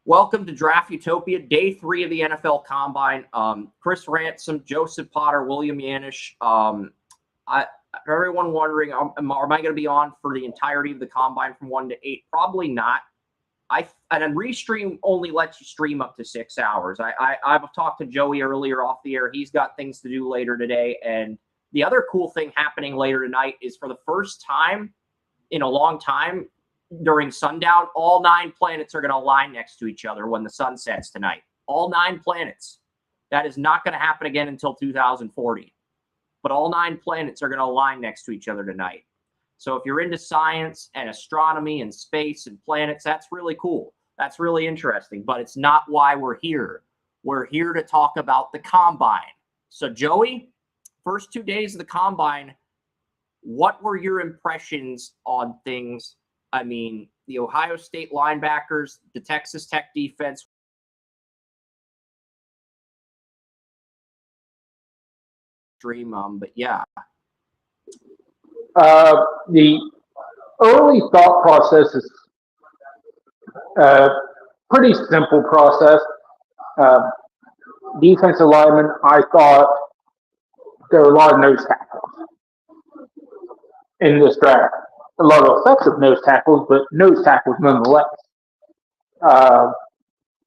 Welcome to Draft Utopia, day 3 of the NFL Combine. Chris Ransom, Joseph Potter, Wiliam, Yanish. Everyone wondering, am I going to be on for the entirety of the Combine from 1 to 8? Probably not. And then Restream only lets you stream up to 6 hours. I've talked to Joey earlier off the air. He's got things to do later today. And the other cool thing happening later tonight is for the first time in a long time, during sundown, all 9 planets are going to align next to each other when the sun sets tonight. All 9 planets. That is not going to happen again until 2040. But all 9 planets are going to align next to each other tonight. So if you're into science and astronomy and space and planets, that's really cool. That's really interesting. But it's not why we're here. We're here to talk about the Combine. So Joey, first 2 days of the Combine, what were your impressions on things? I mean, the Ohio State linebackers, the Texas Tech defense. But yeah. The early thought process is pretty simple process. Defensive linemen, I thought there were a lot of nose tackles in this draft. A lot of effective nose tackles, but nose tackles nonetheless. I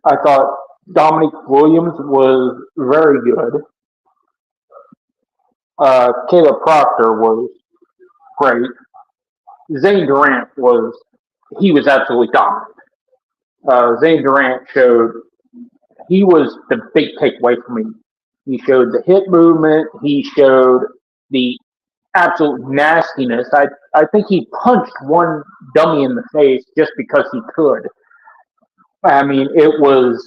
thought Dominic Williams was very good. Caleb Proctor was great. Zane Durant was absolutely dominant. Zane Durant he was the big takeaway for me. He showed the hip movement. He showed the absolute nastiness. I think he punched one dummy in the face just because he could. I mean, Durant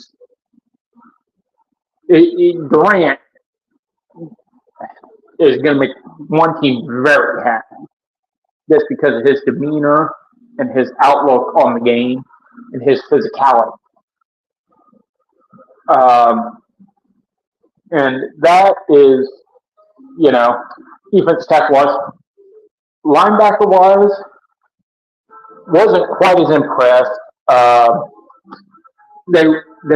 is going to make one team very happy just because of his demeanor and his outlook on the game and his physicality. And that is, defense tackle-wise. Linebacker-wise, wasn't quite as impressed. They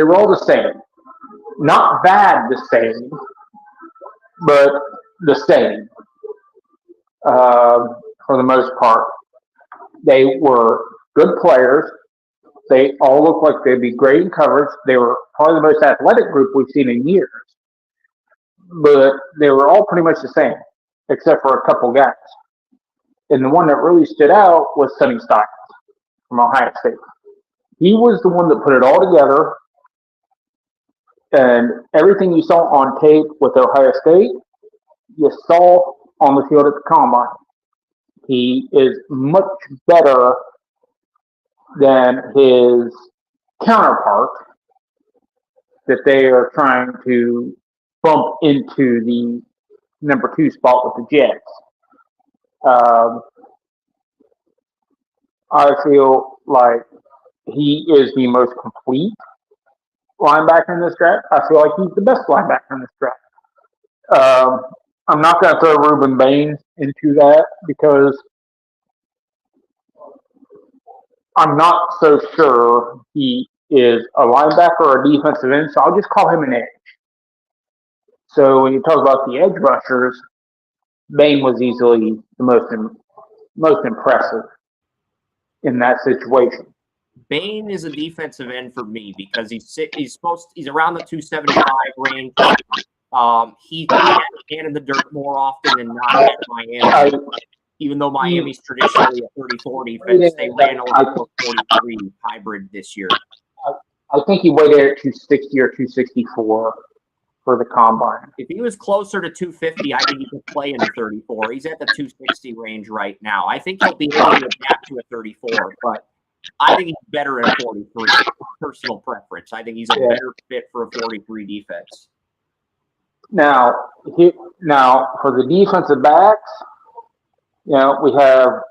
were all the same. Not bad the same, but the same for the most part. They were good players. They all looked like they'd be great in coverage. They were probably the most athletic group we've seen in years. But they were all pretty much the same, except for a couple guys. And the one that really stood out was Sonny Styles from Ohio State. He was the one that put it all together. And everything you saw on tape with Ohio State, you saw on the field at the Combine. He is much better than his counterpart that they are trying to bump into the number 2 spot with the Jets. I feel like he is the most complete linebacker in this draft. I feel like he's the best linebacker in this draft. I'm not going to throw Ruben Baines into that because I'm not so sure he is a linebacker or a defensive end, so I'll just call him an edge. So when you talk about the edge rushers, Bain was easily the most impressive in that situation. Bain is a defensive end for me because he's around the 275 range. He had his hand in the dirt more often than not at Miami. Even though Miami's traditionally a 30-40 defense, they ran a little 43 hybrid this year. I think he weighed at 260 or 264 for the Combine. If he was closer to 250, I think he could play in the 34. He's at the 260 range right now. I think he'll be able to adapt to a 34, but I think he's better at 43. Personal preference. I think he's a better fit for a 43 defense. Now for the defensive backs, we have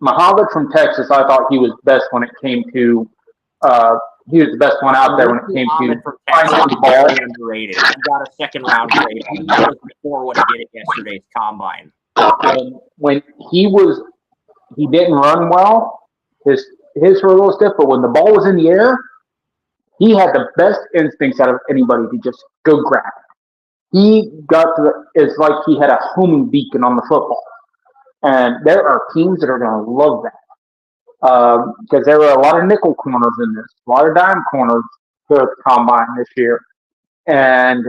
Muhammad from Texas. I thought he was best when it came to. He was the best one out there when it came to finding the ball. Underrated. He got a second round grade. That was before what he did at yesterday's Combine. When he didn't run well. His were a little stiff, but when the ball was in the air, He had the best instincts out of anybody to just go grab it. He got to it's like he had a homing beacon on the football. And there are teams that are going to love that. Because there were a lot of nickel corners in this, a lot of dime corners for the combine this year. And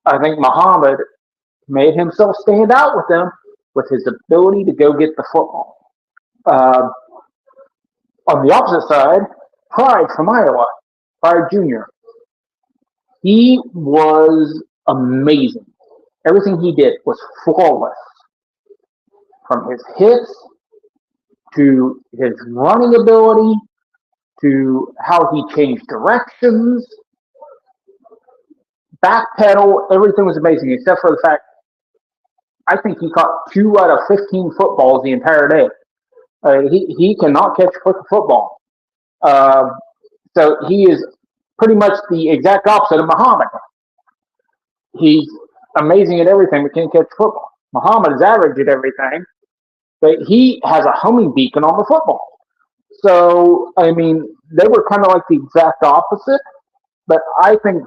I think Muhammad made himself stand out with them with his ability to go get the football. Uh, on the opposite side, Pride from Iowa, Pride Jr. He was amazing. Everything he did was flawless. From his hits to his running ability to how he changed directions, backpedal, everything was amazing except for the fact I think he caught 2 out of 15 footballs the entire day. He cannot catch a football. So he is pretty much the exact opposite of Muhammad. He's amazing at everything but can't catch football. Muhammad is average at everything, but he has a homing beacon on the football. So, I mean, they were kind of like the exact opposite, but I think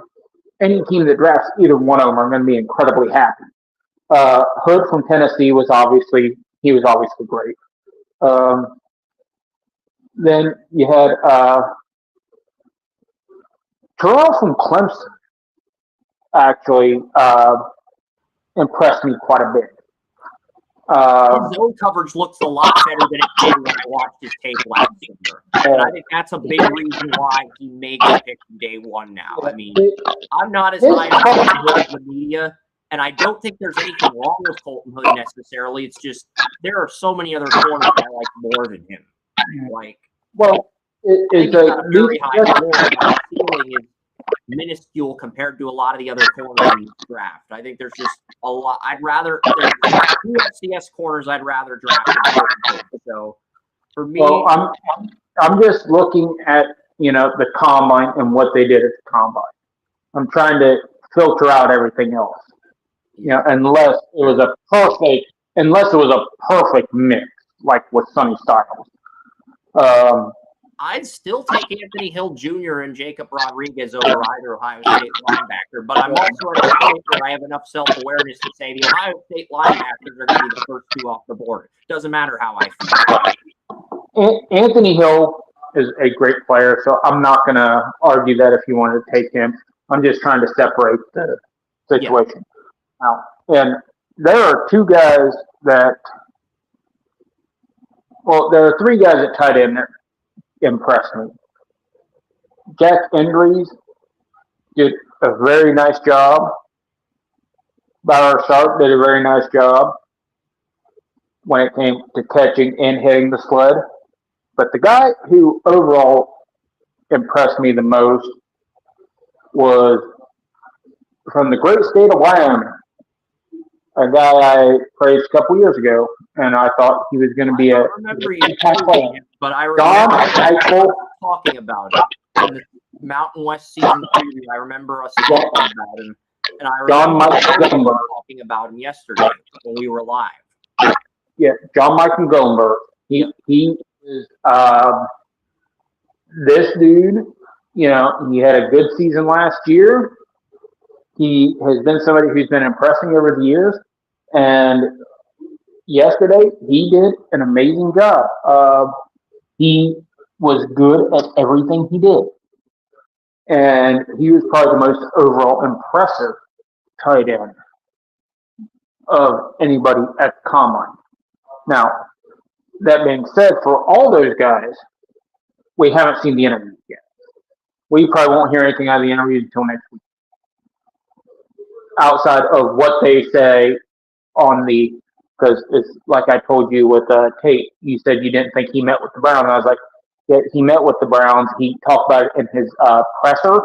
any team that drafts either one of them are going to be incredibly happy. Hood from Tennessee was obviously great. Then you had Terrell from Clemson actually impressed me quite a bit. His zone coverage looks a lot better than it did when I watched his tape last summer. And I think that's a big reason why he may get picked from day one now. I mean, I'm not as high as the media, and I don't think there's anything wrong with Colton Hood necessarily. It's just there are so many other corners I like more than him. Like, well, he's got a very high floor, but his ceiling is minuscule compared to a lot of the other corners in this draft. I think there's just a lot. There's 2 FCS corners I'd rather draft than so for me. Well, I'm just looking at the combine and what they did at the combine. I'm trying to filter out everything else. Unless it was a perfect mix, like with Sonny Styles. I'd still take Anthony Hill Jr. and Jacob Rodriguez over either Ohio State linebacker, but I'm also at a point where I have enough self-awareness to say the Ohio State linebackers are going to be the first 2 off the board. Doesn't matter how I feel. Anthony Hill is a great player, so I'm not going to argue that if you wanted to take him. I'm just trying to separate the situation. Now, and there are 2 guys that there are 3 guys at tight end that impressed me. Jack Endries did a very nice job. Bauer Sharp did a very nice job when it came to catching and hitting the sled. But the guy who overall impressed me the most was from the great state of Wyoming, a guy I praised a couple years ago, and I thought he was going to be but I remember talking about it in the Mountain West season preview. I remember us talking about him, and I remember talking about him yesterday when we were live. Yeah, John Michael Goldberg. He is this dude. He had a good season last year. He has been somebody who's been impressing over the years, and yesterday he did an amazing job. He was good at everything he did, and he was probably the most overall impressive tight end of anybody at the combine. Now, that being said, for all those guys, we haven't seen the interviews yet. We probably won't hear anything out of the interviews until next week, outside of what they say on because it's like I told you with Tate, you said you didn't think he met with the Browns. And I was like, yeah, he met with the Browns. He talked about it in his presser.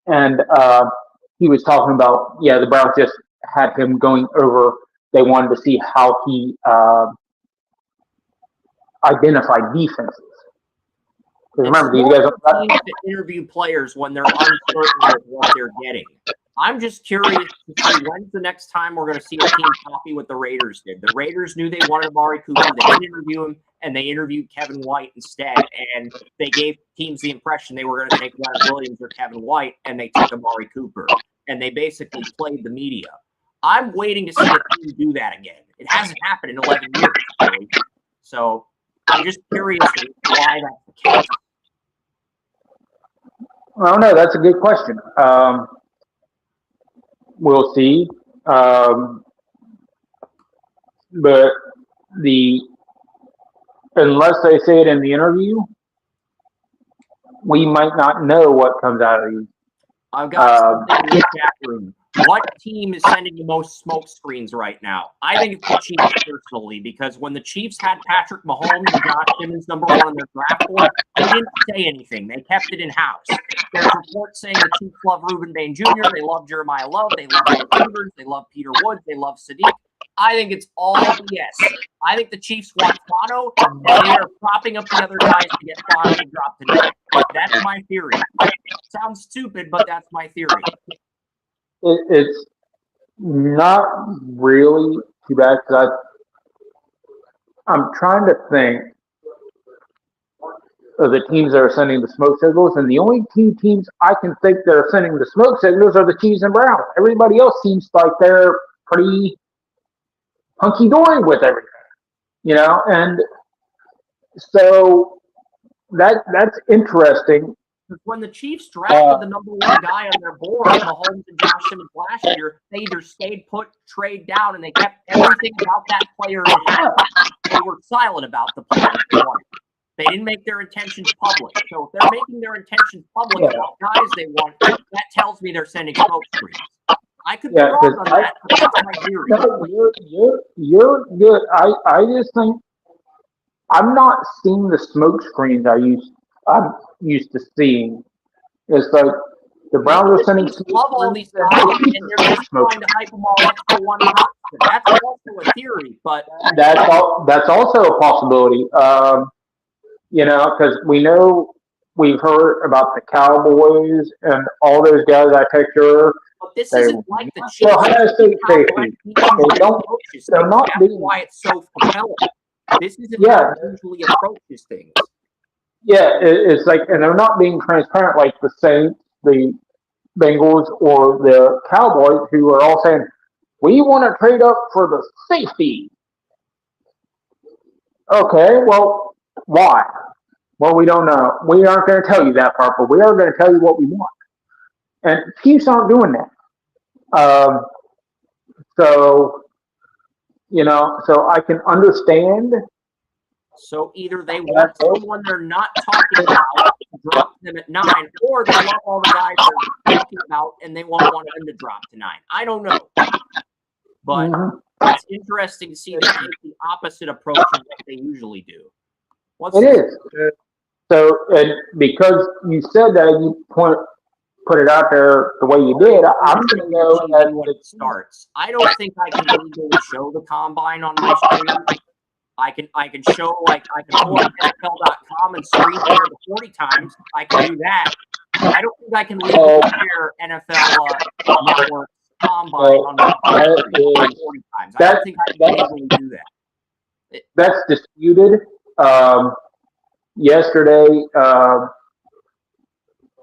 And he was talking about, the Browns just had him going over. They wanted to see how he identified defenses. Because remember, these guys to interview players when they're uncertain of what they're getting. I'm just curious to see when's the next time we're going to see a team copy what the Raiders did. The Raiders knew they wanted Amari Cooper. They didn't interview him, and they interviewed Kevin White instead. And they gave teams the impression they were going to take Leonard Williams or Kevin White, and they took Amari Cooper. And they basically played the media. I'm waiting to see a team do that again. It hasn't happened in 11 years, really. So I'm just curious why that's the case. Well, no, that's a good question. We'll see. But unless they say it in the interview, we might not know what comes out of these. I've got something in the chat room. What team is sending the most smoke screens right now? I think it's the Chiefs personally, because when the Chiefs had Patrick Mahomes and Josh Simmons number 1 on their draft board, they didn't say anything. They kept it in-house. There's reports saying the Chiefs love Reuben Bain Jr., they love Jeremiah Love, they love Blake Rivers, they love Peter Woods, they love Sadiq. I think it's all BS. I think the Chiefs want Fano, and they are propping up the other guys to get Fano to drop tonight. That's my theory. Sounds stupid, but that's my theory. It's not really too bad because I'm trying to think of the teams that are sending the smoke signals, and the only two teams I can think that are sending the smoke signals are the Chiefs and Browns. Everybody else seems like they're pretty hunky-dory with everything, and so that's interesting. When the Chiefs drafted the number 1 guy on their board, Mahomes and Josh Simmons last year, they either stayed put, trade down, and they kept everything about that player in house. They were silent about the player they wanted. They didn't make their intentions public. So if they're making their intentions public about guys they want, that tells me they're sending smoke screens. I could be wrong on that, but that's my theory. No, you're good. I just think I'm not seeing the smoke screens I'm used to seeing. It's like the Browns are sending love all these guys, and they're just trying to hype them all up for one roster. That's also a theory, but that's also a possibility. Because we've heard about the Cowboys and all those guys I picture. But this isn't like the Chiefs. They're not That's why it's so compelling. This isn't how it usually approaches things. Yeah, it's like, and they're not being transparent like the Saints, the Bengals, or the Cowboys, who are all saying, we want to trade up for the safety. Okay, well, why? Well, we don't know. We aren't going to tell you that part, but we are going to tell you what we want. And Chiefs aren't doing that. So I can understand. So either they want someone they're not talking about to drop them at 9, or they love all the guys they're talking about and they want one of them to drop to 9. I don't know. But it's interesting to see them take the opposite approach of what they usually do. It is. So, and because you said that, you put it out there the way you did, I'm going to go when it starts. I don't think I can legally show the combine on my stream. I can show, I can pull up NFL.com and screen share the 40 times. I can do that. I don't think I can legally share NFL Network combine on my 40 times. I don't think I can legally do that. That's disputed. Yesterday,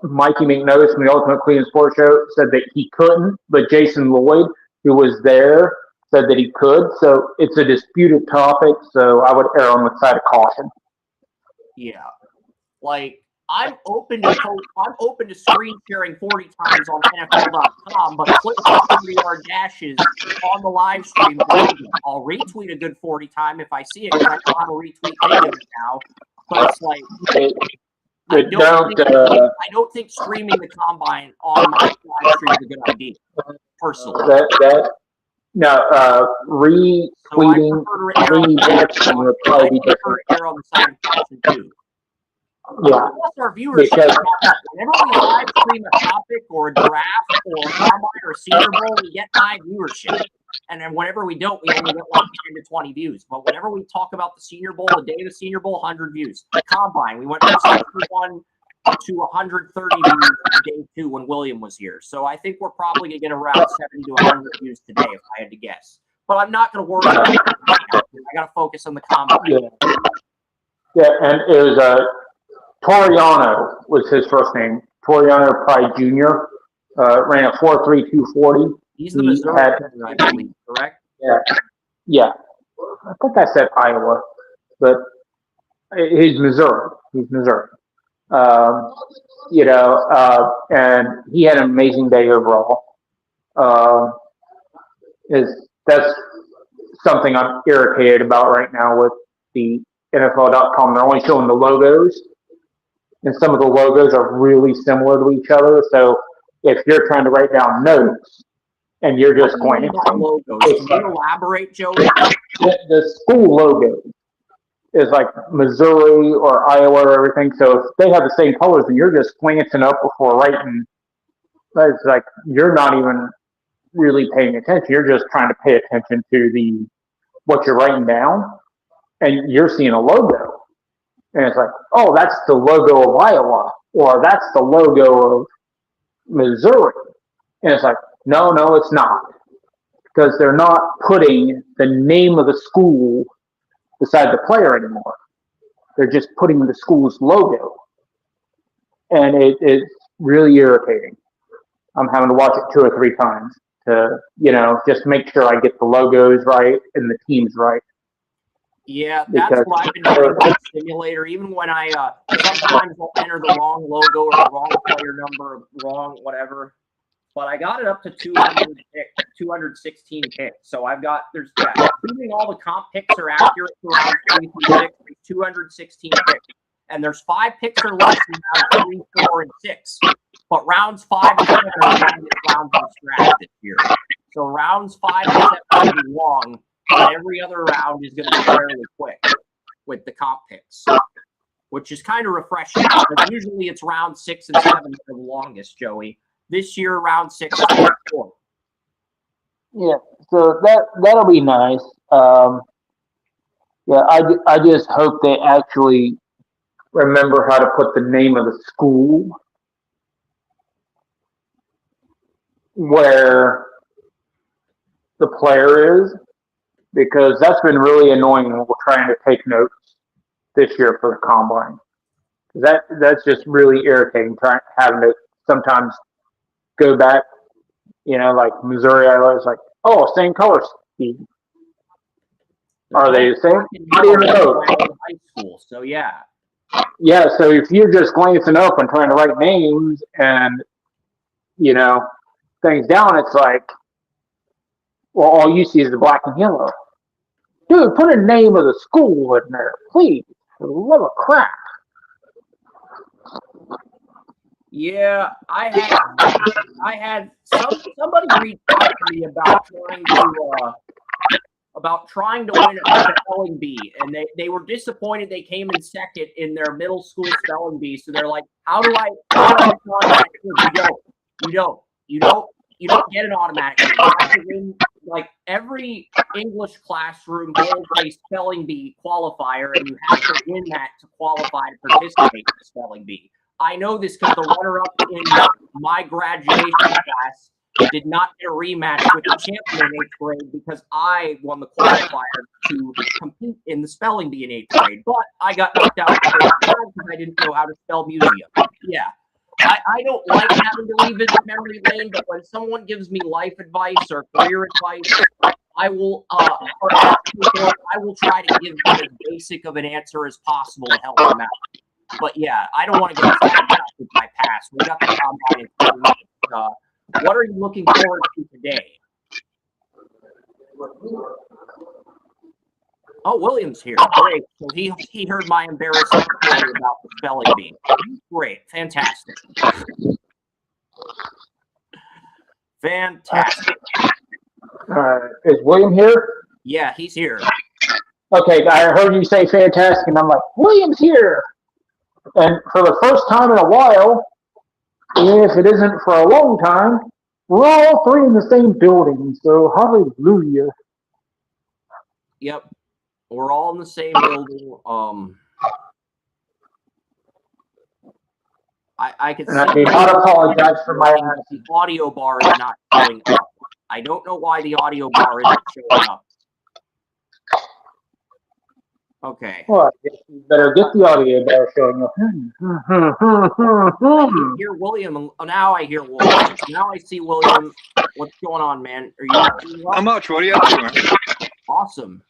Mikey McNovis from the Ultimate Cleveland Sports Show said that he couldn't, but Jason Lloyd, who was there, said that he could. So it's a disputed topic, so I would err on the side of caution. Yeah. I'm open to screen sharing 40 times on NFL.com, but click the 40-yard dashes on the live stream. I'll retweet a good 40 time if I see it, because I know how to retweet videos now. But it's like, I don't think streaming the combine on my live stream is a good idea, personally. Retweeting, retweeting would probably be different. On the side of caution too. Yeah. Our viewers, whenever we live stream a topic or a draft or a combine or a Senior Bowl, we get high viewership. And then whenever we don't, we only get 10 to 20 views. But whenever we talk about the Senior Bowl, the day of the Senior Bowl, 100 views. The combine, we went from 61 to 130 views day 2 when William was here. So I think we're probably going to get around 70 to 100 views today if I had to guess. But I'm not going to worry about it right now. I got to focus on the combine. Yeah, and it was Toriano was his first name. Toriano Pride Jr. Ran a 4.3240. He's the Missouri, I believe, correct? Yeah. I think I said Iowa, but he's Missouri. And he had an amazing day overall. That's something I'm irritated about right now with the NFL.com. They're only showing the logos, and some of the logos are really similar to each other. So if you're trying to write down notes and you're just going to logos, can you elaborate, Joey? The school logo is like Missouri or Iowa or everything. So if they have the same colors and you're just glancing up before writing, it's like you're not even really paying attention. You're just trying to pay attention to what you're writing down, and you're seeing a logo. And it's like, oh, that's the logo of Iowa, or that's the logo of Missouri. And it's like, no, it's not. Because they're not putting the name of the school beside the player anymore. They're just putting the school's logo. And it's really irritating. I'm having to watch it 2 or 3 times to, just make sure I get the logos right and the teams right. Yeah, that's what I've been doing in the simulator. Even when I sometimes I'll enter the wrong logo or the wrong player number, wrong whatever. But I got it up to 216 picks. So I've got assuming all the comp picks are accurate for round 3 through 6, 216 picks. And there's 5 picks or less in rounds 3, 4, and 6. But rounds 5 and 7 are the rounds of scratch this year. So rounds 5 and 7 are going to be long. But every other round is going to be fairly quick with the comp picks, which is kind of refreshing. But usually it's round 6 and 7 that are the longest, Joey. This year, round 6 is 4. Yeah, so that'll be nice. I just hope they actually remember how to put the name of the school where the player is, because that's been really annoying when we're trying to take notes this year for the combine. That's just really irritating, having to sometimes go back, like Missouri, I was like, oh, same color scheme. Are they the same? How do you know? High school, so yeah. Yeah, so if you're just glancing up and trying to write names and, things down, it's like, well, all you see is the black and yellow. Dude, put a name of the school in there, please. For the love of crap. Yeah, I had somebody reach out to me about trying to win a spelling bee, and they were disappointed they came in second in their middle school spelling bee. So they're like, how do I contact you? You don't get an automatic. You have to win, like every English classroom holds a spelling bee qualifier, and you have to win that to qualify to participate in the spelling bee. I know this because the runner-up in my graduation class did not get a rematch with the champion in 8th grade because I won the qualifier to compete in the spelling bee in 8th grade. But I got knocked out because I didn't know how to spell museum. Yeah. I don't like having to revisit memory lane, but when someone gives me life advice or career advice, I will try to give them as basic of an answer as possible to help them out. But yeah, I don't want to get sidetracked with my past. We got the combine in 2 weeks. What are you looking forward to today? Oh, William's here. Great. So he heard my embarrassing story about the spelling bee. Great. Fantastic. Fantastic. Is William here? Yeah, he's here. Okay, I heard you say fantastic, and I'm like, William's here. And for the first time in a while, even if it isn't for a long time, we're all 3 in the same building. So hallelujah. Yep. We're all in the same building. I can And I see do not apologize for my the audio bar is not showing up. I don't know why the audio bar isn't showing up. Okay. Well, I guess you better get the audio bar showing up. I didn't hear William. Now I hear William. Now I see William. What's going on, man? Are you doing well? Not much. What are you up to, man? Awesome.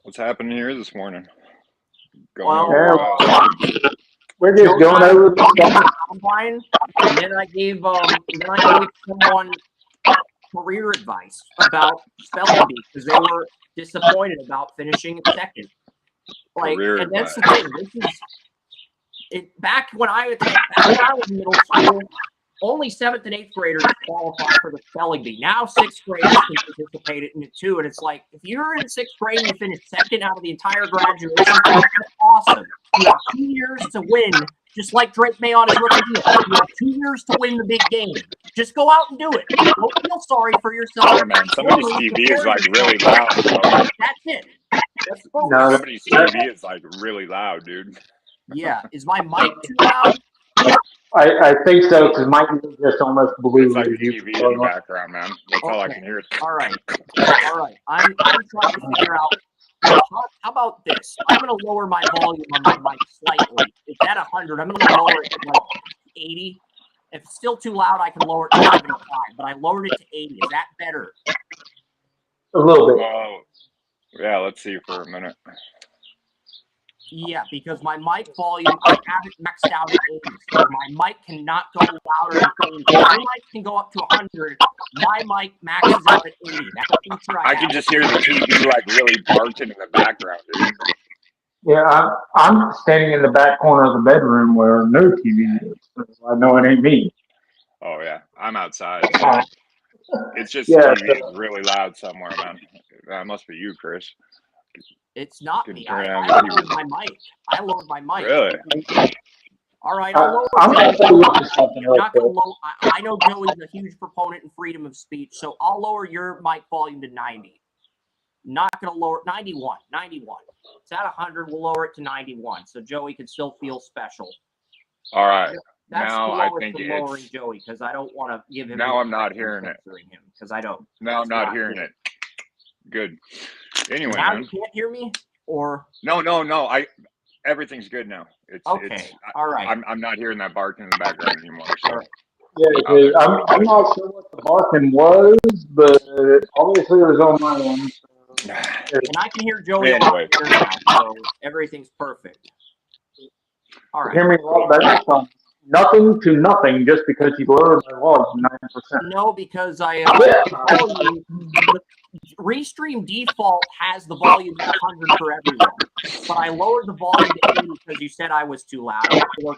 What's happening here this morning? Well, We're just going over the stuff. combine, and then I gave someone career advice about spelling bee because they were disappointed about finishing second. Like, Career and that's the advice. thing. This is it. Back when I was in middle school, only 7th and 8th graders qualify for the spelling bee. Now 6th graders can participate in it too. And it's like, if you're in 6th grade and you finish second out of the entire graduation, that's awesome. You have 2 years to win, just like Drake May on his rookie deal. You have 2 years to win the big game. Just go out and do it. Don't feel sorry for yourself. Hey, man, somebody's TV is like really loud, bro. That's it. That's No, Somebody's TV is like really loud, dude. Yeah. Is my mic too loud? I think so, because my ear just almost blew. It's like as the you TV in the background, man. That's all I Okay. can hear. All right. I'm trying to figure out. How about this? I'm going to lower my volume on my mic slightly. It's at 100. I'm going to lower it to like 80. If it's still too loud, I can lower it to 75. But I lowered it to 80. Is that better? A little bit. Oh, yeah. Let's see for a minute. Yeah, because my mic volume, I have it maxed out at 80. So my mic cannot go louder than 80. My mic can go up to 100. My mic maxes out at 80. That's a feature I I have. can just hear the TV like really barking in the background, dude. Yeah, I'm standing in the back corner of the bedroom where no TV is. So I know it ain't me. Oh yeah, I'm outside. So it's just Yeah, the TV is really loud somewhere, man. That must be you, Chris. It's not Can me. turn I down the TV. lowered my mic. I lowered my mic. Really? All right, I'll lower I'm going to tell Joey. you something real Not gonna quick. low. I know Joey's a huge proponent in freedom of speech, so I'll lower your mic volume to 90. Not gonna lower 91. 91. It's at 100. We'll lower it to 91, so Joey can still feel special. All right. That's Now the I lowest think I'm lowering it's. Joey because I don't want to give him. Now I'm not hearing it. Because I don't. Now I'm It's not hearing good. it. Good. Anyway, Now man. you can't hear me, or No. Everything's good now. okay. All right. I'm not hearing that barking in the background anymore. So. Yeah, because I'm not sure what the barking was, but obviously it was on my end. So And I can hear Joey a lot Anyway. better now, so everything's perfect. All right. hear me a lot better from nothing to nothing just because you lowered my volume 9%. No, because I volume, the Restream default has the volume at 100 for everyone, but I lowered the volume to 80 because you said I was too loud, or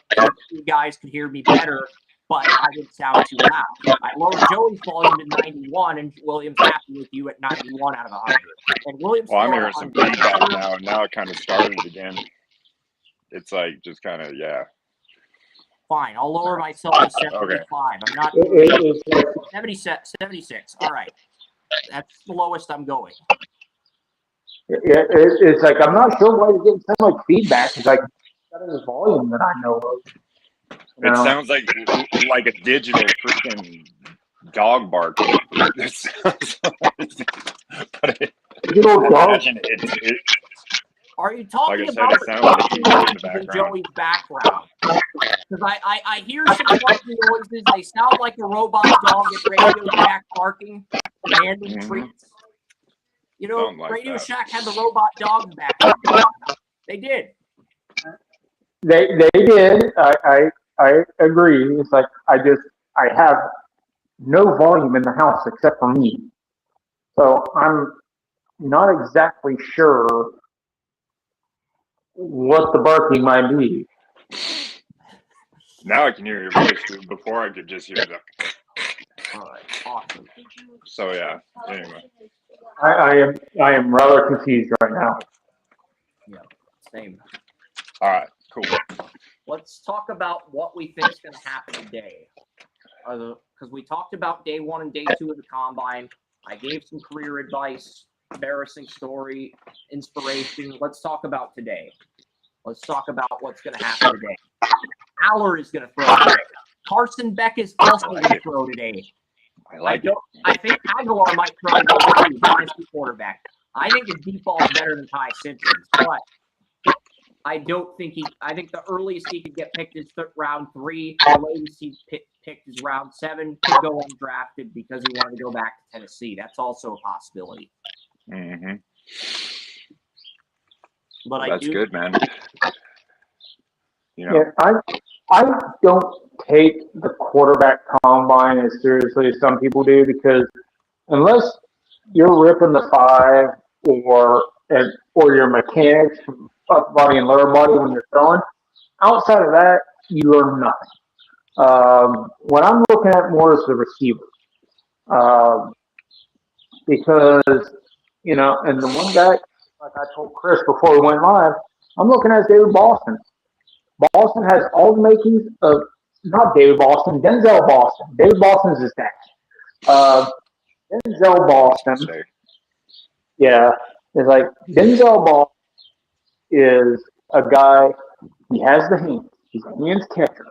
you guys could hear me better, but I didn't sound too loud. I lowered Joey's volume to 91, and William's happy with you at 91 out of 100. And William's Well, I'm still hearing at some 100. feedback now, and now it kind of started again. It's like just kind of Fine, I'll lower myself to 75. I'm not It's like 76. All right. That's the lowest I'm going. it's like I'm not sure why you're getting so much feedback. It's like better the volume that I know of. You It know? sounds like a digital freaking dog bark. It sounds but Digital dog. imagine it. Are you Like talking I said, about it sounds like a TV in the in background. Joey's background? Because I hear some funky noises. They sound like a robot dog at Radio Shack barking, demanding treats. You know, Something like Radio that. Shack had the robot dog back. They did. They did. I agree. It's like I have no volume in the house except for me, so I'm not exactly sure what the barking might be. Now I can hear your voice, dude. Before I could just hear the. All right, awesome. So yeah. Anyway. I am rather confused right now. Yeah, same. All right. Cool. Let's talk about what we think is going to happen today. Because we talked about day 1 and day 2 of the combine. I gave some career advice, embarrassing story, inspiration. Let's talk about today. Let's talk about what's going to happen today. Aller is going to throw today. Carson Beck is also going to throw today. I think Aguilar might throw the dynasty quarterback. I think his deep ball is better than Ty Simpson's, but I don't think I think the earliest he could get picked is round 3. The latest he picked is round 7. Could go undrafted because he wanted to go back to Tennessee. That's also a possibility. Mm-hmm. But That's good, man. You know? Yeah, I don't take the quarterback combine as seriously as some people do, because unless you're ripping the 5 or your mechanics from upper body and lower body when you're throwing, outside of that, you learn nothing. What I'm looking at more is the receiver. Because, and the one guy, like I told Chris before we went live, I'm looking at David Boston. Boston has all the makings of, not David Boston, Denzel Boston. David Boston's his dad. Denzel Boston, yeah, is like, Denzel Boston is a guy, he has the hands. He's a hands catcher.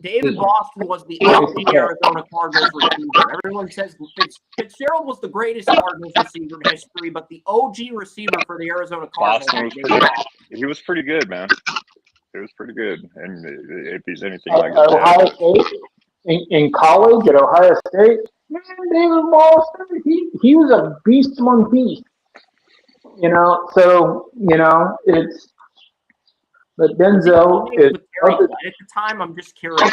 David Boston was the OG Arizona Cardinals receiver. Everyone says Fitzgerald was the greatest Cardinals receiver in history, but the OG receiver for the Arizona Cardinals he was pretty good, man. He was pretty good. And if he's anything like Ohio State, in college at Ohio State, man, David Boston, he was a beast among beasts. It's, but Denzel is, at the time, I'm just curious.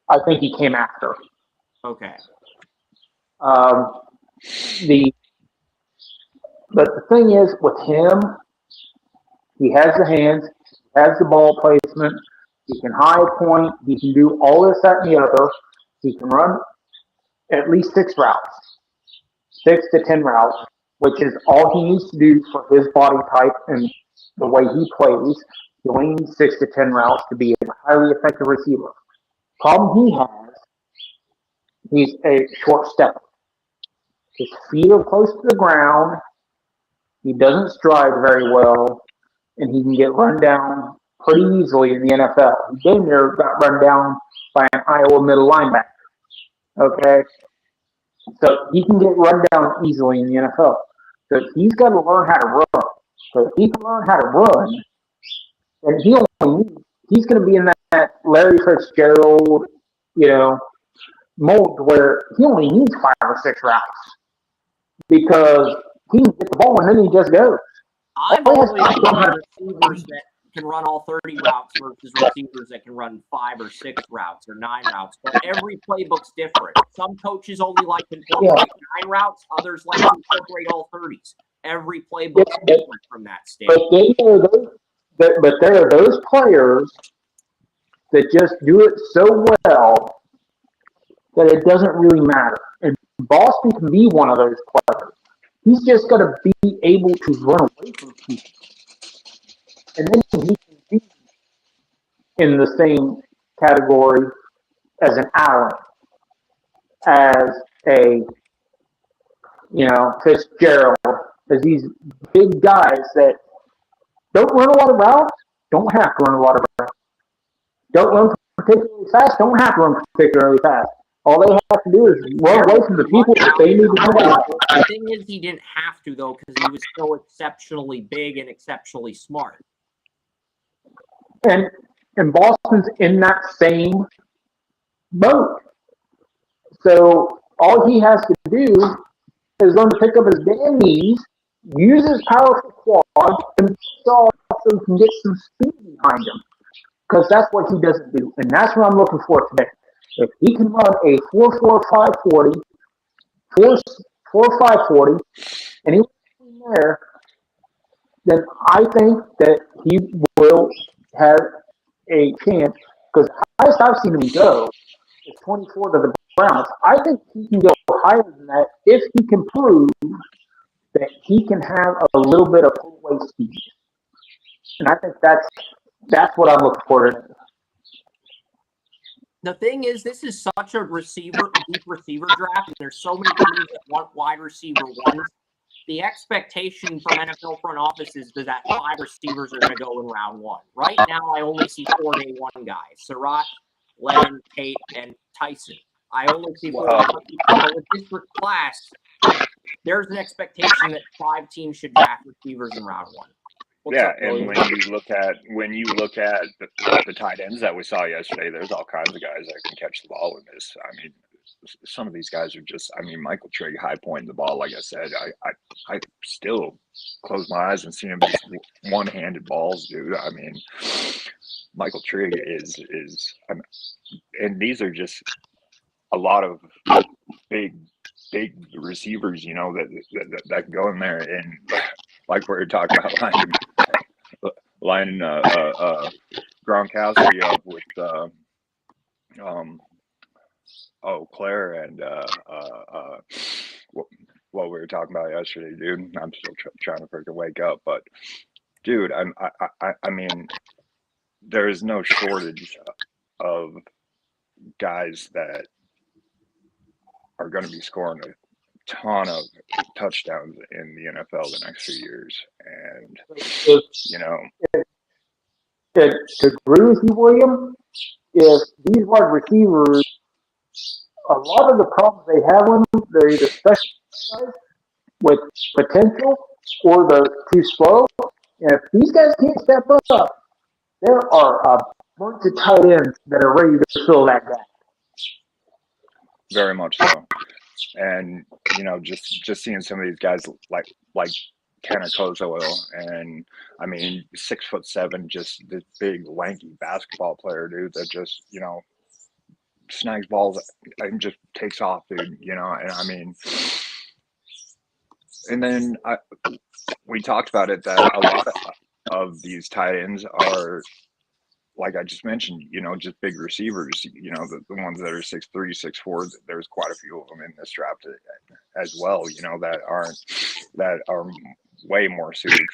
I think he came after. Okay. But the thing is, with him, he has the hands, he has the ball placement, he can high point, he can do all this, that, and the other. He can run at least 6 routes, 6 to 10 routes, which is all he needs to do for his body type and the way he plays. He only needs 6 to 10 routes to be a highly effective receiver. Problem he has, he's a short stepper. His feet are close to the ground. He doesn't stride very well, and he can get run down pretty easily in the NFL. He damn near got run down by an Iowa middle linebacker. Okay? So he can get run down easily in the NFL. So he's got to learn how to run. So if he can learn how to run, then he's going to be in that Larry Fitzgerald, mold where he only needs 5 or 6 routes because he can get the ball and then he just goes. I've always got receivers that can run all 30 routes versus receivers that can run 5 or 6 routes or 9 routes. But every playbook's different. Some coaches only like to incorporate 9 routes. Others like to incorporate all 30s. Every playbook's different from that standpoint. But there are those players that just do it so well that it doesn't really matter. And Boston can be one of those players. He's just got to be able to run away from people. And then he can be in the same category as an Allen, as a, Fitzgerald, as these big guys that don't run a lot of routes, don't have to run a lot of routes. Don't run particularly fast, don't have to run particularly fast. All they have to do is run away from the people that they need to run away from. The thing is, he didn't have to, though, because he was so exceptionally big and exceptionally smart. And Boston's in that same boat. So all he has to do is learn to pick up his damn knees, use his powerful quad, and so he can get some speed behind him. Because that's what he doesn't do. And that's what I'm looking for today. If he can run a 4.45 40, and he's there, then I think that he will have a chance. Because the highest I've seen him go is 24 to the Browns. I think he can go higher than that if he can prove that he can have a little bit of full-way speed. And I think that's what I'm looking for today. The thing is, this is such a deep receiver draft, and there's so many teams that want wide receiver ones. the expectation from NFL front offices is that 5 receivers are going to go in round 1. Right now, I only see 4 day 1 guys: Surratt, Lennon, Tate, and Tyson. I only see 4 in district class. There's an expectation that 5 teams should draft receivers in round 1. What's up, and William? when you look at the tight ends that we saw yesterday, there's all kinds of guys that can catch the ball in this. I mean, some of these guys are just. I mean, Michael Trigg high pointing the ball. Like I said, I still close my eyes and see him just one-handed balls, dude. I mean, Michael Trigg is. And these are just a lot of big receivers, you know, that can go in there, and like we were talking about lining Gronkowski up with Claire and what we were talking about yesterday, dude. I'm still trying to freaking wake up, but dude, I mean, there is no shortage of guys that are going to be scoring a ton of touchdowns in the NFL the next few years. And, you know, to agree with you, William, if these wide receivers, a lot of the problems they have with them, they're either special with potential or they're too slow. And if these guys can't step up, there are a bunch of tight ends that are ready to fill that gap. Very much so. And, you know, just seeing some of these guys like Tanner Kozoil, and I mean 6'7", just this big lanky basketball player, dude, that just, you know, snags balls and just takes off, dude, you know. And I mean, and then we talked about it, that a lot of these tight ends are, like I just mentioned, you know, just big receivers, you know, the ones that are 6'3", 6'4", there's quite a few of them in this draft as well, you know, that are way more suited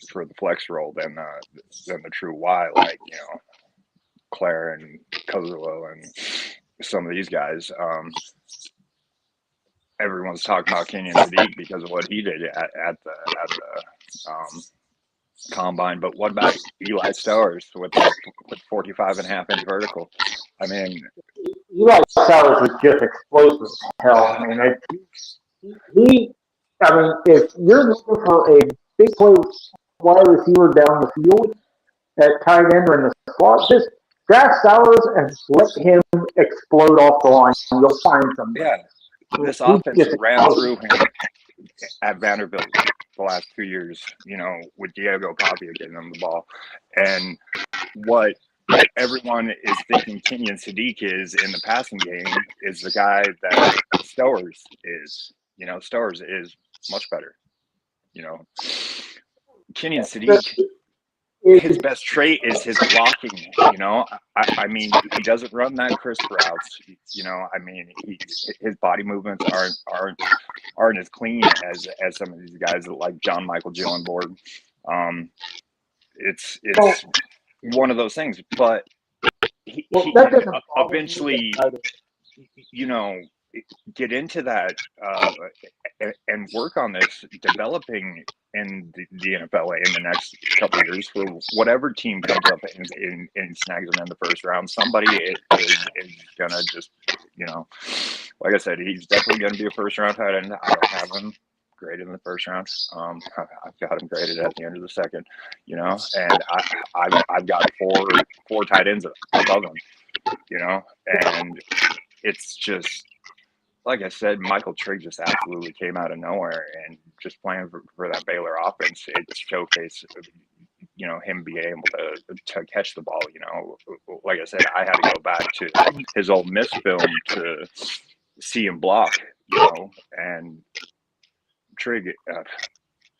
for the flex role than the true Y, like, you know, Claire and Kozolo and some of these guys. Everyone's talking about Kenyon Sadiq because of what he did at the combine, but what about Eli Stowers with 45.5 inch vertical? I mean, Eli Stowers was just explosive as hell. I mean, if you're looking for a big play wide receiver down the field at tight end or in the slot, just draft Stowers and let him explode off the line. You'll find something. Yeah, this offense ran through him at Vanderbilt the last 2 years, you know, with Diego Pavia getting them the ball. And what everyone is thinking Kenyon Sadiq is in the passing game is the guy that Stowers is. You know, Stowers is much better. You know, Kenyon Sadiq, his best trait is his blocking. You know, I mean, he doesn't run that crisp routes. You know, I mean, his body movements aren't as clean as some of these guys like John Michael Gillenborg. It's one of those things, but he eventually, you know, get into that and work on this, developing in the NFL in the next couple of years for whatever team comes up and snags him in the first round. Somebody is gonna just, you know, like I said, he's definitely gonna be a first round tight end. I don't have him graded in the first round. I've got him graded at the end of the second, you know, and I've got four tight ends above him, you know, and it's just, like I said, Michael Trigg just absolutely came out of nowhere, and just playing for that Baylor offense, it showcased, you know, him being able to catch the ball. You know, like I said, I had to go back to his old Miss film to see him block, you know, and Trigg,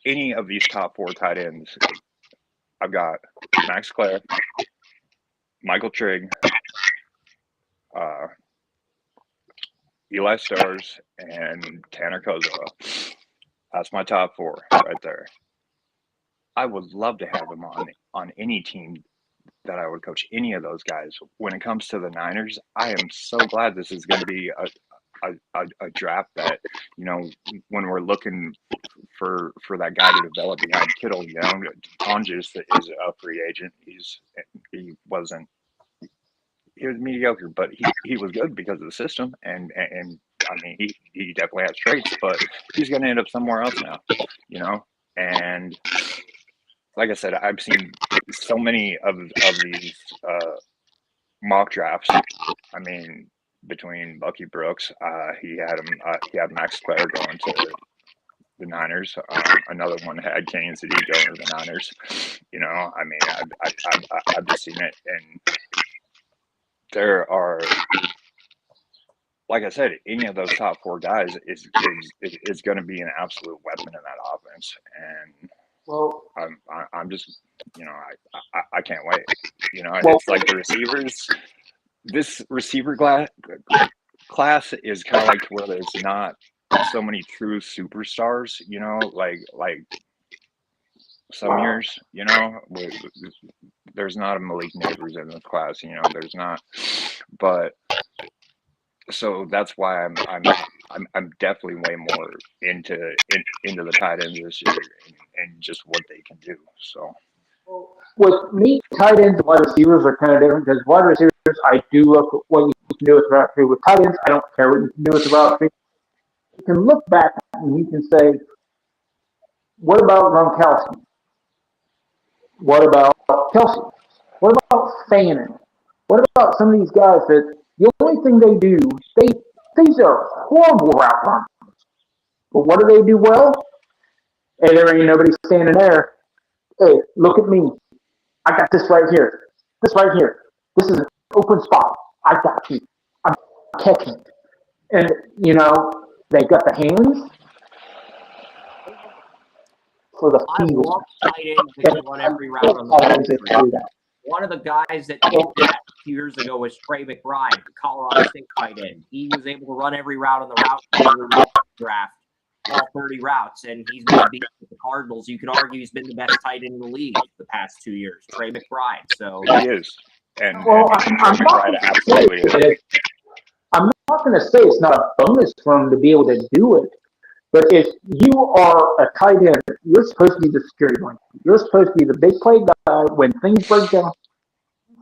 any of these top 4 tight ends, I've got Max Clare, Michael Trigg, Eli Stowers, and Tanner Kozola. That's my top 4 right there. I would love to have him on any team that I would coach, any of those guys. When it comes to the Niners, I am so glad this is going to be a draft that, when we're looking for that guy to develop behind Kittle, Tonjes is a free agent. He was mediocre, but he was good because of the system, and I mean he definitely has traits, but he's going to end up somewhere else now, and like I said, I've seen so many of these mock drafts. I mean, between Bucky Brooks, he had Max Clare going to the Niners. Another one had Kansas City going to the Niners. I mean, I've just seen it, and there are, like I said, any of those top 4 guys is going to be an absolute weapon in that offense, and well, I'm just, I can't wait. It's like the receivers. This receiver class is kind of like where there's not so many true superstars. Like some years, there's not a Malik Neighbors in this class. There's not, but. So that's why I'm definitely way more into the tight ends this year and just what they can do. So with me, tight ends and wide receivers are kind of different because wide receivers, I do look at what you can do with the route tree. With tight ends, I don't care what you can do with the route tree. You can look back and you can say, what about Gronkowski? What about Kelsey? What about Fannin? What about some of these guys that the only thing they do, these are horrible route runners. But what do they do well? Hey, there ain't nobody standing there. Hey, look at me. I got this right here. This right here. This is an open spot. I got you. I'm catching it. And, they got the hands for the field. I love tight ends that can run every route on the field. One of the guys that did that 2 years ago was Trey McBride, the Colorado State tight end. He was able to run every route on the route draft, all 30 routes, and he's been beat with the Cardinals. You could argue he's been the best tight end in the league the past 2 years, Trey McBride. So he is, and McBride absolutely is. I'm not going to say it's not a bonus for him to be able to do it, but if you are a tight end, you're supposed to be the security blanket. You're supposed to be the big play guy when things break down.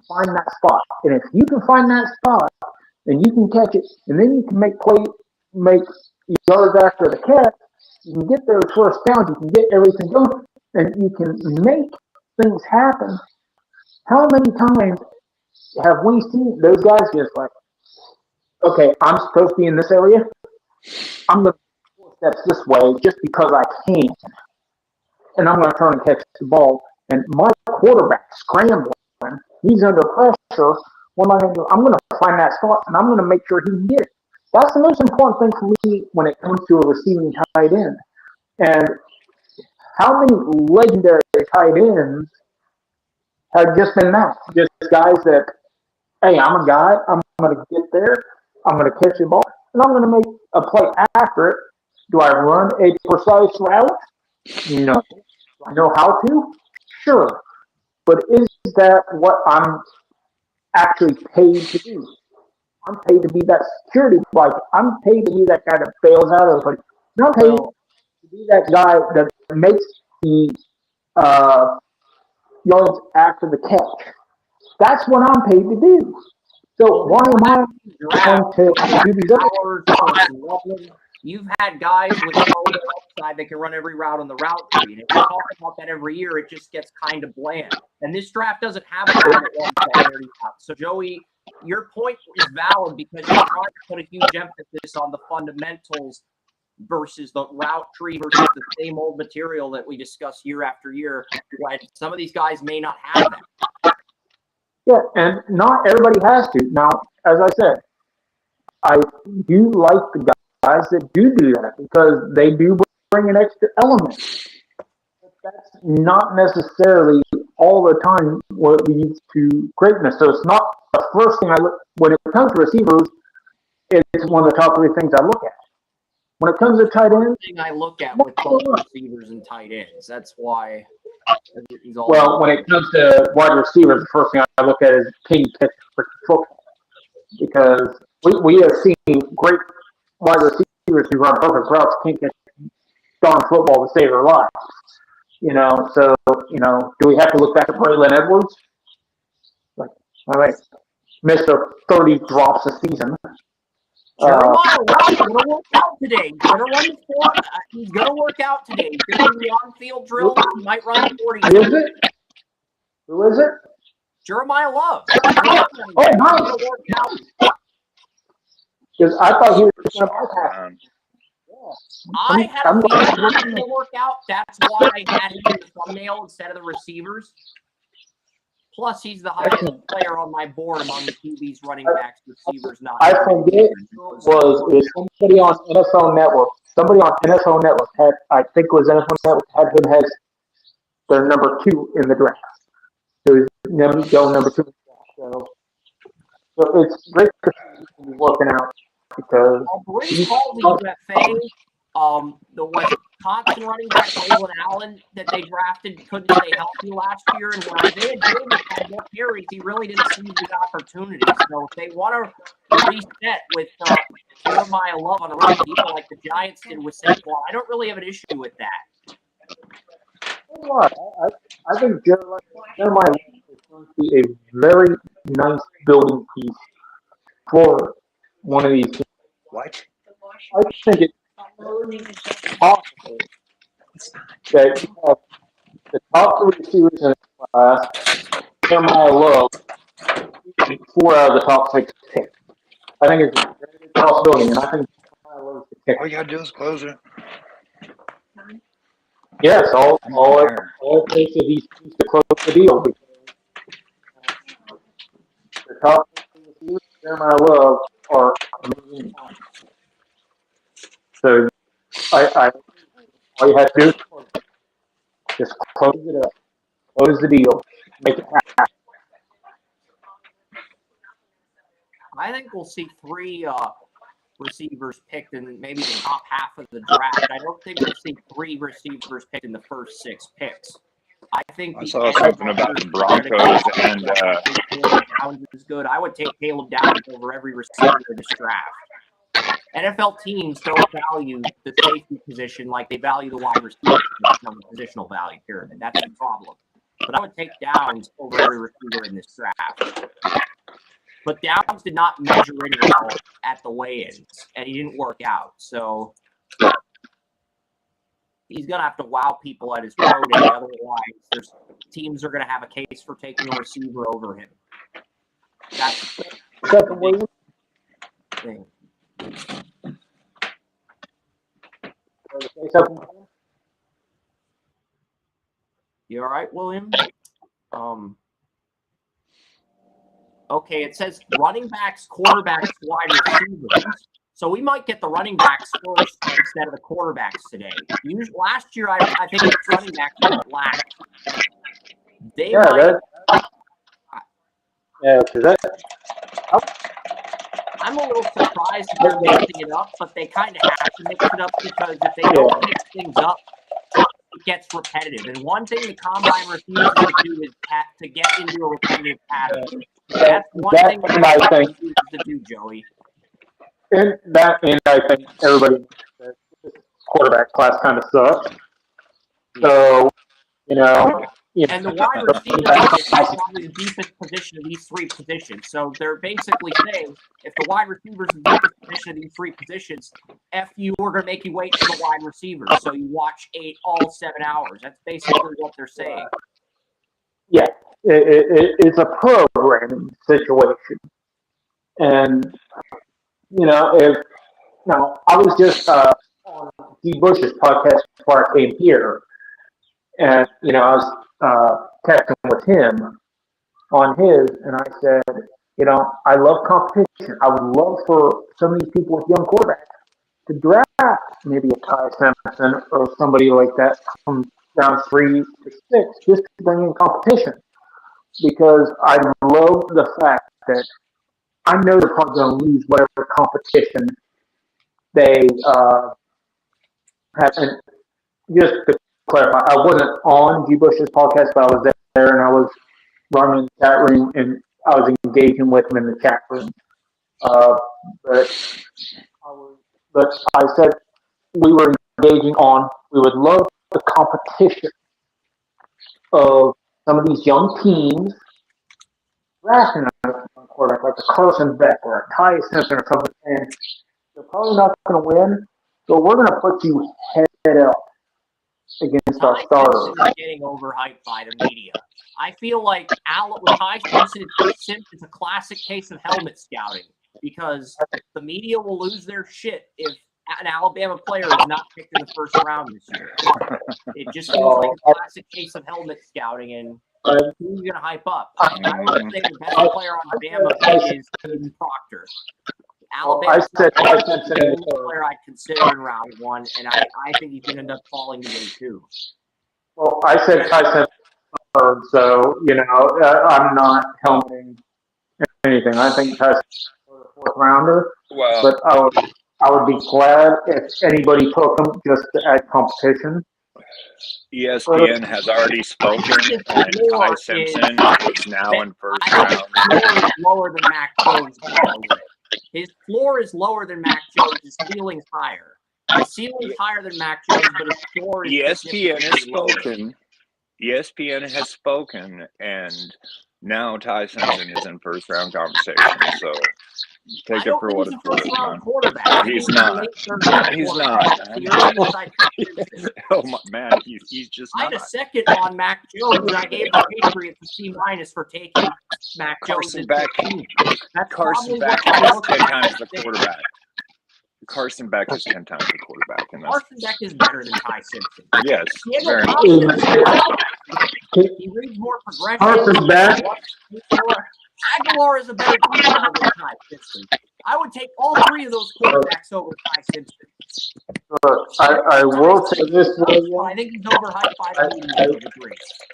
Find that spot, and if you can find that spot, and you can catch it, and then you can make yards after the catch. You can get those first downs. You can get everything going, and you can make things happen. How many times have we seen those guys just like, okay, I'm supposed to be in this area. I'm going to 4 steps this way just because I can, and I'm going to turn and catch the ball. And my quarterback scrambling. He's under pressure. What am I going to do? I'm going to find that spot, and I'm going to make sure he can get it. That's the most important thing for me when it comes to a receiving tight end. And how many legendary tight ends have just been that? Just guys that, hey, I'm a guy. I'm going to get there. I'm going to catch the ball, and I'm going to make a play after it. Do I run a precise route? No. Do I know how to? Sure. But is that what I'm actually paid to do? I'm paid to be that security blanket. I'm paid to be that guy that bails out everybody. I'm paid to be that guy that makes the yards after the catch. That's what I'm paid to do. So why am I going to do these other? You've had guys with no upside that can run every route on the route tree. And if we talk about that every year, it just gets kind of bland. And this draft doesn't have a guy that runs that 30 routes. So, Joey, your point is valid because you're trying to put a huge emphasis on the fundamentals versus the route tree versus the same old material that we discuss year after year. When some of these guys may not have that. Yeah, and not everybody has to. Now, as I said, I do like the guys that do that because they do bring an extra element. But that's not necessarily all the time what leads to greatness. So it's not the first thing I look when it comes to receivers. It's one of the top 3 things I look at. When it comes to tight ends, thing I look at with both receivers and tight ends. That's why. Well, when it comes to wide receivers, the first thing I look at is can you catch freaking football? Because we have seen great wide receivers who run perfect routes can't catch darn football to save their lives. So do we have to look back at Braylon Edwards? Like, all right, Mr. 30 drops a season. Jeremiah Love's going to work out today. He's going to run the 40. He's going to work out today. He's going to do the on-field drill. He might run the 40. Who is it? Who is it? Jeremiah Love. Oh, nice. Because I thought he was going to bypass. I had a feeling he was going to work out. That's why I had him in the thumbnail instead of the receivers. Plus, he's the highest player on my board among the QBs, running backs, receivers, not. I forget it was somebody on NFL Network. Somebody on NFL Network had, I think it was NFL Network, had him as their number 2 in the draft. So he's going number 2 in the draft. So it's great to see him working out because. Brady Hall, the Wisconsin running back, Waylon Allen, that they drafted, couldn't stay healthy last year. And when Isaiah Davis had more carries, he really didn't see the opportunity. So if they want to reset with Jeremiah Love on a rookie deal like the Giants did with Saquon, I don't really have an issue with that. I think Jeremiah Love is going to be a very nice building piece for one of these teams. What? I think it's possible that you have the top 3 receivers in the class, Jeremiah Love, 4 out of the top 6 picks. I think it's a very good possibility, and I think Jeremiah Love is the pick. All you gotta do is close it. Yes, all it takes is these teams to close the deal. Because the top 3 receivers, Jeremiah Love, are amazing. So all you have to do is just close it up, close the deal, make it happen. I think we'll see 3 receivers picked in maybe the top half of the draft. I don't think we'll see 3 receivers picked in the first 6 picks. I think I saw something about the Broncos and Caleb Downs is good. I would take Caleb Downs over every receiver in this draft. NFL teams don't value the safety position like they value the wide receiver on the positional value pyramid. That's the problem. But I would take Downs over every receiver in this draft. But Downs did not measure in well at the weigh-ins, and he didn't work out. So he's going to have to wow people at his pro day. Otherwise, teams are going to have a case for taking a receiver over him. That's the thing. You all right, William? Okay, it says running backs, quarterbacks, wide receivers. So we might get the running backs first instead of the quarterbacks today. Last year, I think the running backs went last. I'm a little surprised that they're mixing it up, but they kind of have to mix it up because if they don't mix things up, it gets repetitive. And one thing the combine refuses to do is to get into a repetitive pattern. That's one thing that refuses to do, Joey. And I think everybody knows that this quarterback class kind of sucks. So, and the wide receiver is probably the deepest position of these 3 positions. So they're basically saying if the wide receiver is the deepest position of these 3 positions, F you, we're going to make you wait for the wide receiver. So you watch all 7 hours. That's basically what they're saying. Yeah, it's a programming situation. And, I was just on D. Bush's podcast before I came here. And, I was texting with him on his, and I said, I love competition. I would love for some of these people with young quarterbacks to draft maybe a Ty Simpson or somebody like that from round 3 to 6 just to bring in competition. Because I love the fact that I know they're probably going to lose whatever competition they have. And just to clarify, I wasn't on G. Bush's podcast, but I was there and I was running the chat room and I was engaging with him in the chat room. But I was but I said we were engaging on. We would love the competition of some of these young teams drafting a quarterback like a Carson Beck or a Ty Simpson or something, and they're probably not going to win. So we're going to put you head up against our starters. Ty Simpson is getting overhyped by the media. I feel like with Ty Simpson, it's a classic case of helmet scouting because the media will lose their shit if an Alabama player is not picked in the first round this year. It just feels like a classic case of helmet scouting, and who's going to hype up? I would say the best player on Bama is Eden Proctor. Alabama is the player I'd consider in round one, and I think he could end up falling to day two. Well, I said Ty Simpson, so I'm not helping anything. I think Ty Simpson was a fourth rounder, but I would be glad if anybody took him just to add competition. ESPN has already spoken, and Ty Simpson is now in first round. His floor is lower than Mac Jones, by the way. His floor is lower than Mac Jones. His ceiling's higher. His ceiling's higher than Mac Jones, but his floor is ESPN has spoken. ESPN has spoken, and now Ty Simpson is in first round conversation. So take it for what it's worth, man. He's not. He's not. Oh my, man, he's just not. I had a second on Mac Jones, and I gave the Patriots a C- for taking Mac Jones. Carson Beck is 10 times the quarterback. Carson Beck is 10 times the quarterback. And Carson Beck is better than Ty Simpson. Yes, very He reads more progression. Carson Beck. Aguilar is a better quarterback than Ty Simpson. I would take all three of those quarterbacks over Ty Simpson. I will say this, William. I think he's overhyped by the media.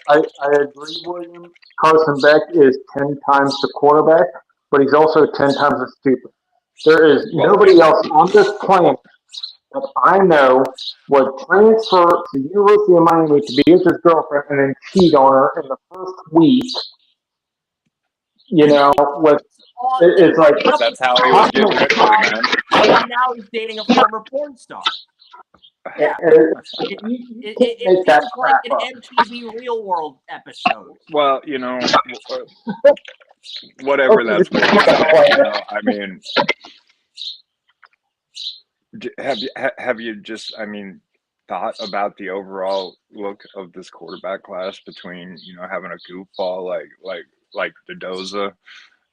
I agree, William. Carson Beck is 10 times the quarterback, but he's also 10 times as stupid. There is nobody else on this planet that I know would transfer to the University of Miami to be with his girlfriend and then cheat on her in the first week. It's like that's how he was getting rid of her, man. And now he's dating a former porn star. Yeah. It feels like an MTV Real World episode. Well, whatever that's worth. I mean, have you just, thought about the overall look of this quarterback class between, having a goofball like Dodoza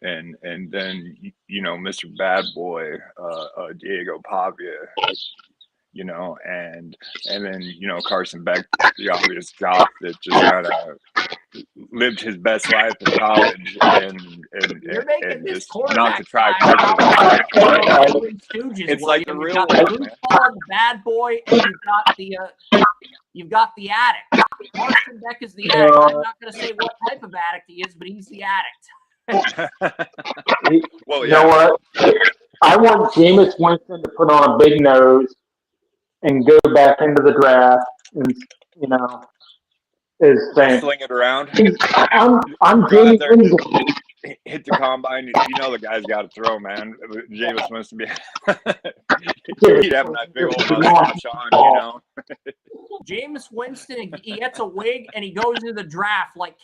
and then, Mr. Bad Boy, Diego Pavia, and then, Carson Beck, the obvious jock that just kind of lived his best life in college and just not to try. It's like the real the Bad Boy, and you've got the addict. Carson Beck is the addict. I'm not going to say what type of addict he is, but he's the addict. Well, you know what? I want Jameis Winston to put on a big nose and go back into the draft and, is saying, sling it around. I'm Jameis Winston. Hit the combine. The guy's got to throw, man. Jameis wants to be. He'd have a nice big old mustache on, Jameis Winston, he gets a wig and he goes into the draft like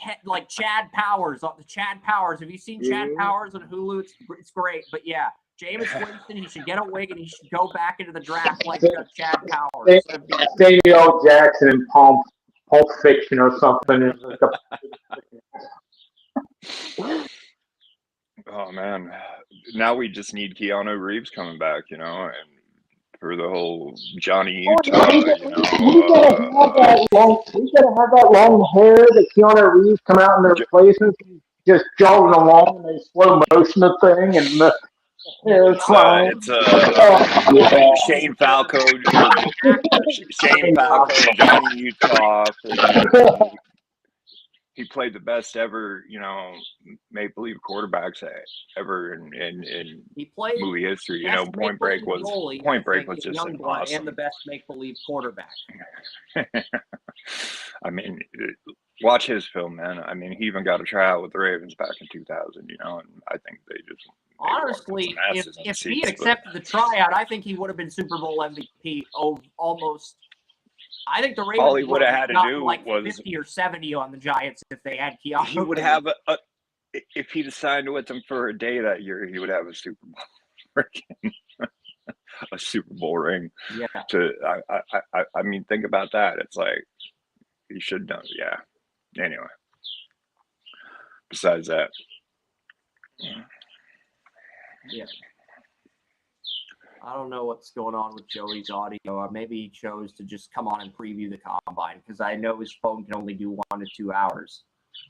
Chad Powers. The Chad Powers. Have you seen Chad Powers on Hulu? It's great. But yeah, Jameis Winston, he should get a wig and he should go back into the draft like Chad Powers. Samuel Jackson in Pulp Fiction or something. Oh man, now we just need Keanu Reeves coming back, and for the whole Johnny Utah. We gotta have that long hair that Keanu Reeves come out in their places, just jogging along and they slow motion the thing and the hair flying. Shane Falco, Johnny Utah. He played the best ever, Maple Leaf quarterbacks ever in movie history. Point Break was just an awesome. And the best make-believe quarterback. Watch his film, man. He even got a tryout with the Ravens back in 2000, and I think they just Honestly, if he had accepted the tryout, I think he would have been Super Bowl MVP almost. I think the Ravens all he would have had to do like was 50 or 70 on the Giants if they had Keanu. He would have if he'd signed with them for a day that year, he would have a Super Bowl a Super Bowl ring. Yeah. I mean, think about that. It's like he should know. Yeah. Anyway. Besides that. Yeah. I don't know what's going on with Joey's audio. Maybe he chose to just come on and preview the combine because I know his phone can only do 1 to 2 hours.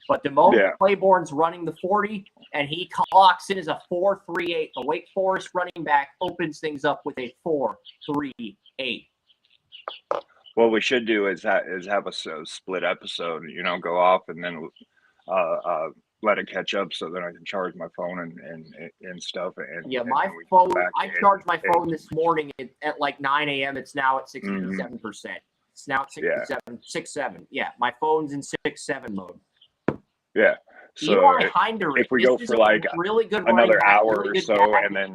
But the moment Claiborne's running the 40 and he clocks in as a 4.38, the Wake Forest running back opens things up with a 4.38. What we should do is have a split episode. Go off and then let it catch up so that I can charge my phone and stuff. And my phone. I charged my phone this morning at like 9 a.m. It's now at 67%. It's now at 67. Yeah, my phone's in 6.7 mode. Yeah. So Eli Heinderich, if we go for like really good another hour really or so, and then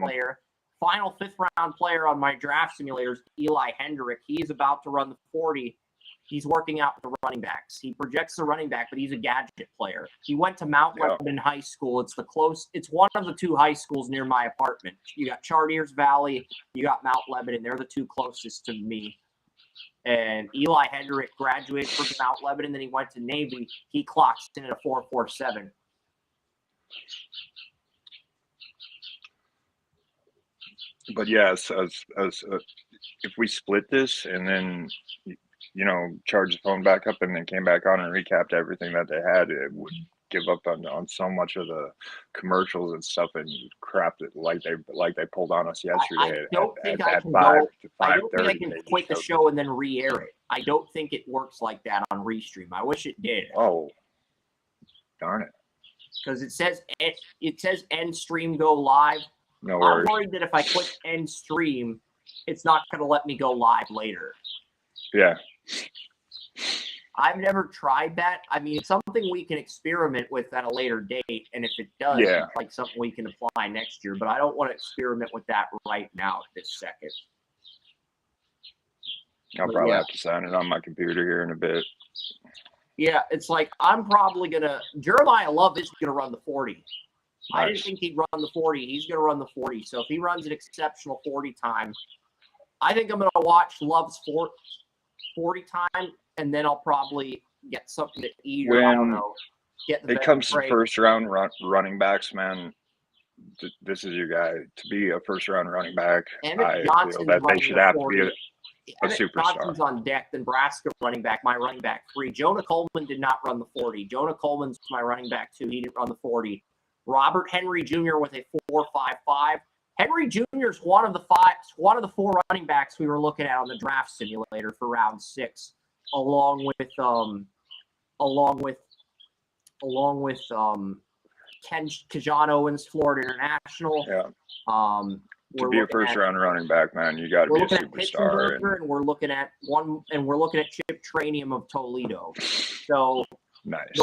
final 5th round player on my draft simulators, Eli Heinderich, he's about to run the 40. He's working out with the running backs. He projects the running back, but he's a gadget player. He went to Mount Lebanon High School. It's one of the 2 high schools near my apartment. You got Chartiers Valley, you got Mount Lebanon. They're the 2 closest to me. And Eli Hendrick graduated from Mount Lebanon, then he went to Navy. He clocks in at a 4.47. But yes, as if we split this and then charge the phone back up and then came back on and recapped everything that they had, it would give up on so much of the commercials and stuff and crap that like they pulled on us yesterday. I don't think I can quit the show and then re-air it. I don't think it works like that on Restream. I wish it did. Oh, darn it! Because it says end stream go live. No worries. I'm worried that if I click end stream, it's not going to let me go live later. Yeah. I've never tried that. I mean, it's something we can experiment with at a later date, and if it does, it's like something we can apply next year. But I don't want to experiment with that right now, this second. I'll probably have to sign it on my computer here in a bit. Yeah, it's like I'm probably gonna. Jeremiah Love is gonna run the 40. Nice. I didn't think he'd run the 40. He's gonna run the 40. So if he runs an exceptional 40 time, I think I'm gonna watch Love's 40 time. And then I'll probably get something to eat. Or I don't know. It comes to first round running backs, man. This is your guy to be a first round running back. I feel that they should have to be a superstar. Johnson's on deck. The Nebraska running back, my running back 3. Jonah Coleman did not run the 40. Jonah Coleman's my running back 2. He didn't run the 40. Robert Henry Jr. with a 4.55. Henry Jr. is one of the 4 running backs we were looking at on the draft simulator for round 6. Along with Ken Kajan Owens, Florida International. Yeah. To be a first round running back, man, you got to be a superstar. And we're looking at Chip Trainium of Toledo. So nice.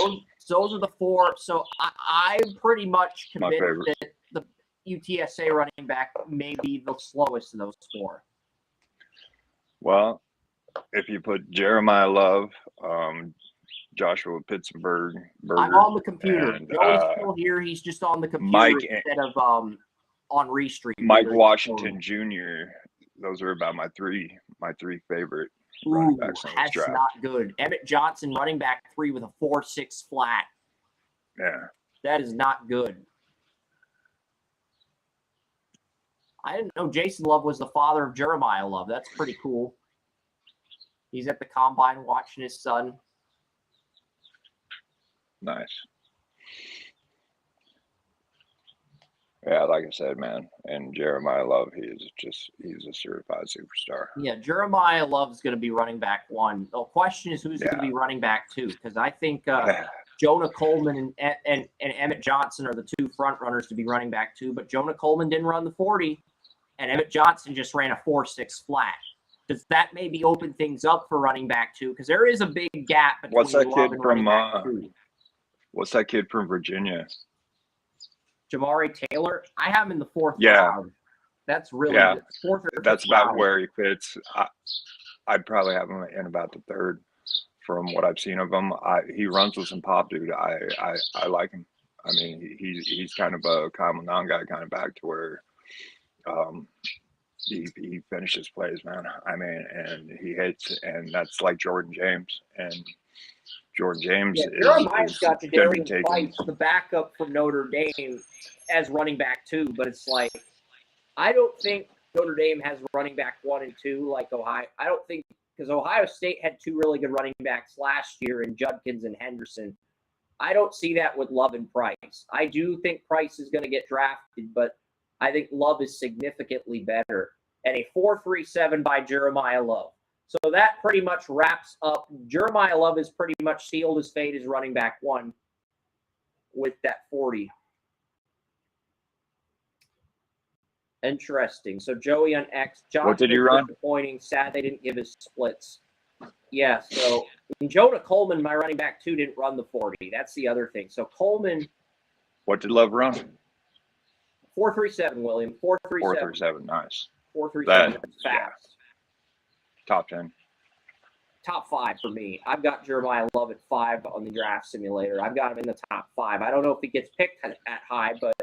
Those are the 4. So I'm pretty much convinced that the UTSA running back may be the slowest of those 4. Well, if you put Jeremiah Love, Joshua Pittsburgh, I'm on the computer. Joey's still here. He's just on the computer instead of on Restream. Mike Washington Jr. Those are about my three favorite running backs in this draft. That's not good. Emmett Johnson, running back 3 with a 4.6 flat. Yeah. That is not good. I didn't know Jason Love was the father of Jeremiah Love. That's pretty cool. He's at the combine watching his son. Nice. Yeah, like I said, man. And Jeremiah Love, he's a certified superstar. Yeah, Jeremiah Love's going to be running back 1. The question is who's going to be running back 2, because I think Jonah Coleman and Emmett Johnson are the 2 front runners to be running back 2, but Jonah Coleman didn't run the 40, and Emmett Johnson just ran a 4.6 flat. Does that maybe open things up for running back 2? Because there is a big gap between What's that Love kid and from running back 2. What's that kid from Virginia? Jamari Taylor, I have him in the 4th Yeah. round. That's really good. 4th or 5th That's about round. where he fits. I'd probably have him in about the 3rd from what I've seen of him. He runs with some pop, dude. I like him. I mean, he's kind of a common non-guy kind of back to where he finishes plays, man. I mean, and he hits, and that's like Jordan James. And Jordan James Jeremiah's got going to be Jadarian taking Price, the backup from Notre Dame, as running back 2, but it's like, I don't think Notre Dame has running back 1 and 2 like Ohio. I don't think, because Ohio State had 2 really good running backs last year in Judkins and Henderson. I don't see that with Love and Price. I do think Price is going to get drafted, but I think Love is significantly better. And a 4.37 by Jeremiah Love. So that pretty much wraps up. Jeremiah Love has pretty much sealed his fate as running back 1 with that 40. Interesting. So Joey on X. Josh, what did he run? Disappointing. Sad they didn't give his splits. Yeah, so Jonah Coleman, my running back 2, didn't run the 40. That's the other thing. So Coleman. What did Love run? 4.37, William. 4.37. 4.37, nice. 4.37. That's fast. Yeah. Top 10. Top 5 for me. I've got Jeremiah Love at 5 on the draft simulator. I've got him in the top 5. I don't know if he gets picked at high, but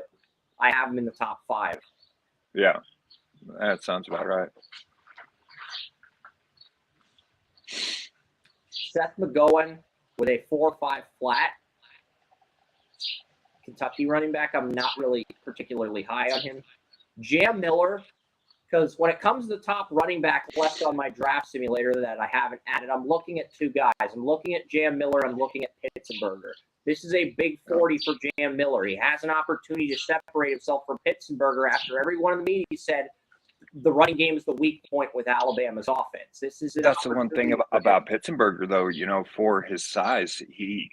I have him in the top 5. Yeah, that sounds about right. Seth McGowan with a 4.5 flat. Kentucky running back. I'm not really particularly high on him. Jam Miller, because when it comes to the top running back left on my draft simulator that I haven't added, I'm looking at 2 guys. I'm looking at Jam Miller. I'm looking at Pitzenberger. This is a big 40 for Jam Miller. He has an opportunity to separate himself from Pitzenberger after everyone in the media said the running game is the weak point with Alabama's offense. That's the one thing about Pitzenberger, though. You know, for his size, he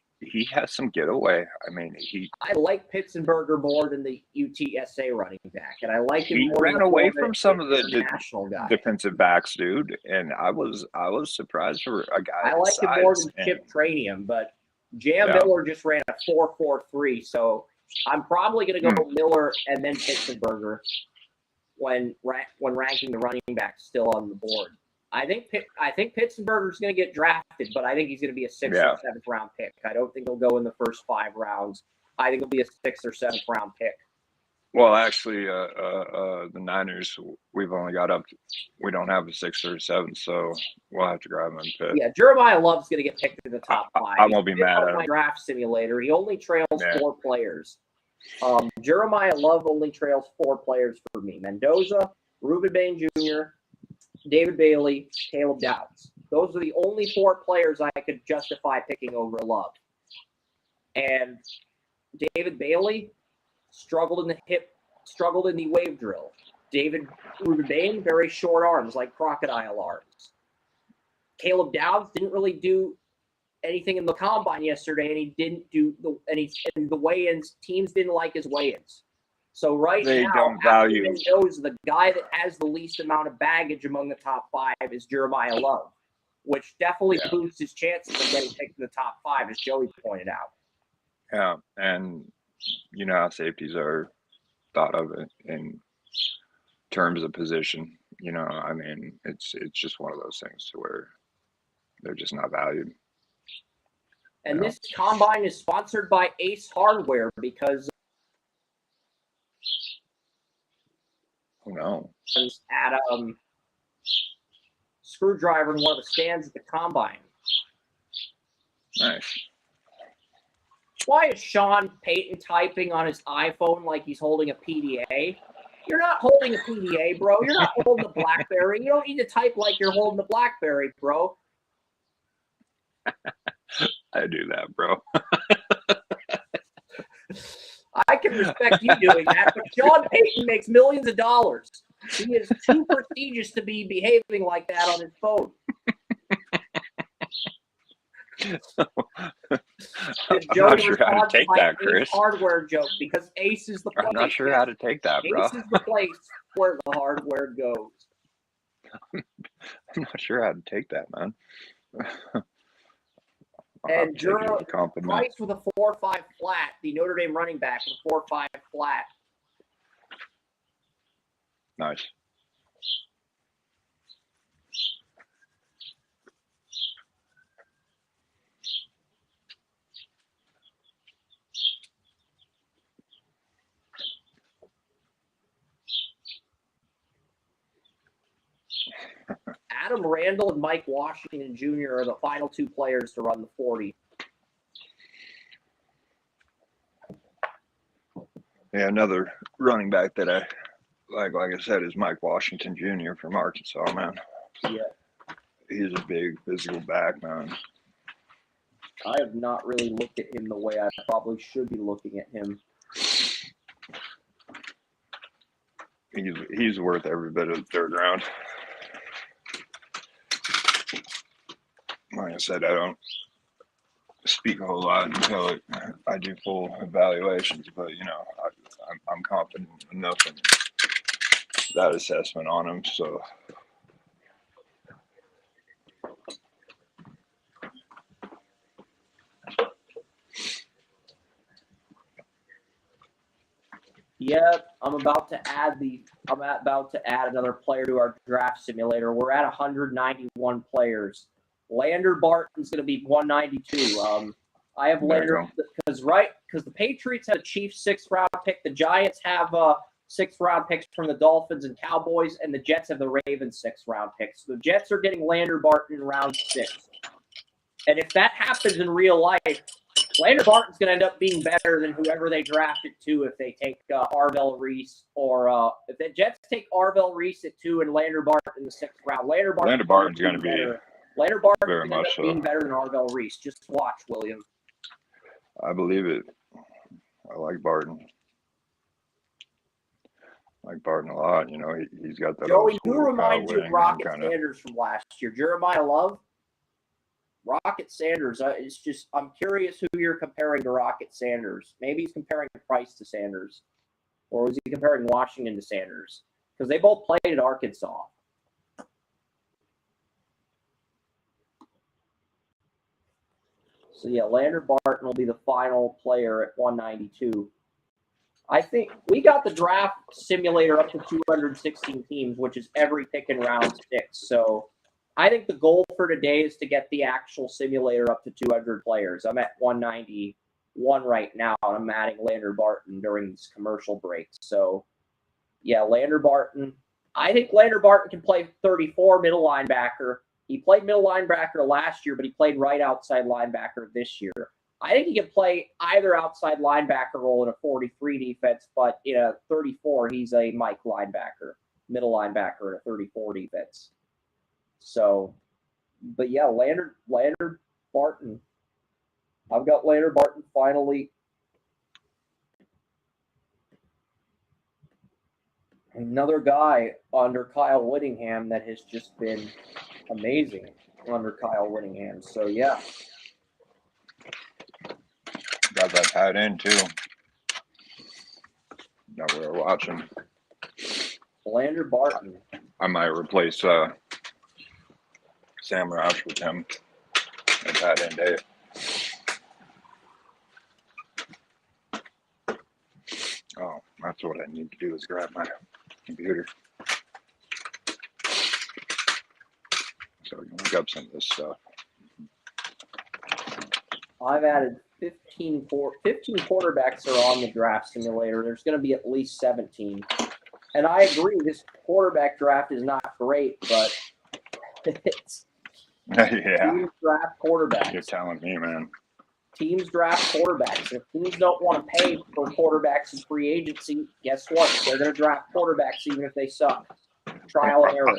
has some getaway. I mean, I like Pitzenberger more than the UTSA running back, and I like him. He more ran away from some of the national guys. Defensive backs, dude, and I was surprised for a guy. I like him more than Chip Tranium, but Jam Miller just ran a 4.43, so I'm probably going to go Miller and then Pitzenberger when ranking the running backs still on the board. I think Pitzenberger's going to get drafted, but I think he's going to be a 6th or 7th round pick. I don't think he'll go in the first 5 rounds. I think he'll be a 6th or 7th round pick. Well, actually, the Niners, we've only got up. We don't have a 6th or 7th, so we'll have to grab him in 5th. Yeah, Jeremiah Love's going to get picked in the top 5. I won't be mad at him. My draft simulator, he only trails 4 players. Jeremiah Love only trails 4 players for me: Mendoza, Reuben Bain Jr., David Bailey, Caleb Downs. Those are the only 4 players I could justify picking over Love. And David Bailey struggled in the wave drill. Reuben Bain, very short arms, like crocodile arms. Caleb Downs didn't really do anything in the combine yesterday, and he didn't do the weigh-ins. Teams didn't like his weigh-ins. So they now, don't value. Knows the guy that has the least amount of baggage among the top 5 is Jeremiah Love, which definitely boosts his chances of getting picked in the top 5, as Joey pointed out. Yeah, and you know how safeties are thought of in terms of position. You know, I mean, it's just one of those things to where they're just not valued. And this combine is sponsored by Ace Hardware because at a screwdriver in one of the stands at the combine. Nice. Why is Sean Payton typing on his iPhone like he's holding a PDA? You're not holding a PDA, bro. You're not holding a BlackBerry. You don't need to type like you're holding a BlackBerry, bro. I do that, bro. I can respect you doing that, but Sean Payton makes millions of dollars. He is too prestigious to be behaving like that on his phone. I'm not sure how to take that, Chris. Hardware joke because Ace is the place. I'm not sure how to take that, bro. Ace is the place where the hardware goes. I'm not sure how to take that, man. And take it as a compliment. Price with a 4.5 flat, the Notre Dame running back with a 4.5 flat. Nice. Adam Randall and Mike Washington Jr. are the final two players to run the 40. Yeah, another running back that I like I said, is Mike Washington Jr. from Arkansas, man. Yeah. He's a big physical back, man. I have not really looked at him the way I probably should be looking at him. He's worth every bit of the third round. Like I said, I don't speak a whole lot until I do full evaluations, but I'm confident enough in that assessment on him. So yeah, I'm about to add another player to our draft simulator. We're at 191 players. Lander Barton's going to be 192. I have Lander because the Patriots had a Chiefs 6th round pick. The Giants have 6th round picks from the Dolphins and Cowboys, and the Jets have the Ravens 6th round picks. So the Jets are getting Lander Barton in round 6. And if that happens in real life, Lander Barton's going to end up being better than whoever they drafted to if they take Arvell Reese or if the Jets take Arvell Reese at 2 and Lander Barton in the 6th round. Lander Barton's going to be better. Lander Barton's going to end up being better than Arvell Reese. Just watch, William. I believe it. I like Barton. I like Barton a lot. He's got that. Joey, who reminds you of Rocket Sanders from last year? Jeremiah Love? Rocket Sanders. It's just, I'm curious who you're comparing to Rocket Sanders. Maybe he's comparing Price to Sanders. Or was he comparing Washington to Sanders? Because they both played at Arkansas. So, yeah, Lander Barton will be the final player at 192. I think we got the draft simulator up to 216 teams, which is every pick in round 6. So, I think the goal for today is to get the actual simulator up to 200 players. I'm at 191 right now, and I'm adding Lander Barton during these commercial breaks. So, yeah, Lander Barton. I think Lander Barton can play 34 middle linebacker. He played middle linebacker last year, but he played right outside linebacker this year. I think he can play either outside linebacker role in a 43 defense, but in a 34, he's a Mike linebacker, middle linebacker in a 34 defense. So, but yeah, Lander Barton. I've got Lander Barton finally. Another guy under Kyle Whittingham that has just been amazing under Kyle Whittingham. So, yeah. Got that tight end, too. That we were watching. Lander Barton. I might replace Sam Roush with him at tight end day. Oh, that's what I need to do is grab my computer. So we can look up some of this stuff. I've added 15 quarterbacks are on the draft simulator. There's going to be at least 17. And I agree, this quarterback draft is not great, but it's yeah. Teams draft quarterbacks. You're telling me, man. Teams draft quarterbacks. If teams don't want to pay for quarterbacks in free agency, guess what? They're going to draft quarterbacks even if they suck. Trial and error.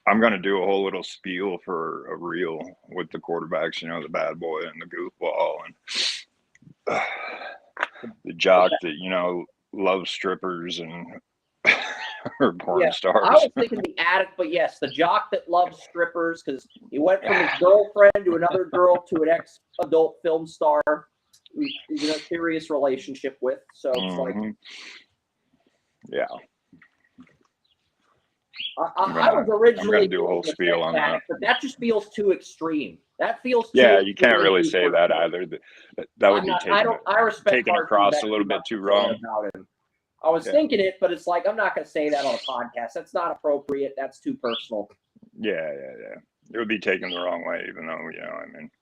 I'm going to do a whole little spiel for a reel with the quarterbacks, the bad boy and the goofball and the jock that, loves strippers and or porn stars. I was thinking the addict, but yes, the jock that loves strippers because he went from his girlfriend to another girl to an ex-adult film star he's in a serious relationship with. So it's like, yeah. I was originally I'm gonna do a whole spiel on that, but that just feels too extreme. That feels too you can't really say that either. That would be taken across a little bit too wrong about him. I was thinking it, but it's like I'm not going to say that on a podcast. That's not appropriate. That's too personal. Yeah. It would be taken the wrong way, even though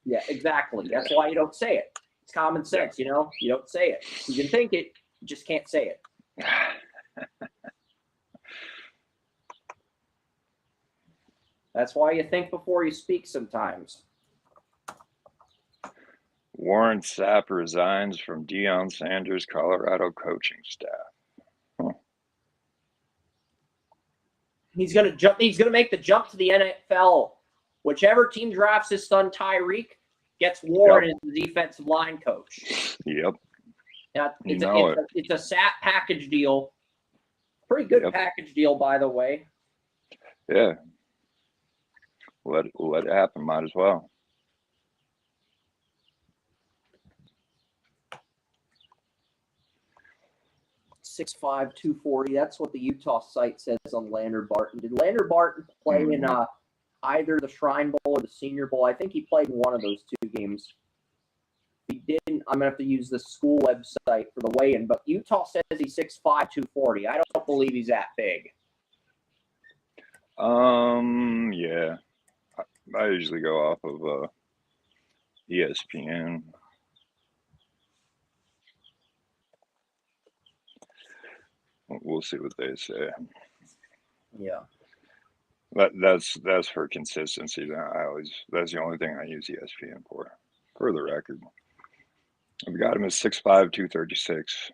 Yeah, exactly. That's why you don't say it. It's common sense, You don't say it. You can think it, you just can't say it. That's why you think before you speak sometimes. Warren Sapp resigns from Deion Sanders' Colorado coaching staff. He's gonna jump. He's gonna make the jump to the NFL. Whichever team drafts his son Tyreek gets Warren as the defensive line coach. Yep. Now, it's a Sapp package deal. Pretty good package deal, by the way. Yeah. Let it happen. Might as well. .6'5", 240. That's what the Utah site says on Lander Barton. Did Lander Barton play in either the Shrine Bowl or the Senior Bowl? I think he played in one of those two games. If he didn't, I'm going to have to use the school website for the weigh-in. But Utah says he's 6'5", 240. I don't believe he's that big. Yeah. I usually go off of ESPN. We'll see what they say. Yeah. That's for consistency. That's the only thing I use ESPN for the record. I've got him as 6'5", 236.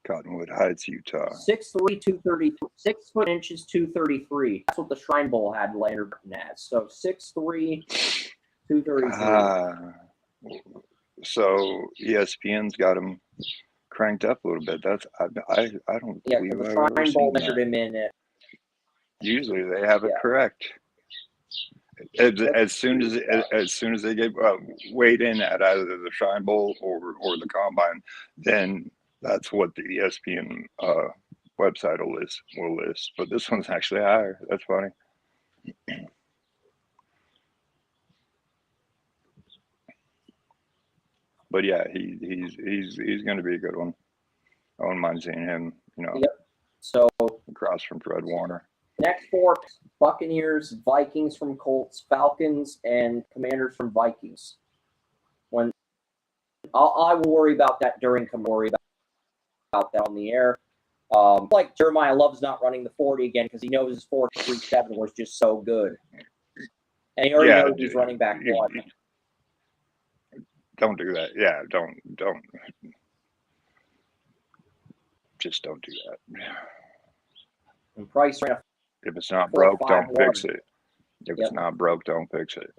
Cottonwood Heights, Utah. 6'3", 233. 6 foot inches, 233. That's what the Shrine Bowl had Lander Barton as. So 6'3", 233. So ESPN's got him cranked up a little bit. I don't believe the Shrine Bowl measured him in it. Usually they have it correct. As soon as they get weighed in at either the Shrine Bowl or the Combine, then that's what the ESPN website will list. But this one's actually higher. That's funny. But yeah, he's going to be a good one. I wouldn't mind seeing him, So across from Fred Warner. Next four: Buccaneers, Vikings from Colts, Falcons, and Commanders from Vikings. When I will worry about that during, worry about that on the air. Like Jeremiah loves not running the 40 again because he knows his 4.37 was just so good, and he already knows he's running back one. Don't do that. Yeah, don't. Just don't do that. And Price ran if it's not broke, don't fix it. If it's not broke, don't fix it.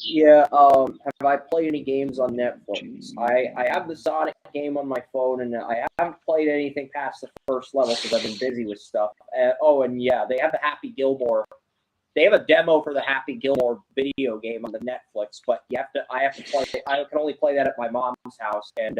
Yeah, have I played any games on Netflix? I have the Sonic game on my phone, and I haven't played anything past the first level because I've been busy with stuff. And yeah, they have the Happy Gilmore. They have a demo for the Happy Gilmore video game on the Netflix, but I have to play. I can only play that at my mom's house, and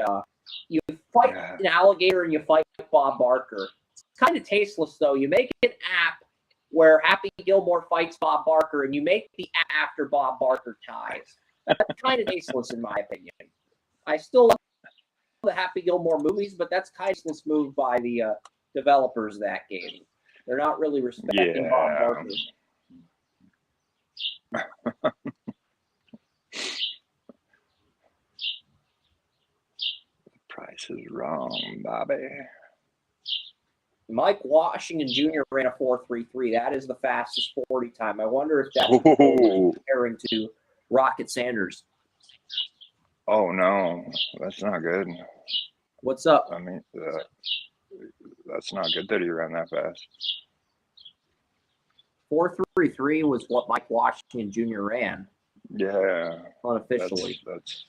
you fight an alligator and you fight Bob Barker. It's kind of tasteless, though. You make an app where Happy Gilmore fights Bob Barker, and you make the app after Bob Barker ties. That's kind of tasteless, in my opinion. I still love the Happy Gilmore movies, but that's kind of a tasteless move by the developers of that game. They're not really respecting Bob Barker. The price is wrong, Bobby. Mike Washington Jr. ran a 4.33. That is the fastest 40 time. I wonder if that's comparing to Rocket Sanders. Oh, no. That's not good. What's up? I mean, that's not good that he ran that fast. 4.33 was what Mike Washington Jr. ran. Yeah. Unofficially. That's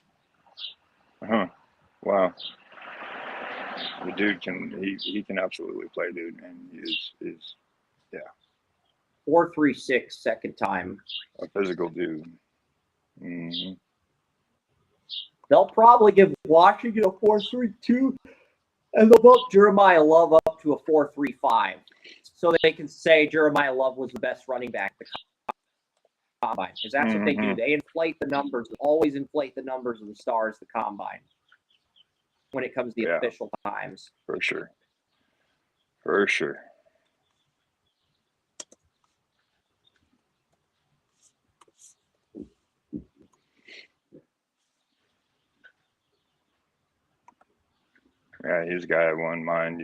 wow. The dude he can absolutely play, dude, and he is 4.36 second time. a physical dude. Mm-hmm. They'll probably give Washington a 4.32, and they'll bump Jeremiah Love up to a 4.35, so they can say Jeremiah Love was the best running back at the combine, because that's what they do. They inflate the numbers, always inflate the numbers of the stars, the combine, when it comes to the official times. For sure. Yeah, he's a guy I wouldn't mind,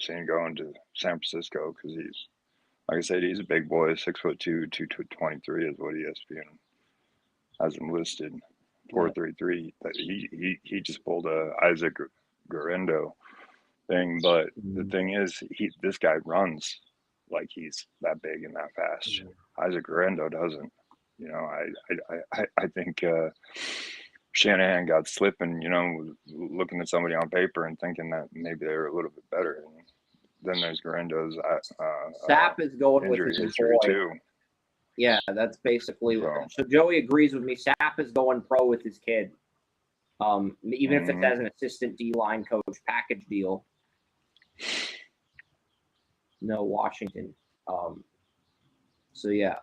seeing going to San Francisco, because he's, like I said, he's a big boy, 6'2", 223 is what ESPN has him listed. 4.33. He just pulled a Isaac Guerrero thing, but the thing is, this guy runs like he's that big and that fast. Isaac Guerrero doesn't. I think Shanahan got slipping, looking at somebody on paper and thinking that maybe they were a little bit better. And then there's Guerrero's Sapp is going with his history boy. too. Yeah, that's basically so Joey agrees with me. Sapp is going pro with his kid. Even if it's as an assistant D-line coach package deal. No, Washington. So yeah.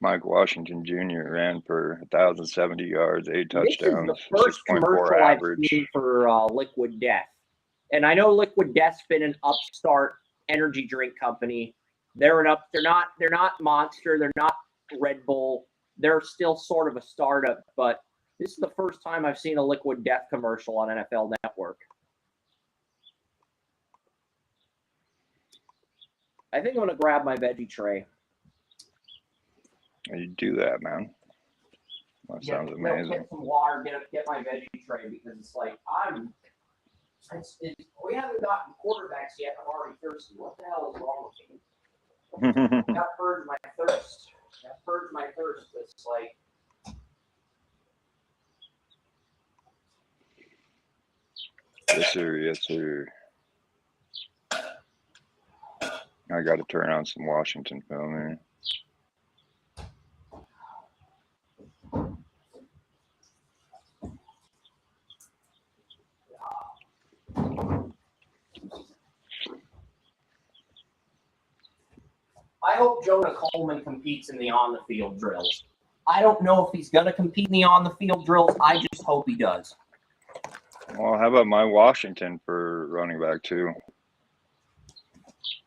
Mike Washington Jr. ran for 1,070 yards, 8 touchdowns, This is the first 6.4 commercial average. I've seen for Liquid Death. And I know Liquid Death's been an upstart energy drink company. They're not Monster, they're not Red Bull. They're still sort of a startup, but this is the first time I've seen a Liquid Death commercial on NFL Network. I think I'm going to grab my veggie tray. You do that, man. That sounds amazing. Get some water, get my veggie tray, because it's like we haven't gotten quarterbacks yet. I'm already thirsty. What the hell is wrong with me? Got purged my thirst. It's like yes, sir. I got to turn on some Washington film here. I hope Jonah Coleman competes in the on-the-field drills. I don't know if he's going to compete in the on-the-field drills. I just hope he does. Well, how about my Washington for running back too?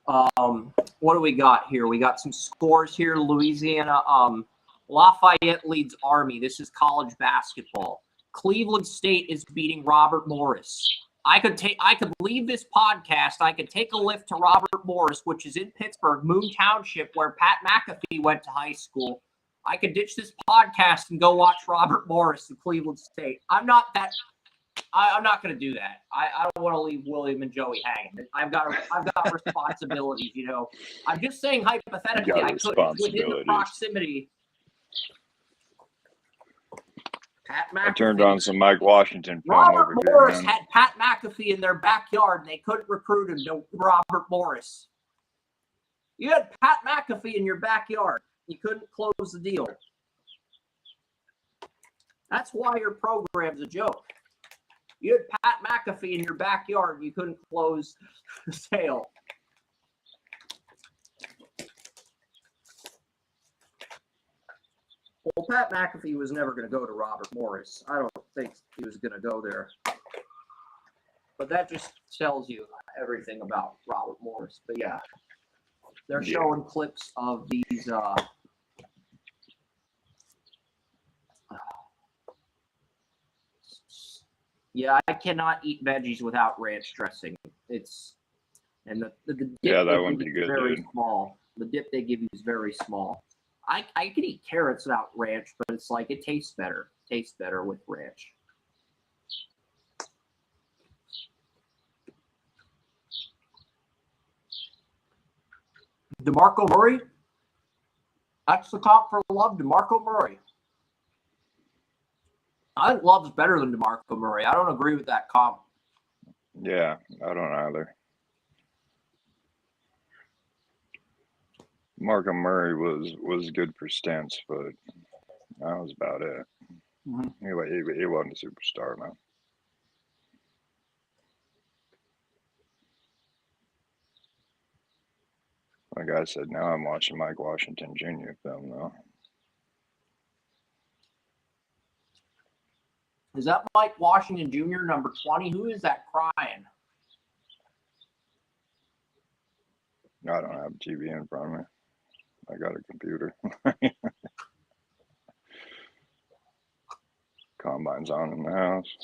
What do we got here? We got some scores here. Louisiana, Lafayette leads Army. This is college basketball. Cleveland State is beating Robert Morris. I could leave this podcast. I could take a lift to Robert Morris, which is in Pittsburgh, Moon Township, where Pat McAfee went to high school. I could ditch this podcast and go watch Robert Morris in Cleveland State. I'm not going to do that. I don't want to leave William and Joey hanging. I've got responsibilities, I'm just saying hypothetically, I could, within the proximity. Pat McAfee. I turned on some Mike Washington film Robert over Morris here, man. had Pat McAfee in their backyard, and they couldn't recruit him to Robert Morris. You had Pat McAfee in your backyard. You couldn't close the deal. That's why your program's a joke. You had Pat McAfee in your backyard, and you couldn't close the sale. Well, Pat McAfee was never going to go to Robert Morris. I don't think he was going to go there. But that just tells you everything about Robert Morris. But yeah, they're showing clips of these. Yeah, I cannot eat veggies without ranch dressing. The dip Yeah, that they wouldn't give be you is good, very dude. small. The dip they give you is very small. I can eat carrots without ranch, but it's like it tastes better. Tastes better with ranch. DeMarco Murray. That's the comp for Love, DeMarco Murray. I think Love's better than DeMarco Murray. I don't agree with that comp. Yeah, I don't either. Markham Murray was good for stints, but that was about it. Mm-hmm. Anyway, he wasn't a superstar, man. Like I said, now I'm watching Mike Washington Jr. film, though. Is that Mike Washington Jr., number 20? Who is that crying? I don't have a TV in front of me. I got a computer. Combine's on in the house.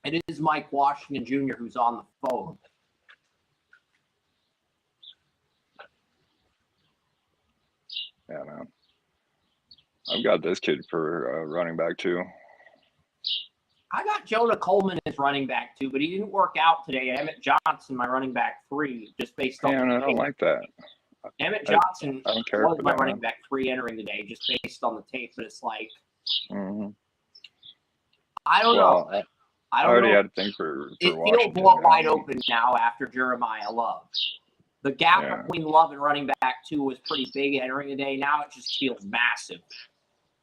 It is Mike Washington Jr. who's on the phone. Yeah, man. I've got this kid for running back too. I got Jonah Coleman as running back too, but he didn't work out today. Emmett Johnson, my running back 3, just based on. Man, I don't like that. Emmett Johnson I don't care was for my that, running man. back 3 entering the day, just based on the tape. But it's like, I don't know. I don't already know. had a thing for It Washington. feels more wide open now after Jeremiah Love. The gap between Love and running back 2 was pretty big entering the day. Now it just feels massive.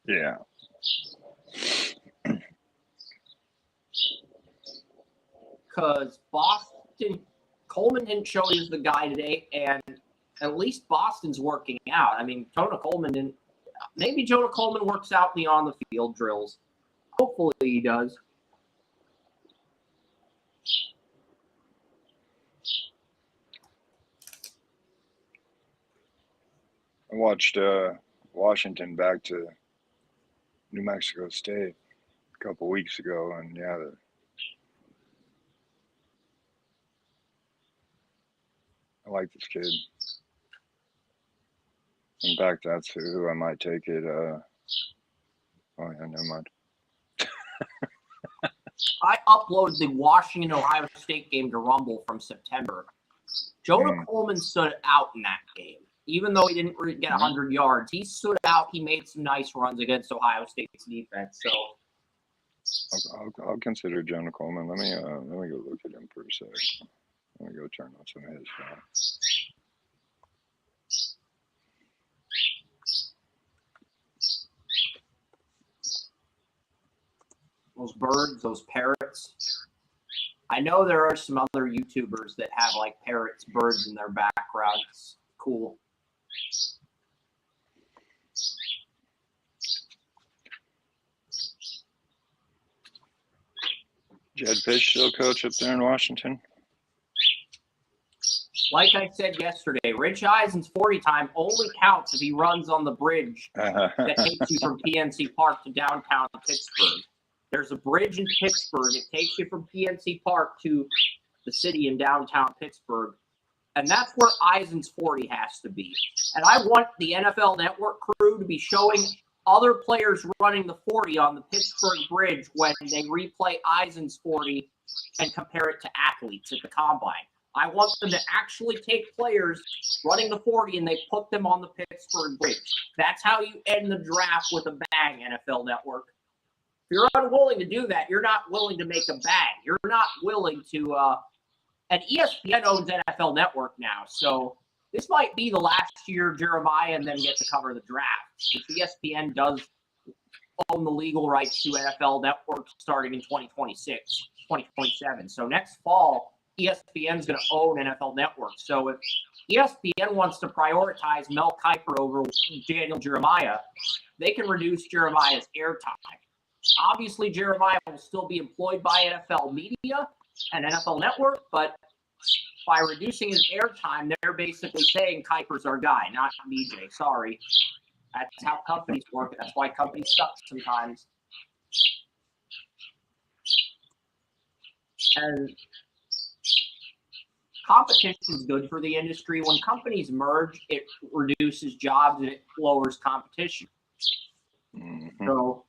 Yeah. Because Coleman didn't show he was the guy today, and at least Boston's working out. I mean, Jonah Coleman didn't. Maybe Jonah Coleman works out in the on-the-field drills. Hopefully he does. I watched Washington back to New Mexico State a couple weeks ago, and yeah, I like this kid. In fact, that's who I might take it. Oh yeah, never mind. I uploaded the Washington-Ohio State game to Rumble from September. Jonah Coleman stood out in that game. Even though he didn't get 100 yards, he stood out. He made some nice runs against Ohio State's defense. So I'll consider Jonah Coleman. Let me go look at him for a sec. Let me go turn on some of his stuff. those birds, those parrots. I know there are some other YouTubers that have like parrots, birds in their background. It's cool. Jed Fish still coach up there in Washington? Like I said yesterday, Rich Eisen's 40 time only counts if he runs on the bridge that takes you from PNC Park to downtown Pittsburgh. There's a bridge in Pittsburgh. It takes you from PNC Park to the city in downtown Pittsburgh. And that's where Eisen's 40 has to be. And I want the NFL Network crew to be showing other players running the 40 on the Pittsburgh Bridge when they replay Eisen's 40 and compare it to athletes at the Combine. I want them to actually take players running the 40 and they put them on the Pittsburgh Bridge. That's how you end the draft with a bang, NFL Network. If you're unwilling to do that, you're not willing to make a bang. You're not willing to and ESPN owns NFL Network now, so this might be the last year Jeremiah and them get to cover the draft. If ESPN does own the legal rights to NFL Network starting in 2026, 2027. So next fall, ESPN is going to own NFL Network. So if ESPN wants to prioritize Mel Kiper over Daniel Jeremiah, they can reduce Jeremiah's airtime. Obviously, Jeremiah will still be employed by NFL Media and NFL Network, but by reducing his airtime, they're basically saying Kiper's our guy, not BJ. Sorry. That's how companies work. That's why companies suck sometimes. And competition is good for the industry. When companies merge, it reduces jobs and it lowers competition. So,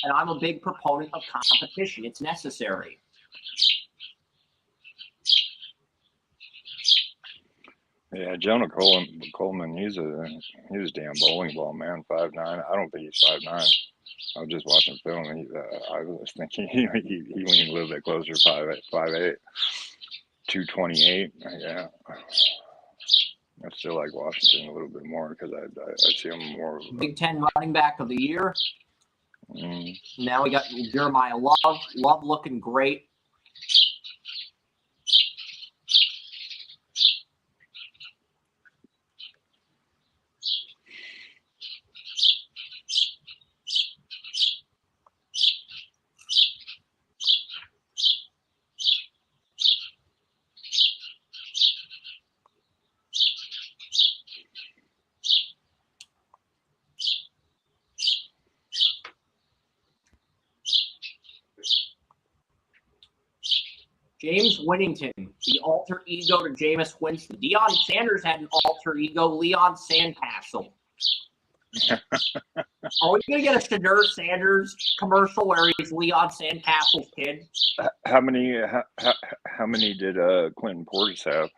and I'm a big proponent of competition. It's necessary. Yeah, Jonah Coleman, he's a damn bowling ball, man. 5'9". I don't think he's 5'9". I was just watching film, and I was thinking he leaned a little bit closer, 5'8", 228. Yeah, I still like Washington a little bit more because I see him more. Big Ten running back of the year. Mm. Now we got Jeremiah Love. Love looking great. James Winnington, the alter ego to Jameis Winston. Deion Sanders had an alter ego, Leon Sandcastle. Are we going to get a Shadur Sanders commercial where he's Leon Sandcastle's kid? How many did Clinton Portis have?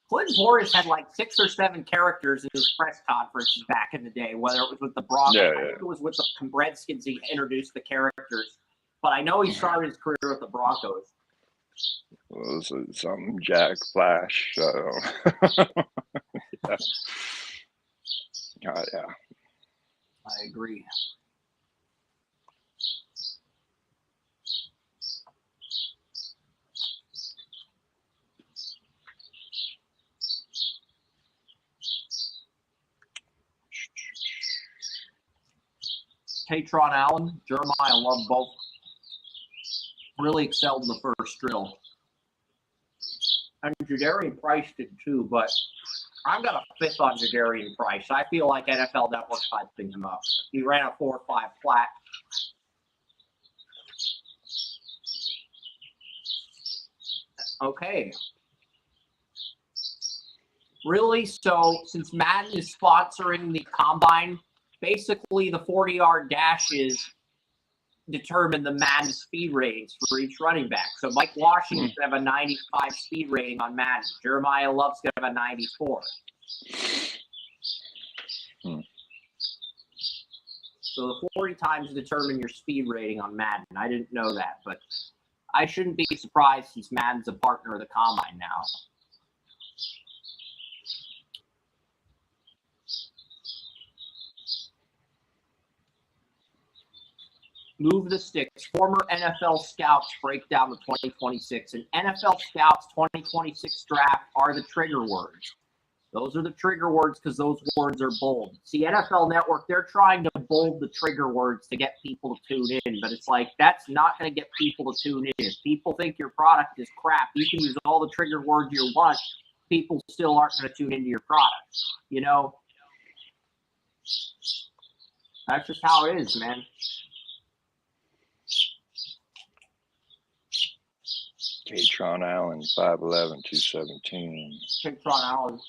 Clinton Portis had like 6 or 7 characters in his press conferences back in the day, whether it was with the Broncos. Yeah. I think it was with the Redskins he introduced the characters. But I know he started his career with the Broncos. Well, some Jack Flash. Yeah. I agree. Tatron Allen, Jeremiah Love both really excelled in the first drill. And Jadarian Price did too, but I've got a 5th on Jadarian Price. I feel like NFL Network's hyping him up. He ran a 4.5 flat. Okay. Really? So since Madden is sponsoring the combine, basically the 40-yard dashes determine the Madden speed ratings for each running back. So Mike Washington's going to have a 95 speed rating on Madden. Jeremiah Love's going to have a 94. So the 40 times determine your speed rating on Madden. I didn't know that, but I shouldn't be surprised since Madden's a partner of the combine now. Move the sticks. Former NFL scouts break down the 2026. And NFL scouts 2026 draft are the trigger words. Those are the trigger words because those words are bold. See, NFL Network, they're trying to bold the trigger words to get people to tune in. But it's like, that's not going to get people to tune in. If people think your product is crap, you can use all the trigger words you want. People still aren't going to tune into your product. You know? That's just how it is, man. Katron Allen, 5'11", 217. Katron Allen.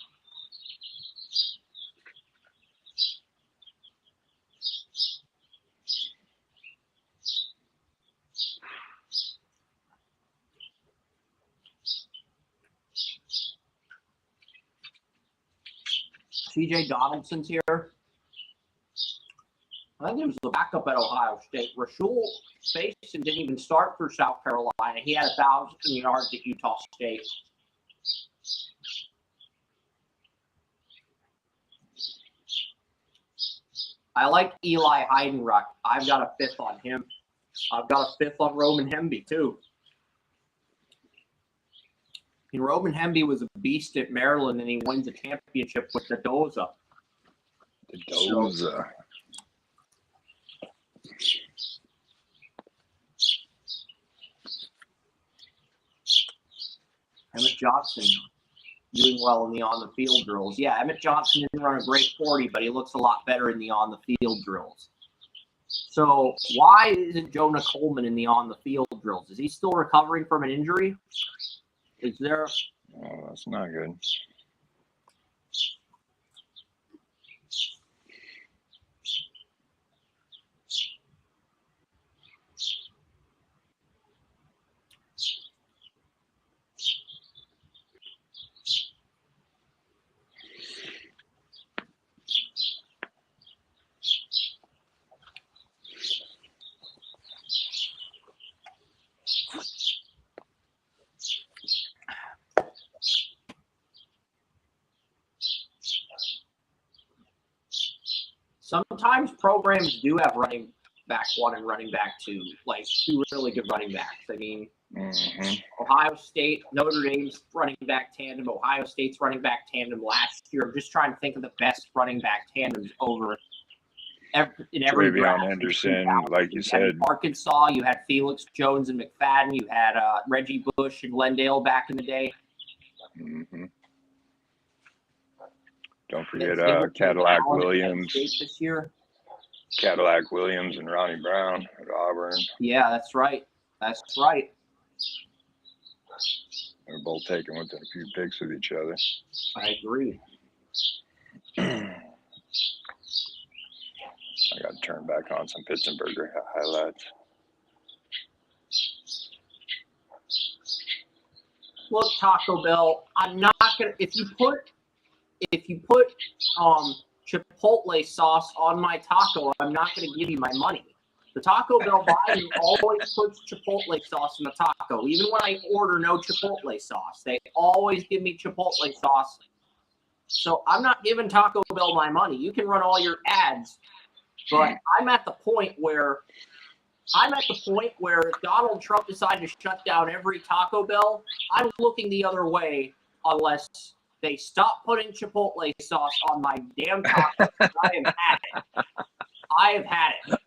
CJ Donaldson's here. I think he was the backup at Ohio State. Rashul Faison didn't even start for South Carolina. He had 1,000 yards at Utah State. I like Eli Heidenreich. I've got a 5th on him. I've got a 5th on Roman Hemby, too. And Roman Hemby was a beast at Maryland, and he wins a championship with the Doza. The Doza. Emmett Johnson doing well in the on-the-field drills. Yeah, Emmett Johnson didn't run a great 40, but he looks a lot better in the on-the-field drills. So why isn't Jonah Coleman in the on-the-field drills? Is he still recovering from an injury? Is there? Oh, that's not good. Sometimes programs do have running back 1 and running back 2, like 2 really good running backs. I mean, Ohio State, Notre Dame's running back tandem, Ohio State's running back tandem last year. I'm just trying to think of the best running back tandems in every draft. Anderson, like you said. In Arkansas, you had Felix Jones and McFadden. You had Reggie Bush and Glendale back in the day. Don't forget Cadillac Williams. This year. Cadillac Williams and Ronnie Brown at Auburn. Yeah, that's right. That's right. They're both taken within a few picks with each other. I agree. I got to turn back on some Pittsburgh highlights. Look, Taco Bell, I'm not gonna. If you put Chipotle sauce on my taco, I'm not gonna give you my money. The Taco Bell buyer always puts Chipotle sauce in the taco. Even when I order no Chipotle sauce, they always give me Chipotle sauce. So I'm not giving Taco Bell my money. You can run all your ads, but I'm at the point where if Donald Trump decided to shut down every Taco Bell, I'm looking the other way unless they stop putting Chipotle sauce on my damn taco. I have had it.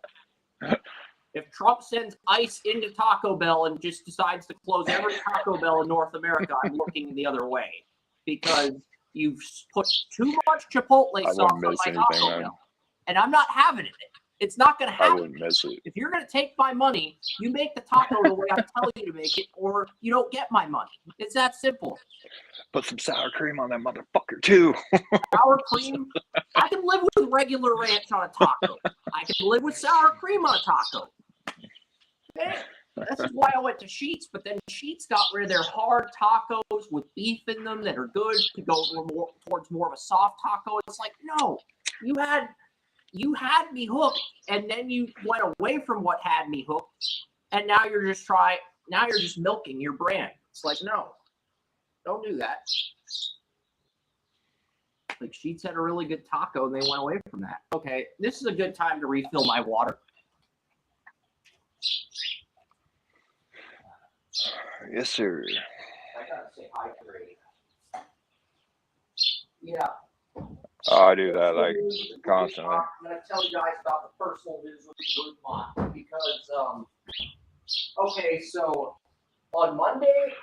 If Trump sends ICE into Taco Bell and just decides to close every Taco Bell in North America, I'm looking the other way because you've put too much Chipotle sauce on my Taco Bell, and I'm not having it. It's not going to happen. I wouldn't miss it. If you're going to take my money, you make the taco the way I tell you to make it, or you don't get my money. It's that simple. Put some sour cream on that motherfucker, too. Sour cream? I can live with regular ranch on a taco. I can live with sour cream on a taco. Okay? This is why I went to Sheetz, but then Sheetz got rid of their hard tacos with beef in them that are good to go towards more of a soft taco. It's like, no, you had me hooked, and then you went away from what had me hooked, and now you're just milking your brand. It's like, no, don't do that. Like, Sheetz had a really good taco, and they went away from that. Okay, this is a good time to refill my water. Yes, sir. I gotta say hydrated. Yeah. Oh, I do that like constantly. I'm going to tell you guys about the personal news with the group mod because, okay, so on Monday,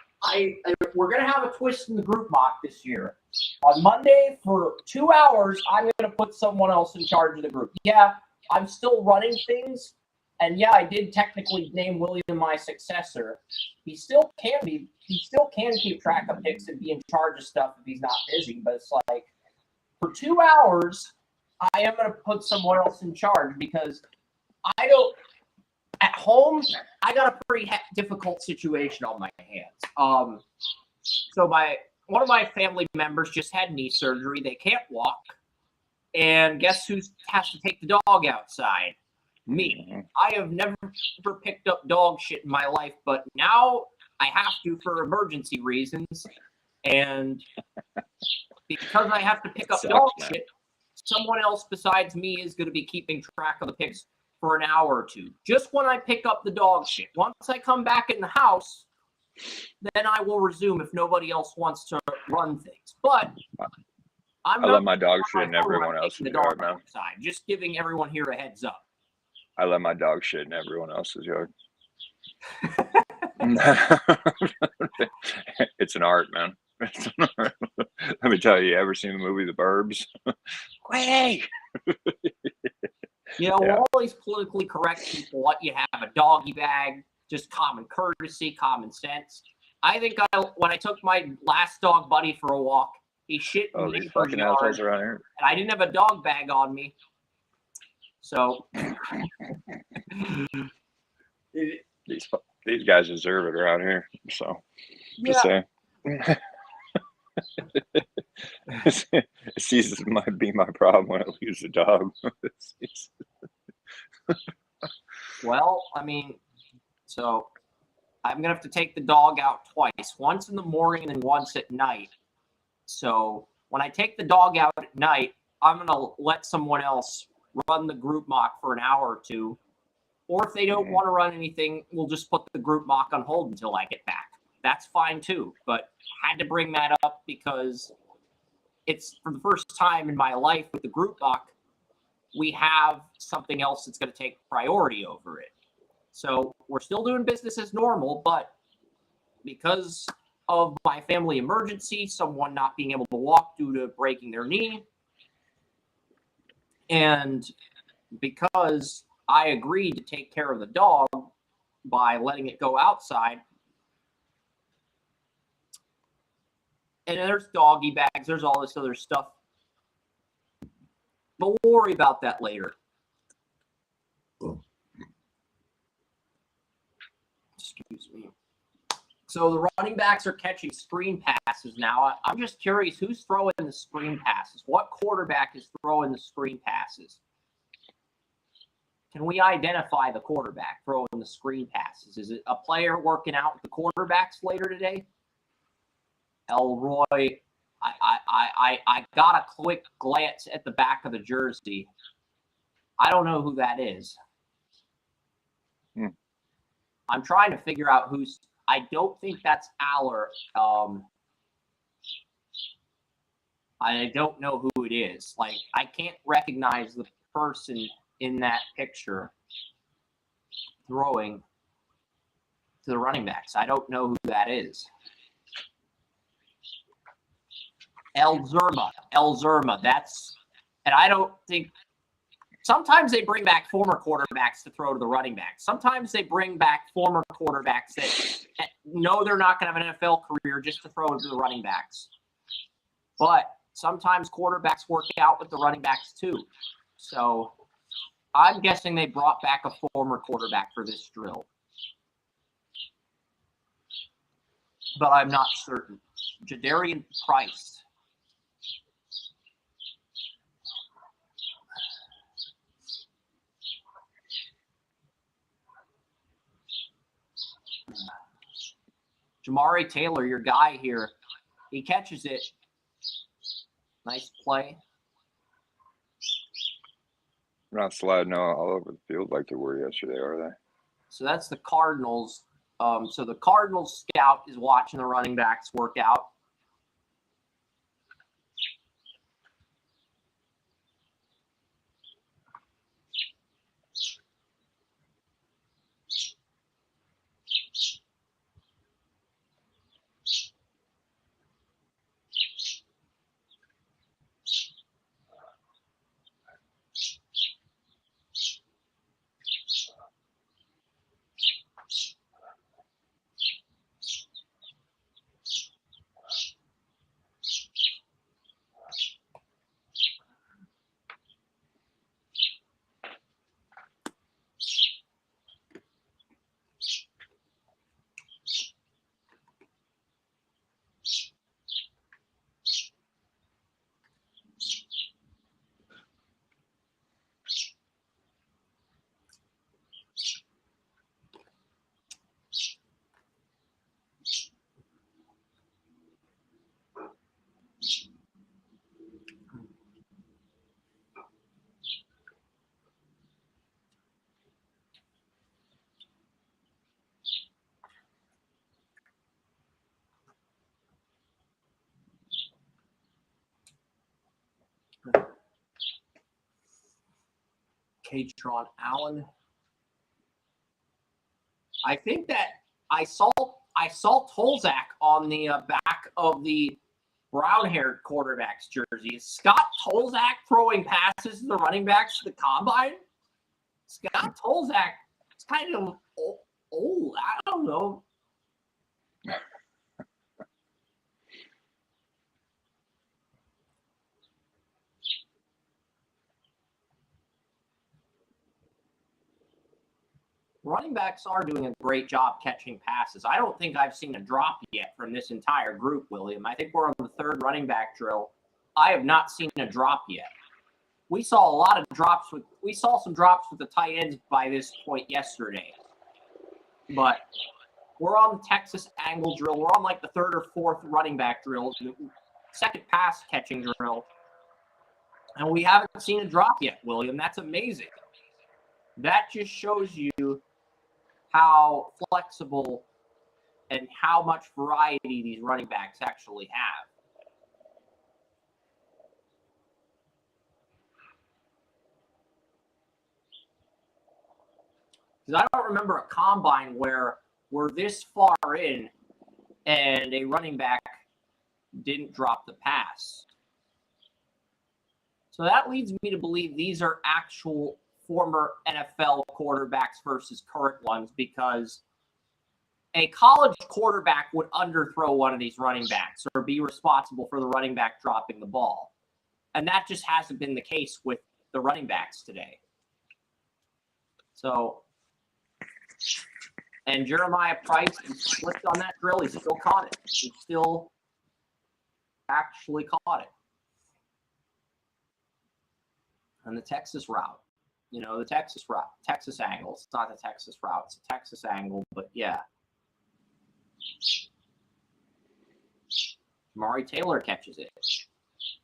we're going to have a twist in the group mock this year. On Monday, for 2 hours, I'm going to put someone else in charge of the group. Yeah, I'm still running things, and yeah, I did technically name Wiliam my successor. He still can keep track of picks and be in charge of stuff if he's not busy, but it's like, for 2 hours, I am going to put someone else in charge because at home, I got a pretty difficult situation on my hands. So one of my family members just had knee surgery. They can't walk. And guess who has to take the dog outside? Me. I have never picked up dog shit in my life, but now I have to for emergency reasons. And because I have to pick up dog shit, someone else besides me is going to be keeping track of the picks for an hour or two. Just when I pick up the dog shit. Once I come back in the house, then I will resume if nobody else wants to run things. But I let my dog shit in everyone else's yard, man. Just giving everyone here a heads up. I let my dog shit in everyone else's yard. It's an art, man. Let me tell you, ever seen the movie The Burbs? Hey! You know, yeah. All these politically correct people let you have a doggy bag, just common courtesy, common sense. I think when I took my last dog Buddy for a walk, he shit in these fucking assholes around here. And I didn't have a dog bag on me. So these guys deserve it around here. So just saying. Seasons might be my problem when I lose a dog. Well, I mean, so I'm gonna have to take the dog out twice, once in the morning and once at night. So when I take the dog out at night, I'm gonna let someone else run the group mock for an hour or two. Or if they don't want to run anything, we'll just put the group mock on hold until I get back. That's fine too. But had to bring that up because it's for the first time in my life with the group mock, we have something else that's going to take priority over it. So we're still doing business as normal, but because of my family emergency, someone not being able to walk due to breaking their knee, and because I agreed to take care of the dog by letting it go outside. And there's doggy bags, there's all this other stuff. But we'll worry about that later. Excuse me. So the running backs are catching screen passes now. I'm just curious, who's throwing the screen passes? What quarterback is throwing the screen passes? Can we identify the quarterback throwing the screen passes? Is it a player working out with the quarterbacks later today? Elroy, I got a quick glance at the back of the jersey. I don't know who that is. I'm trying to figure out who's. I don't think that's Aller. I don't know who it is. Like, I can't recognize the person in that picture throwing to the running backs. I don't know who that is. El Zerma. That's, and I don't think, sometimes they bring back former quarterbacks to throw to the running backs. Sometimes they bring back former quarterbacks that know they're not going to have an NFL career just to throw to the running backs. But sometimes quarterbacks work out with the running backs too. So I'm guessing they brought back a former quarterback for this drill. But I'm not certain. Jadarian Price. Jamari Taylor, your guy here, he catches it. Nice play. They're not sliding all over the field like they were yesterday, are they? So that's the Cardinals. So the Cardinals scout is watching the running backs work out. Katron Allen. I think that I saw Tolzak on the back of the brown-haired quarterback's jersey. Is Scott Tolzak throwing passes to the running backs to the combine? Scott Tolzak is kind of old. I don't know. Running backs are doing a great job catching passes. I don't think I've seen a drop yet from this entire group, William. I think we're on the third running back drill. I have not seen a drop yet. We saw a lot of drops we saw some drops with the tight ends by this point yesterday. But we're on the Texas angle drill. We're on like the third or fourth running back drill, the second pass catching drill. And we haven't seen a drop yet, William. That's amazing. That just shows you how flexible and how much variety these running backs actually have. Because I don't remember a combine where we're this far in and a running back didn't drop the pass. So that leads me to believe these are actual former NFL quarterbacks versus current ones, because a college quarterback would underthrow one of these running backs or be responsible for the running back dropping the ball. And that just hasn't been the case with the running backs today. So, and Jeremiah Price, he slipped on that drill. He still caught it. He still actually caught it. And the Texas route, the Texas route, Texas angle. It's not the Texas route. It's a Texas angle, but yeah. Maury Taylor catches it.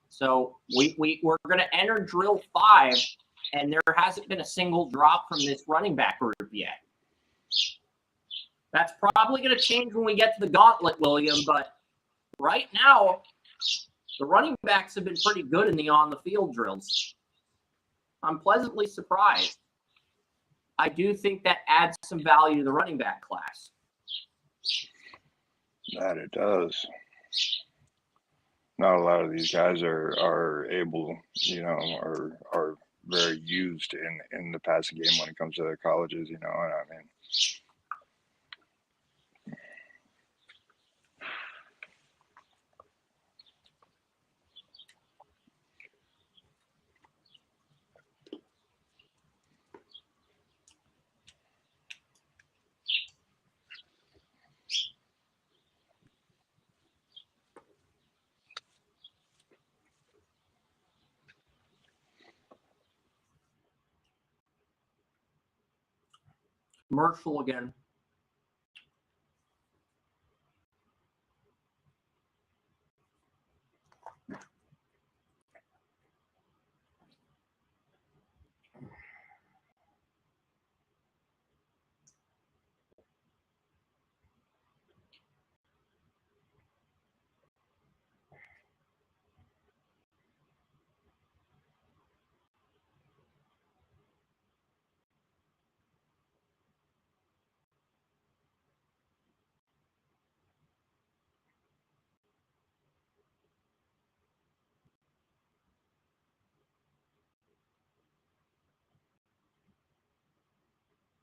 So we're going to enter drill 5, and there hasn't been a single drop from this running back group yet. That's probably going to change when we get to the gauntlet, William, but right now, the running backs have been pretty good in the on-the-field drills. I'm pleasantly surprised. I do think that adds some value to the running back class. That it does. Not a lot of these guys are able, are very used in the passing game when it comes to their colleges, and I mean. Commercial again.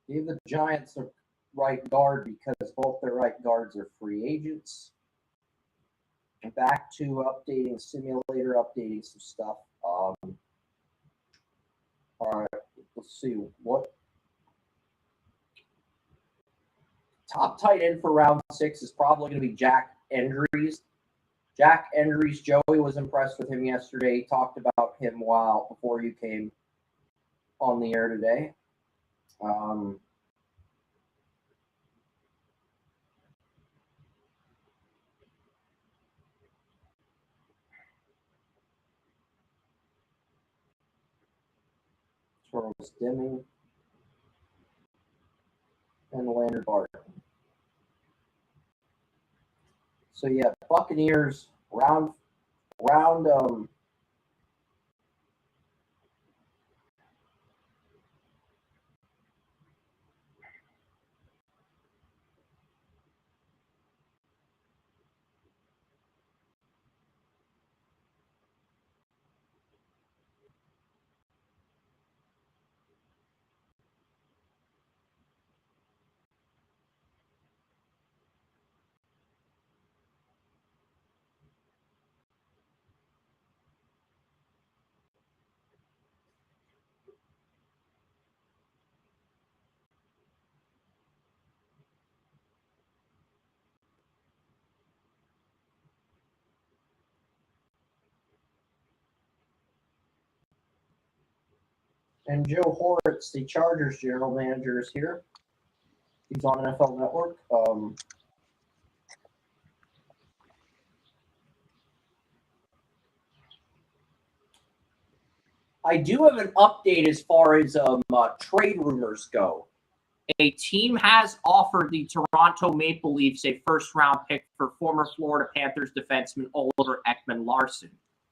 Give the Giants a right guard because both their right guards are free agents. And back to updating simulator, updating some stuff. All right, let's see what top tight end for round 6 is probably going to be Jack Endries. Jack Endries, Joey was impressed with him yesterday. He talked about him before you came on the air today. Charles Deming and Leonard Barton. So yeah, Buccaneers round and Joe Horitz, the Chargers general manager, is here. He's on NFL Network. I do have an update as far as trade rumors go. A team has offered the Toronto Maple Leafs a first-round pick for former Florida Panthers defenseman Oliver Ekman-Larsson.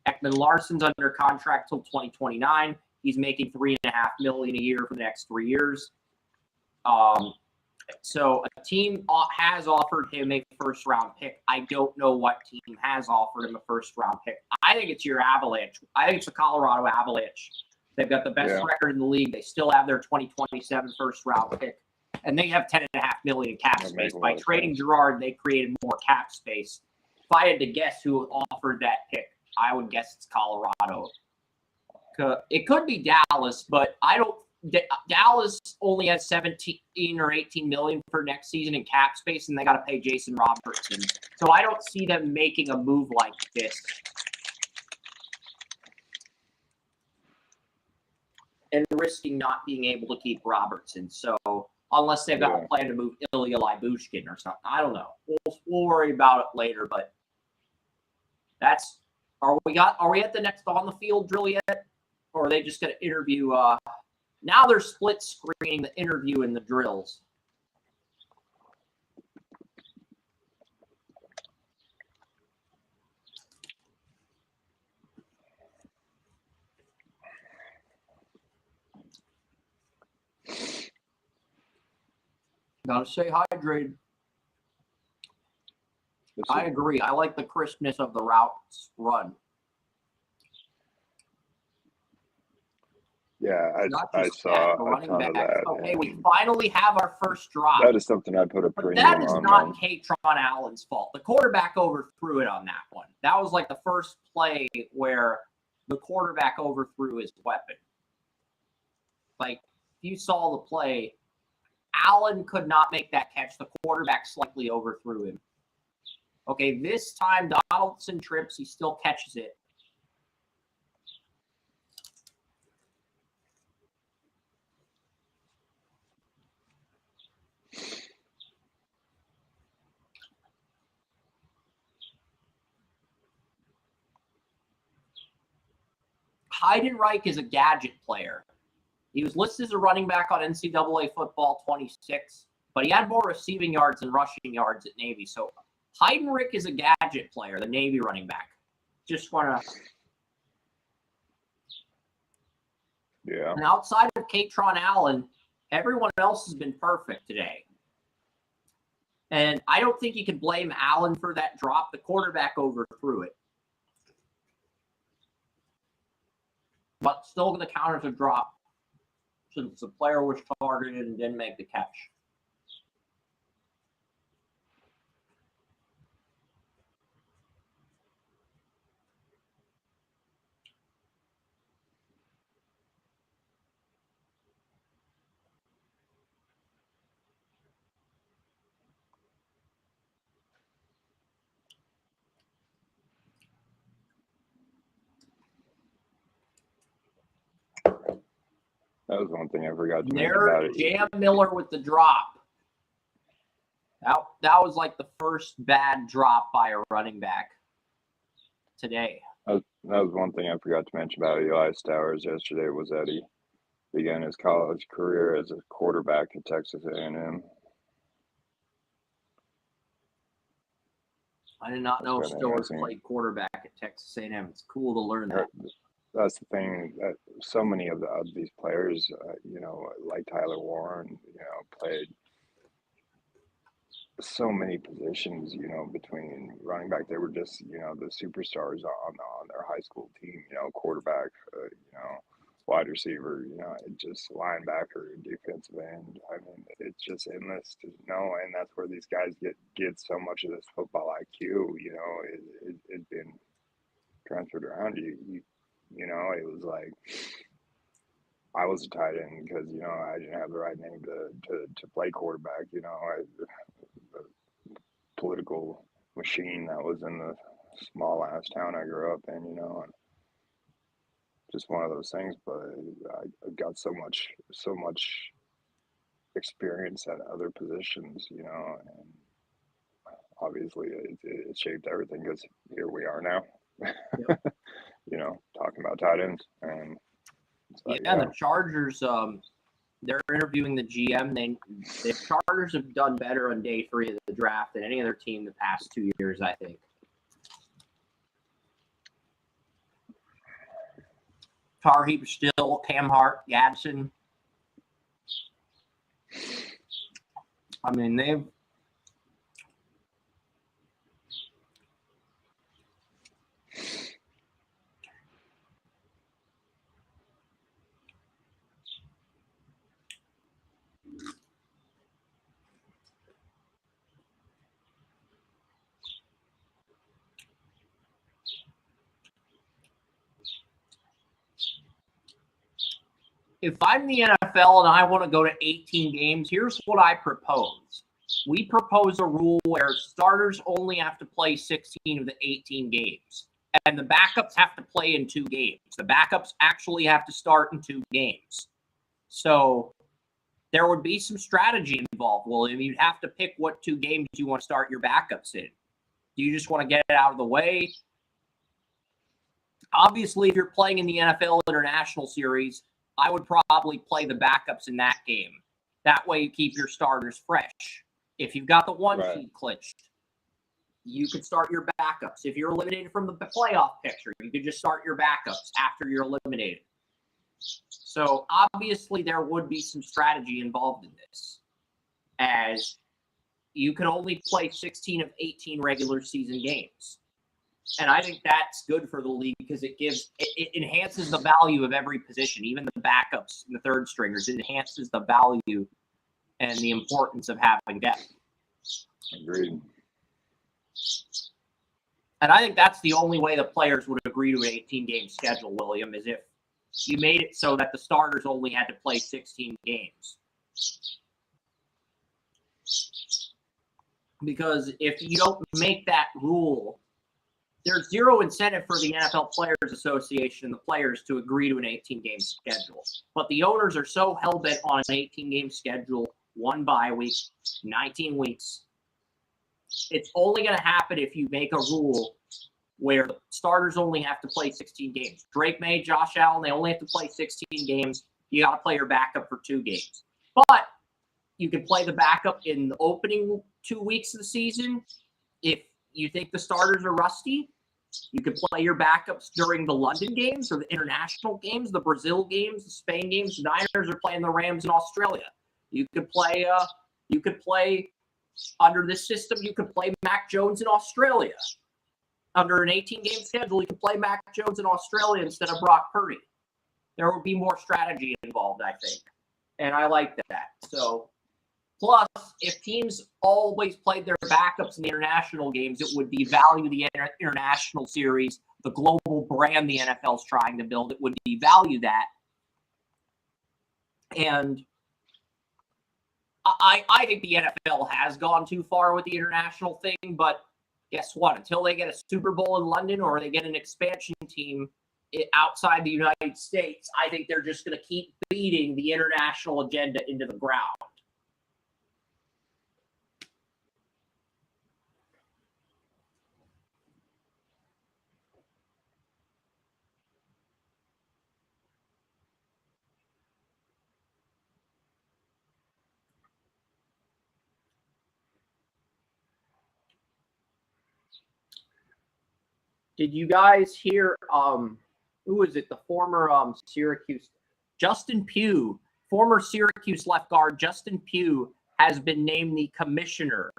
Ekman-Larsson's under contract till 2029. He's making $3.5 million a year for the next 3 years. So a team has offered him a first-round pick. I don't know what team has offered him a first-round pick. I think it's your Avalanche. I think it's the Colorado Avalanche. They've got the best record in the league. They still have their 2027 first-round pick, and they have $10.5 million in cap space. By trading Girard, they created more cap space. If I had to guess who offered that pick, I would guess it's Colorado. It could be Dallas, but I don't. Dallas only has 17 or 18 million for next season in cap space, and they got to pay Jason Robertson. So I don't see them making a move like this. And risking not being able to keep Robertson. So unless they've got a plan to move Ilya Lyubushkin or something, I don't know. We'll worry about it later. But that's are we at the next on the field drill yet, or are they just going to interview? Now they're split screening the interview and the drills. Gotta stay hydrated. I agree. I like the crispness of the routes run. Yeah, I saw a ton of that. Okay, we finally have our first drop. That is something I put a premium on. That is not Katron Allen's fault. The quarterback overthrew it on that one. That was like the first play where the quarterback overthrew his weapon. Like, if you saw the play, Allen could not make that catch. The quarterback slightly overthrew him. Okay, this time Donaldson trips. He still catches it. Heidenreich is a gadget player. He was listed as a running back on NCAA Football 26, but he had more receiving yards than rushing yards at Navy. So Heidenreich is a gadget player, the Navy running back. Just want to. Yeah. And outside of Katron Allen, everyone else has been perfect today. And I don't think you can blame Allen for that drop. The quarterback overthrew it. But still going to count as a drop since the player was targeted and didn't make the catch. That was one thing I forgot to mention about it. Jam Miller with the drop. That was like the first bad drop by a running back today. That was one thing I forgot to mention about Eli Stowers yesterday was that he began his college career as a quarterback at Texas A&M. I did not know Stowers played quarterback at Texas A&M. It's cool to learn that. That's the thing that so many of these players, like Tyler Warren, played so many positions, between running back. They were just, the superstars on their high school team, quarterback, wide receiver, just linebacker, defensive end. I mean, it's just endless to know. And that's where these guys get so much of this football IQ, it's been transferred around. It was like I was a tight end because, I didn't have the right name to play quarterback, the political machine that was in the small ass town I grew up in, and just one of those things. But I got so much experience at other positions, and obviously it shaped everything because here we are now. Yep. Talking about tight ends. And But, yeah, the Chargers, they're interviewing the GM. The Chargers have done better on day 3 of the draft than any other team the past 2 years, I think. Tar Heap still, Cam Hart, Gadsden. I mean, they've if I'm the NFL and I want to go to 18 games, here's what I propose. We propose a rule where starters only have to play 16 of the 18 games, and the backups have to play in 2 games. The backups actually have to start in 2 games. So there would be some strategy involved, William. You'd have to pick what 2 games you want to start your backups in. Do you just want to get it out of the way? Obviously, if you're playing in the NFL International Series, I would probably play the backups in that game. That way you keep your starters fresh. If you've got the 1 seed clinched, you could start your backups. If you're eliminated from the playoff picture, you could just start your backups after you're eliminated. So obviously there would be some strategy involved in this, as you can only play 16 of 18 regular season games. And I think that's good for the league because it enhances the value of every position, even the backups and the third stringers. It enhances the value and the importance of having depth. Agreed. And I think that's the only way the players would agree to an 18-game schedule, William, is if you made it so that the starters only had to play 16 games. Because if you don't make that rule, there's zero incentive for the NFL Players Association and the players to agree to an 18-game schedule. But the owners are so hell-bent on an 18-game schedule, 1 bye week, 19 weeks. It's only going to happen if you make a rule where the starters only have to play 16 games. Drake May, Josh Allen, they only have to play 16 games. You got to play your backup for 2 games. But you can play the backup in the opening 2 weeks of the season. If you think the starters are rusty, you can play your backups during the London games or the international games, the Brazil games, the Spain games. The Niners are playing the Rams in Australia. You could play under this system. You could play Mac Jones in Australia. Under an 18-game schedule, you can play Mac Jones in Australia instead of Brock Purdy. There would be more strategy involved, I think, and I like that. So, plus, if teams always played their backups in the international games, it would devalue the international series, the global brand the NFL's trying to build. It would devalue that. And I think the NFL has gone too far with the international thing, but guess what? Until they get a Super Bowl in London or they get an expansion team outside the United States, I think they're just going to keep beating the international agenda into the ground. Did you guys hear, who is it, the former Syracuse, Justin Pugh, former Syracuse left guard Justin Pugh has been named the commissioner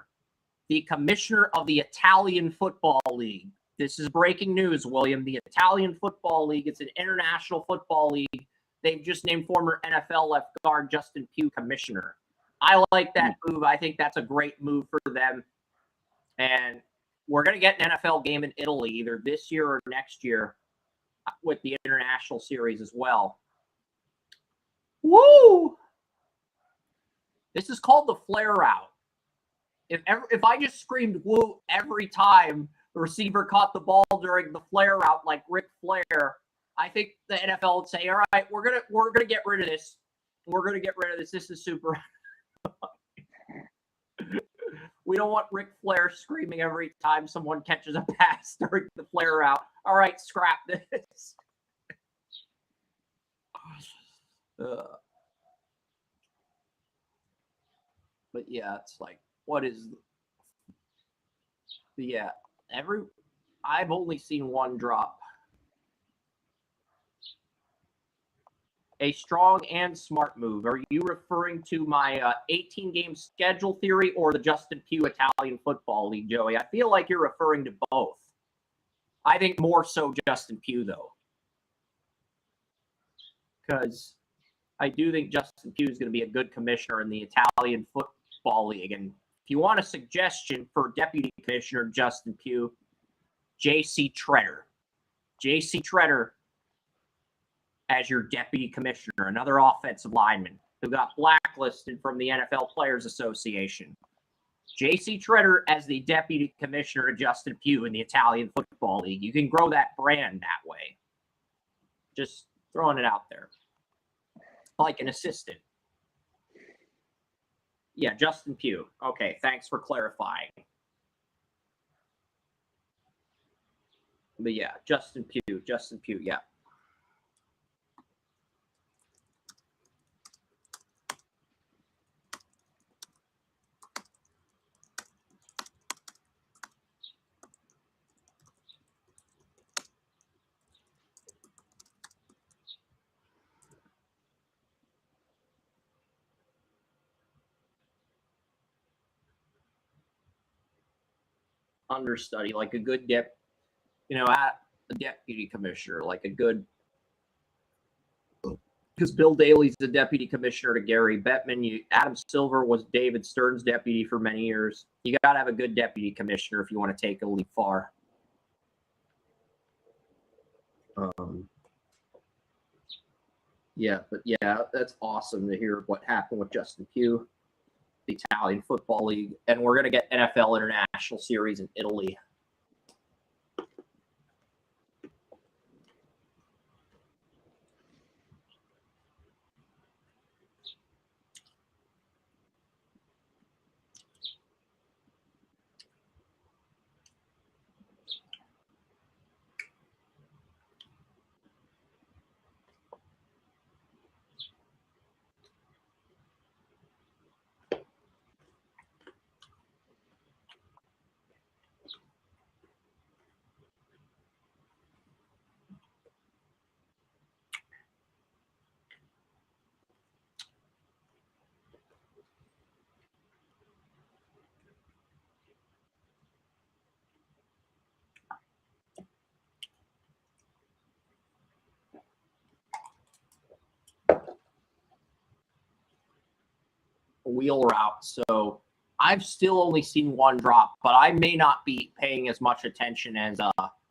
of the Italian Football League. This is breaking news, William. The Italian Football League, it's an international football league. They've just named former NFL left guard Justin Pugh commissioner. I like that move. I think that's a great move for them. And we're going to get an NFL game in Italy either this year or next year with the international series as well. Woo! This is called the flare route. If I just screamed woo every time the receiver caught the ball during the flare route like Ric Flair, I think the NFL would say, all right, we're gonna get rid of this. We're gonna get rid of this. This is super. We don't want Ric Flair screaming every time someone catches a pass during the flare route. All right, scrap this. But yeah, it's like, what is? Yeah, I've only seen one drop. A strong and smart move. Are you referring to my 18-game schedule theory or the Justin Pugh Italian Football League, Joey? I feel like you're referring to both. I think more so Justin Pugh, though. Because I do think Justin Pugh is going to be a good commissioner in the Italian Football League. And if you want a suggestion for Deputy Commissioner Justin Pugh, J.C. Treader. J.C. Treader as your deputy commissioner, another offensive lineman who got blacklisted from the NFL Players Association. J.C. Treader as the deputy commissioner of Justin Pugh in the Italian Football League. You can grow that brand that way. Just throwing it out there. Like an assistant. Yeah, Justin Pugh. Okay, thanks for clarifying. But yeah, Justin Pugh, yeah. Understudy, like a good a deputy commissioner, like a good, because Bill Daley's the deputy commissioner to Gary Bettman. Adam Silver was David Stern's deputy for many years. You got to have a good deputy commissioner if you want to take a leap far. Yeah, but yeah, that's awesome to hear what happened with Justin Pugh, the Italian Football League, and we're going to get NFL International Series in Italy. Wheel route. So I've still only seen one drop, but I may not be paying as much attention as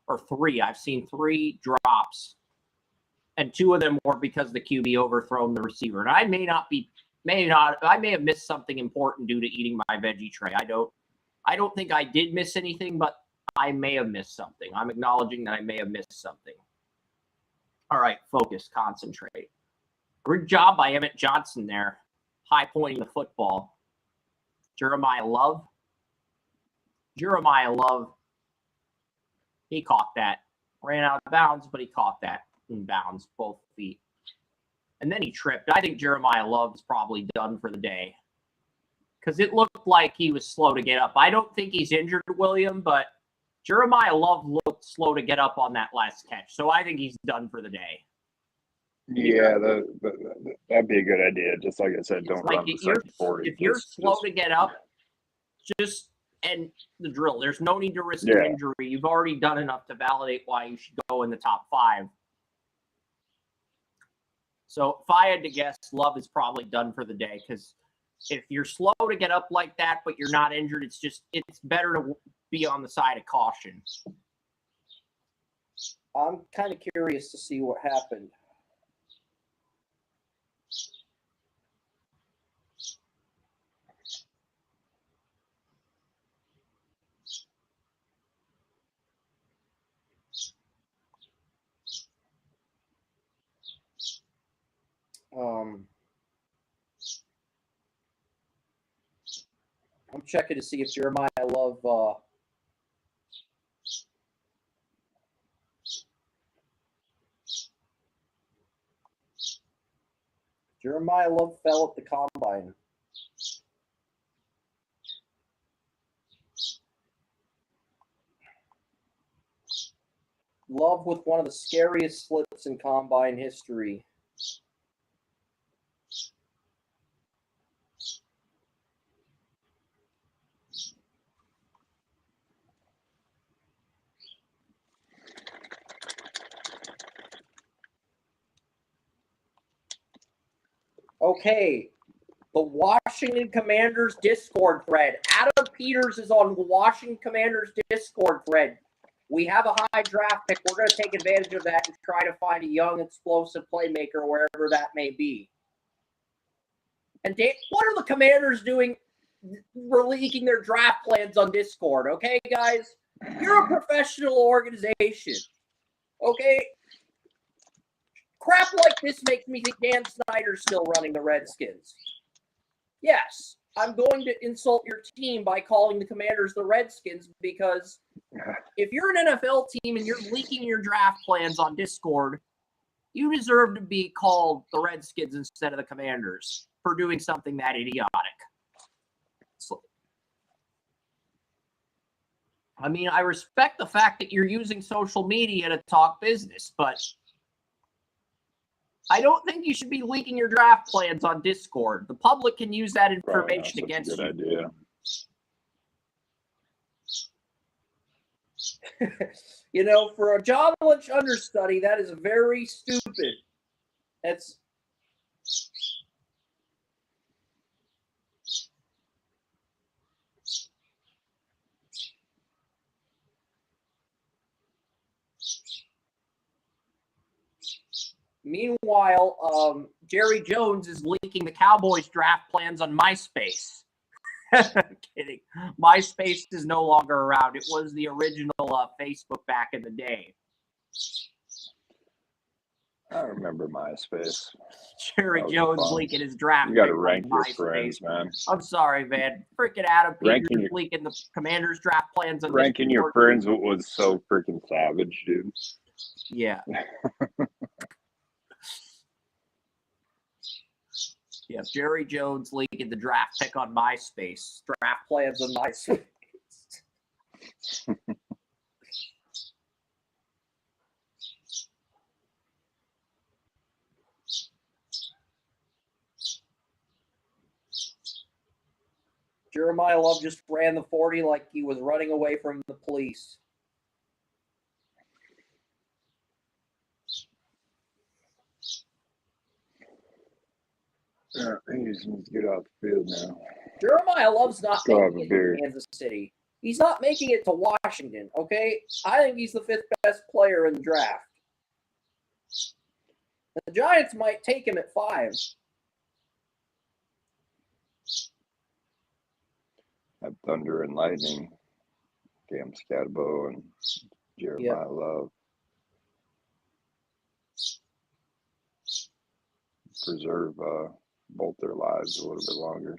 or three. I've seen three drops, and two of them were because the QB overthrown the receiver. And I may have missed something important due to eating my veggie tray. I don't think I did miss anything, but I may have missed something. I'm acknowledging that I may have missed something. All right, focus, concentrate. Good job by Emmett Johnson there. High pointing the football. Jeremiah Love. He caught that. Ran out of bounds, but he caught that in bounds, both feet. And then he tripped. I think Jeremiah Love's probably done for the day. Because it looked like he was slow to get up. I don't think he's injured, William, but Jeremiah Love looked slow to get up on that last catch. So I think he's done for the day. Yeah, that'd be a good idea. Just like I said, don't run the second 40. If you're slow to get up, just end the drill. There's no need to risk an injury. You've already done enough to validate why you should go in the top 5. So if I had to guess, Love is probably done for the day, because if you're slow to get up like that, but you're not injured, it's better to be on the side of caution. I'm kind of curious to see what happened. I'm checking to see if Jeremiah Love Jeremiah Love fell at the combine. Love with one of the scariest slips in combine history. Okay, the Washington Commanders Discord thread. Adam Peters is on the Washington Commanders Discord thread. We have a high draft pick. We're going to take advantage of that and try to find a young, explosive playmaker wherever that may be. And Dave, what are the Commanders doing? We're leaking their draft plans on Discord, okay, guys? You're a professional organization, okay? Crap like this makes me think Dan Snyder's still running the Redskins. Yes, I'm going to insult your team by calling the Commanders the Redskins because if you're an NFL team and you're leaking your draft plans on Discord, you deserve to be called the Redskins instead of the Commanders for doing something that idiotic. So, I mean, I respect the fact that you're using social media to talk business, but I don't think you should be leaking your draft plans on Discord. The public can use that information against you. Idea. You know, for a John Lynch understudy, that is very stupid. That's Meanwhile, Jerry Jones is leaking the Cowboys draft plans on MySpace. Kidding. MySpace is no longer around. It was the original Facebook back in the day. I remember MySpace. Jerry Jones leaking his draft. You got to rank your friends, man. I'm sorry, man. Freaking Adam Peters leaking the Commanders draft plans on ranking your friends was so freaking savage, dude. Yeah. Yeah, Jerry Jones leaking the draft pick on MySpace. Draft plans on MySpace. Jeremiah Love just ran the 40 like he was running away from the police. Yeah, he just needs to get off the field now. Jeremiah Love's not making it to Kansas City. He's not making it to Washington, okay? I think he's the 5th best player in the draft. The Giants might take him at 5. Have Thunder and Lightning, Cam Scatabo and Jeremiah Love. Preserve both their lives a little bit longer.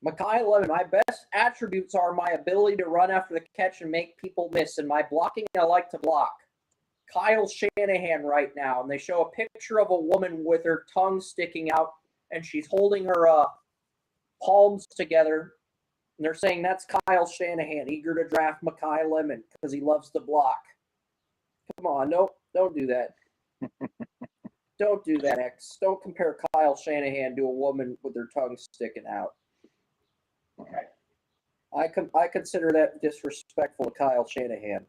Mekhi Lemon, my best attributes are my ability to run after the catch and make people miss. And my blocking, I like to block. Kyle Shanahan right now, and they show a picture of a woman with her tongue sticking out, and she's holding her palms together. And they're saying that's Kyle Shanahan, eager to draft Mekhi Lemon because he loves to block. Come on, don't do that. Don't do that, X. Don't compare Kyle Shanahan to a woman with her tongue sticking out. I consider that disrespectful to Kyle Shanahan.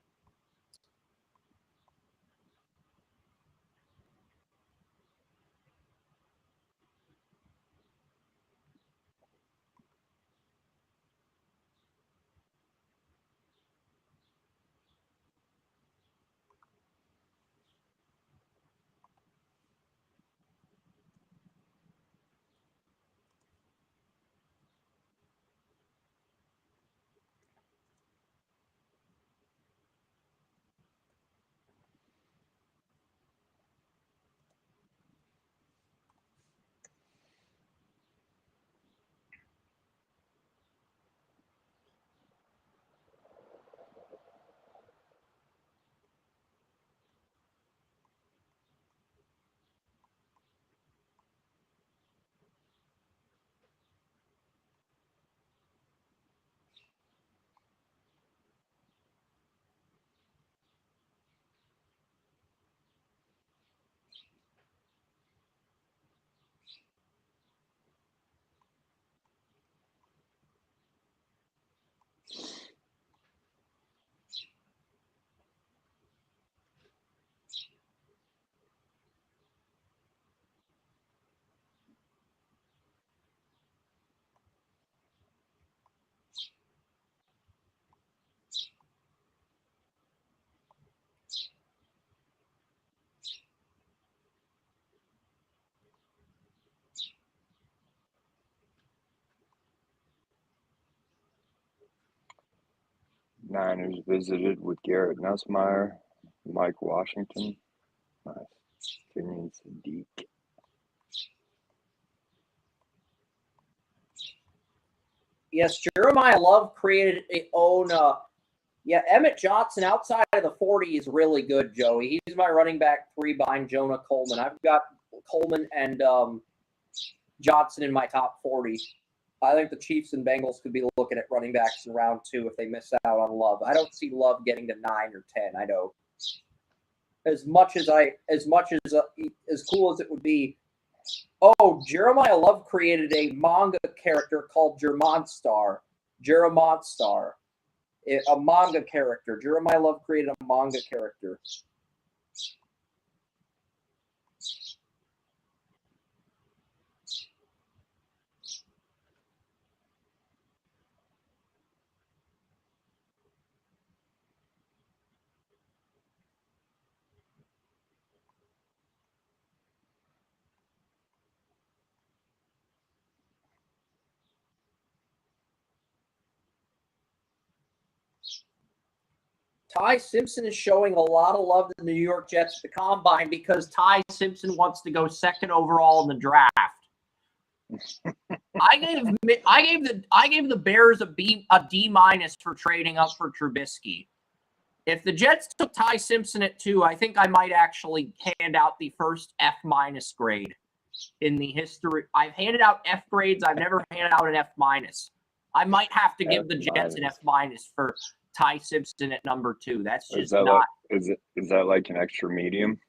Niners visited with Garrett Nussmeier, Mike Washington, Simeon Sadiq. Yes, Jeremiah Love created a own. Emmett Johnson outside of the 40 is really good, Joey. He's my running back 3 behind Jonah Coleman. I've got Coleman and Johnson in my top 40. I think the Chiefs and Bengals could be looking at running backs in round 2 if they miss out on Love. I don't see Love getting to 9 or 10. I know. As cool as it would be. Oh, Jeremiah Love created a manga character called Jermonstar. A manga character. Jeremiah Love created a manga character. Ty Simpson is showing a lot of love to the New York Jets at the Combine because Ty Simpson wants to go 2nd overall in the draft. I gave the Bears a D- for trading up for Trubisky. If the Jets took Ty Simpson at 2, I think I might actually hand out the first F- grade in the history. I've handed out F grades. I've never handed out an F-. I might have to give the Jets an F- for Ty Simpson at number 2. That's just not. Is that like an extra medium?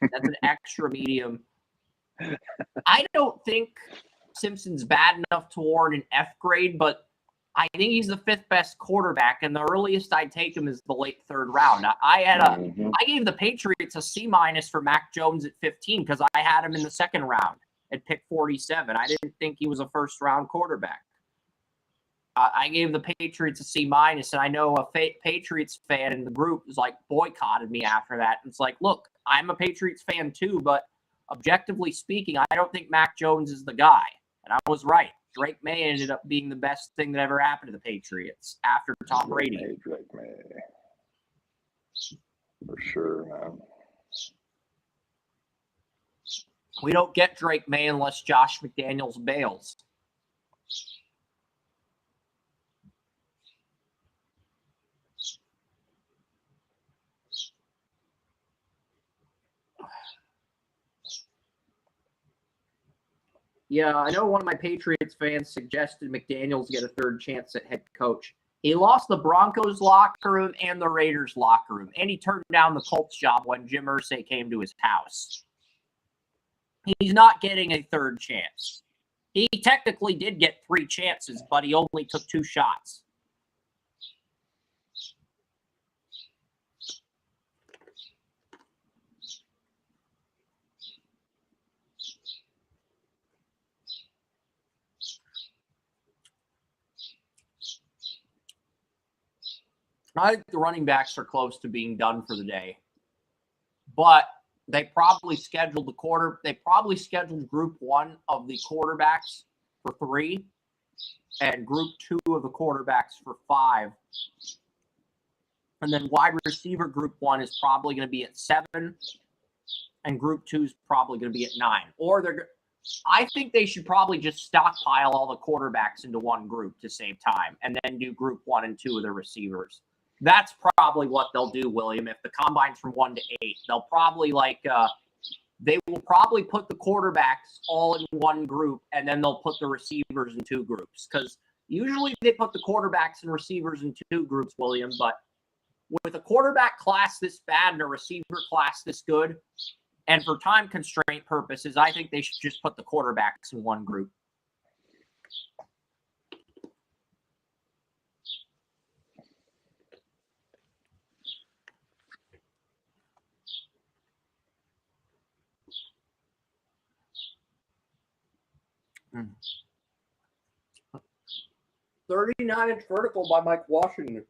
That's an extra medium. I don't think Simpson's bad enough to warrant an F grade, but I think he's the 5th best quarterback, and the earliest I'd take him is the late 3rd round. I gave the Patriots a C- for Mac Jones at 15 because I had him in the 2nd round at pick 47. I didn't think he was a 1st-round quarterback. I gave the Patriots a C-, and I know a Patriots fan in the group is like boycotted me after that. It's like, look, I'm a Patriots fan too, but objectively speaking, I don't think Mac Jones is the guy. And I was right. Drake May ended up being the best thing that ever happened to the Patriots after Tom Brady. Drake May. For sure, man. We don't get Drake May unless Josh McDaniels bails. Yeah, I know one of my Patriots fans suggested McDaniels get a 3rd chance at head coach. He lost the Broncos locker room and the Raiders locker room, and he turned down the Colts job when Jim Irsay came to his house. He's not getting a 3rd chance. He technically did get 3 chances, but he only took 2 shots. I think the running backs are close to being done for the day. But they probably scheduled group 1 of the quarterbacks for 3 and group 2 of the quarterbacks for 5. And then wide receiver group 1 is probably going to be at 7 and group 2 is probably going to be at 9. I think they should probably just stockpile all the quarterbacks into one group to save time and then do group 1 and 2 of the receivers. That's probably what they'll do, William. If the combine's from 1 to 8, they'll probably they will probably put the quarterbacks all in one group, and then they'll put the receivers in 2 groups. Because usually they put the quarterbacks and receivers in 2 groups, William. But with a quarterback class this bad and a receiver class this good, and for time constraint purposes, I think they should just put the quarterbacks in one group. Hmm. 39-inch vertical by Mike Washington.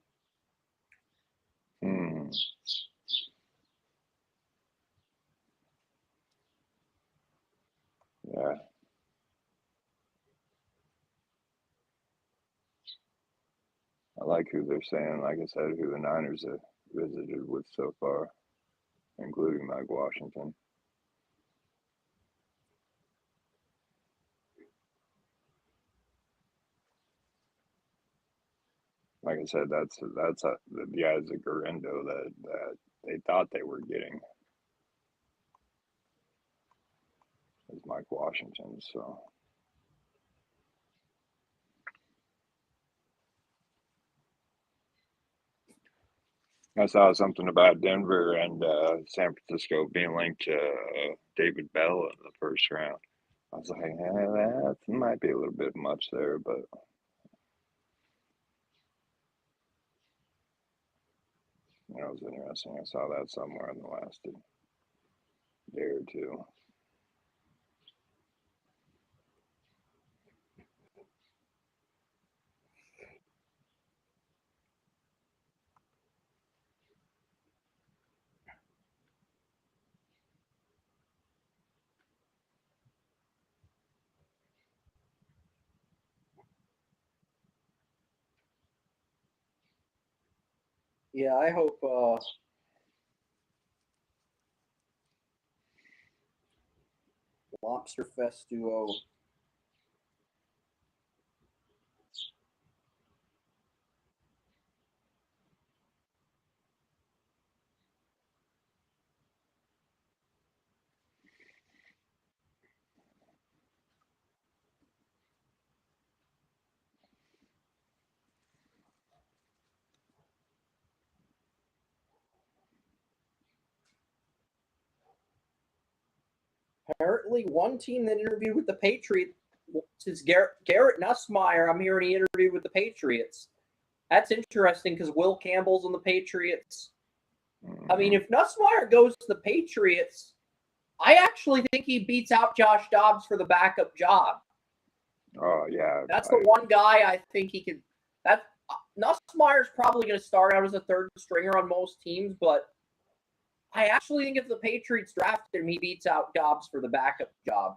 Yeah. I like who they're saying. Like I said, who the Niners have visited with so far, including Mike Washington. Like I said, that's the guy's a Garindo that they thought they were getting is Mike Washington. So I saw something about Denver and San Francisco being linked to David Bell in the first round. I was like, that might be a little bit much there, but it was interesting. I saw that somewhere in the last day or two. Yeah, I hope Lobster Fest duo. Apparently, one team that interviewed with the Patriots is Garrett Nussmeier. I'm hearing he interviewed with the Patriots. That's interesting because Will Campbell's on the Patriots. I mean, if Nussmeier goes to the Patriots, I actually think he beats out Josh Dobbs for the backup job. Oh yeah, that's the one guy I think he could. That Nussmeier's probably going to start out as a third stringer on most teams, but I actually think if the Patriots drafted him, he beats out Dobbs for the backup job.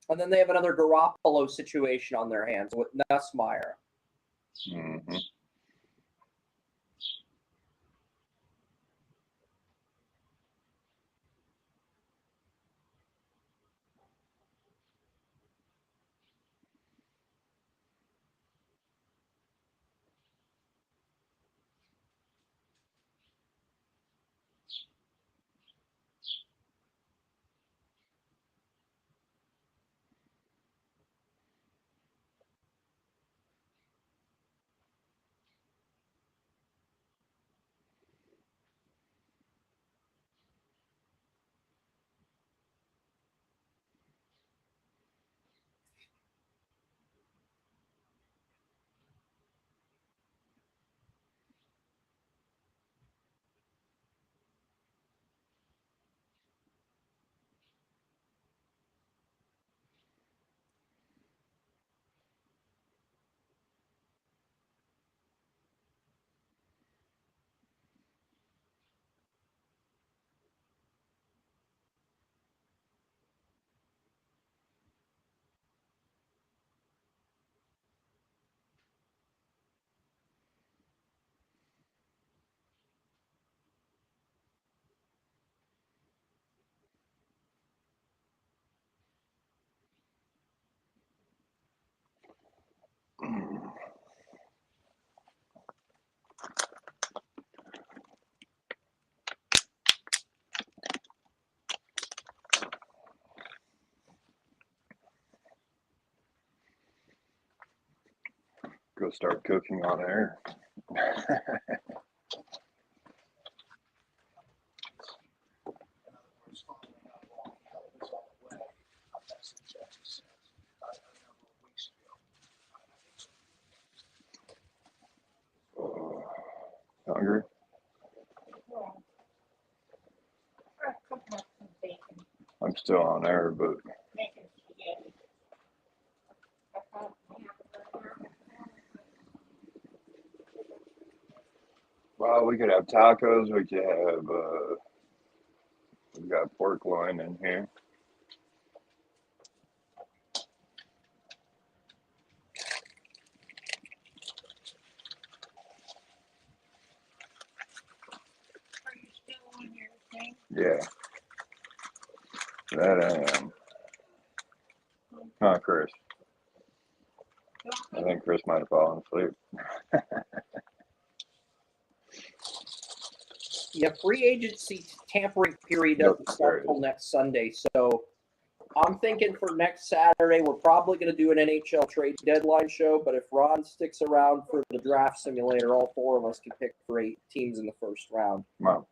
And then they have another Garoppolo situation on their hands with Nussmeier. Mm-hmm. Go start cooking on air. Hungry? I'm still on air, but well, we could have tacos. We could have we've got pork loin in here. Yeah, that I am. Huh, Chris? I think Chris might have fallen asleep. Yeah, free agency tampering period doesn't start till next Sunday. So I'm thinking for next Saturday, we're probably going to do an NHL trade deadline show. But if Ron sticks around for the draft simulator, all four of us can pick for 8 teams in the first round. Mom.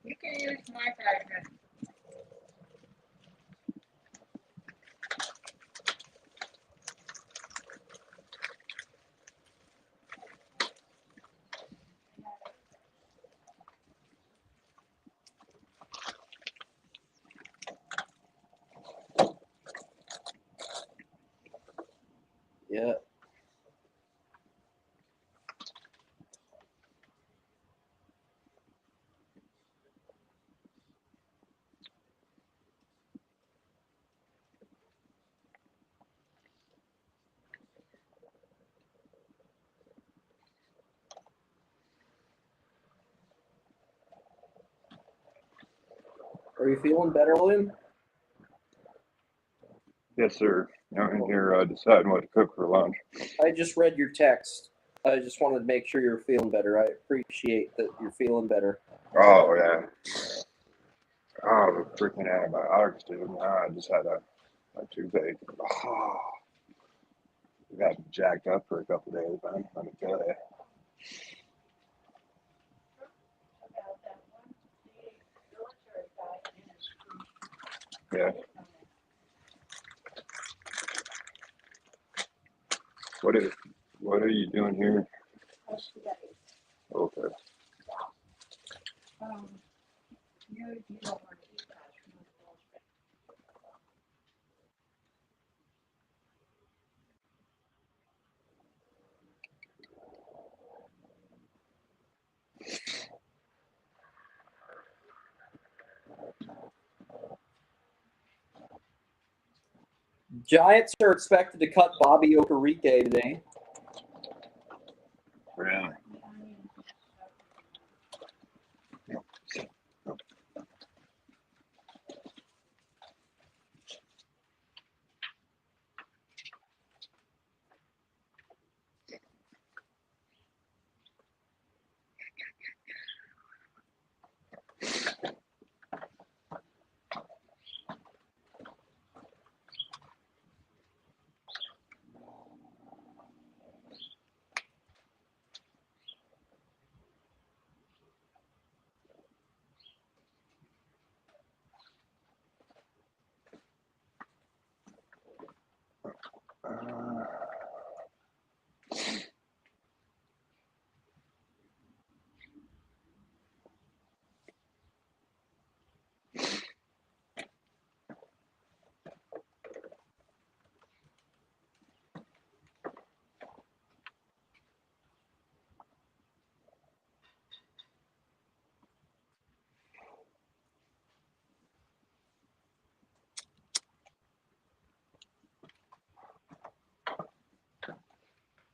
You can use my phone. Yeah. Are you feeling better, William? Yes, sir. I'm in here deciding what to cook for lunch. I just read your text. I just wanted to make sure you're feeling better. I appreciate that you're feeling better. Oh, yeah. Oh, the freaking antibiotics, dude. I just had a toothache. Oh, got jacked up for a couple of days, man. Let me tell you. Yeah. What are you doing here? Okay. You don't want to eat that. Giants are expected to cut Bobby Okereke today. Really?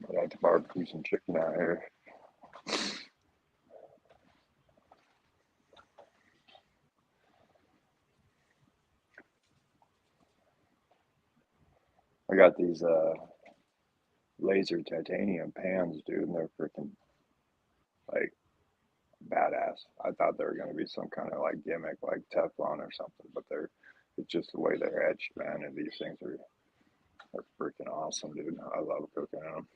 I like to barbecue some chicken out here. I got these laser titanium pans, dude, and they're freaking like badass. I thought they were gonna be some kind of like gimmick, like Teflon or something, but it's just the way they're etched, man. And these things are freaking awesome, dude. I love cooking them.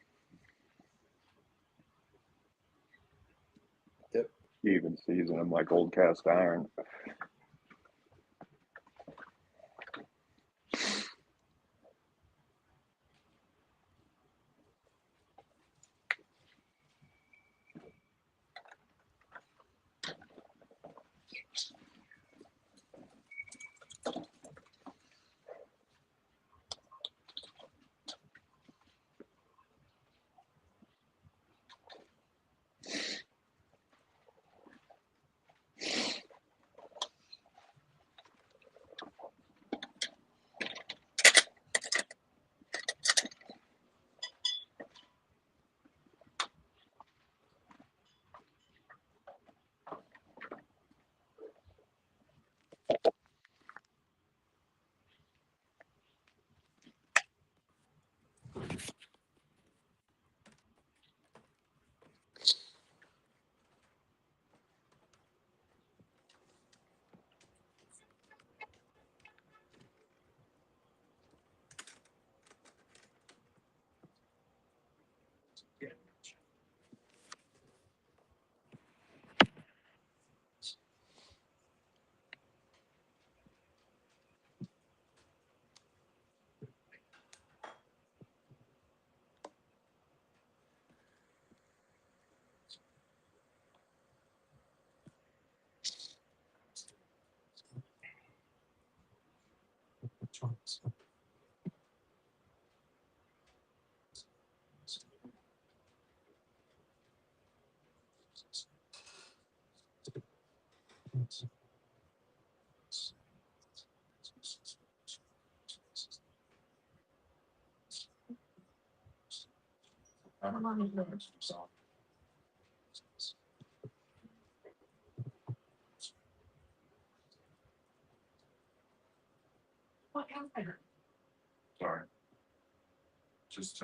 Yep. You even season them like old cast iron. Sorry. Just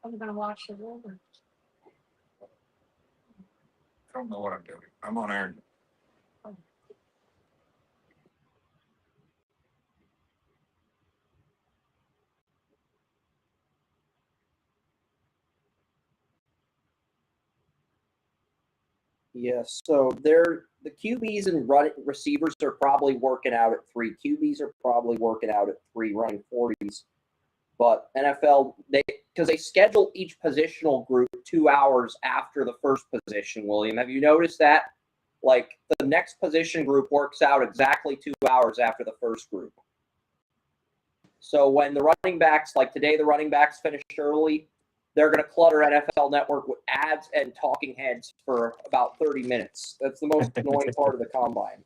I'm gonna watch the Wolverine. I don't know what I'm doing. I'm on air. Yes, so the QBs and receivers are probably working out at 3. QBs are probably working out at 3, running 40s. But NFL, because they schedule each positional group 2 hours after the first position, William. Have you noticed that? Like, the next position group works out exactly 2 hours after the first group. So when the running backs, like today, the running backs finished early, they're going to clutter NFL Network with ads and talking heads for about 30 minutes. That's the most annoying part of the combine.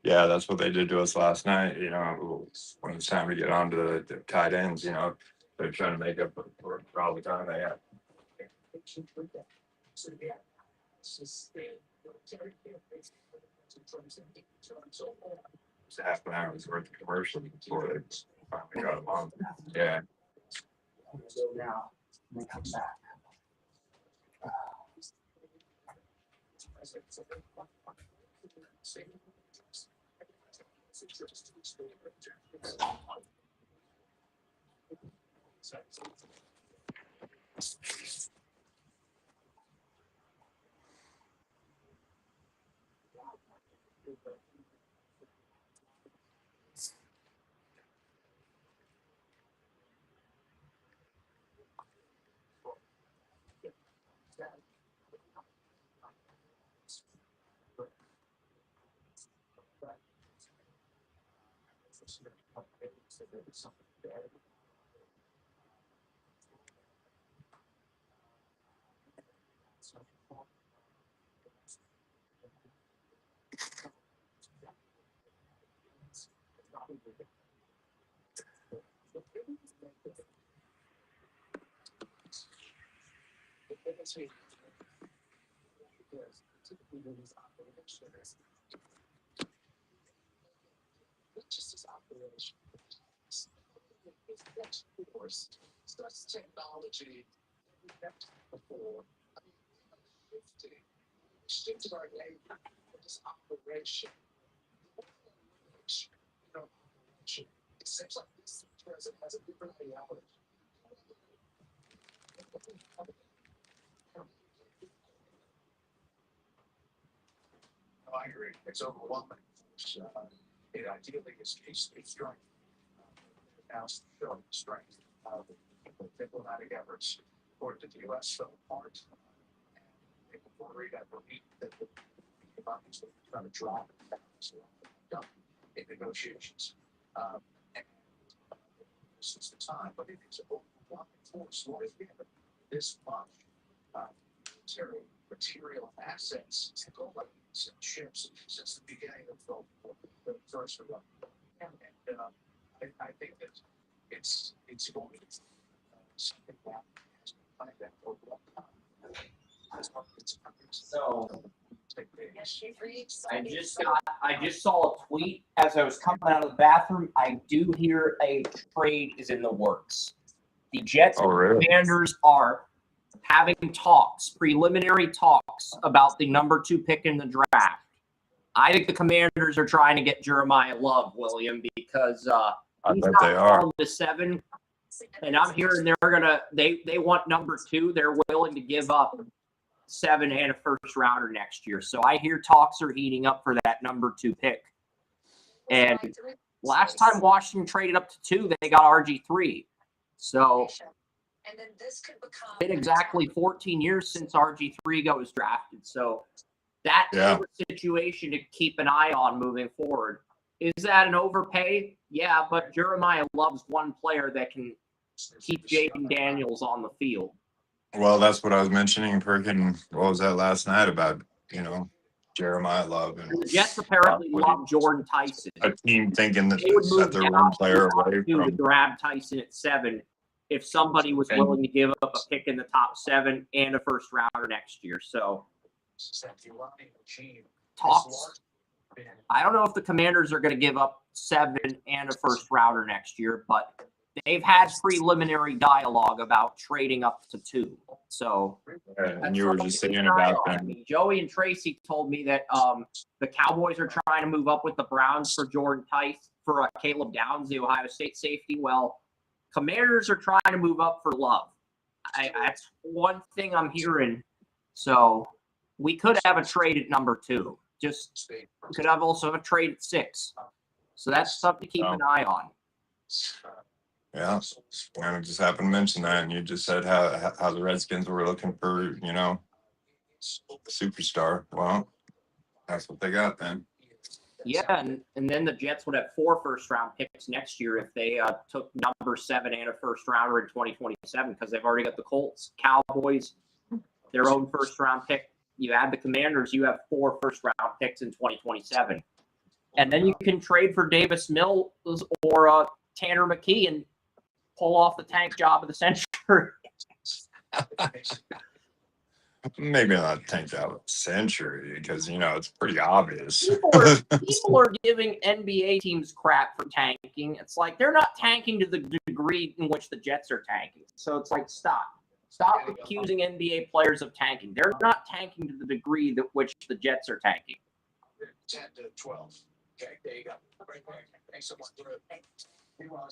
Yeah, that's what they did to us last night. You know, when it's time to get on to the tight ends, you know, they're trying to make up for all the time they have. It's half an hour's worth of commercial before they finally got them on. Yeah. So now, we come back. I agree. It's overwhelming. It ideally is case-based strength. Now, showing strength of the diplomatic efforts according to the U.S. fell apart. They were worried, I believe, that the Iraqis were trying to drop in negotiations. And this is the time, but it is overwhelming force. What is we have this much material assets to go like ships since the beginning of the first run. And I think that it's going to be something that has been planned out for a long time. So I just saw a tweet as I was coming out of the bathroom. I do hear a trade is in the works. The Jets and Commanders are having preliminary talks about the number 2 pick in the draft. I think the Commanders are trying to get Jeremiah Love, William, because I bet they are. To 7, and I'm hearing they want number 2. They're willing to give up 7 and a first rounder next year. So I hear talks are heating up for that number 2 pick. And last time Washington traded up to 2, they got RG3. So and then this could become been exactly 14 years since RG3 was drafted. So That's a situation to keep an eye on moving forward. Is that an overpay? Yeah, but Jeremiah loves one player that can keep Jaden Daniels on the field. Well, that's what I was mentioning. Freaking, what was that last night about? Jeremiah Love and the Jets apparently love Jordan Tyson. A team thinking that They would move they're one player away to from grab Tyson at 7 if somebody was willing to give up a pick in the top 7 and a first rounder next year. So talks. I don't know if the Commanders are going to give up 7 and a first rounder next year, but they've had preliminary dialogue about trading up to 2. So, and you were just saying about them. Joey and Tracy told me that the Cowboys are trying to move up with the Browns for Jordan Tice, for Caleb Downs, the Ohio State safety. Well, Commanders are trying to move up for Love. That's one thing I'm hearing. So we could have a trade at number 2. We could also have a trade at 6. So that's something to keep an eye on. Yeah, and I just happened to mention that, and you just said how the Redskins were looking for, a superstar. Well, that's what they got then. Yeah, and then the Jets would have 4 first-round picks next year if they took number 7 and a first-rounder in 2027, because they've already got the Colts, Cowboys, their own first-round pick. You add the Commanders, you have 4 first-round picks in 2027. And then you can trade for Davis Mills or Tanner McKee and pull off the tank job of the century. Maybe not tank job of the century, because it's pretty obvious. People are giving NBA teams crap for tanking. It's like they're not tanking to the degree in which the Jets are tanking. So it's like stop accusing NBA players of tanking. They're not tanking to the degree that which the Jets are tanking. 10 to 12. Okay, there you go. Thanks so much.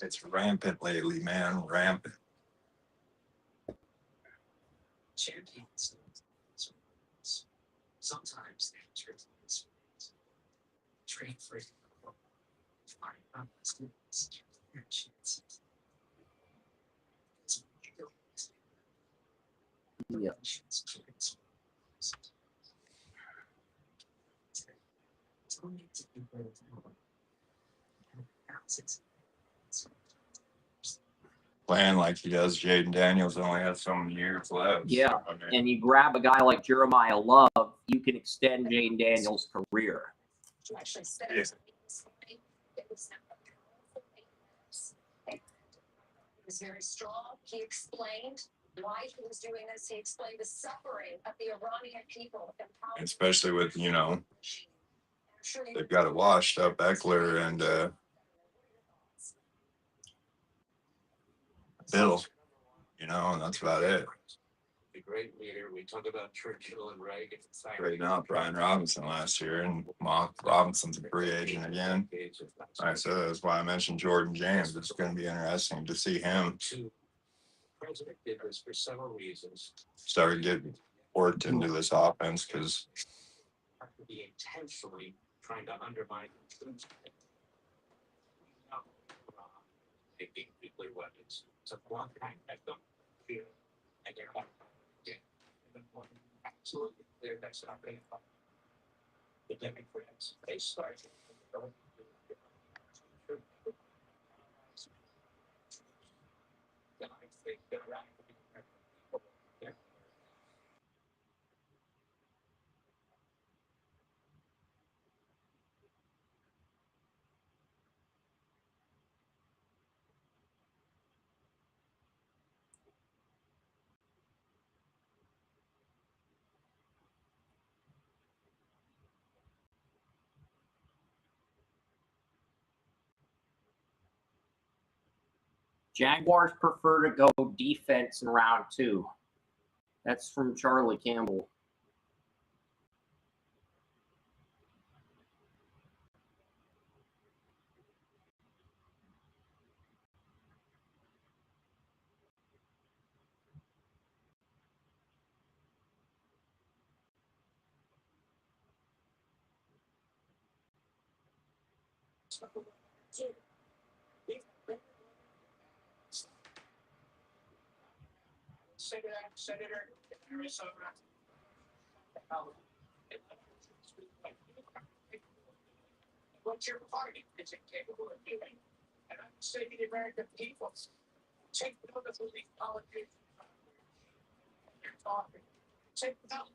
It's rampant lately, man. Rampant. Sometimes trade for Yeah. Playing like he does, Jaden Daniels only has so many years left. Yeah, so, I mean, and you grab a guy like Jeremiah Love, you can extend Jaden Daniels' career. yeah. He was very strong. He explained why he was doing this. He explained the suffering of the Iranian people. Especially with, they've got it washed up, Eckler and Bill, and that's about it. The great leader. We talk about Churchill and Reagan. Trading out Brian Robinson last year, and Robinson's a free agent again. I said that's why I mentioned Jordan James. It's going to be interesting to see him President did this for several reasons. start getting worked into this offense, because To be intentionally trying to undermine taking nuclear weapons. It's a long time at them. And they're not absolutely clear that's not going to happen. The Democrats, they started going I think they're right. Jaguars prefer to go defense in round 2. That's from Charlie Campbell. Senator Arizona. what your party is incapable of doing. And I'm saying to the American people, take notice of these politicians. They're talking. Take note.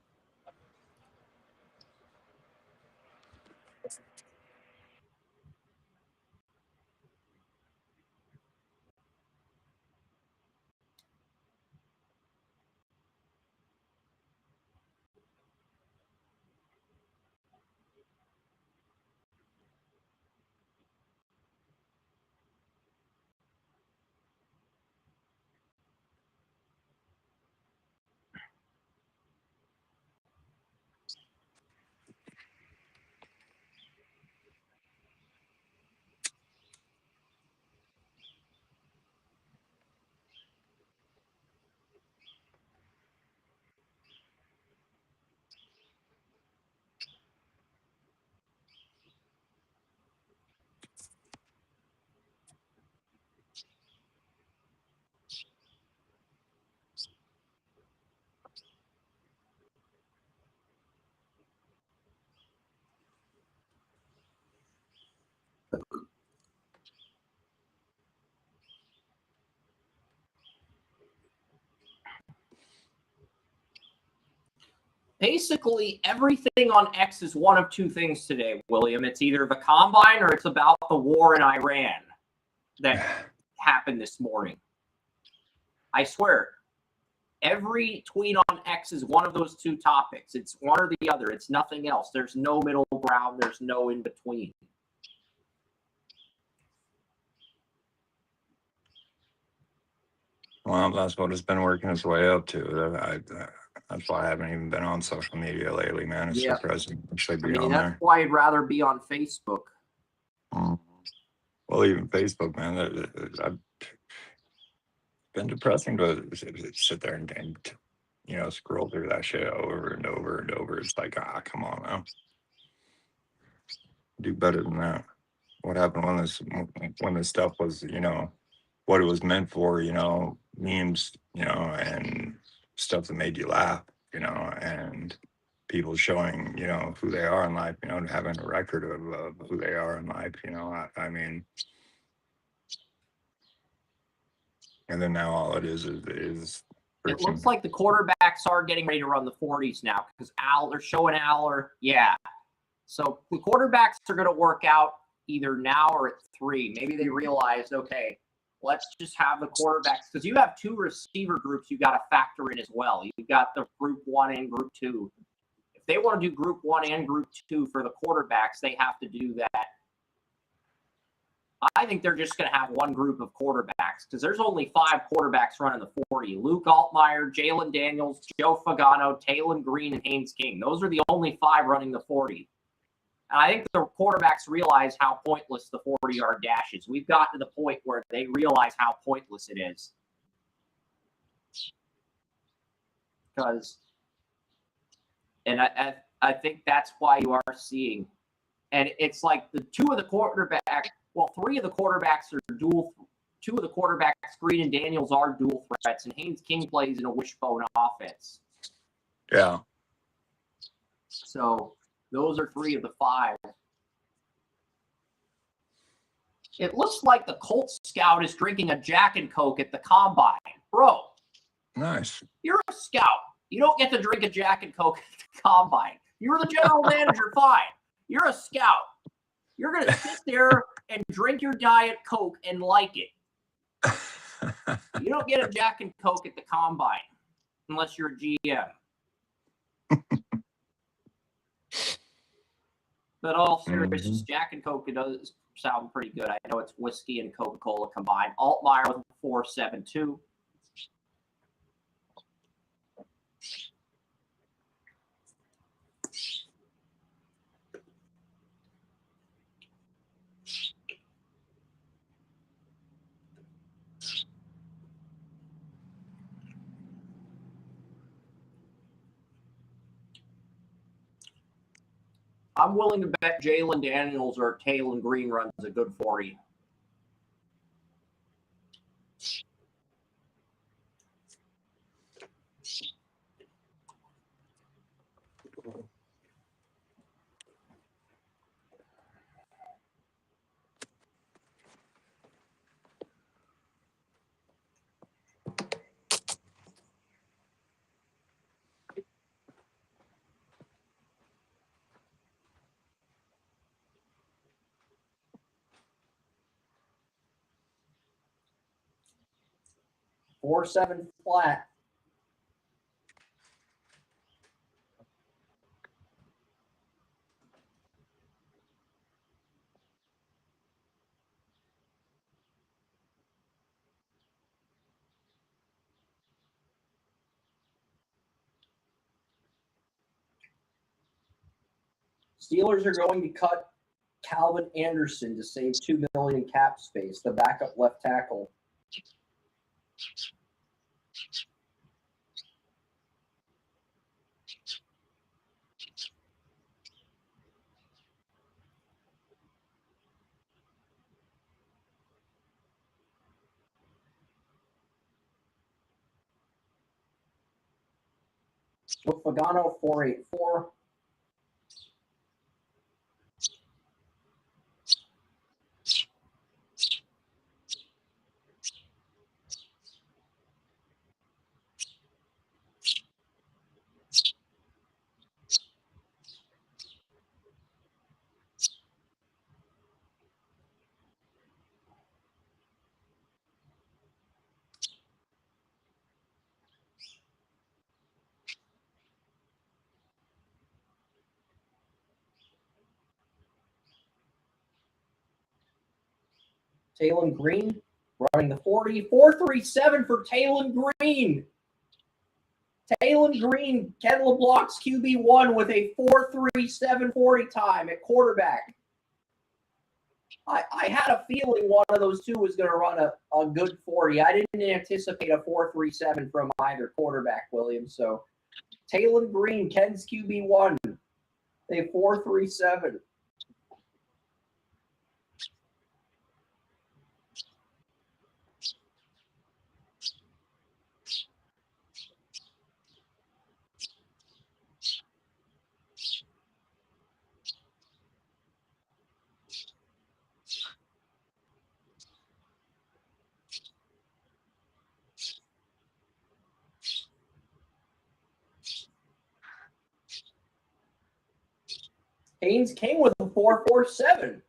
Basically, everything on X is one of two things today, William. It's either the combine or it's about the war in Iran that happened this morning. I swear, every tweet on X is one of those two topics. It's one or the other. It's nothing else. There's no middle ground. There's no in between. Well, that's what it's been working its way up to. That's why I haven't even been on social media lately, man. It's depressing. Actually, be on that's there. why I'd rather be on Facebook. Well, even Facebook, man. I've been depressing to sit there and scroll through that shit over and over and over. It's like, come on now. Do better than that. What happened when this stuff was, what it was meant for, memes, and stuff that made you laugh, and people showing, who they are in life, and having a record of who they are in life, I mean, and then now all it is it looks like the quarterbacks are getting ready to run the 40s now because they're showing Aller. Yeah. So the quarterbacks are going to work out either now or at 3. Maybe they realized, okay, let's just have the quarterbacks because you have 2 receiver groups you got to factor in as well. You've got the group 1 and group 2. If they want to do group 1 and group 2 for the quarterbacks, they have to do that. I think they're just going to have one group of quarterbacks because there's only 5 quarterbacks running the 40. Luke Altmaier, Jalen Daniels, Joe Fagano, Taylon Green, and Haynes King. Those are the only 5 running the 40. And I think the quarterbacks realize how pointless the 40-yard dash is. We've gotten to the point where they realize how pointless it is. And I think that's why you are seeing. And it's like the 2 of the quarterbacks, 3 of the quarterbacks are dual. 2 of the quarterbacks, Green and Daniels, are dual threats, and Haynes King plays in a wishbone offense. Yeah. So those are 3 of the 5. It looks like the Colts scout is drinking a Jack and Coke at the combine. Bro. Nice. You're a scout. You don't get to drink a Jack and Coke at the combine. You're the general manager, fine. You're a scout. You're going to sit there and drink your Diet Coke and like it. You don't get a Jack and Coke at the combine unless you're a GM. But all seriousness, Jack and Coke does sound pretty good. I know it's whiskey and Coca-Cola combined. Altmaier with 4.72. I'm willing to bet Jalen Daniels or Taylon Green runs a good 40. 4-7 flat. Steelers are going to cut Calvin Anderson to save $2 million in cap space, the backup left tackle. With Fagano 484. Taylon Green running the 40. 4.37 for Taylon Green. Taylon Green, Ken LeBlanc's QB1 with a 4.37 40 time at quarterback. I had a feeling one of those two was going to run a good 40. I didn't anticipate a 4.37 from either quarterback, William. So Taylon Green, Ken's QB1, a 4.37. Haynes King with a 4.47.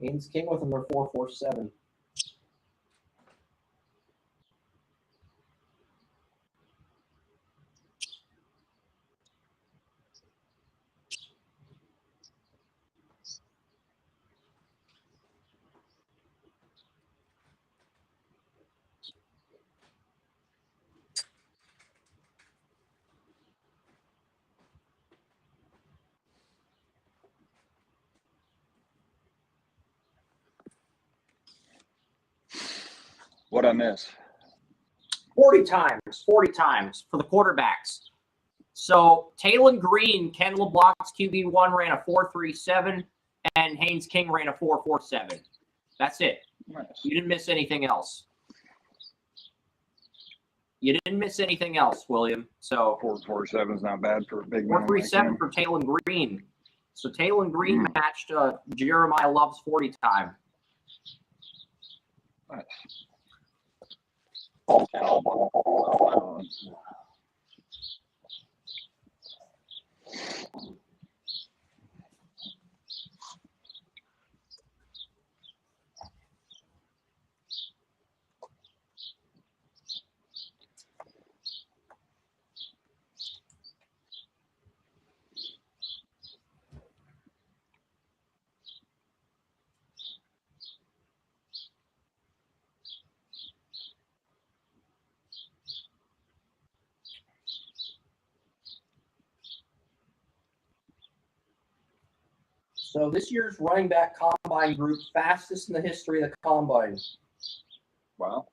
Haynes King with another 4.47. What I miss? 40 times for the quarterbacks. So Talon Green, Ken LeBlanc's QB1 ran a 4.37, and Haynes King ran a 4.47. That's it. Nice. You didn't miss anything else. You didn't miss anything else, William. So 4.47 is not bad for a big man. 4.37 for Talon Green. So Talon Green matched Jeremiah Love's 40 time. Nice. So this year's running back combine group, fastest in the history of the combine. Wow.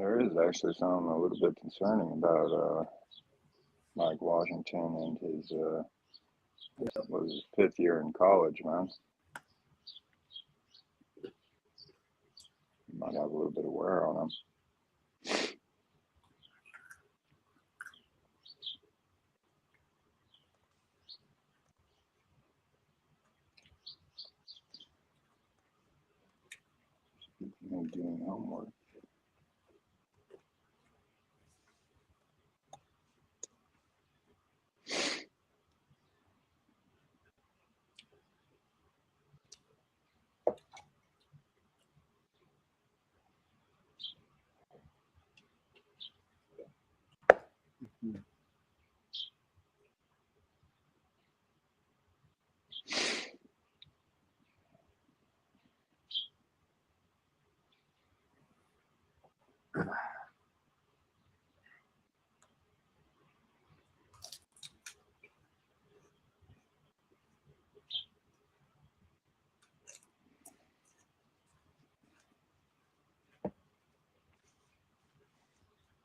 There is actually something a little bit concerning about Mike Washington and his was his 5th year in college, man. He might have a little bit of wear on him. I'm doing homework.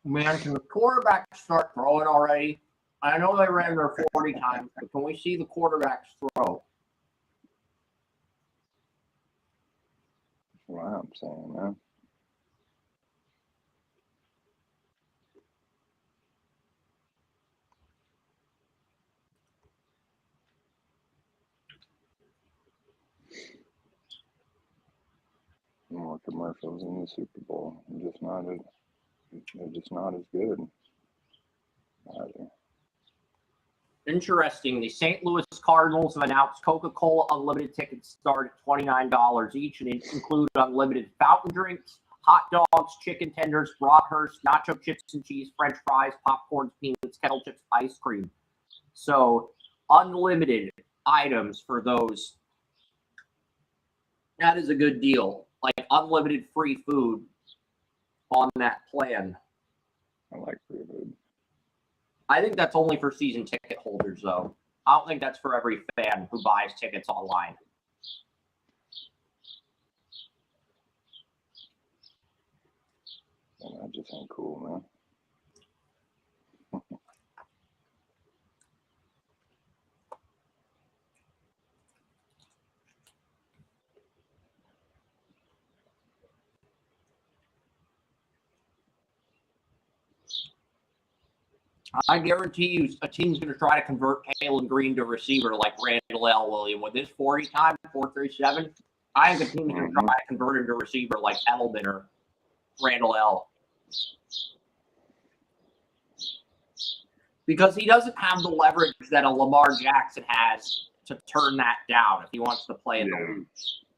Man, can the quarterbacks start throwing already? I know they ran their 40 times, but can we see the quarterbacks throw? That's what I'm saying, man. More commercials in the Super Bowl. They're just not as good either. Interesting. The St. Louis Cardinals have announced Coca-Cola Unlimited tickets start at $29 each and include unlimited fountain drinks, hot dogs, chicken tenders, bratwurst, nacho chips and cheese, French fries, popcorn, peanuts, kettle chips, ice cream. So unlimited items for those. That is a good deal. Like unlimited free food on that plan. I like free food. I think that's only for season ticket holders, though. I don't think that's for every fan who buys tickets online. And that just ain't cool, man. I guarantee you a team's going to try to convert Kalen Green to receiver like Randall L. William. With this 40 time, 4.37, I think a team's going to try to convert him to receiver like Edelman or Randall L. Because he doesn't have the leverage that a Lamar Jackson has to turn that down if he wants to play in the league.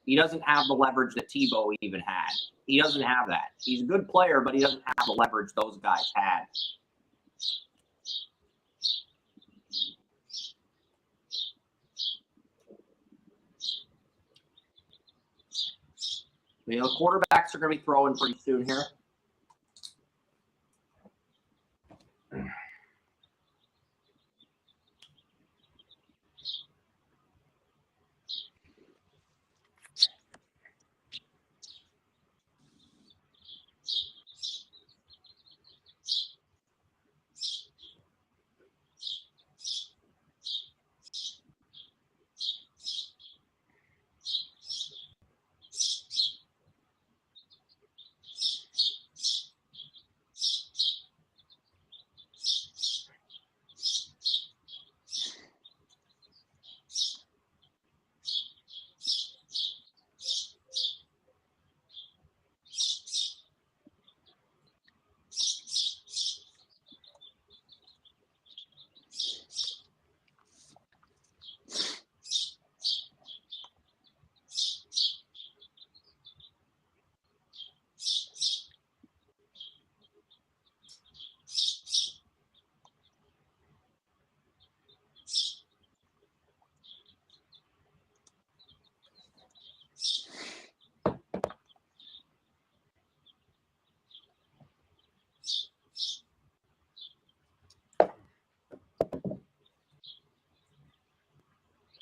He doesn't have the leverage that Tebow even had. He doesn't have that. He's a good player, but he doesn't have the leverage those guys had. You know, quarterbacks are going to be throwing pretty soon here.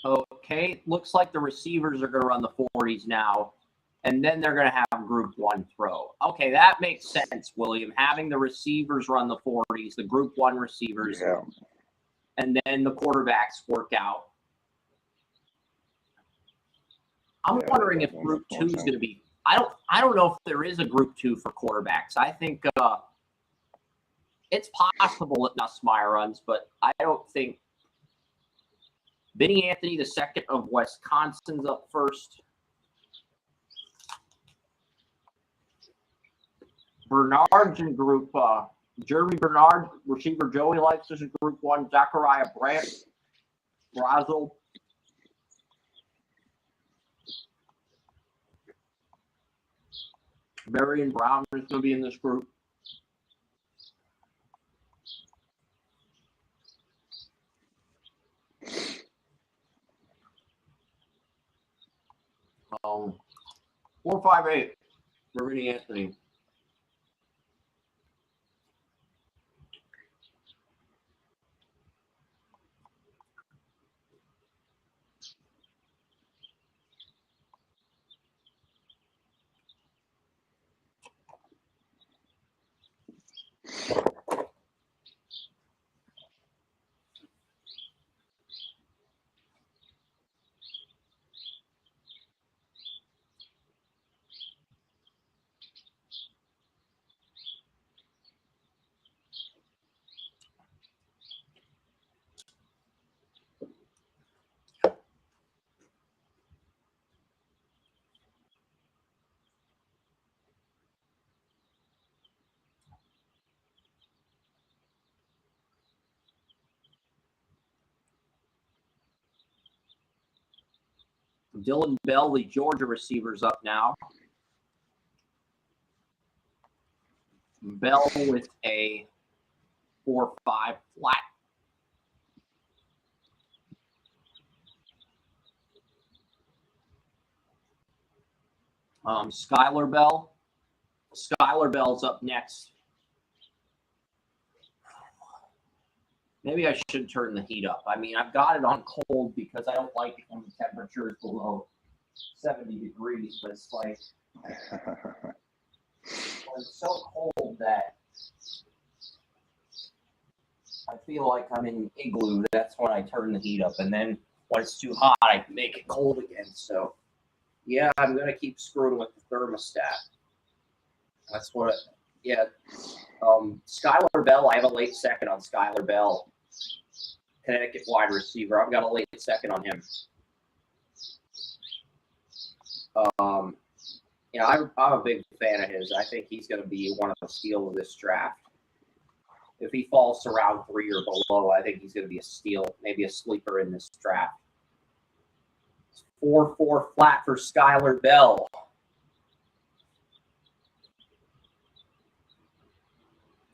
Okay, looks like the receivers are going to run the 40s now. And then they're going to have group 1 throw. Okay, that makes sense, William. Having the receivers run the 40s, the group 1 receivers, and then the quarterbacks work out. I'm wondering if group 2 is going to be. I don't know if there is a group 2 for quarterbacks. I think it's possible that Nussmeier runs, but I don't think Vinny Anthony, the second of Wisconsin's up first. Bernard's in group. Jeremy Bernard, receiver Joey likes is in group 1. Zachariah Brandt, Brazel. Marion Brown is going to be in this group. Um, 4-5-8 for Vinny Anthony. Dylan Bell, the Georgia receiver's up now. Bell with a 4-5 flat. Skylar Bell. Skylar Bell's up next. Maybe I should turn the heat up. I mean, I've got it on cold because I don't like it when the temperature is below 70 degrees, but it's like it's so cold that I feel like I'm in an igloo. That's when I turn the heat up. And then when it's too hot, I make it cold again. So, yeah, I'm going to keep screwing with the thermostat. That's what Skylar Bell, I have a late second on Skylar Bell. Connecticut wide receiver. I've got a late second on him. I'm a big fan of his. I think he's going to be one of the steals of this draft. If he falls to round 3 or below, I think he's going to be a steal, maybe a sleeper in this draft. 4-4 flat for Skylar Bell.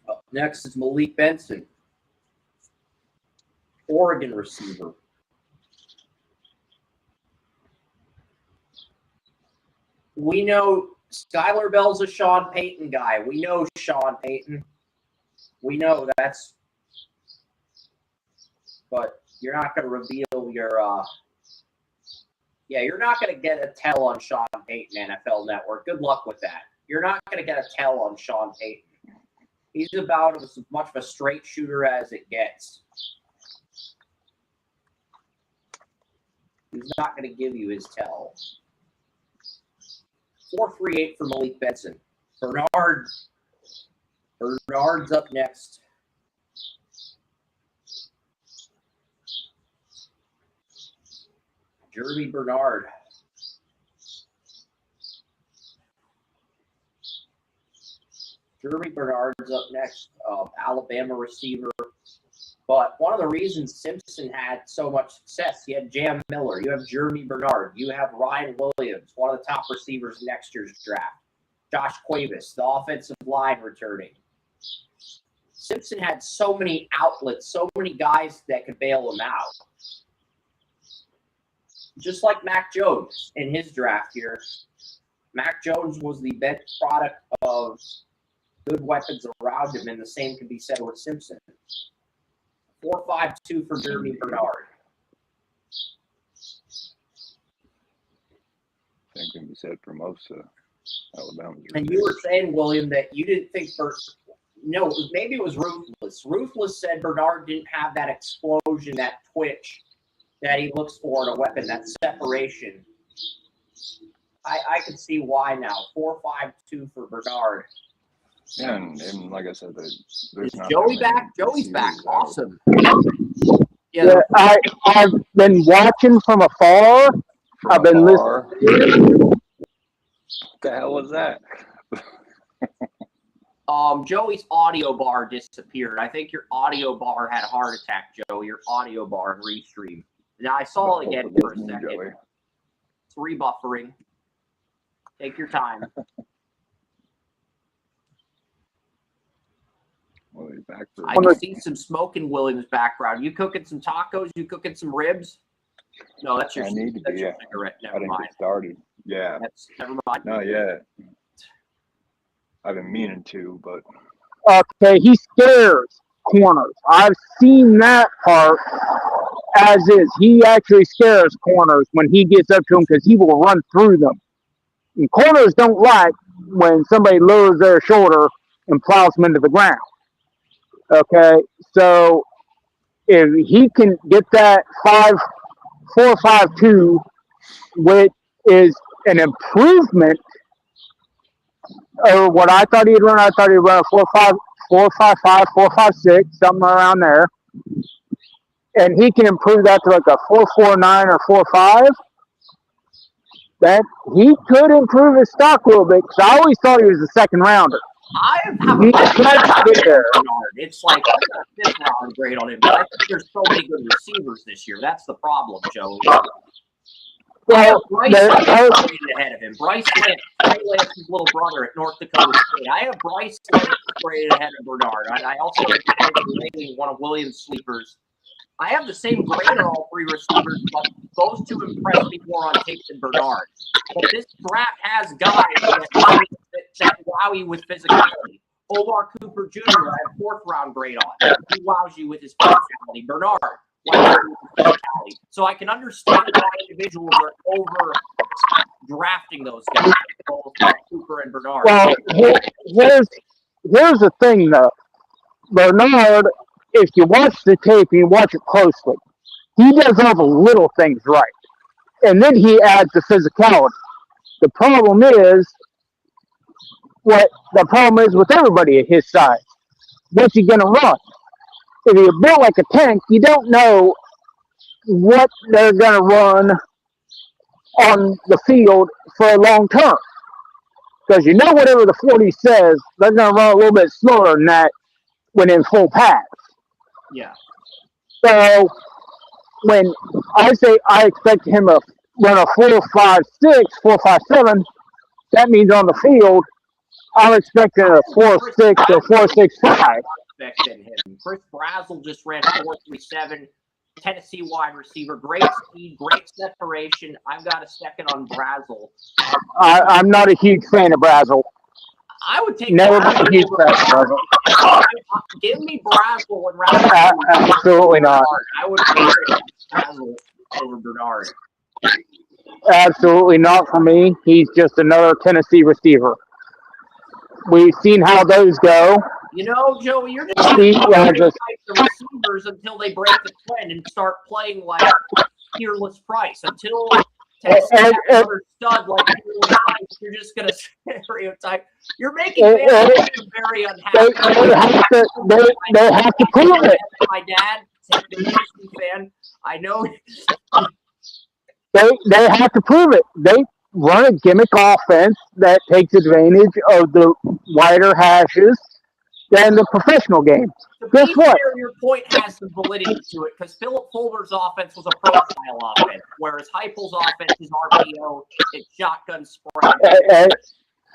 Up next is Malik Benson, Oregon receiver. We know Skylar Bell's a Sean Payton guy. We know Sean Payton. We know that's, but you're not going to reveal your, you're not going to get a tell on Sean Payton NFL Network. Good luck with that. You're not going to get a tell on Sean Payton. He's about as much of a straight shooter as it gets. He's not going to give you his tell. 4-3-8 for Malik Benson. Bernard's up next. Jeremy Bernard. Jeremy Bernard's up next. Alabama receiver. But one of the reasons Simpson had so much success, you had Jam Miller, you have Jeremy Bernard, you have Ryan Williams, one of the top receivers in next year's draft. Josh Cuevas, the offensive line returning. Simpson had so many outlets, so many guys that could bail him out. Just like Mac Jones in his draft here. Mac Jones was the best product of good weapons around him, and the same can be said with Simpson. 4-5-2 for Jeremy Bernard. Same can be said for most Alabama's. And you were saying, William, that you didn't think no, maybe it was Ruthless. Ruthless said Bernard didn't have that explosion, that twitch that he looks for in a weapon, that separation. I can see why now. 4.52 for Bernard. Yeah, and like I said, there's Is not Joey that many back? Joey's back. receivers Awesome. Yeah, I've been watching from afar. from I've been afar. listening. What the hell was that? Joey's audio bar disappeared. I think your audio bar had a heart attack, Joe. Your audio bar in Restream. Now I saw it again for a second. Joey. It's rebuffering. Take your time. Well, he's back for I can see some smoke in William's background. You cooking some tacos? You cooking some ribs? No, that's your, I need to that's be, your yeah. cigarette. I Never didn't mind. get started. Yeah, Never mind. not yet. I've been meaning to, but Okay, he scares corners. I've seen that part as is. He actually scares corners when he gets up to them because he will run through them. And corners don't like when somebody lowers their shoulder and plows them into the ground. Okay, so if he can get that 4.52, which is an improvement over what I thought he'd run. I thought he'd run a 4.55, 4.56, something around there. And he can improve that to like a 4.49 or 4.5. That he could improve his stock a little bit because I always thought he was a second rounder. I have a It's like I got a fifth round grade on him, but I think there's so many good receivers this year. That's the problem, Joey. Well, Bryce Lance ahead of him. Bryce Lance's little brother at North Dakota State. I have Bryce Lance graded ahead of Bernard. I also have one of Williams' sleepers. I have the same grade on all three receivers, but those two impressed me more on tape than Bernard. But this draft has guys that wow you with physicality. Omar Cooper Jr., I have fourth round grade on. He wows you with his physicality. Bernard, physicality. So I can understand why individuals are over drafting those guys, both Cooper and Bernard. Well, here's the thing, though. Bernard, if you watch the tape and you watch it closely, he does all the little things right. And then he adds the physicality. The problem is with everybody at his size. What's he going to run? If you're built like a tank, you don't know what they're going to run on the field for a long term. Because you know whatever the 40 says, they're going to run a little bit slower than that when in full pass. Yeah. So when I say I expect him to run a 4.56, 4.57, that means on the field, I'm expecting a 4.6 or 4.65. Expecting him. Chris Brazzell just ran 4.37. Tennessee wide receiver, great speed, great separation. I've got a second on Brazzell. I'm not a huge fan of Brazzell. I would take never been a huge fan of Brazzell. Give me Brazzell and round. Absolutely not. I would take Brazzell over Bernard. Absolutely not for me. He's just another Tennessee receiver. We've seen how those go. You know, Joey, you're just the receivers until they break the trend and start playing like Fearless Price. Until Tennessee has another stud like Fearless Price, you're just going to stereotype. You're making fans very unhappy. They have to prove it. My dad, the Tennessee fan, I know. They have to prove it. They run a gimmick offense that takes advantage of the wider hashes than the professional game. Guess what? Your point has some validity to it because Philip Fulmer's offense was a pro-style offense, whereas Heupel's offense is RPO, it's shotgun spread.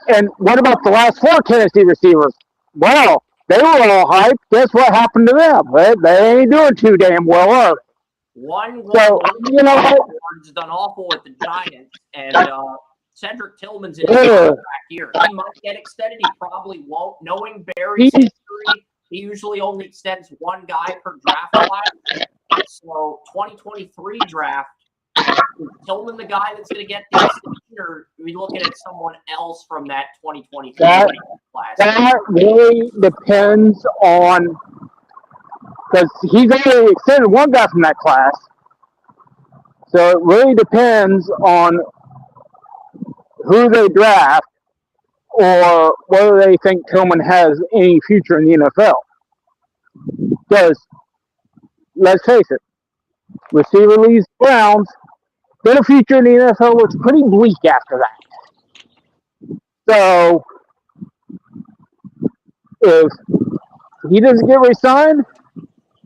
And what about the last four Tennessee receivers? Well, they were all hyped. Guess what happened to them? They ain't doing too damn well, are they? One So, you know what? has done awful with the Giants, and Cedric Tillman's in his contract year. He might get extended. He probably won't. Knowing Barry's history, he usually only extends one guy per draft class. So 2023 draft, is Tillman the guy that's going to get the extension? or are we looking at someone else from that 2023 class? That really depends on, because he's only extended one guy from that class. So it really depends on who they draft or whether they think Tillman has any future in the NFL. Because, let's face it, receiver leaves Browns, then a future in the NFL looks pretty bleak after that. So, if he doesn't get re-signed,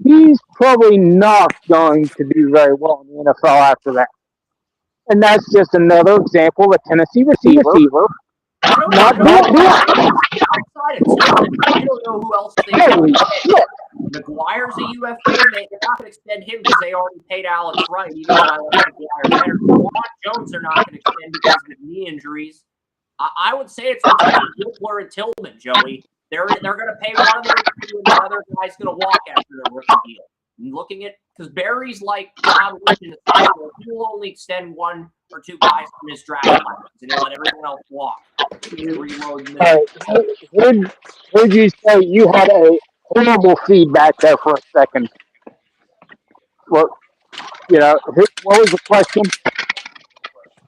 he's probably not going to do very well in the NFL after that. And that's just another example of a Tennessee receiver not doing outside of Tillman, I don't know who else they holy shit. McGuire's a UFA. They're not going to extend him because they already paid Alex Wright, even though I like McGuire better. Juwan Jones they're not going to extend because of knee injuries. I would say it's between Whippler and Tillman, Joey. They're going to pay one of those two, and the other guy's going to walk after their rookie deal. And looking at, because Barry's like John Lynch in the cycle, he will only extend one or two guys from his draft class, and he'll let everyone else walk. Would you say you had a horrible feedback there for a second? What was the question?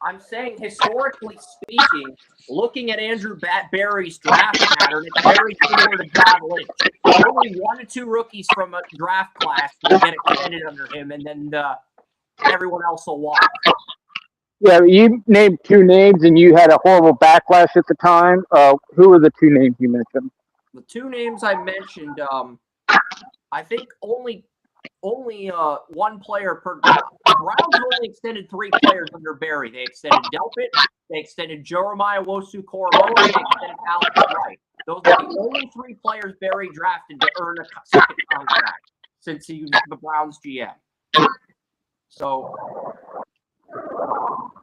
I'm saying, historically speaking, looking at Andrew Barry's draft pattern, it's very similar to John Lynch. Only one or two rookies from a draft class will get extended under him, and then everyone else will walk. Yeah, you named two names, and you had a horrible backlash at the time. Who were the two names you mentioned? The two names I mentioned, I think only one player per. The Browns only extended three players under Barry. They extended Delpit, they extended Jeremiah Wosu-Koromoa, and they extended Alex Wright. Those are the only three players Barry drafted to earn a second contract since he was the Browns GM. So,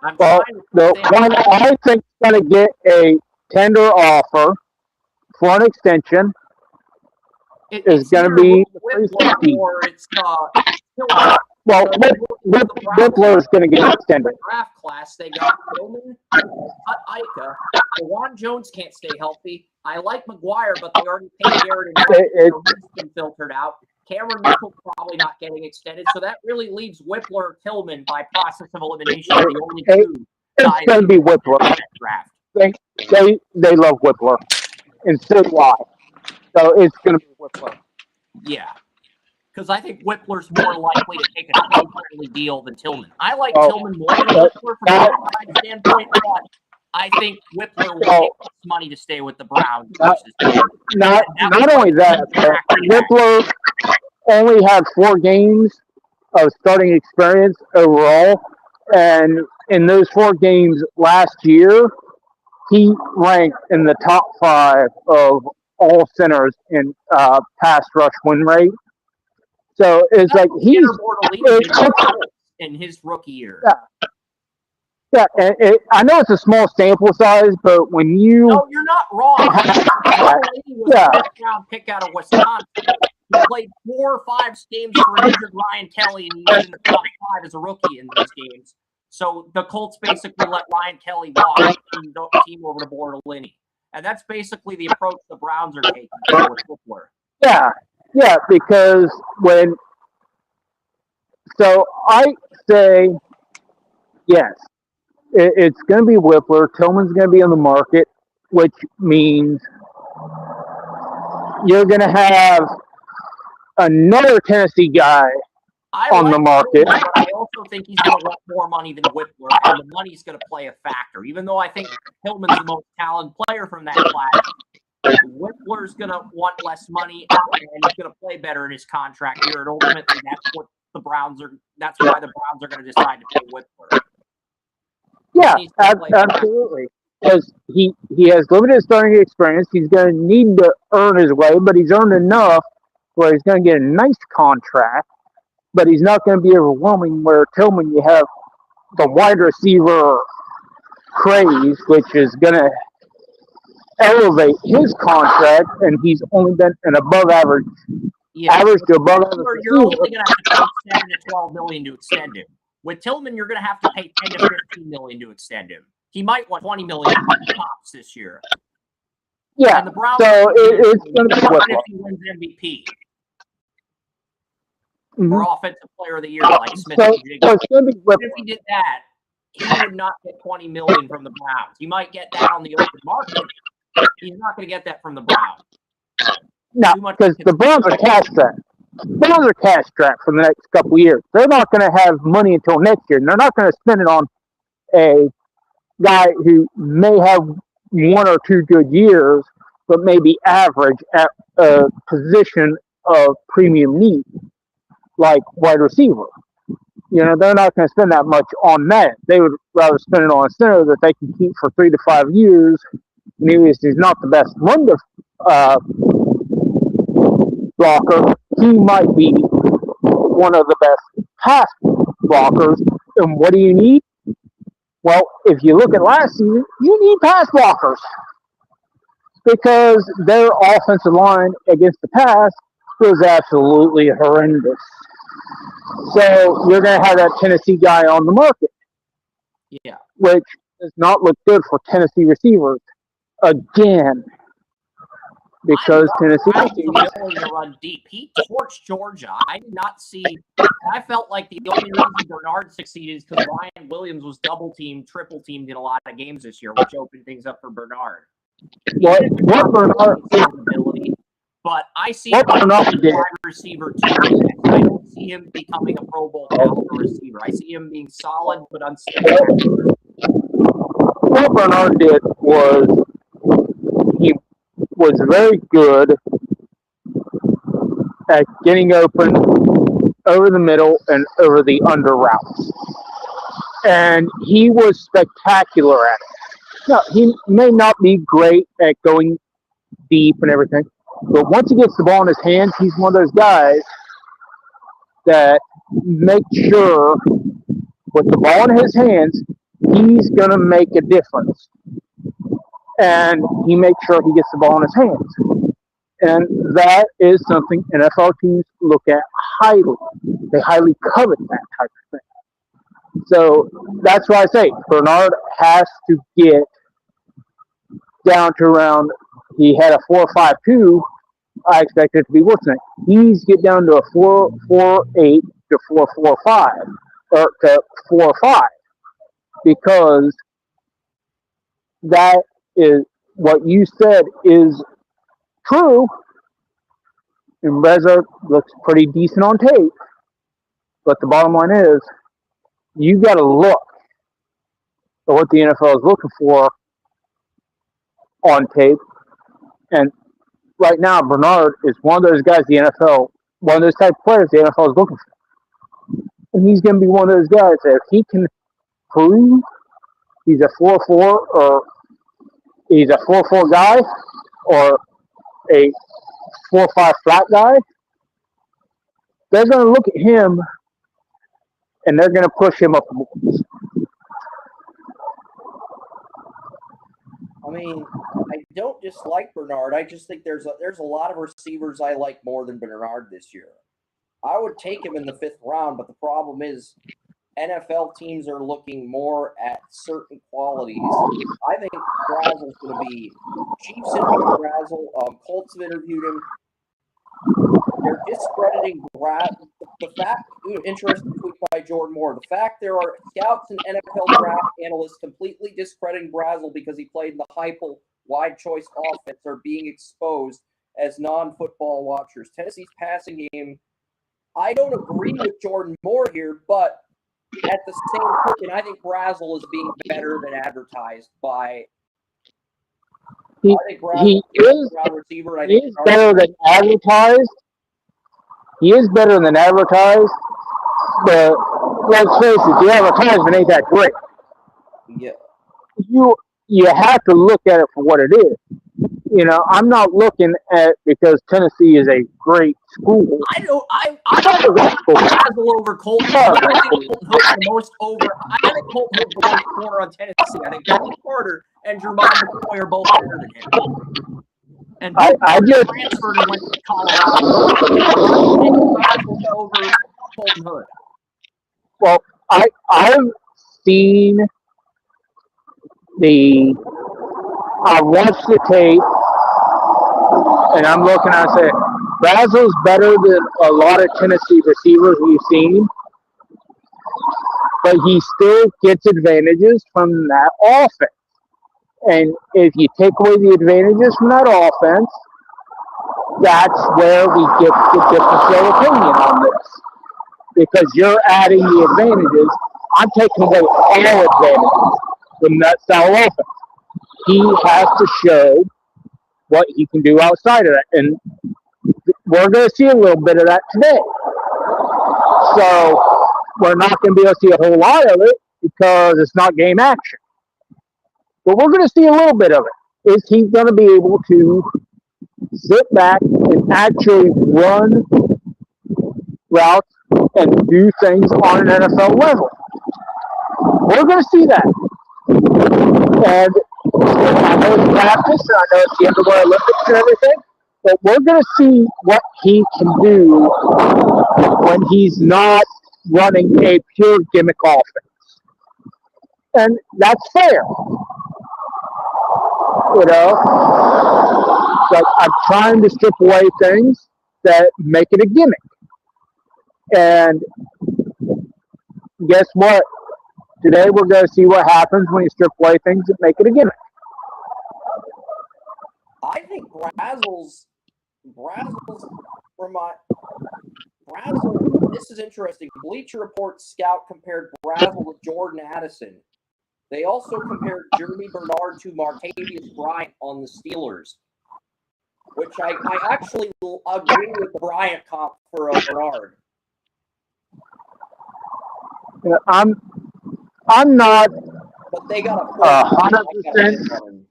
the one I think is going to get a tender offer for an extension is going to be the 360. Or it's well, Whippler is going to get extended. Draft class, they got Roman, Ika. Juwan Jones can't stay healthy. I like McGuire, but they already paid Garrett and he's been filtered out. Cameron Mitchell's probably not getting extended, so that really leaves Whippler or Tillman by process of elimination. The only two it's going to be Whippler. Draft. They love Whippler, and so do I. So it's going to be Whippler. Yeah. Because I think Whippler's more likely to take a trade-friendly deal than Tillman. I like Tillman more than Whippler from a standpoint, but I think Whippler will take money to stay with the Browns. Not only that, but Whippler only had 4 games of starting experience overall, and in those 4 games last year, he ranked in the top 5 of all centers in pass rush win rate. So it's like he's in his rookie year. Yeah, and I know it's a small sample size, but when you no, you're not wrong. Was a fifth-round pick out of Wisconsin. He played 4 or 5 games for an injured Ryan Kelly, and he was in the top 5 as a rookie in those games. So the Colts basically let Ryan Kelly walk and team over to Bortolini. And that's basically the approach the Browns are taking with Whippler. Yeah, because so I say yes, it's going to be Whippler. Tillman's going to be on the market, which means you're going to have another Tennessee guy on the market. Tillman, but I also think he's going to want more money than Whippler, and the money's going to play a factor. Even though I think Tillman's the most talented player from that class, Whippler's going to want less money, and he's going to play better in his contract year. And ultimately, that's what the Browns are. That's why the Browns are going to decide to pay Whippler. Yeah, absolutely. Because he has limited starting experience. He's going to need to earn his way, but he's earned enough where he's going to get a nice contract. But he's not going to be overwhelming. Where Tillman, you have the wide receiver craze, which is going to elevate his contract, and he's only been an above average, average to above average. You're only going to have to pay $7 to $12 million to extend him. With Tillman, you're going to have to pay $10 to $15 million to extend him. He might want $20 million tops this year. Yeah. And the Browns, So it's going to be if he wins MVP or Offensive Player of the Year, like Smith and Jigga. So it's going to be If he did that, he would not get $20 million from the Browns. He might get that on the open market. He's not going to get that from the Browns. No, because the Browns are cash strapped. Browns are cash strapped for the next couple of years. They're not going to have money until next year, and they're not going to spend it on a guy who may have 1 or 2 good years, but may be average at a position of premium need, like wide receiver. You know, they're not going to spend that much on that. They would rather spend it on a center that they can keep for 3 to 5 years. And he's not the best run blocker. He might be one of the best pass blockers. And what do you need? Well, if you look at last season, you need pass blockers because their offensive line against the pass was absolutely horrendous. So you're going to have that Tennessee guy on the market. Yeah. Which does not look good for Tennessee receivers again. Because Tennessee receivers willing to run deep. He torched Georgia. I did not see. I felt like the only reason Bernard succeeded is because Ryan Williams was double teamed, triple teamed in a lot of games this year, which opened things up for Bernard. What Bernard ability, but I see him as a wide receiver too. I don't see him becoming a Pro Bowl caliber receiver. I see him being solid but unspectacular. What Bernard did was he was very good at getting open over the middle and over the under routes. And he was spectacular at it. Now, he may not be great at going deep and everything, but once he gets the ball in his hands, he's one of those guys that make sure with the ball in his hands, he's going to make a difference. And he makes sure he gets the ball in his hands. And that is something NFL teams look at highly. They highly covet that type of thing. So that's why I say Bernard has to get down to around, he had a 4.52. I expect it to be worse than that. He's get down to a 4.48 to 4.45 or to 4.5 because that is what you said is true. And Reza looks pretty decent on tape. But the bottom line is, you got to look at what the NFL is looking for on tape. And right now, Bernard is one of those guys the NFL, one of those type of players the NFL is looking for. And he's going to be one of those guys that if he can prove he's a 4.4 or he's a 4.4 guy or a 4.5 flat guy, they're going to look at him and they're going to push him up. I mean, I don't dislike Bernard. I just think there's a lot of receivers I like more than Bernard this year. I would take him in the 5th round, but the problem is NFL teams are looking more at certain qualities. I think Brazel's going to be Chiefs interviewed Brazel. Colts have interviewed him. They're discrediting Brazel. The fact, interesting tweet by Jordan Moore. The fact there are scouts and NFL draft analysts completely discrediting Brazel because he played in the Heupel wide choice offense are being exposed as non-football watchers. Tennessee's passing game. I don't agree with Jordan Moore here, but at the same token, I think Brazel is being better than advertised by. He is better than advertised. He is better than advertised, but let's face it, the advertisement ain't that great. Yeah. You have to look at it for what it is. You know, I'm not looking at because Tennessee is a great school. I don't like Brazel over Colton. I think Colton Hood's the most over. I think Colton Hood's the most corner on Tennessee. I think Colton Carter and Jermon McCoy are both better than him. And I just transferred and went to Colorado. Brazel over Colton Hood. Well, I've seen the I watched the tape and I'm looking. I say Brazel's better than a lot of Tennessee receivers we've seen, but he still gets advantages from that offense. And if you take away the advantages from that offense, that's where we get the difference of opinion on this. Because you're adding the advantages, I'm taking away all advantages from that style offense. He has to show what he can do outside of that. And we're going to see a little bit of that today. So we're not going to be able to see a whole lot of it because it's not game action. But we're going to see a little bit of it. Is he going to be able to sit back and actually run routes and do things on an NFL level? We're going to see that. And I know it's practice, and I know it's the end of the Olympics and everything, but we're going to see what he can do when he's not running a pure gimmick offense. And that's fair. You know? But I'm trying to strip away things that make it a gimmick. And guess what? Today we're going to see what happens when you strip away things that make it a gimmick. I think Brazel's this is interesting. Bleacher Report scout compared Brazel with Jordan Addison. They also compared Jeremy Bernard to Martavius Bryant on the Steelers, which I actually agree with the Bryant comp for Bernard. You know, I'm not But they got 100%.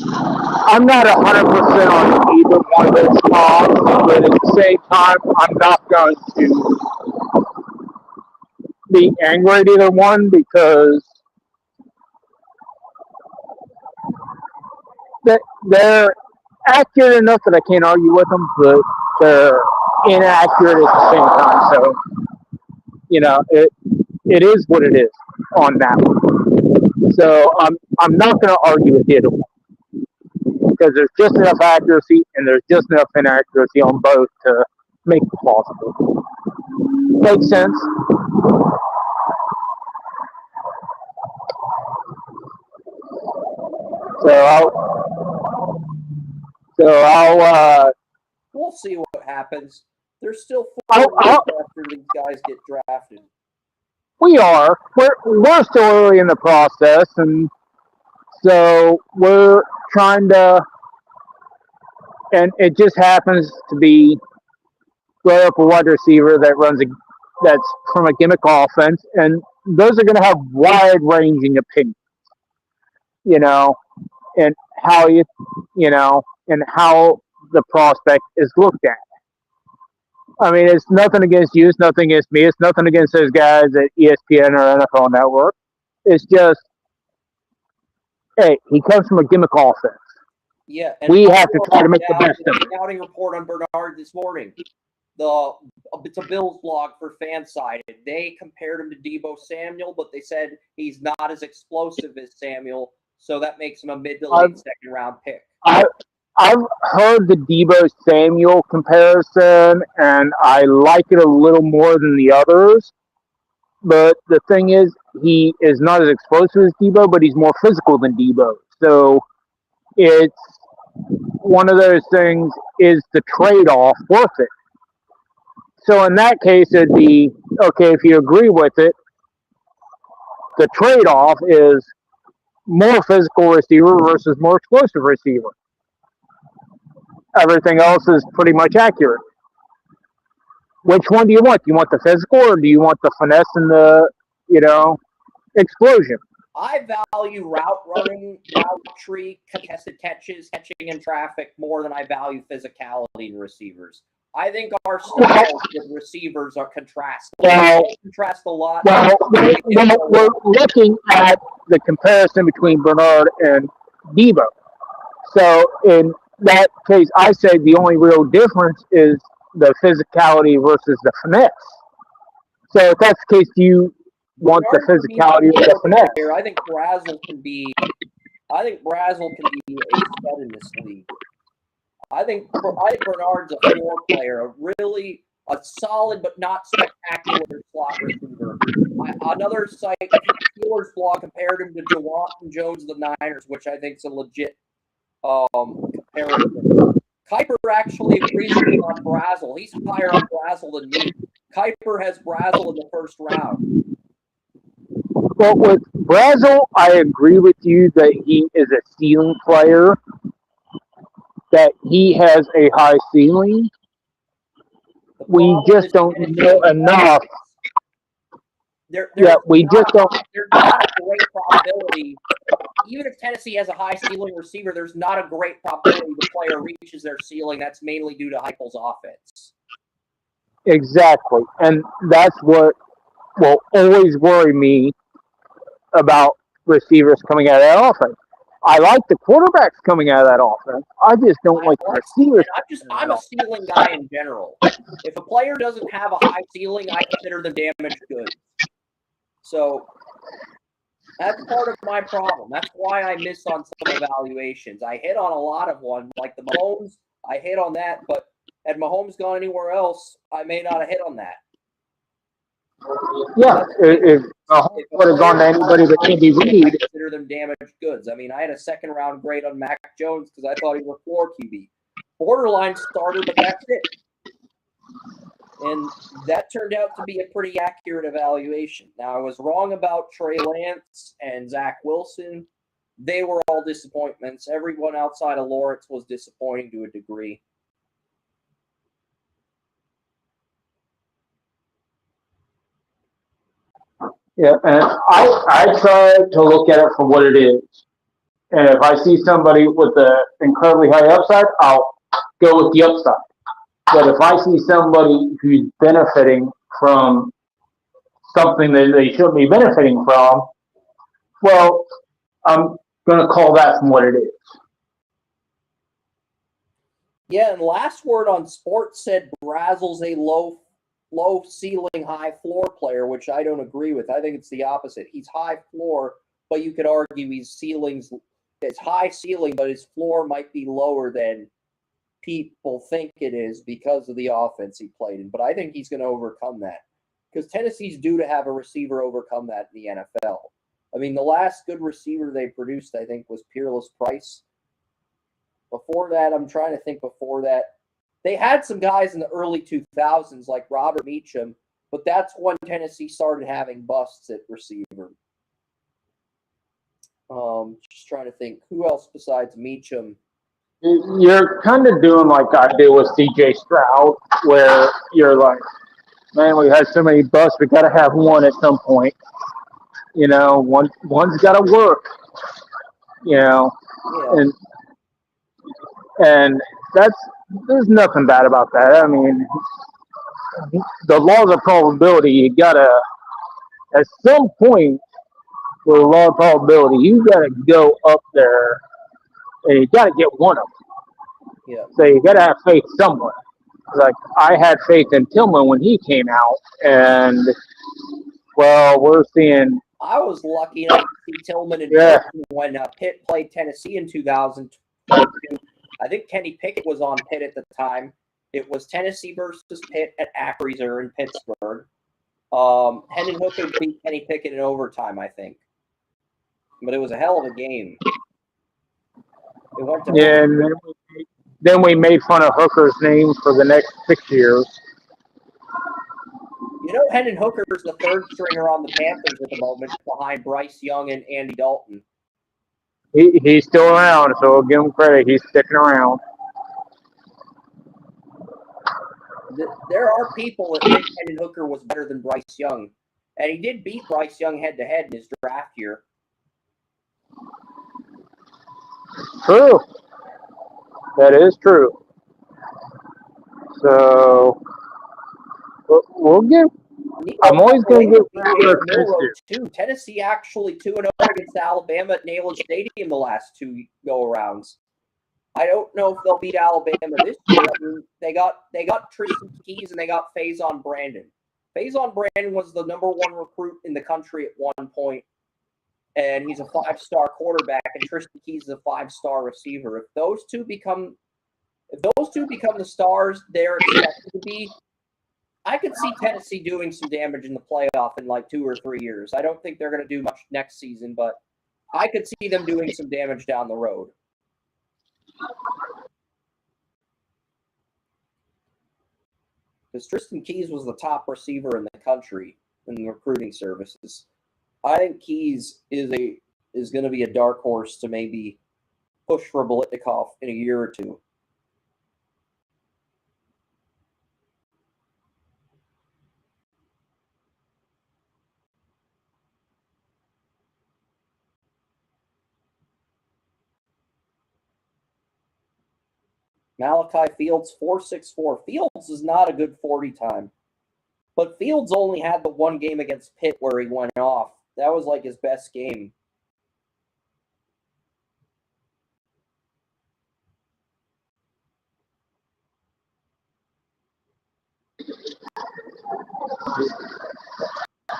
I'm not 100% on either one of those comps, but at the same time, I'm not going to be angry at either one because they're accurate enough that I can't argue with them, but they're inaccurate at the same time. So, you know, it is what it is on that one. So I'm not going to argue with either one because there's just enough accuracy and there's just enough inaccuracy on both to make it plausible. Makes sense. So we'll see what happens. There's still 4 weeks after these guys get drafted. We are. We're still early in the process, and so we're trying to. And it just happens to be right up a wide receiver that's from a gimmick offense, and those are going to have wide-ranging opinions, you know, and how and how the prospect is looked at. I mean, it's nothing against you. It's nothing against me. It's nothing against those guys at ESPN or NFL Network. It's just, hey, he comes from a gimmick offense. Yeah, and we have to try to make the best of it. Scouting report on Bernard this morning. It's a Bills blog for Fansided. They compared him to Deebo Samuel, but they said he's not as explosive as Samuel, so that makes him a mid to late second round pick. I've heard the Deebo Samuel comparison, and I like it a little more than the others. But the thing is, he is not as explosive as Deebo, but he's more physical than Deebo. So it's one of those things, is the trade-off worth it? So in that case, it'd be, okay, if you agree with it, the trade-off is more physical receiver versus more explosive receiver. Everything else is pretty much accurate. Which one do you want? Do you want the physical or do you want the finesse and the, explosion? I value route running, route tree, contested catches, catching in traffic more than I value physicality in receivers. I think our styles with receivers are contrast. Contrast a lot. Well, we're looking at the comparison between Bernard and Deebo. So in that case, I say the only real difference is the physicality versus the finesse. So if that's the case, do want the physicality of the finesse. I think Brazel can be a stud in this league. I think Bernard's a floor player, a solid but not spectacular slot receiver. Another site, Steelers blog, compared him to DeWant and Jones of the Niners, which I think is a legit comparison. Kuiper actually agrees with me on Brazel. He's higher on Brazel than me. Kuiper has Brazel in the first round. Well, with Brazel, I agree with you that he is a ceiling player, that he has a high ceiling. We just don't know enough. We just don't. There's not a great probability. Even if Tennessee has a high ceiling receiver, there's not a great probability the player reaches their ceiling. That's mainly due to Heupel's offense. Exactly. And that's what will always worry me about receivers coming out of that offense. I like the quarterbacks coming out of that offense. I just don't like the receivers. I'm a ceiling guy in general. If a player doesn't have a high ceiling, I consider them damaged goods. So that's part of my problem. That's why I miss on some evaluations. I hit on a lot of one, like the Mahomes. I hit on that, but had Mahomes gone anywhere else, I may not have hit on that. Yeah, if Mahomes would have gone to anybody that can't be read, I consider them damaged goods. I mean, I had a second-round grade on Mac Jones because I thought he was a floor QB. Borderline starter, but that's it. And that turned out to be a pretty accurate evaluation. Now, I was wrong about Trey Lance and Zach Wilson. They were all disappointments. Everyone outside of Lawrence was disappointing to a degree. yeah, and I try to look at it for what it is. And if I see somebody with an incredibly high upside, I'll go with the upside. But if I see somebody who's benefiting from something that they shouldn't be benefiting from, well, I'm going to call that from what it is. Yeah, and last word on sports said Brazel's a low ceiling, high floor player, which I don't agree with. I think it's the opposite. He's high floor, but you could argue it's high ceiling, but his floor might be lower than people think it is because of the offense he played in. But I think he's going to overcome that because Tennessee's due to have a receiver overcome that in the NFL. I mean, the last good receiver they produced, I think, was Peerless Price. Before that, they had some guys in the early 2000s like Robert Meacham, but that's when Tennessee started having busts at receiver. Just trying to think who else besides Meacham. You're kind of doing like I did with C.J. Stroud, where you're like, man, we had so many busts, we got to have one at some point. You know, one's got to work. You know, Yeah. and there's nothing bad about that. I mean, the laws of probability, you gotta at some point with the law of probability, you gotta go up there and you gotta get one of them. Yeah. So you gotta have faith somewhere. Like I had faith in Tillman when he came out, and well, we're seeing. I was lucky enough to see Tillman and when Pitt played Tennessee in 2022. I think Kenny Pickett was on Pitt at the time. It was Tennessee versus Pitt at Acrisure in Pittsburgh. Hendon Hooker beat Kenny Pickett in overtime, I think. But it was a hell of a game. It went to and then we made fun of Hooker's name for the next 6 years. You know, Hendon Hooker is the third stringer on the Panthers at the moment, behind Bryce Young and Andy Dalton. He's still around, so we'll give him credit. He's sticking around. There are people that think Hendon Hooker was better than Bryce Young, and he did beat Bryce Young head-to-head in his draft year. True. That is true. So we'll give. I'm always going to give. Tennessee actually 2-0 against Alabama at Neyland Stadium the last two go-arounds. I don't know if they'll beat Alabama this year. I mean, they got Tristan Keys and they got Faison Brandon. Faison Brandon was the number 1 recruit in the country at one point, and he's a 5-star quarterback, and Tristan Keys is a 5-star receiver. If those two become the stars they're expected to be, I could see Tennessee doing some damage in the playoff in like 2 or 3 years. I don't think they're going to do much next season, but I could see them doing some damage down the road. Because Tristan Keys was the top receiver in the country in the recruiting services. I think Keys is going to be a dark horse to maybe push for Biletnikoff in a year or two. Malachi Fields, 4.64. Fields is not a good 40 time. But Fields only had the one game against Pitt where he went off. That was like his best game.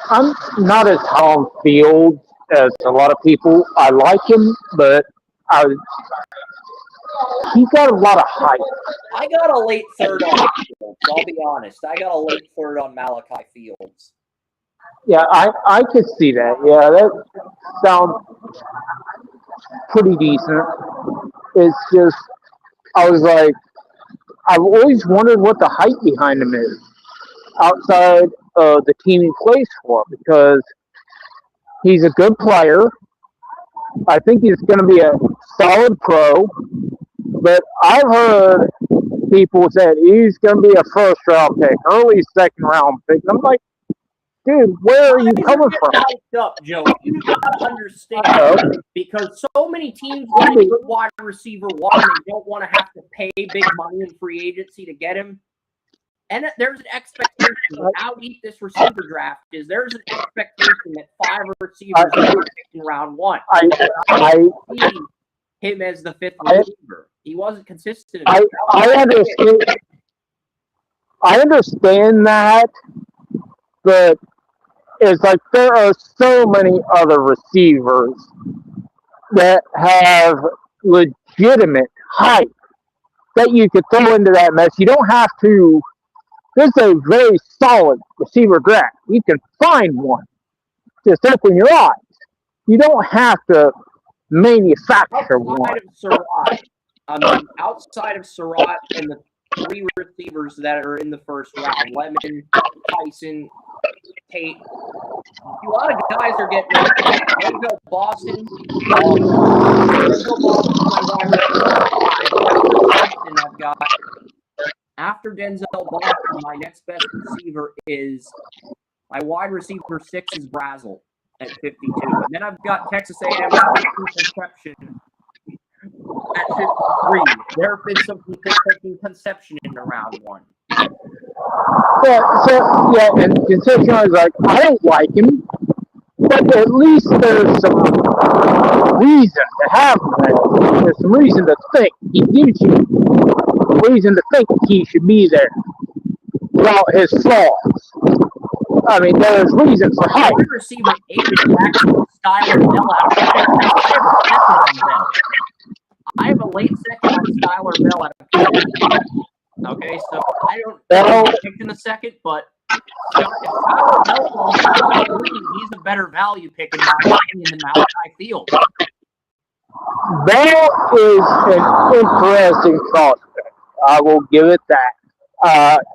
I'm not as high on Fields as a lot of people. I like him, but he's got a lot of hype. I got a late third on Fields. I'll be honest. I got a late third on Malachi Fields. Yeah, I could see that. Yeah, that sounds pretty decent. It's just, I was like, I've always wondered what the hype behind him is outside of the team he plays for, because he's a good player. I think he's going to be a solid pro, but I've heard people say he's going to be a first-round pick, early second-round pick. I'm like, dude, where are you coming from? Hyped up, Joe. You gotta understand, because so many teams want a good wide receiver one, they don't want to have to pay big money in free agency to get him. And there's an expectation of how deep this receiver draft is. There's an expectation that 5 receivers are picked in round 1. I see him as the 5th receiver. He wasn't consistent. I understand. I understand that, but it's like there are so many other receivers that have legitimate hype that you could throw into that mess. You don't have to. This is a very solid receiver draft. You can find one. Just open your eyes. You don't have to manufacture one. Outside of Surratt and the 3 receivers that are in the first round, Lemon, Tyson, Tate. A lot of guys are getting Denzel Boston. I've got. After Denzel Boston, my next best receiver is my wide receiver 6 is Brazel at 52. And then I've got Texas A&M Conception at 53. There have been some people taking Conception in the round 1. And Conception is like, I don't like him, but at least there's some reason to have him there. There's some reason to think. He gives you reason to think he should be there without his flaws. I mean, there's reason for hype. Wide receiver 8 is actually Skylar Bell out of Bell. I have a late second on Skylar Bell out of Kentucky. Okay, so I don't pick in the second, but if Skylar Bell, he's a better value pick in my opinion than Malachi Fields. Bell is an interesting prospect. I will give it that.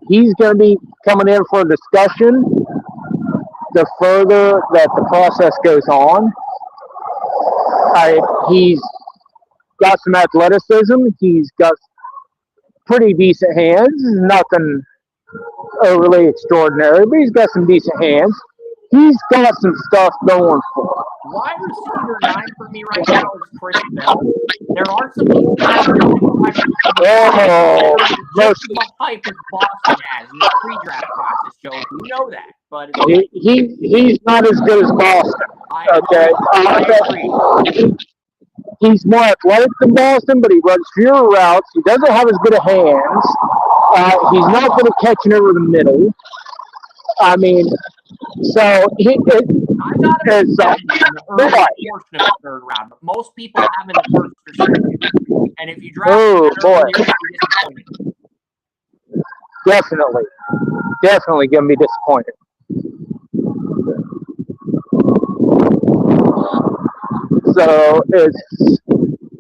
He's going to be coming in for a discussion the further that the process goes on. He's got some athleticism. He's got pretty decent hands. Nothing overly extraordinary, but he's got some decent hands. He's got some stuff going for him. Wide receiver 9 for me right now is Chris Bell. There are some people that just the hype as Boston has in the pre-draft process, Joe. You know that, but he's not as good as Boston. Okay, he's more athletic than Boston, but he runs fewer routes. He doesn't have as good of hands. He's not good at catching over the middle. I mean, so I got him in it's the early portion of the third round, but most people have him in the first or second. And if you draft him oh that boy, early, you're going to be disappointed. definitely gonna be disappointed. So it's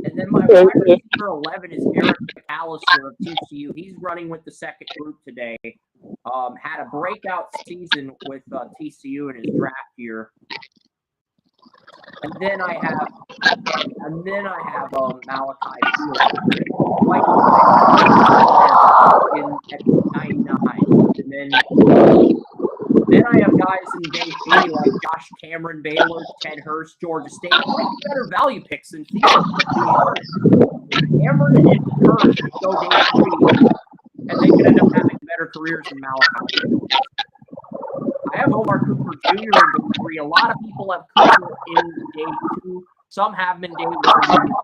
And then my wide receiver 11 is Eric McAllister of TCU. He's running with the second group today. Had a breakout season with TCU in his draft year. And then I have Malachi Fields, at 99. And then I have guys in day 3 like Josh Cameron, Baylor, Ted Hurst, Georgia State. Better value picks than Fields, to be honest. Cameron and Hurst go day 3, and they could end up having better careers than Malachi Fields. I have Omar Cooper Jr. in day 3. A lot of people have Cooper in day 2. Some have him in day 1 with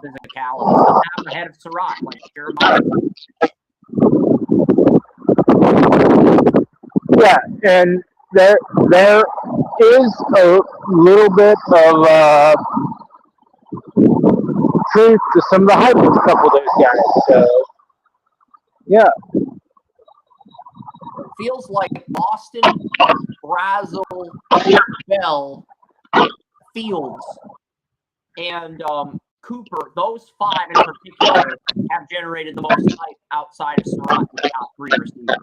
physicality. Some have him ahead of Surratt, like Jeremiah. yeah, and there is a little bit of truth to some of the hype with a couple of those guys. So yeah, It feels like Austin, Brazel, Bell, Fields, and Cooper, those 5 in particular, have generated the most hype outside of Surratt and the top 3 receivers.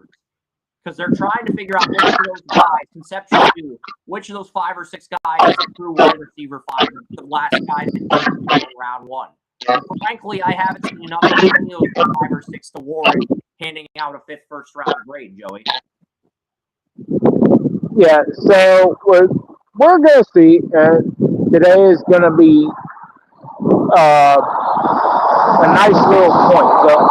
Because they're trying to figure out which of those guys, conceptually, which of those 5 or 6 guys is a true wide receiver 5, the last guy to in round 1. And frankly, I haven't seen enough of any of those 5 or 6 to warrant handing out a 5th first round grade, Joey. yeah. So we're gonna see. Today is gonna be a nice little point. So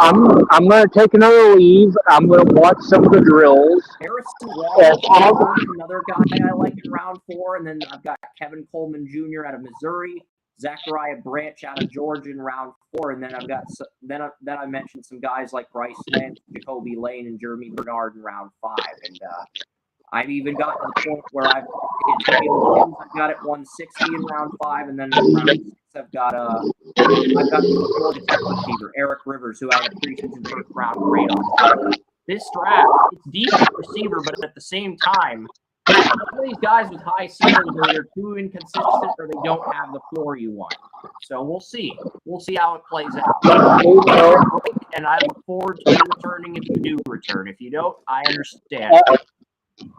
I'm gonna take another leave. I'm gonna watch some of the drills. Harrison Wallace is another guy I like in round 4, and then I've got Kevin Coleman Jr. out of Missouri, Zachariah Branch out of Georgia in round 4, and then I've got then I mentioned some guys like Bryce Lance, Jacoby Lane, and Jeremy Bernard in round 5, and I've even gotten to the point where I've got it 160 in round 5, and then in round 6 I've got the Georgia Tech receiver Eric Rivers, who I had a preseason first round grade on. This draft, it's deep at receiver, but at the same time, some of these guys with high ceilings are either too inconsistent or they don't have the floor you want. So we'll see. We'll see how it plays out. And I look forward to you returning if you do return. If you don't, I understand.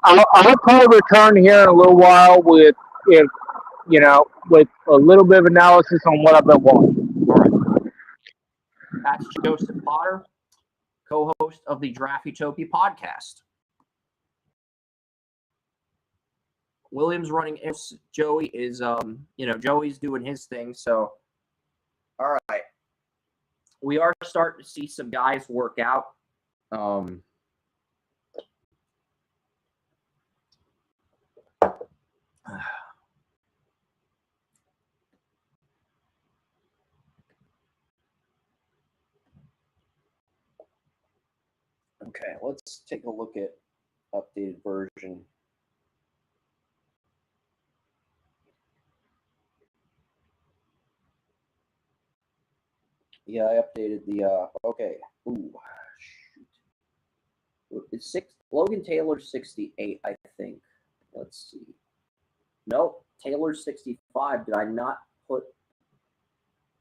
I'll probably return here in a little while with a little bit of analysis on what I've been watching. All right. That's Joseph Potter, co-host of the Draft Utopia podcast. William's running. Joey is, Joey's doing his thing. So, all right, we are starting to see some guys work out. Okay, let's take a look at updated version. Yeah, I updated the okay. Ooh, shoot. It's Logan Taylor's 68, I think. Let's see. Nope, Taylor's 65. Did I not put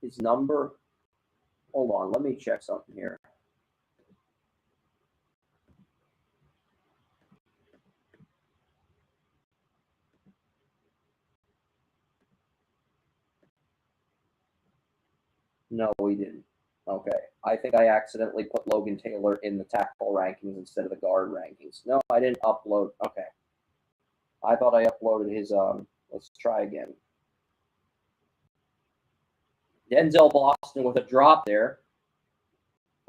his number? Hold on, let me check something here. No, we didn't. Okay. I think I accidentally put Logan Taylor in the tackle rankings instead of the guard rankings. No, I didn't upload. Okay. I thought I uploaded his, let's try again. Denzel Boston with a drop there.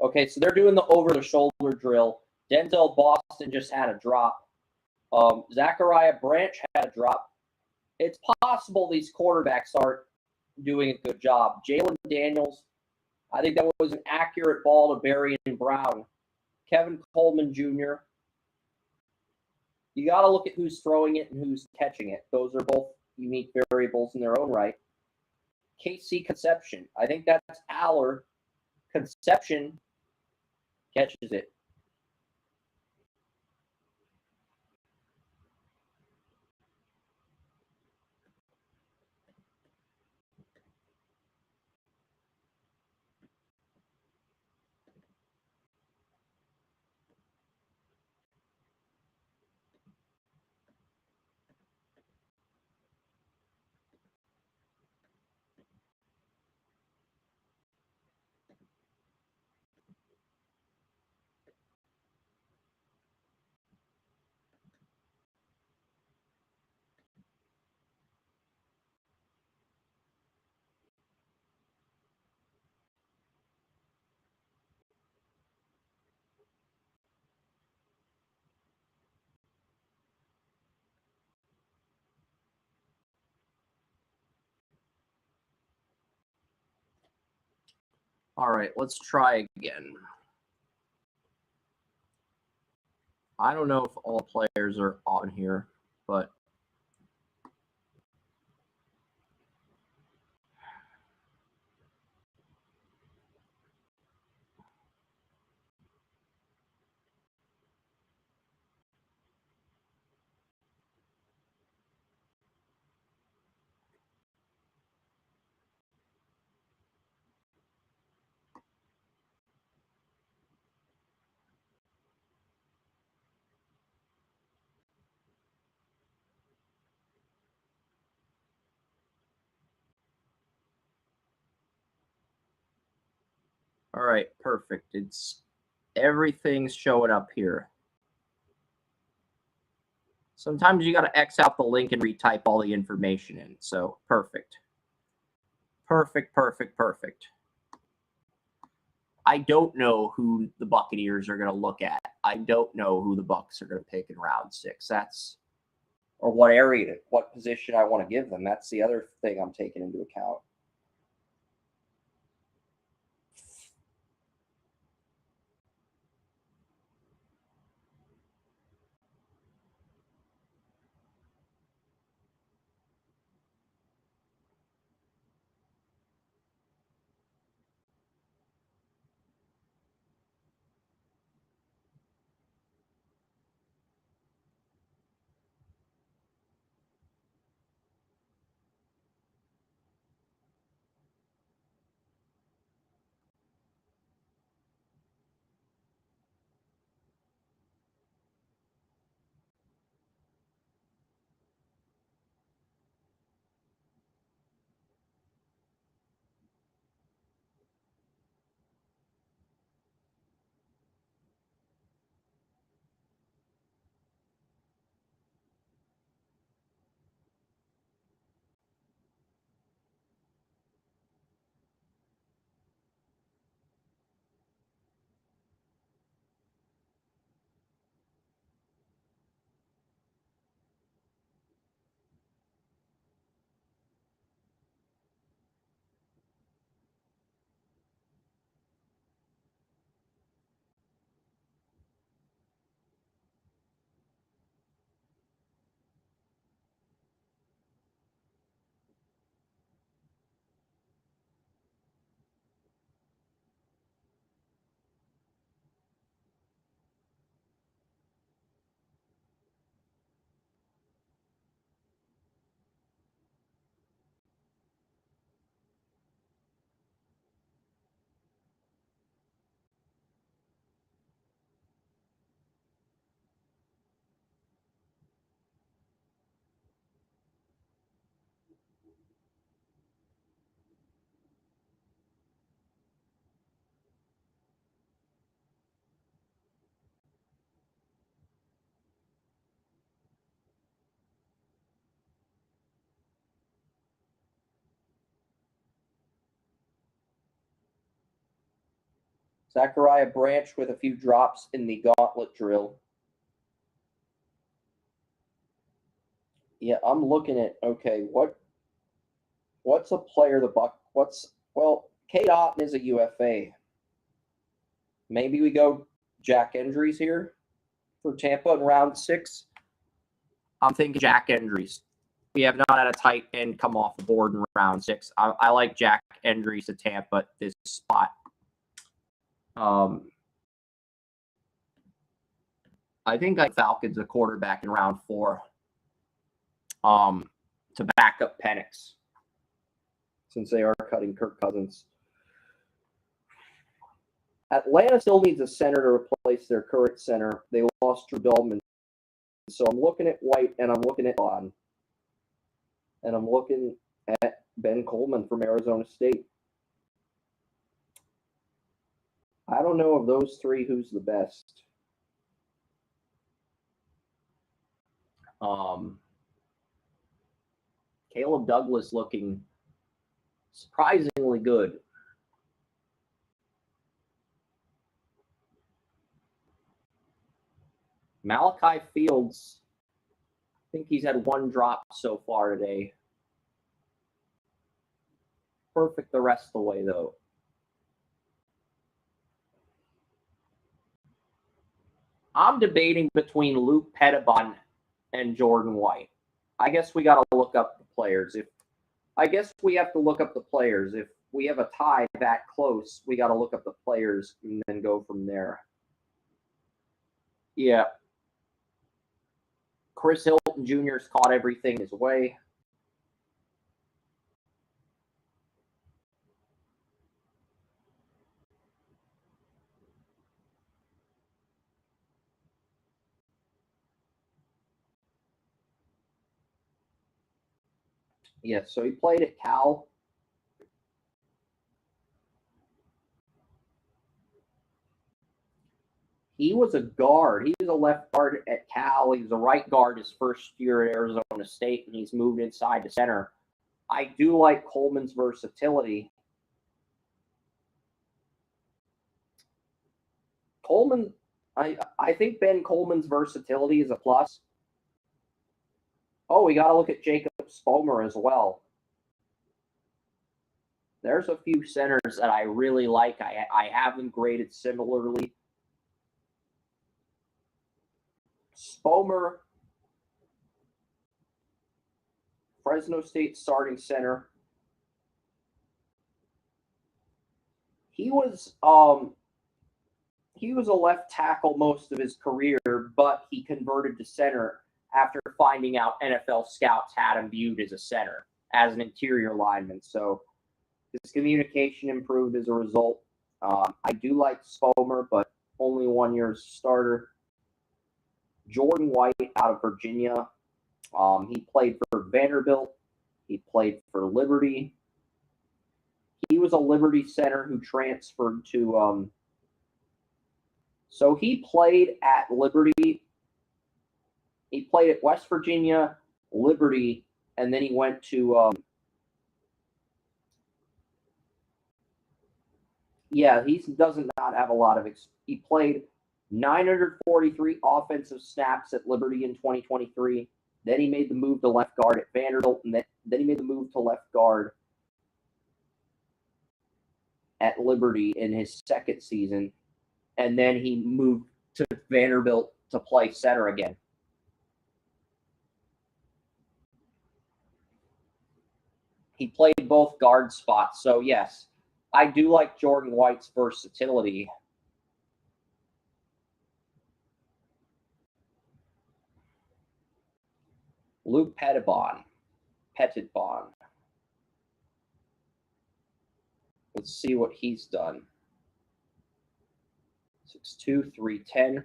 Okay, so they're doing the over-the-shoulder drill. Denzel Boston just had a drop. Zachariah Branch had a drop. It's possible these quarterbacks aren't doing a good job. Jalen Daniels, I think that was an accurate ball to Berry and Brown. Kevin Coleman Jr., You got to look at who's throwing it and who's catching it. Those are both unique variables in their own right. KC Conception. I think that's Aller. Conception catches it. All right, let's try again. I don't know if all players are on here, but all right, perfect. It's everything's showing up here. Sometimes you got to X out the link and retype all the information in. So perfect. Perfect, perfect, perfect. I don't know who the Buccaneers are going to look at. I don't know who the Bucs are going to pick in round 6. Or what area, what position I want to give them. That's the other thing I'm taking into account. Zachariah Branch with a few drops in the gauntlet drill. Yeah, I'm looking at, okay, what's a player the Buck, Kate Otten is a UFA. Maybe we go Jack Endries here for Tampa in round 6. I'm thinking Jack Endries. We have not had a tight end come off the board in round 6. I like Jack Endries to Tampa at this spot. I think Falcons a quarterback in round 4 to back up Penix, since they are cutting Kirk Cousins. Atlanta still needs a center to replace their current center. They lost Drew Dolman. So I'm looking at White, and I'm looking at Bond. And I'm looking at Ben Coleman from Arizona State. I don't know of those 3 who's the best. Caleb Douglas looking surprisingly good. Malachi Fields, I think he's had 1 drop so far today. Perfect the rest of the way, though. I'm debating between Luke Pettibon and Jordan White. I guess we got to look up the players. I guess we have to look up the players. If we have a tie that close, we got to look up the players and then go from there. Yeah. Chris Hilton Jr.'s caught everything his way. Yeah, so he played at Cal. He was a guard. He was a left guard at Cal. He was a right guard his first year at Arizona State, and he's moved inside to center. I do like Coleman's versatility. Coleman, I think Ben Coleman's versatility is a plus. Oh, we got to look at Jacob Spomer as well. There's a few centers that I really like. I have them graded similarly. Spomer, Fresno State starting center. He was a left tackle most of his career, but he converted to center after finding out NFL scouts had him viewed as a center, as an interior lineman. So his communication improved as a result. I do like Spomer, but only 1 year starter. Jordan White out of Virginia. He played for Vanderbilt. He played for Liberty. He was a Liberty center who transferred to so he played at Liberty. He played at West Virginia, Liberty, and then he went to he does not have a lot of he played 943 offensive snaps at Liberty in 2023. Then he made the move to left guard at Vanderbilt, and then he made the move to left guard at Liberty in his second season. And then he moved to Vanderbilt to play center again. He played both guard spots. So, yes, I do like Jordan White's versatility. Luke Pettibon. Let's see what he's done. 6'2", 310.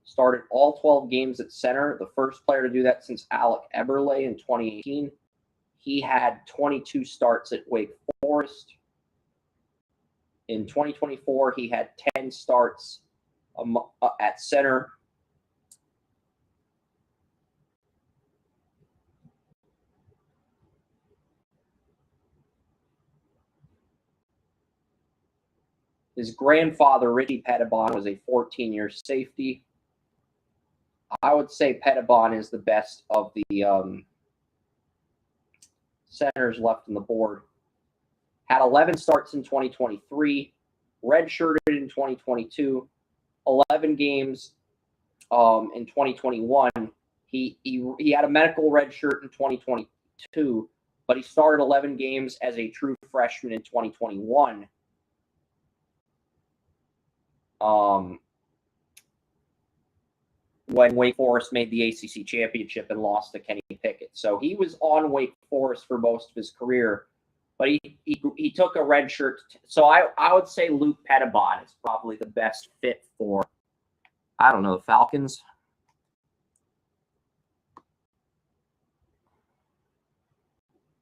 Started all 12 games at center. The first player to do that since Alec Eberle in 2018. He had 22 starts at Wake Forest. In 2024, he had 10 starts at center. His grandfather, Richie Pettibon, was a 14-year safety. I would say Pettibon is the best of the centers left on the board. Had 11 starts in 2023, redshirted in 2022, 11 games in 2021. He had a medical red shirt in 2022, but he started 11 games as a true freshman in 2021. When Wake Forest made the ACC championship and lost to Kenny Pickett. So he was on Wake Forest for most of his career, but he took a red shirt. So I would say Luke Pettibon is probably the best fit for, I don't know, the Falcons.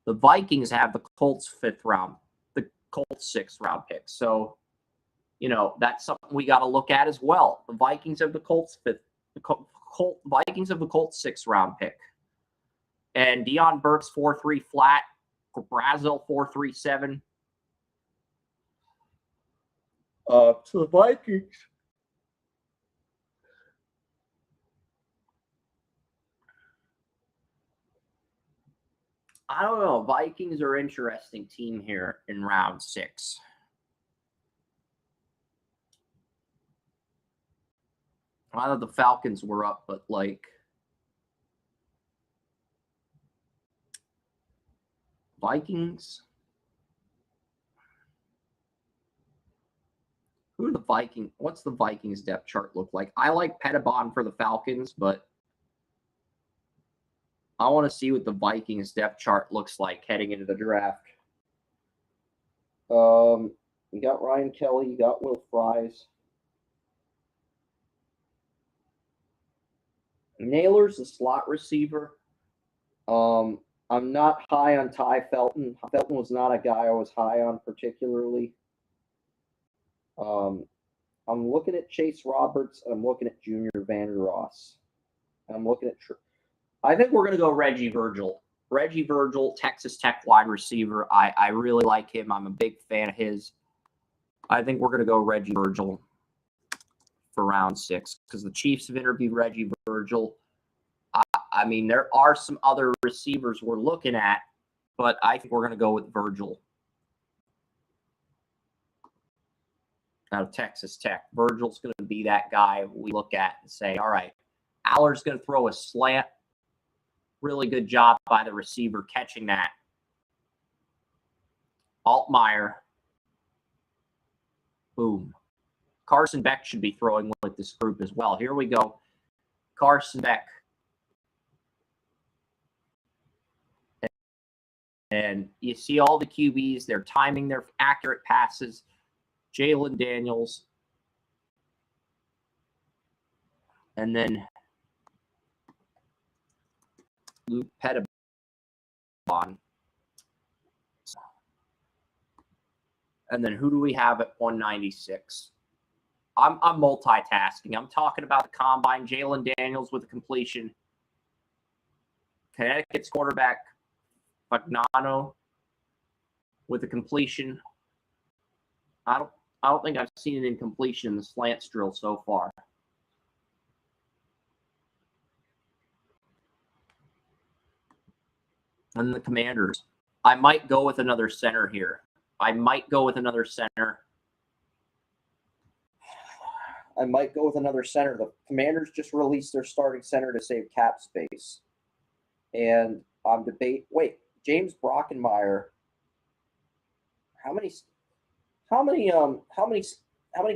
The Vikings have the Colts 6th round pick. So, that's something we got to look at as well. The Vikings have the Colts 6th round pick. And Deion Burks 4.3 flat, Brazil 4.37. To the Vikings. I don't know. Vikings are an interesting team here in round 6. I thought the Falcons were up, but Vikings. Who are the Vikings? What's the Vikings depth chart look like? I like Pettibon for the Falcons, but I want to see what the Vikings depth chart looks like heading into the draft. You got Ryan Kelly, you got Will Fries. Naylor's a slot receiver. I'm not high on Ty Felton. Felton was not a guy I was high on particularly. I'm looking at Chase Roberts, and I'm looking at Junior Vander Ross. And I'm looking at I think we're going to go Reggie Virgil. Reggie Virgil, Texas Tech wide receiver. I really like him. I'm a big fan of his. I think we're going to go Reggie Virgil for round 6 because the Chiefs have interviewed Reggie Virgil. I mean, there are some other receivers we're looking at, but I think we're going to go with Virgil out of Texas Tech. Virgil's going to be that guy we look at and say, all right, Aller's going to throw a slant. Really good job by the receiver catching that. Altmaier. Boom. Carson Beck should be throwing with this group as well. Here we go. Carson Beck. And you see all the QBs, they're timing their accurate passes. Jalen Daniels. And then Luke Pettibon. And then who do we have at 196? I'm multitasking. I'm talking about the combine. Jalen Daniels with a completion. Connecticut's quarterback Fagnano with a completion. I don't think I've seen an incompletion in the slants drill so far. And the Commanders. I might go with another center here. The Commanders just released their starting center to save cap space. And I'm wait, James Brockenmeyer. How many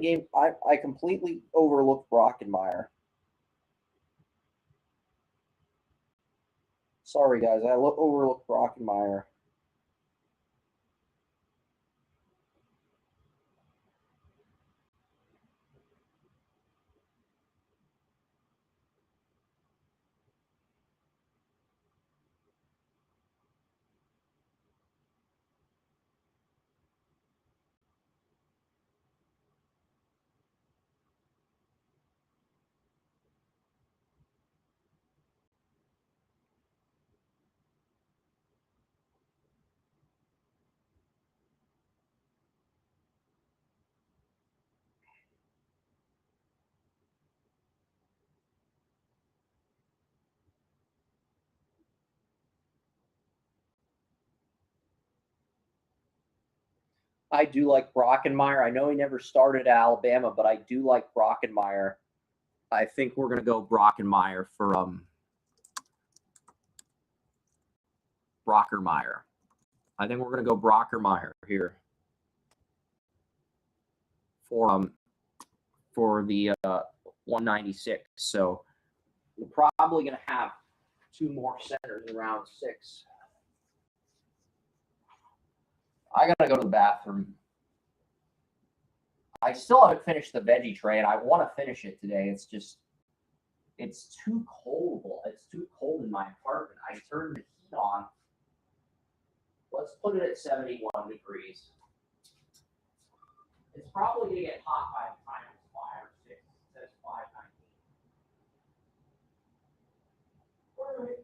games? I completely overlooked Brockenmeyer. Sorry, guys. I overlooked Brockenmeyer. I do like Brockenmeyer. I know he never started at Alabama, but I do like Brockenmeyer. I think we're going to go Brockenmeyer for Brockermeyer. I think we're going to go Brockermeyer here for the 196. So we're probably going to have 2 more centers in round 6. I got to go to the bathroom. I still haven't finished the veggie tray, and I want to finish it today. It's just, it's too cold. It's too cold in my apartment. I turned the heat on. Let's put it at 71 degrees. It's probably going to get hot by the time it's 5 or 6. It says 5:19. All right.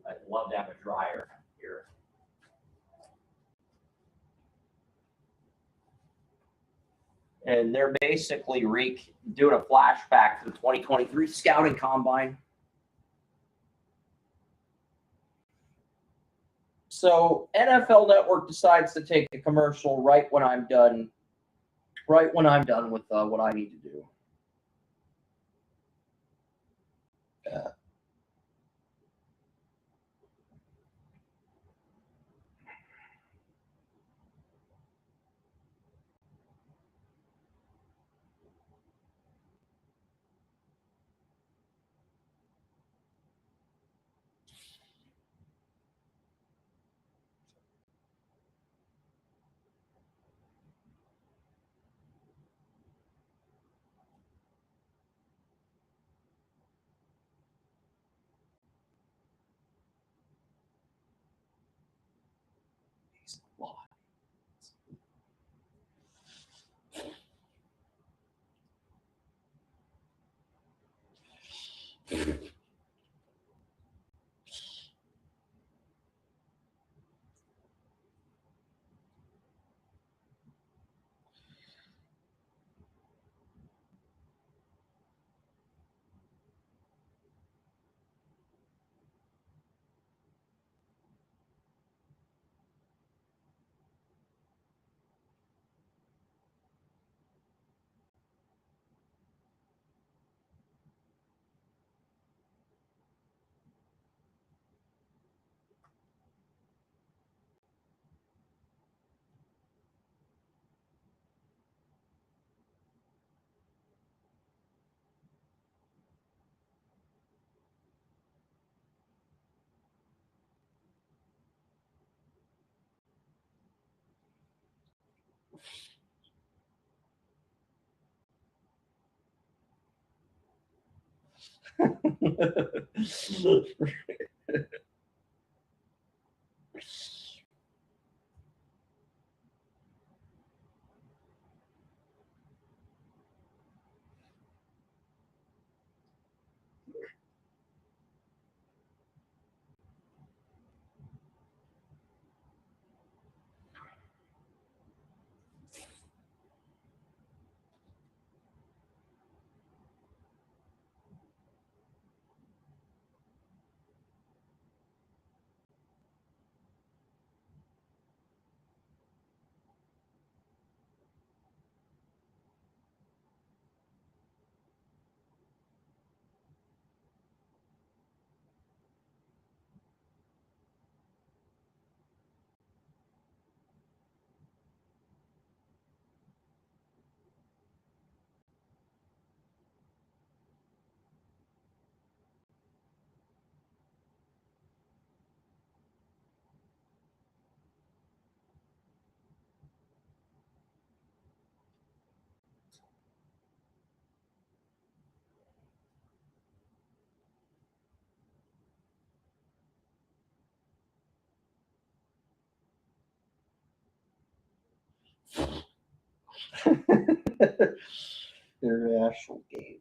I'd love to have a dryer here. And they're basically doing a flashback to the 2023 Scouting Combine. So NFL Network decides to take a commercial right when I'm done with what I need to do. International game.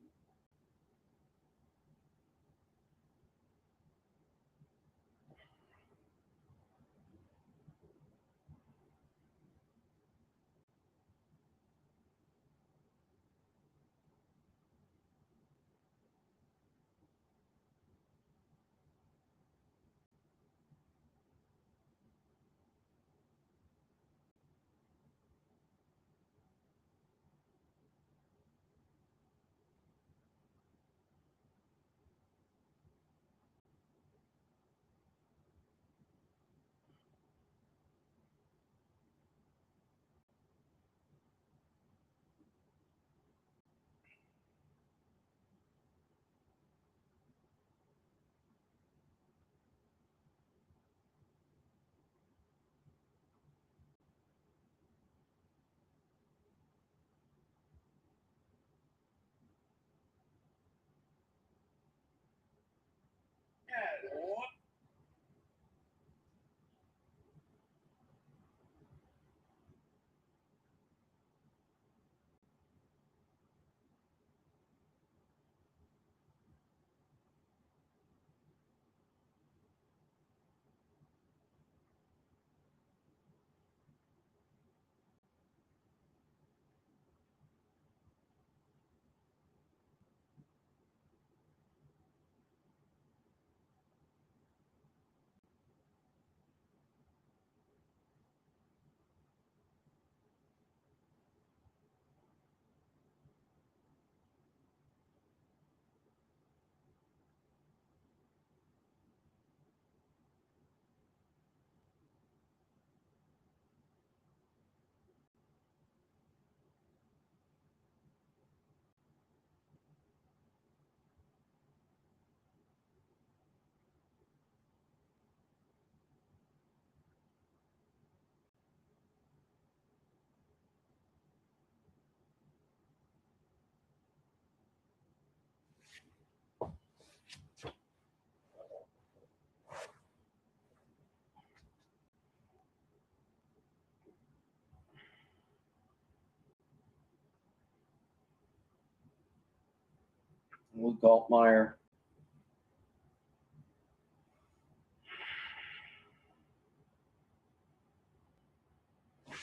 Luke Altmaier.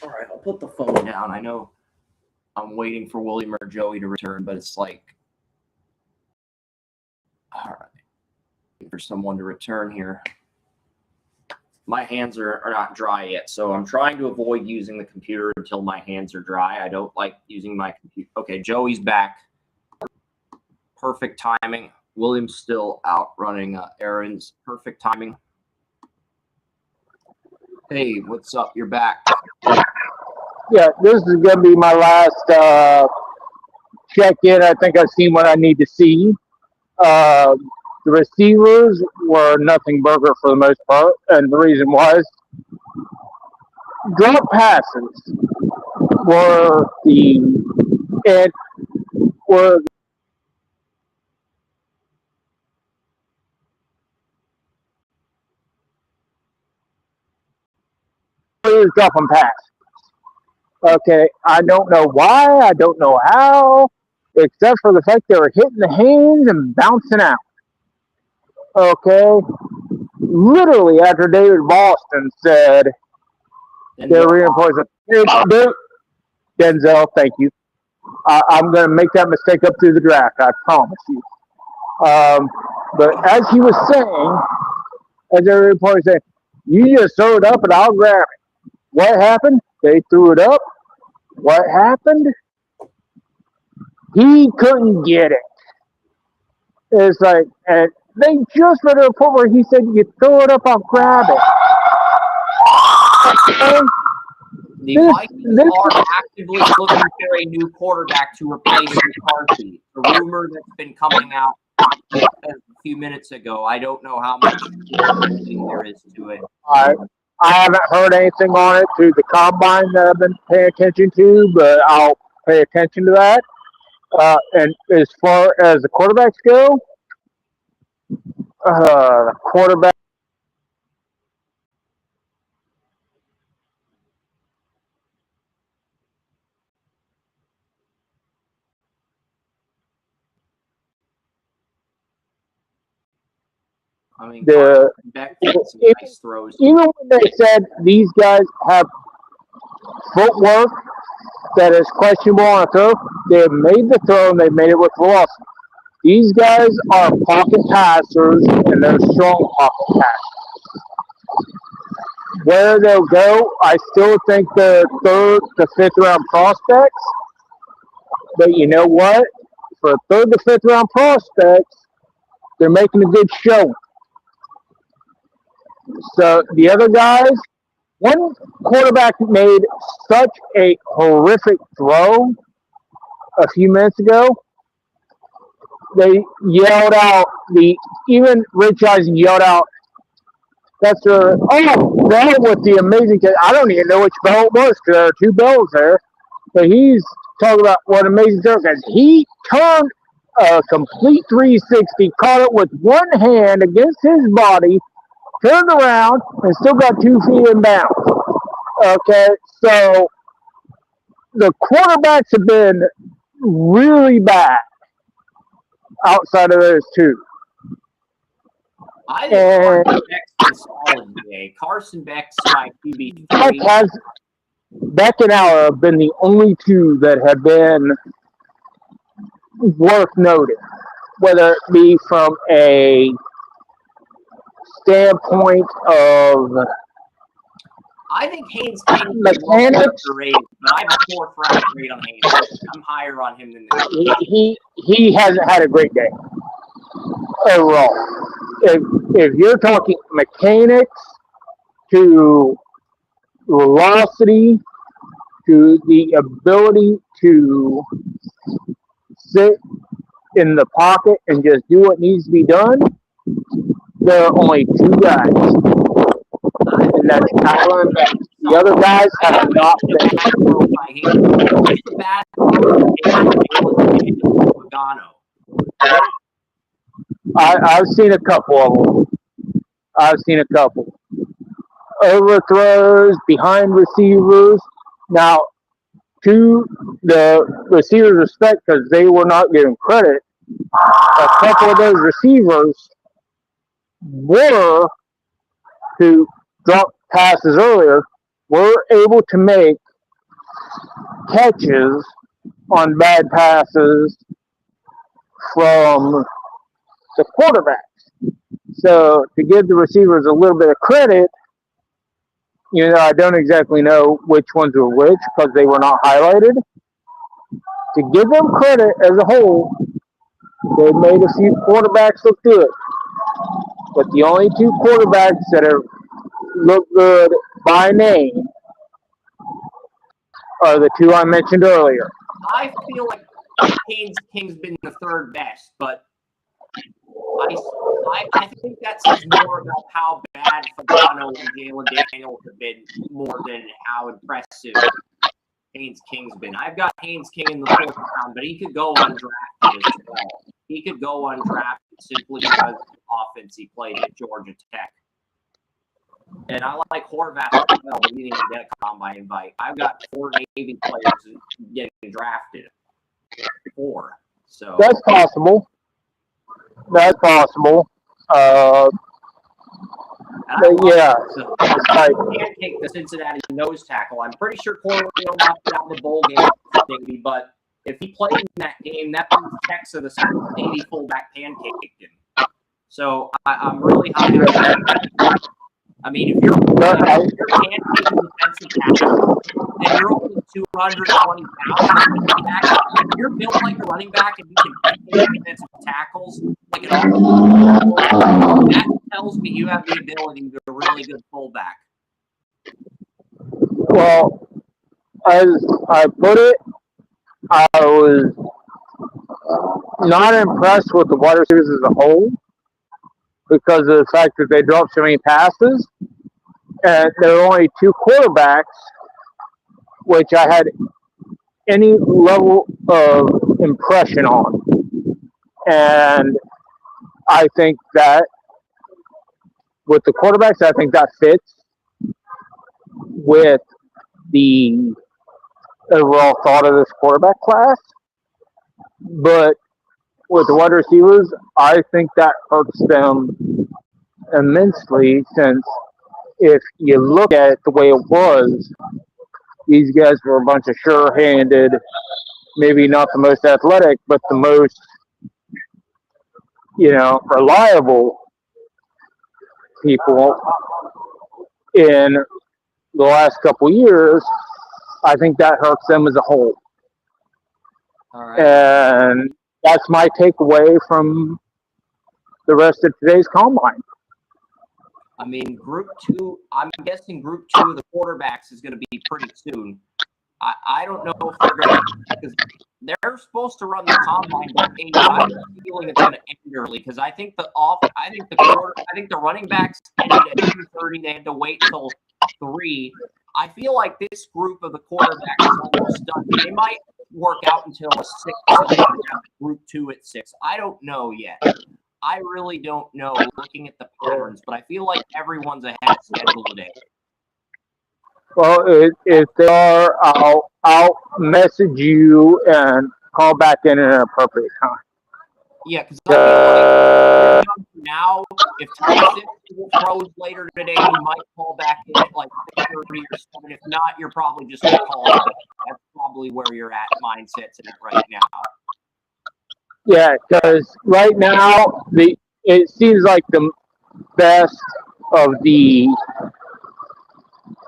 All right, I'll put the phone down. I know I'm waiting for William or Joey to return, but it's like, all right, waiting for someone to return here. My hands are not dry yet, so I'm trying to avoid using the computer until my hands are dry. I don't like using my computer. Okay, Joey's back. Perfect timing. William's still out running errands. Perfect timing. Hey, what's up? You're back. Yeah, this is going to be my last check-in. I think I've seen what I need to see. The receivers were nothing burger for the most part, and the reason was drop passes were were dropping passes. Okay, I don't know why, I don't know how, except for the fact they were hitting the hands and bouncing out. Okay, literally after David Boston said they're reinforcing Denzel, thank you. I'm going to make that mistake up through the draft, I promise you. But as he was saying, as every reporter said, you just throw it up and I'll grab it. What happened? They threw it up. What happened? He couldn't get it. It's like, and they just read a report where he said, you throw it up, I'll grab it. And the Vikings are actively looking for a new quarterback to replace McCarthy. The rumor that's been coming out a few minutes ago. I don't know how much there is to it. I haven't heard anything on it through the combine that I've been paying attention to, but I'll pay attention to that. And as far as the quarterbacks go, the quarterback. I mean, nice throws. Even when they said these guys have footwork that is questionable on a throw, they have made the throw and they've made it with velocity. These guys are pocket passers and they're strong pocket passers. Where they'll go, I still think they're third to fifth round prospects. But you know what? For third to fifth round prospects, they're making a good show. So the other guys, one quarterback made such a horrific throw a few minutes ago. They yelled out, even Rich Eisen yelled out, that was the amazing, I don't even know which bell it was because there are two bells there. But he's talking about what amazing throw because he turned a complete 360, caught it with one hand against his body, turned around, and still got 2 feet in bounds. Okay, so the quarterbacks have been really bad outside of those two. I think Carson Beck's been solid today. Carson Beck's my QB3. Beck and Aller have been the only two that have been worth noting, whether it be from a standpoint of I think Haynes King mechanics, but I have a 4th round grade on Haynes. I'm higher on him than this. He hasn't had a great day overall. If you're talking mechanics to velocity to the ability to sit in the pocket and just do what needs to be done, there are only 2 guys. And that's Kyler and Beck. The other guys have not been. I've seen a couple of them. Overthrows, behind receivers. Now, to the receivers' respect, because they were not given credit, a couple of those receivers were, who dropped passes earlier, were able to make catches on bad passes from the quarterback. So to give the receivers a little bit of credit, I don't exactly know which ones were which because they were not highlighted. To give them credit as a whole, they made a few quarterbacks look good. But the only two quarterbacks that have looked good by name are the two I mentioned earlier. I feel like King's been the third best, but I think that says more about how bad Fagano and Jalen Daniels have been more than how impressive King's been. I've got Haynes King in the fourth round, but he could go undrafted as well. He could go undrafted simply because of the offense he played at Georgia Tech. And I like Horvath as well, but he didn't get a combine invite. I've got 4 Navy players getting drafted. 4. So that's possible. That's possible. Yeah. So I can't take the Cincinnati nose tackle. I'm pretty sure Corleone knocked out the bowl game for Navy, but if he played in that game, that means Texas, the Navy fullback, pancaked him. So I'm really high on that. I mean, if you're pancake defensive tackle and you're only 220 pounds, you're built like a running back and you can pancake defensive tackles like an offensive, that tells me you have the ability to be a really good fullback. Well, as I put it, I was not impressed with the wide receivers as a whole because of the fact that they dropped so many passes. And there were only 2 quarterbacks, which I had any level of impression on. And I think that with the quarterbacks, I think that fits with the overall thought of this quarterback class. But with the wide receivers, I think that hurts them immensely since if you look at it the way it was, these guys were a bunch of sure-handed, maybe not the most athletic, but the most, reliable people in the last couple years. I think that hurts them as a whole. All right. And that's my takeaway from the rest of today's combine. I mean, Group 2, I'm guessing Group 2 of the quarterbacks is going to be pretty soon. I don't know if they're going to, because they're supposed to run the combine, but I have a feeling it's going to end early because I think the running backs ended at 2:30. They had to wait till 3. I feel like this group of the quarterbacks is almost done. They might work out until a 6, Group 2 at 6. I don't know yet. I really don't know looking at the patterns, but I feel like everyone's ahead of schedule today. Well, if they are, I'll message you and call back in at an appropriate time. Yeah, because I feel like now, if Ty throws later today, you might call back in at like 6:30 or 7. If not, you're probably just going to call it. That's probably where you're at mindset's in it right now. Yeah, because right now it seems like the best of the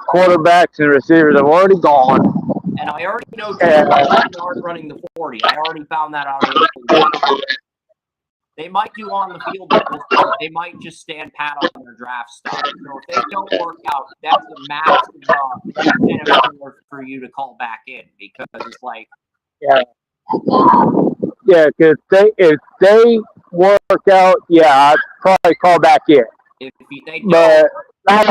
quarterbacks and receivers have already gone. And I already know aren't running the 40. I already found that out early. They might do on the field, but they might just stand pat on their draft stock. So if they don't work out, that's a massive incentive for you to call back in because it's like, yeah, because if they work out, I'd probably call back in. If they don't, but last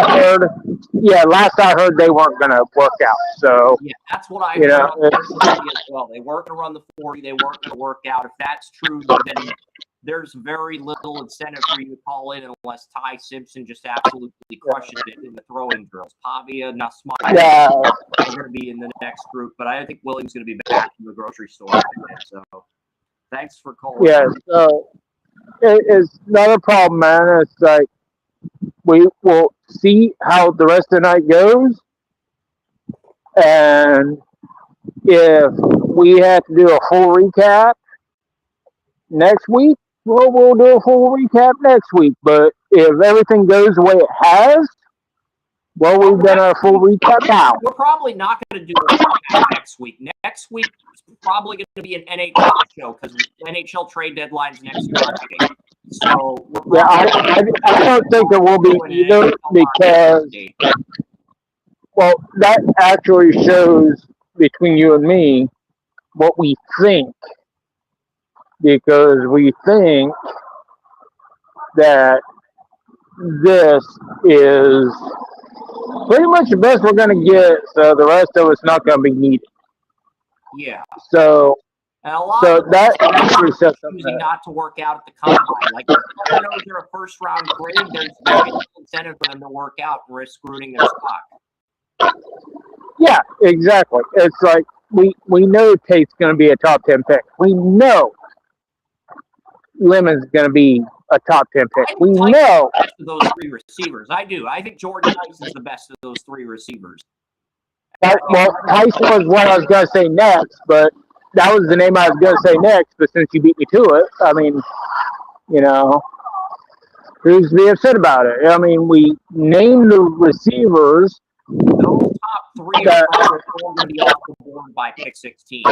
I heard they weren't going to work out. So yeah, that's what I heard as well. They weren't going to run the 40. They weren't going to work out. If that's true, then there's very little incentive for you to call in unless Ty Simpson just absolutely crushes it in the throwing drills. Pavia, Nasmai are going to be in the next group, but I think William's going to be back in the grocery store. So Thanks for calling. Yeah, so it's not a problem, man. It's like we will see how the rest of the night goes, and if we have to do a full recap next week, well, we'll do a full recap next week. But if everything goes the way it has, well, we've done our full recap now. We're probably not going to do a recap next week. Next week is probably going to be an NHL show because NHL trade deadline's next Friday. So yeah, I don't think it will be either because, well, that actually shows between you and me what we think, because we think that this is pretty much the best we're going to get, so the rest of it's not going to be needed. Yeah. So, and a lot so of that actually sets up choosing not to work out at the combine. Like, if someone knows they're a first-round grade, there's no incentive for them to work out and risk ruining their stock. Yeah, exactly. It's like we know Tate's going to be a top 10 pick. We know Lemon's going to be a top 10 pick. We know those three receivers. I do. I think Jordan Tyson's the best of those three receivers. Well, Tyson was what I was going to say next, but that was the name I was going to say next. But since you beat me to it, I mean, you know, who's to be upset about it? I mean, we named the receivers. Those top three are all going to be off the board by pick 16.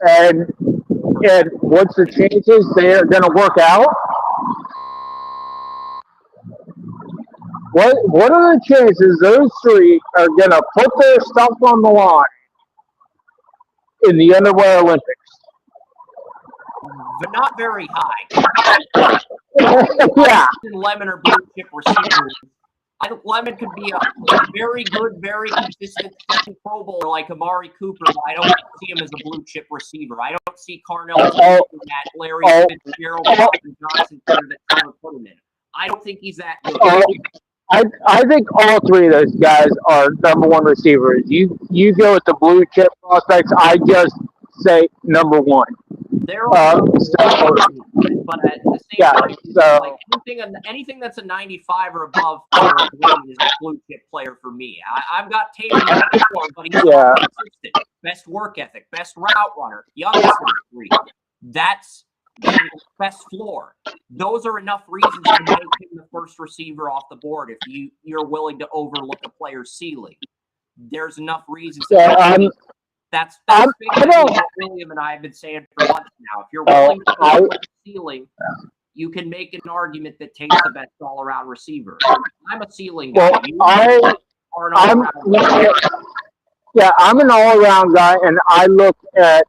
And what's the chances they're going to work out? What are the chances those three are going to put their stuff on the line in the underwear Olympics? But not very high. Yeah. Lemon or blue chip receivers. I think Lemon could be a very good, very consistent second Pro Bowler like Amari Cooper, but I don't see him as a blue chip receiver. I don't see Carnell that Larry Fitzgerald, and Johnson that Tyler put him in. I don't think he's that good. I think all three of those guys are number one receivers. You go with the blue chip prospects. I just say number one. They're all but at the same time, so, like anything that's a 95 or above is a blue chip player for me. I've got Tatum before, but he's consistent. Best work ethic, best route runner, youngest of the three. That's best floor. Those are enough reasons to make him the first receiver off the board if you're willing to overlook a player's ceiling. There's enough reasons. That's basically what Wiliam and I have been saying for months now. If you're willing to overlook the ceiling, you can make an argument that Tate's the best all-around receiver. I'm a ceiling guy. Well, I'm an all-around guy, and I look at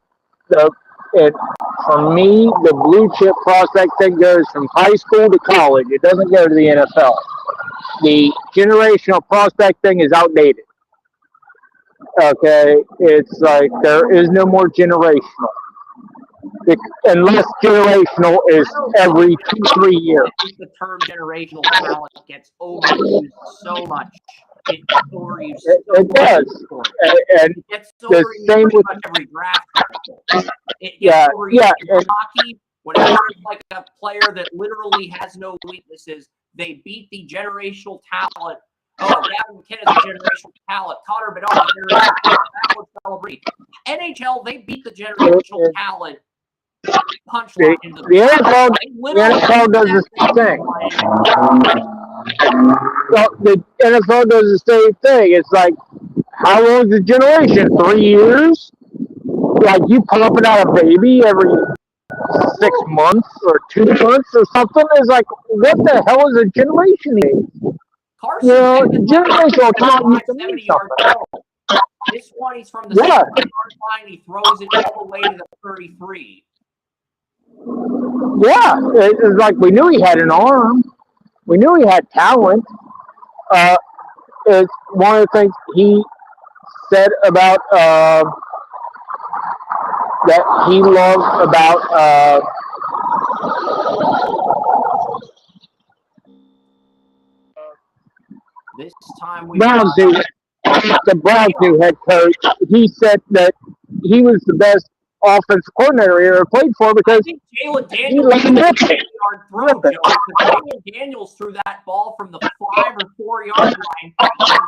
for me, the blue chip prospect thing goes from high school to college. It doesn't go to the NFL. The generational prospect thing is outdated. Okay, it's like there is no more generational. Unless generational is every 2-3 years. I think the term generational talent gets overused so much. It gets overused so it does. And it gets the same with every draft. It gets overused in hockey. Whenever it's like a player that literally has no weaknesses, they beat the generational talent. Oh, Gavin McKinnon is a generational talent. Connor Bedard is a generational talent. That was celebrity. NHL, they beat the generational talent. Punchline into the NFL does the same thing. Well, the NFL does the same thing. It's like, how long is the generation? 3 years? Like you pumping out a baby every 6 months or 2 months or something? It's like, what the hell is a generation? Carson, generational talent used to mean something. This one, he's from the 70-yard line. He throws it all the way to the 33. Yeah, it's like we knew he had an arm. We knew he had talent. It's one of the things he said about that he loved about this time the Browns new head coach. He said that he was the best offensive coordinator he ever played for I because think Jalen he Daniels let him had a rip it. 20-yard throw, Joe, because Jalen Daniels threw that ball from the 5 or 4 yard line and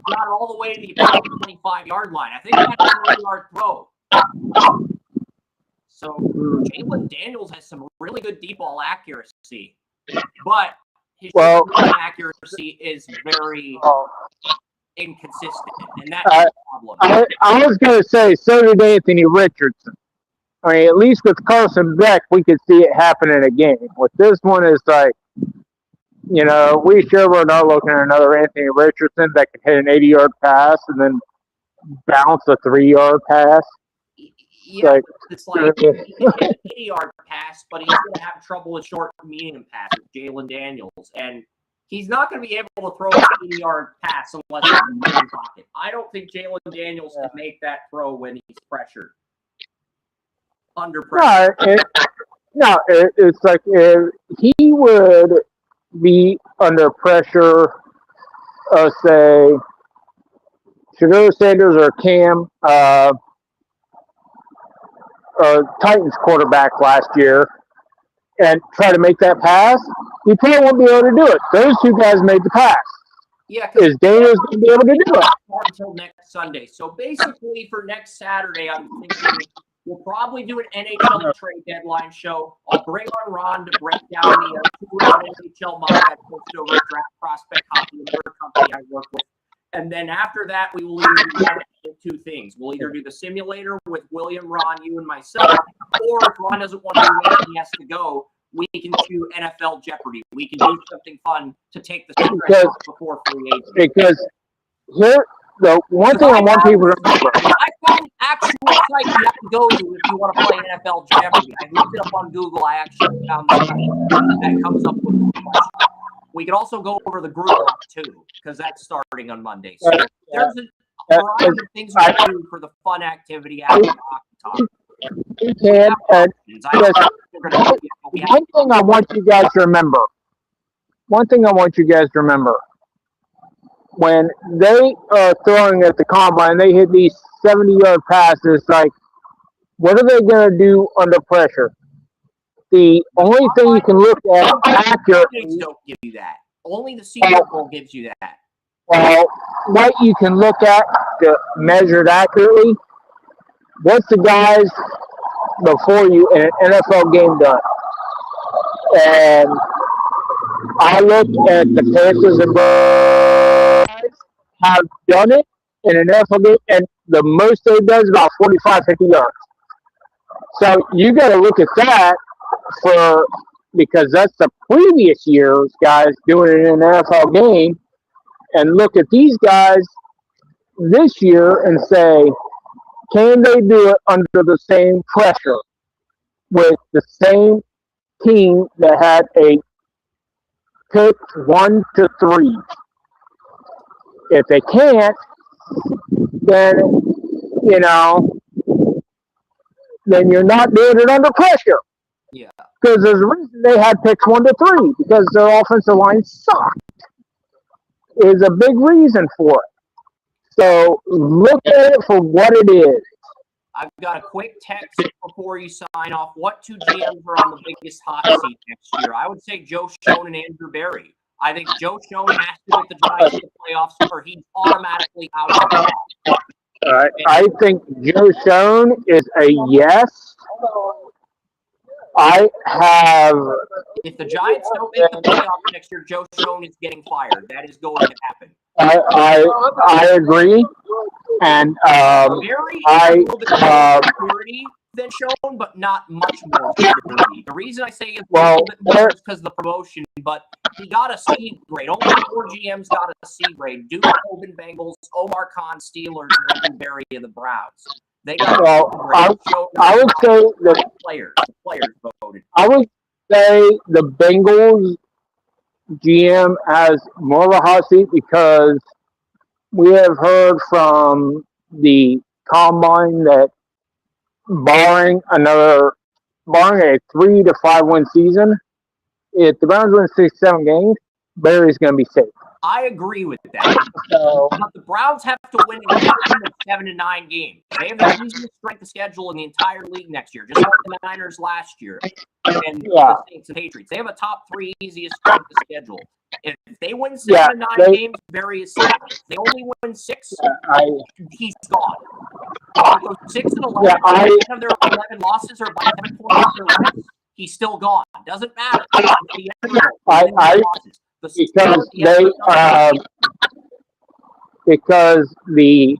got all the way to the opponent's 25-yard line. I think that's a 20-yard throw. So Jalen Daniels has some really good deep ball accuracy, but his short accuracy is very inconsistent, and that's the problem. I was going to say, so did Anthony Richardson. I mean, at least with Carson Beck, we could see it happen in a game. With this one, it's like, you know, we sure we're not looking at another Anthony Richardson that can hit an 80-yard pass and then bounce a 3-yard pass. Yeah, it's like he can hit an 80-yard pass, but he's going to have trouble with short and medium passes, Jalen Daniels. And he's not going to be able to throw an 80-yard pass unless he's in the pocket. I don't think Jalen Daniels can make that throw when he's pressured. Under pressure. It's like if he would be under pressure, say, Shedeur Sanders or Cam, Titans quarterback last year, and try to make that pass, he probably won't be able to do it. Those two guys made the pass. Yeah, is Daniels going to be able to do it? Until next Sunday. So basically, for next Saturday, I'm thinking we'll probably do an NHL trade deadline show. I'll bring on Ron to break down the NHL mock I posted over at Draft Prospect Hockey, another company I work with. And then after that, we will either do two things. We'll either do the simulator with Wiliam, Ron, you, and myself, or if Ron doesn't want to do it, he has to go, we can do NFL Jeopardy. We can do something fun to take the stress off before free agency. Because here, the one thing I want people to remember. I found actual site you have to go to if you want to play NFL Jeopardy. I looked it up on Google. I actually found the site that comes up with the question. We could also go over the group too, because that's starting on Monday. So there's a variety of things we can do for the fun activity after the hockey talk. You can. One thing I want you guys to remember. When they are throwing at the combine, they hit these 70-yard passes. Like, what are they going to do under pressure? The only thing you can look at accurately don't give you that. Only the Senior Bowl gives you that. Well, what you can look at to measure it accurately, what's the guys before you in an NFL game done? And I look at the Panthers and guys have done it in an NFL game, and the most they've done is about 45, 50 yards. So you got to look at that because that's the previous year's guys doing it in an NFL game, and look at these guys this year and say, can they do it under the same pressure with the same team that had a pick 1 to 3? If they can't, then then you're not doing it under pressure. Yeah. Because there's a reason they had picks 1 to 3, because their offensive line sucked. Is a big reason for it. So look at it for what it is. I've got a quick text before you sign off. What two GMs are on the biggest hot seat next year? I would say Joe Schoen and Andrew Berry. I think Joe Schoen has to get the Giants to the playoffs, or he's automatically out of the playoffs. I think Joe Schoen is a yes. If the Giants don't make the playoffs next year, Joe Schoen is getting fired. That is going to happen. I agree, and Berry is a little bit more security than Schoen, but not much more security. The reason I say it's a little bit more is because of the promotion, but he got a C grade. Only 4 GMs got a C grade. Duke Tobin Bengals, Omar Khan Steelers, and Andrew Berry of the Browns. They got I would say the players voted. I would say the Bengals GM has more of a hot seat because we have heard from the combine that barring a 3 to 5 win season, if the Browns win 6-7 games, Barry's going to be safe. I agree with that. So, But the Browns have to win a minimum of 7 to 9 games. They have the easiest strength of schedule in the entire league next year, just like the Niners last year and Yeah. the Saints and Patriots. They have a top 3 easiest strength of schedule. If they win 7 Yeah, to 9 they- games, Barry is safe. If they only win 6, he's gone. If they go 6 and 11, Yeah, 10 of their 11 losses are by 7 points or less, he's still gone. Doesn't matter. It's the end result. because the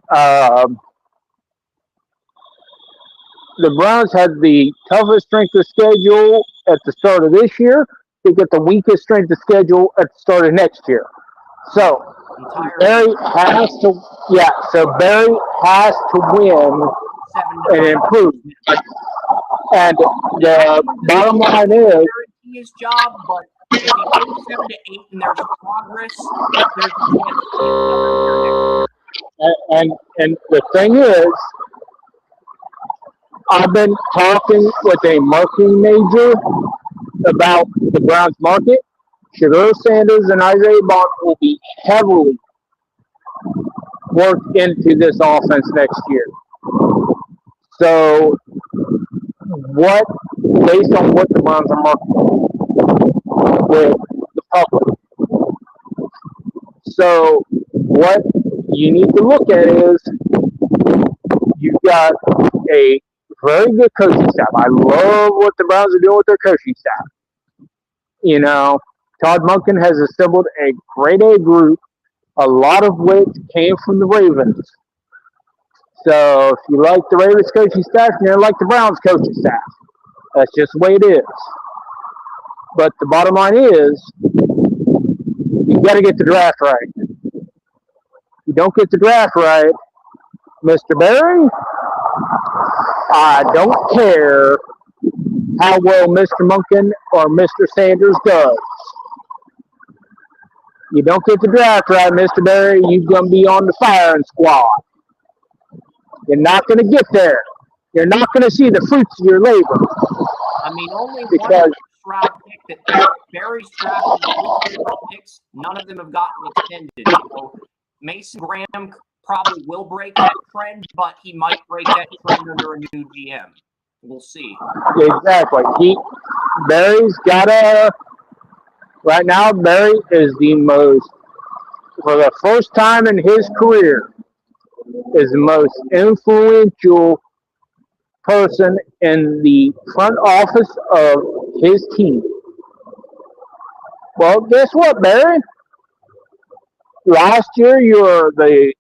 Browns had the toughest strength of schedule at the start of this year. They get the weakest strength of schedule at the start of next year. So Barry has to, So Barry has to win and improve. And the bottom line is, his job, but if he wins 7 to 8 and there's progress, there's a chance he gets another year next year. and the thing is, I've been talking with a marketing major about the Browns market. Shedeur Sanders and Isaiah Bond will be heavily worked into this offense next year. So, based on what the Browns are marketing with the public. So, what you need to look at is you've got a very good coaching staff. I love what the Browns are doing with their coaching staff. You know, Todd Monken has assembled a grade A group, a lot of which came from the Ravens. So if you like the Ravens coaching staff, you're going to like the Browns coaching staff. That's just the way it is. But the bottom line is, you got to get the draft right. If you don't get the draft right, Mr. Barry, I don't care how well Mr. Monken or Mr. Sanders does. You don't get the draft right, Mr. Barry, you're going to be on the firing squad. You're not going to get there. You're not going to see the fruits of your labor. I mean, only one round pick that Barry's drafted picks, none of them have gotten extended. So Mason Graham probably will break that trend, but he might break that trend under a new GM. We'll see. Exactly. Barry's got right now, Barry is the most, for the first time in his career, is the most influential person in the front office of his team. Well, guess what, Barry? Last year you were the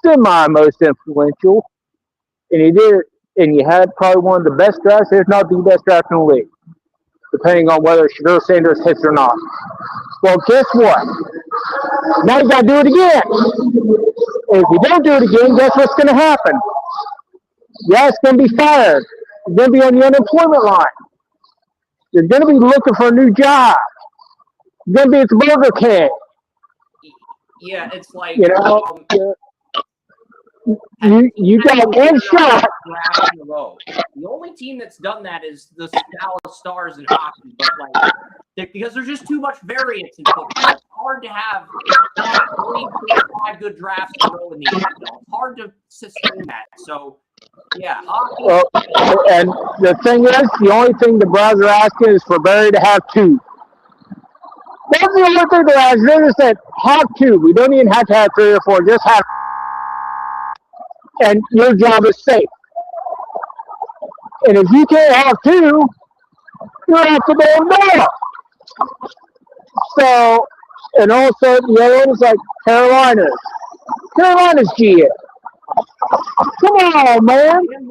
semi-most influential, and you had probably one of the best drafts, if not the best draft in the league, depending on whether Shedeur Sanders hits or not. Well, guess what? Now you got to do it again. And if you don't do it again, guess what's going to happen? Yeah, it's going to be fired. You're going to be on the unemployment line. You're going to be looking for a new job. You're going to be at the Burger King. Yeah, it's like, you got one shot. In a row. The only team that's done that is the Dallas Stars in hockey, but because there's just too much variance in football. It's hard to have 3, 4, 5 good drafts in a row in the NFL. It's hard to sustain that. So, yeah, hockey. Well, and the thing is, the only thing the Browns are asking is for Barry to have 2. That's the only thing they're asking. They just said, have 2. We don't even have to have 3 or 4. Just have. And your job is safe. And if you can't have 2, you're out the damn door. So, and also the other one is like Carolina's GM. Come on, man. Dan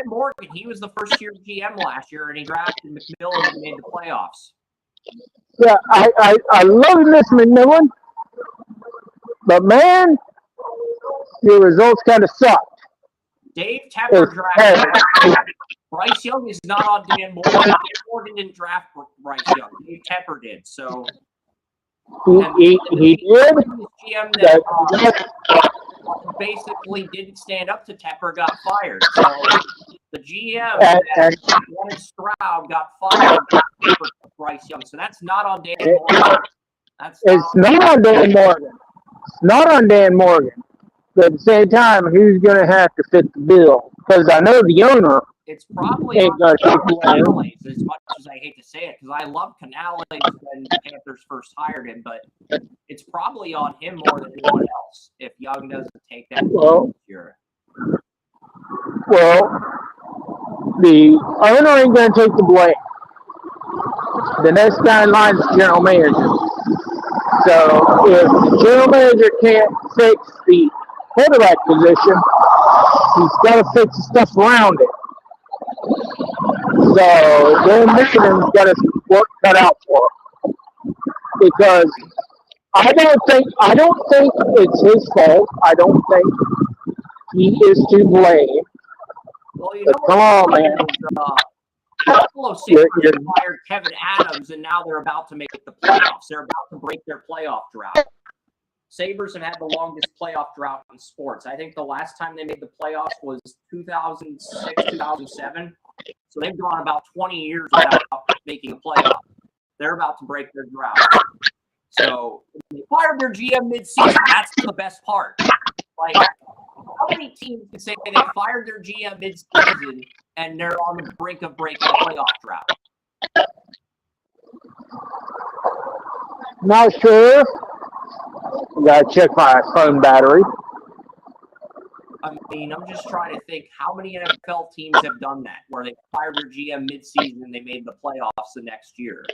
Morgan, he was the first year GM last year, and he drafted McMillan and made the playoffs. Yeah, I love Miss McMillan, but man, your results kind of sucked. Dave Tepper drafted. Bryce Young is not on Dan Morgan. Dan Morgan didn't draft Bryce Young. Dave Tepper did. So he did. GM that basically didn't stand up to Tepper got fired. So the GM that wanted Stroud got fired for Bryce Young. So that's not on Dan Morgan. It's not on Dan Morgan. It's not on Dan Morgan. But at the same time, who's going to have to fit the bill? Because I know the owner. It's probably ain't going to take the Canales, as much as I hate to say it, because I love Canales when the Panthers first hired him, but it's probably on him more than anyone else if Young doesn't take that year. Well, the owner ain't going to take the blame. The next guy in line is the general manager. So if the general manager can't fix the quarterback position, he's got to fix the stuff around it. So Dan Michigan's got his work cut out for him, because I don't think it's his fault. I don't think he is to blame. Well, you know, come on, man. Buffalo Sabres fired Kevin Adams, and now they're about to make the playoffs. They're about to break their playoff drought. Sabres have had the longest playoff drought in sports. I think the last time they made the playoffs was 2006, 2007. So they've gone about 20 years without making a playoff. They're about to break their drought. So they fired their GM midseason. That's the best part. Like, how many teams can say they fired their GM midseason and they're on the brink of breaking a playoff drought? Not sure. Gotta check my phone battery. I mean, I'm just trying to think how many NFL teams have done that, where they fired their GM midseason and they made the playoffs the next year.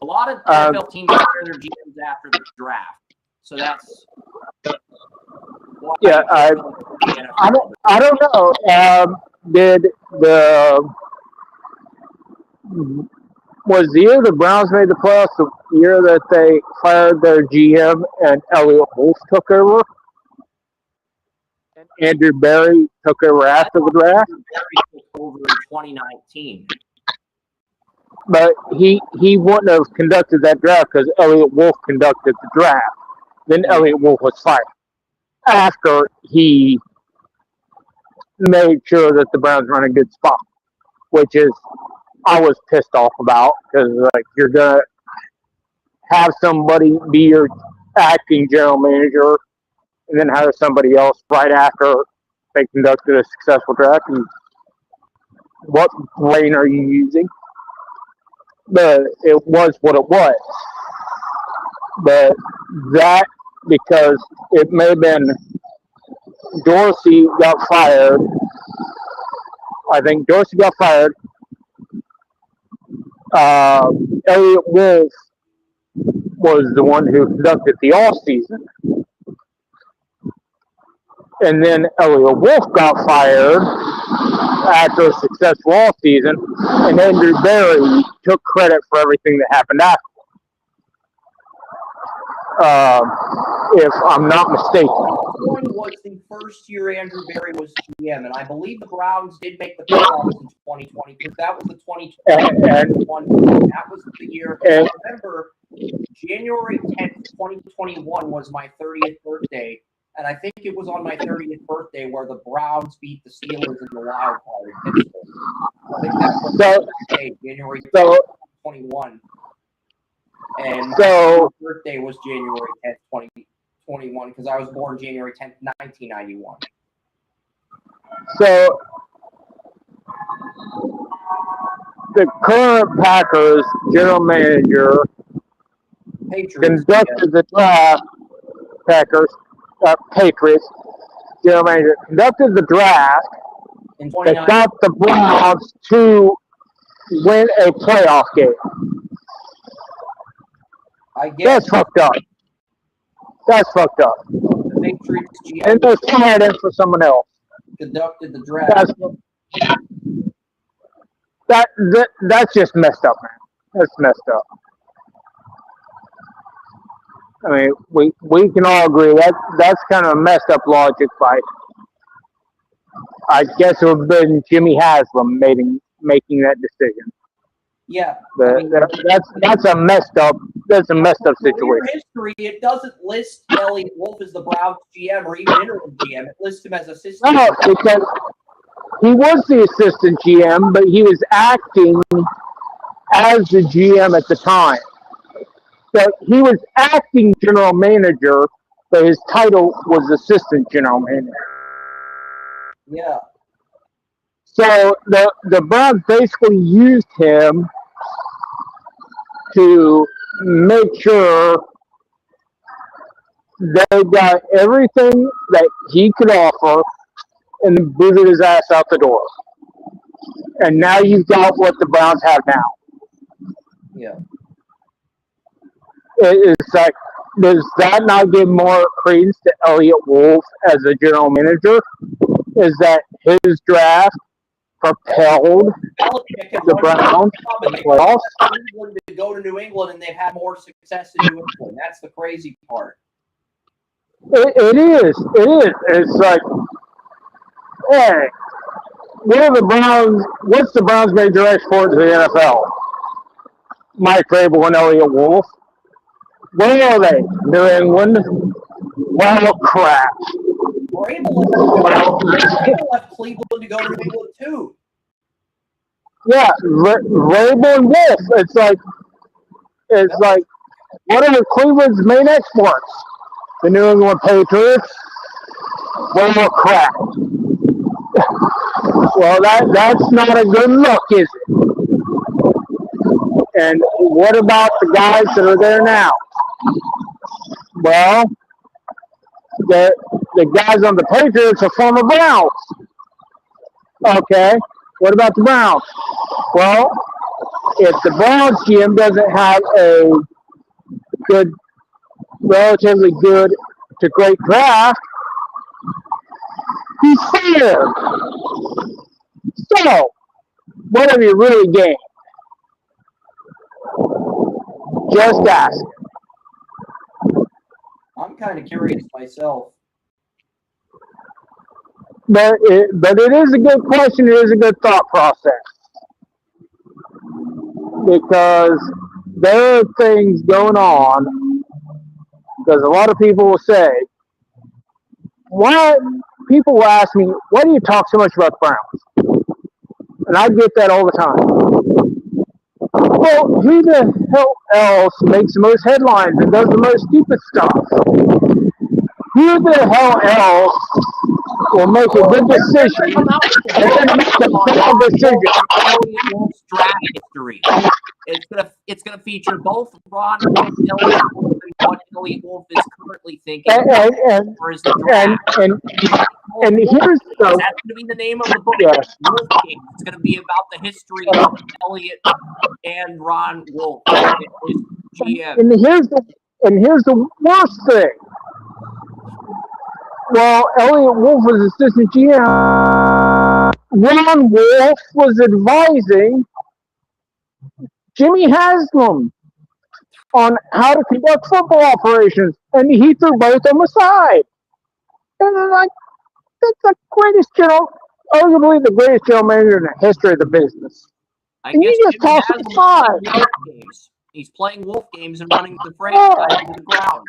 A lot of NFL teams fire their GMs after the draft, so that's. Yeah, I don't know. Was the year the Browns made the playoffs the year that they fired their GM and Elliott Wolf took over? And Andrew Berry took over after the draft? Andrew Berry took over in 2019. But he wouldn't have conducted that draft because Elliott Wolf conducted the draft. Then Elliott Wolf was fired after he made sure that the Browns were in a good spot, which is I was pissed off about, because like, you're gonna have somebody be your acting general manager and then hire somebody else right after they conducted a successful draft. And what brain are you using? But it was what it was. But that, because it may have been Dorsey got fired. I think Dorsey got fired. Elliott Wolf was the one who conducted the off-season. And then Elliott Wolf got fired after a successful off-season, and Andrew Berry took credit for everything that happened after. If I'm not mistaken. 2020 was the first year Andrew Berry was GM, and I believe the Browns did make the playoffs in 2020, because that was the 2021. That was the year. I remember January 10th, 2021 was my 30th birthday, and I think it was on my 30th birthday where the Browns beat the Steelers in the wild card in Pittsburgh. I think that was the day, January 10th, 2021. And my birthday was January 10th, 2021, because I was born January 10th, 1991. So the current Packers general manager conducted the draft. Patriots general manager conducted the draft that got the Browns to win a playoff game. I guess that's fucked up. That's fucked up. The Patriots GM and they're fired in for someone else. Conducted the draft. That's just messed up, man. That's messed up. I mean, we can all agree that's kind of a messed up logic by, I guess it would have been Jimmy Haslam making that decision. Yeah, but I mean, that's a messed up situation. History, it doesn't list Elliott Wolf as the Browns GM or even interim GM. It lists him as assistant. No, because he was the assistant GM, but he was acting as the GM at the time. So he was acting general manager, but his title was assistant general manager. Yeah. So the Browns basically used him to make sure they got everything that he could offer and then booted his ass out the door. And now you've got what the Browns have now. Yeah. It's like, does that not give more credence to Elliott Wolf as a general manager? Is that his draft propelled the Browns to the playoffs? England to go to New England, and they've had more success in New England. That's the crazy part. It is. It's like, hey, what's the Browns' major export to the NFL? Mike Vrabel and Elliott Wolf. Where are they? New England? Well, crap. Vrabel left Cleveland to go to New England, too. Yeah, Vrabel and Wolf. It's like, what are Cleveland's main exports? The New England Patriots? Well, crap. Well, that's not a good look, is it? And what about the guys that are there now? Well, the guys on the Patriots are former Browns. Okay, what about the Browns? Well, if the Browns GM doesn't have a good, relatively good to great draft, he's fired. So, what have you really gained? Just ask. I'm kind of curious myself. But it is a good question. It is a good thought process. Because there are things going on. Because a lot of people will say, people will ask me, why do you talk so much about the Browns? And I get that all the time. Well, who the hell else makes the most headlines and does the most stupid stuff? Who the hell else will make a good decision and then make a bad decision? Wolf's draft history. It's gonna feature both Ron Wolf and Elliott Wolf and what Elliott Wolf is currently thinking. And here's that's going to be the name of the book. Yes. Wolf Games. It's going to be about the history of Elliott and Ron Wolf. GM. And here's the worst thing. Well, Elliott Wolf was assistant GM. Ron Wolf was advising Jimmy Haslam on how to conduct football operations, and he threw both of them aside. And they're like, that's the greatest arguably the greatest general manager in the history of the business. And you just toss it aside. He's playing Wolf games and running the franchise to the ground.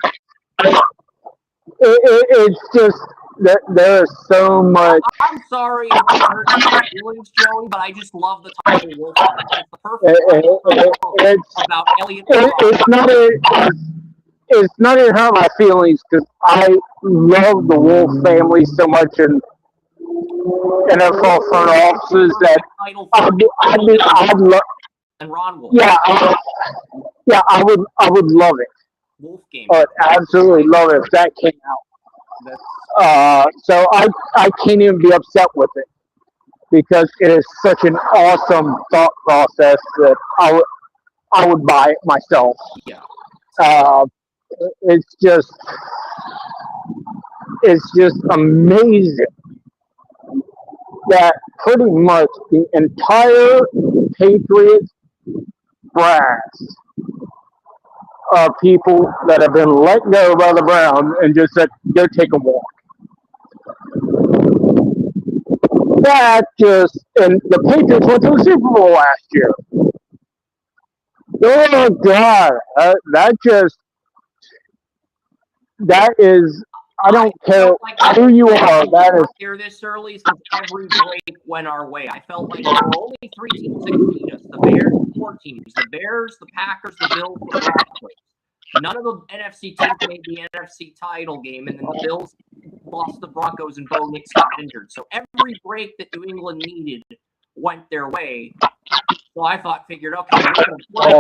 It's just that there's so much. I'm sorry if it hurts your feelings, Joey, but I just love the title Wolf. It's the perfect about Elliott. It's not even hurt my feelings because I love the Wolf family so much in NFL front offices that I'd love. And Ron Wolf. Yeah, I would love it. Wolf game. I'd absolutely love it if that came out. So I can't even be upset with it because it is such an awesome thought process that I would buy it myself. Yeah. It's just amazing that pretty much the entire Patriots brass are people that have been let go by the Browns and just said, go take a walk. And the Patriots went to the Super Bowl last year. Oh, God. That is, I don't care who you are. That is. Here this early since every break went our way. I felt like there were only 3 teams that could beat us: the Bears, 4 teams, the Bears, the Packers, the Bills, the Broncos. None of the NFC teams made the NFC title game, and then the Bills lost to the Broncos and Bo Nix got injured. So every break that New England needed went their way. So I figured, okay, we're going to play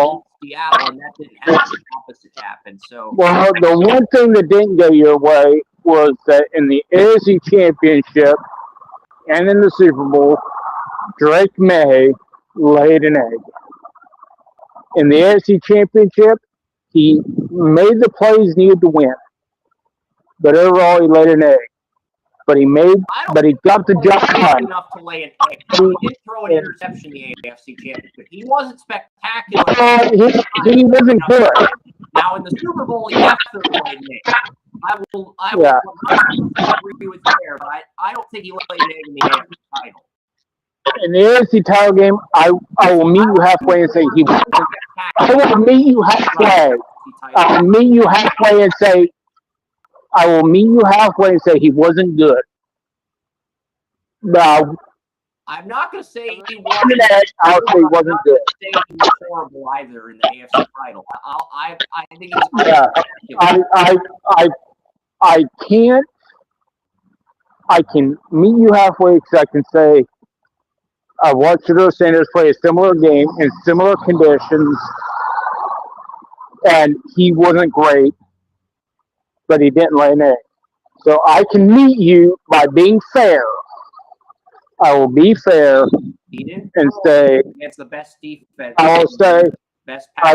Seattle, and that didn't happen. The opposite happened. So, well, the one thing that didn't go your way was that in the AFC Championship and in the Super Bowl, Drake May laid an egg. In the AFC Championship, he made the plays needed to win, but overall he laid an egg. But he got the job done. Enough to lay an egg. He did throw an interception in the AFC Championship. He wasn't spectacular. He wasn't good. Now in the Super Bowl, he definitely laid an egg. I will 100% agree with you there, but I don't think he laid an egg in the AFC title. In the AFC title game, I will meet you halfway and say he wasn't. I will meet you halfway. I will meet you halfway and say he wasn't good. No, I'm not going to say he wasn't. I'll say he wasn't good. He was horrible either in the AFC title. I think he's. Yeah, I can't. I can meet you halfway because I can say I watched Shedeur Sanders play a similar game in similar conditions, and he wasn't great, but he didn't lay an egg. So I can meet you by being fair. I will be fair and say against the best defense. I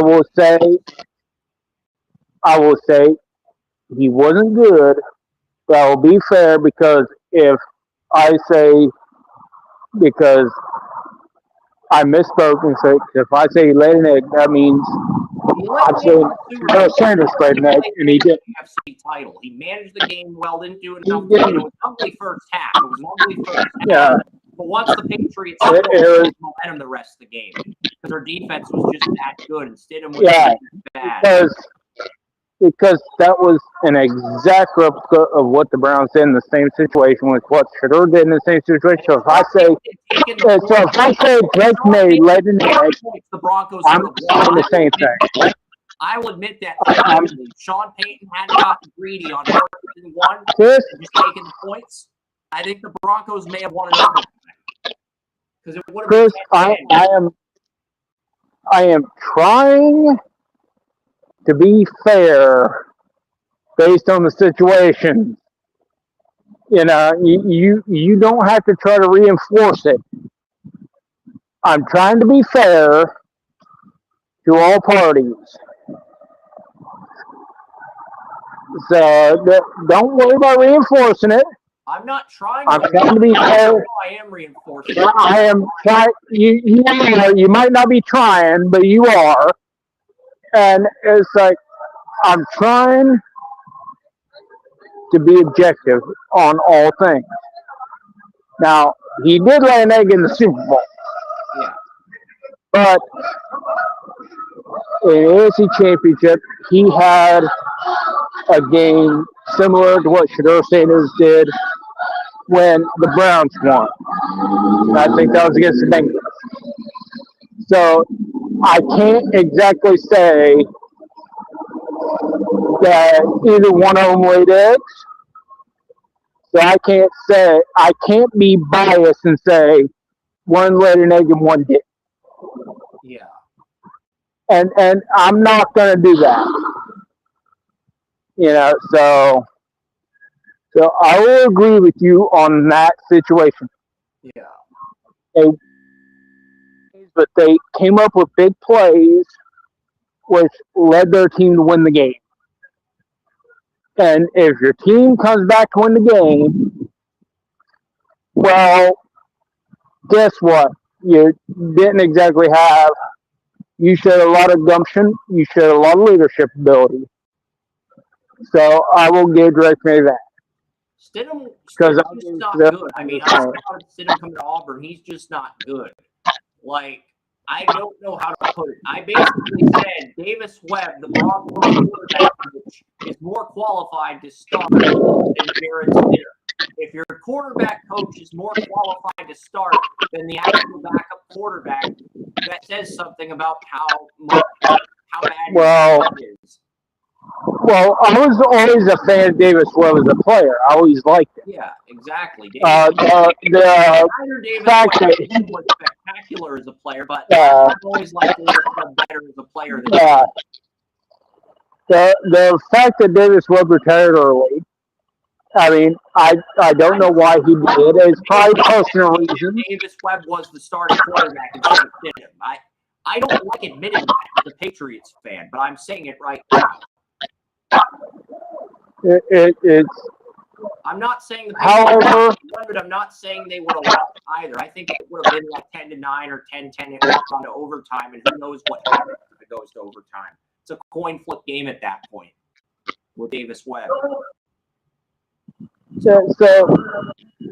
will say he wasn't good, but I will be fair because if I misspoke and say if I say he laid an egg, that means I'm saying Sanders played an egg and he did. NFC title. He managed the game well, didn't do enough. It was an ugly first half. Yeah. But once the Patriots had momentum the rest of the game, because their defense was just that good and Stidham was bad. Because that was an exact replica of what the Browns did in the same situation with what Shedeur did in the same situation. So if I say Drake May led an egg, I'm saying the same thing. I will admit that. Sean Payton hadn't gotten greedy on 1st and 1, just taking the points. I think the Broncos may have won another time. Because it would have been I am trying to be fair based on the situation. You know, you don't have to try to reinforce it. I'm trying to be fair to all parties. So don't worry about reinforcing it. I'm not trying. I'm trying to be fair. I am reinforcing. I am trying. You might not be trying, but you are. And it's like I'm trying to be objective on all things. Now he did lay an egg in the Super Bowl. Yeah. But in the AFC Championship, he had a game similar to what Shedeur Sanders did when the Browns won. I think that was against the Bengals. So I can't exactly say that either one of them laid eggs. So I can't be biased and say one laid an egg and one didn't. Yeah. And I'm not going to do that. You know, so I will agree with you on that situation. Yeah. But they came up with big plays, which led their team to win the game. And if your team comes back to win the game, well, guess what? You didn't exactly have. You showed a lot of gumption. You showed a lot of leadership ability. So I will give Drake May that. Stidham's just not good. I mean, I saw Stidham come to Auburn. He's just not good. Like, I don't know how to put it. I basically said Davis Webb, the Broncos quarterback coach, is more qualified to start than Jarrett Stidham. If your quarterback coach is more qualified to start than the actual backup quarterback, that says something about how bad it is. Well, I was always a fan of Davis Webb as a player. I always liked him. Yeah, exactly. The Davis fact that Webb was spectacular as a player, but uh, I've always liked Davis Webb better as a player than uh, the fact that Davis Webb retired early, I mean, I don't know why he did. It's probably personal reasons. Davis Webb was the starting quarterback instead of Stidham. I don't like admitting that as a Patriots fan, but I'm saying it right now. It's I'm not saying the However- Patriots won, but I'm not saying they would have lost either. I think it would have been like 10-9 or 10-10 if it gone to overtime, and who knows what happens if it goes to overtime. It's a coin flip game at that point with Davis Webb. so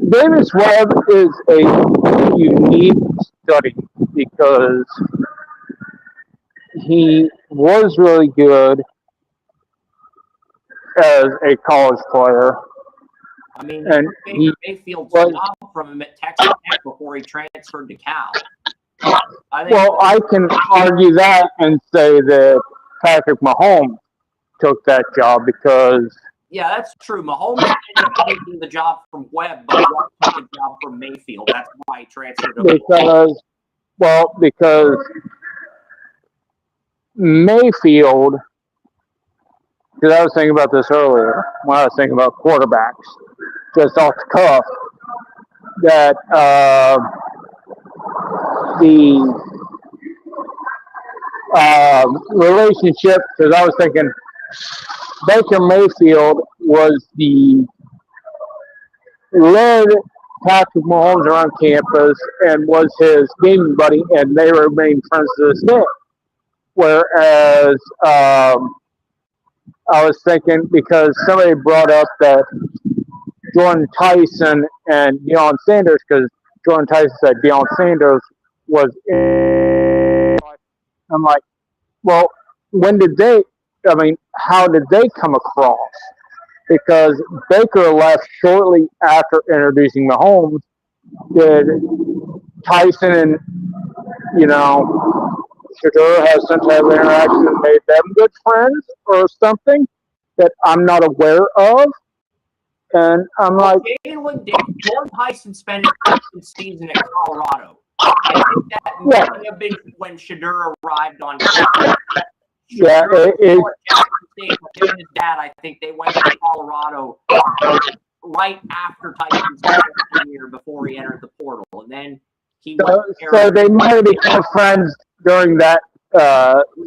Davis Webb is a unique study because he was really good as a college player. I mean, And Baker Mayfield's job from him at Texas Tech before he transferred to Cal. I can argue that and say that Patrick Mahomes took that job because yeah, that's true. Mahomes ended up taking the job from Webb, but Webb took the job from Mayfield. That's why he transferred over. Because Mayfield, because I was thinking about this earlier when I was thinking about quarterbacks, just off the cuff, that the relationship, because I was thinking Baker Mayfield led Patrick Mahomes around campus and was his gaming buddy, and they remain friends to this day. Whereas I was thinking, because somebody brought up that Jordan Tyson and Deion Sanders, because Jordan Tyson said Deion Sanders was in. I'm like, well, how did they come across? Because Baker left shortly after introducing Mahomes. Did Tyson and, Shador have some type of interaction that made them good friends or something that I'm not aware of? And I'm like, Jordan Tyson spent his season at Colorado. I think that may have been when Shador arrived on campus. Yeah, him and his dad, I think they went to Colorado right after Tyson's year before he entered the portal, and then he went. So they might have become friends during that.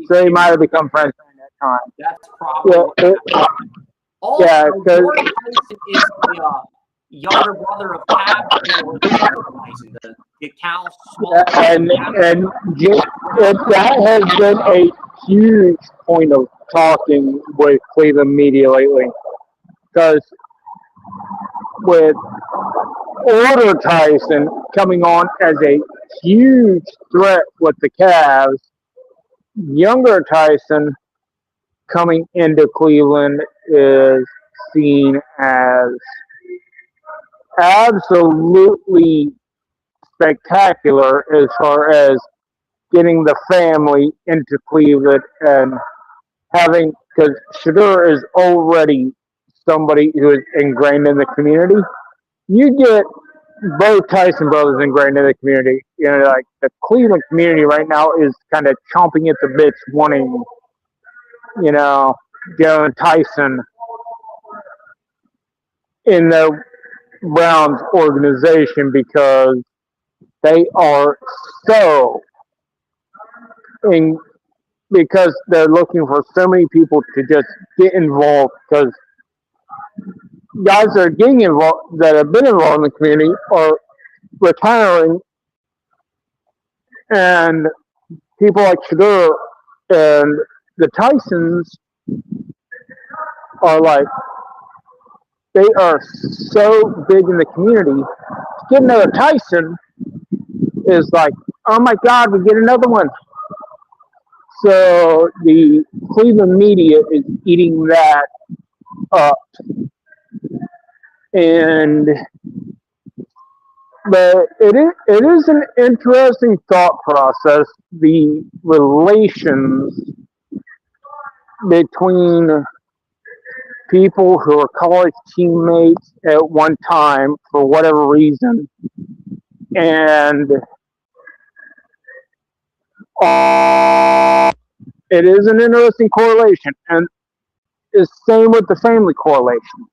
They might have become friends during that time. That's probably. Also, Jordan Tyson is the younger brother of Cab Tyson, the Cal small. And that has been a huge point of talking with Cleveland media lately, because with older Tyson coming on as a huge threat with the Cavs, younger Tyson coming into Cleveland is seen as absolutely spectacular as far as getting the family into Cleveland and having, because Shador is already somebody who is ingrained in the community. You get both Tyson brothers ingrained in the community. Like the Cleveland community right now is kind of chomping at the bits, wanting, Joe Tyson in the Browns organization, because they are because they're looking for so many people to just get involved, because guys that are getting involved, that have been involved in the community, are retiring, and people like Shador and the Tysons are like, they are so big in the community. To get another Tyson is like, oh my God, we get another one. So the Cleveland media is eating that up. But it is an interesting thought process, the relations between people who are college teammates at one time for whatever reason, and it is an interesting correlation, and it's same with the family correlation.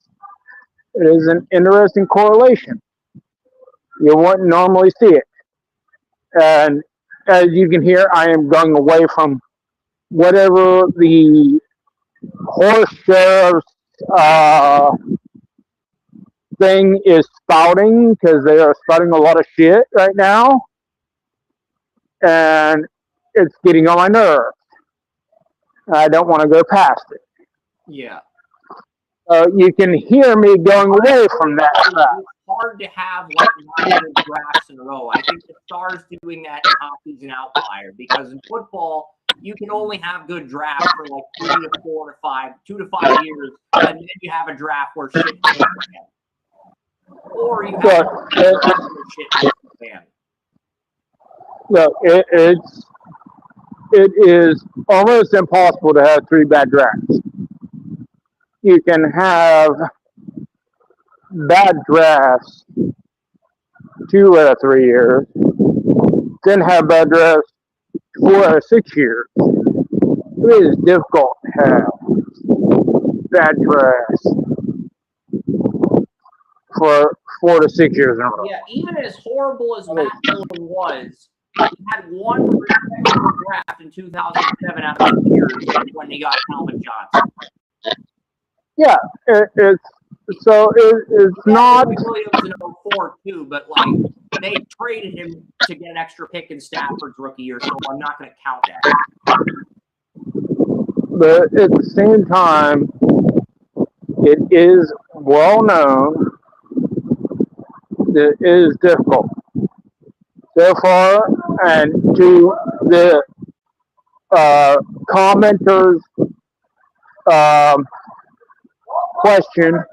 It is an interesting correlation. You wouldn't normally see it, and as you can hear, I am going away from whatever the horse sheriff's thing is spouting, because they are spouting a lot of shit right now, and it's getting on my nerves. I don't want to go past it. Yeah. You can hear me going away from that. It's hard to have like 9 good drafts in a row. I think the Stars doing that in hockey is an outlier, because in football you can only have good drafts for like 2 to 5 years, and then you have a draft where shit hits the fan. Or you have shit hits the fan. Look, it is almost impossible to have 3 bad drafts. You can have bad drafts 2 out of 3 years, then have bad drafts 4 out of 6 years. It is difficult to have bad drafts for 4 to 6 years in a row. Yeah, even as horrible as Matt Millen was, he had one respectable draft in 2007 out of 6 years when he got Calvin Johnson. Yeah, it's not. Williams in 04 too, but like they traded him to get an extra pick in Stafford's rookie year, so I'm not going to count that. But at the same time, it is well known that it is difficult. So far, and to the commenters' question,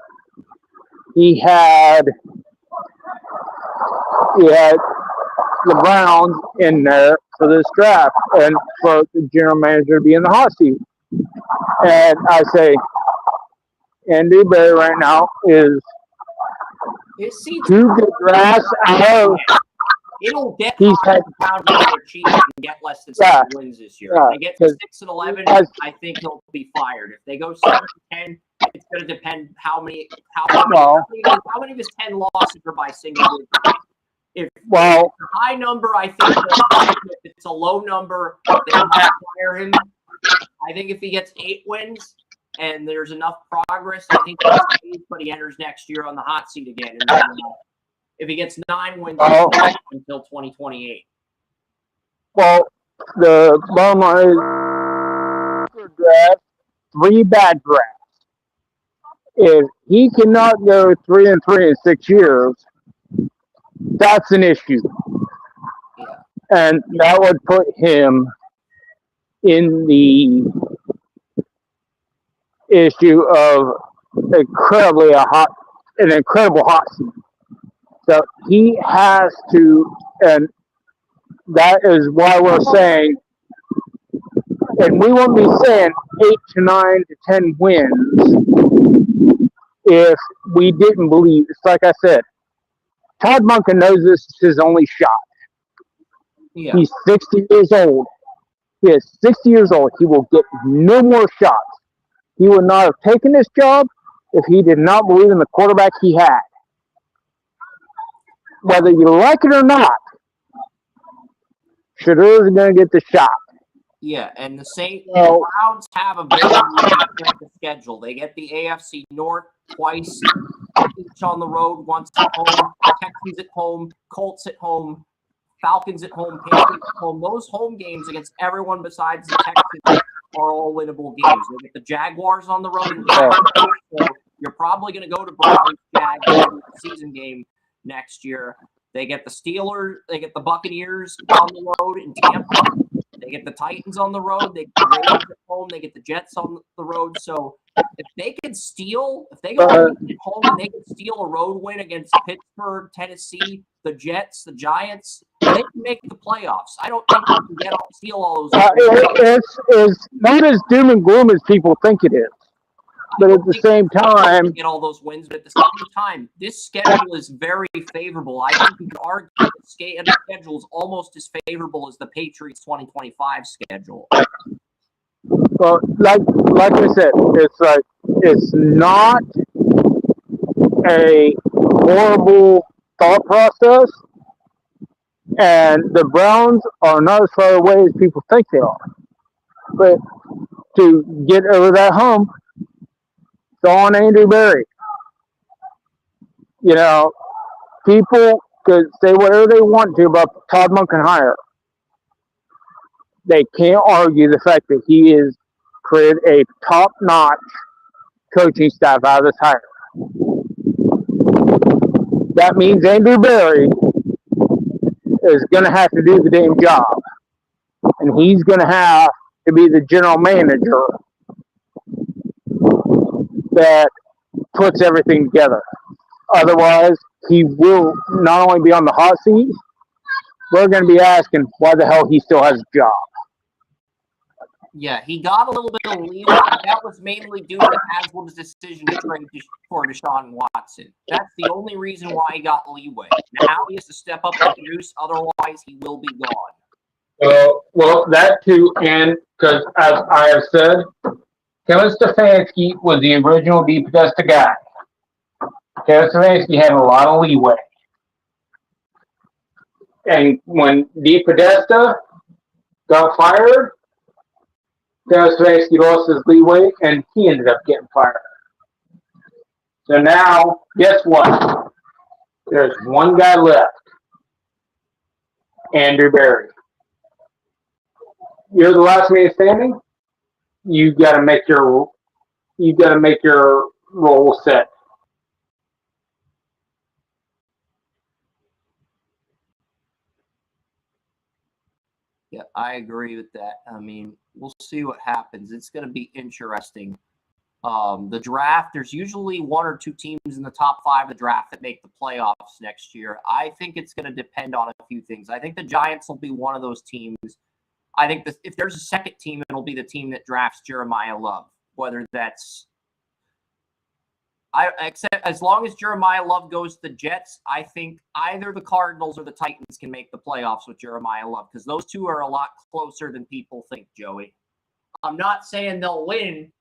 he had the Browns in there for this draft, and for the general manager to be in the hot seat. And I say, Andy Berry right now is 2 good drafts out of. It'll get He's had pound with their Chiefs and get less than 6 wins this year. If they get to 6-11, I think he'll be fired. If they go 7-10, it's going to depend how many of his 10 losses are by single digits. If it's a high number, I think if it's a low number, they might fire him. I think if he gets 8 wins and there's enough progress, I think he stays, but he enters next year on the hot seat again. And if he gets 9 wins until 2028. Well, the bottom line is draft, 3 bad drafts. If he cannot go 3-3 in 6 years, that's an issue. Yeah. And that would put him in the issue of an incredible hot seat. So he has to, and that is why we're saying, and we won't be saying 8 to 9 to 10 wins if we didn't believe. It's like I said, Todd Monken knows this is his only shot. Yeah. He's 60 years old. He is 60 years old. He will get no more shots. He would not have taken this job if he did not believe in the quarterback he had. Whether you like it or not, Shedeur is going to get the shot. Yeah, and the Browns have a very easy schedule. They get the AFC North twice, each on the road, once at home, Texans at home, Colts at home, Falcons at home, Patriots at home. Those home games against everyone besides the Texans are all winnable games. They get the Jaguars on the road, so you're probably going to go to Browns-Jags season game next year. They get the Steelers, they get the Buccaneers on the road in Tampa. They get the Titans on the road. They get the Raiders at home. They get the Jets on the road. So if they go home and they can steal a road win against Pittsburgh, Tennessee, the Jets, the Giants, they can make the playoffs. I don't think they can steal all those. It's not as doom and gloom as people think it is. But at the same time, get all those wins. But at the same time, this schedule is very favorable. I think you could argue the schedule is almost as favorable as the Patriots' 2025 schedule. well, like I said, it's not a horrible thought process, and the Browns are not as far away as people think they are. But to get over that hump, it's on Andrew Berry. You know, people could say whatever they want to about Todd Monken hire. They can't argue the fact that he has created a top-notch coaching staff out of this hire. That means Andrew Berry is going to have to do the damn job. And he's going to have to be the general manager that puts everything together. Otherwise, he will not only be on the hot seat, we're going to be asking why the hell he still has a job. Yeah, he got a little bit of leeway. That was mainly due to Haslam's decision to trade for Deshaun Watson. That's the only reason why he got leeway. Now he has to step up and produce, otherwise he will be gone. Well, that too, and because as I have said, Kevin Stefanski was the original DePodesta guy. Kevin Stefanski had a lot of leeway. And when DePodesta got fired, Kevin Stefanski lost his leeway, and he ended up getting fired. So now, guess what? There's one guy left, Andrew Berry. You're the last man standing. You got to make your role set. Yeah, I agree with that. I mean, we'll see what happens. It's going to be interesting. The draft, there's usually one or two teams in the top 5 of the draft that make the playoffs next year. I think it's going to depend on a few things. I think the Giants will be one of those teams. I think if there's a second team, it'll be the team that drafts Jeremiah Love. Whether that's except as long as Jeremiah Love goes to the Jets, I think either the Cardinals or the Titans can make the playoffs with Jeremiah Love, because those two are a lot closer than people think, Joey. I'm not saying they'll win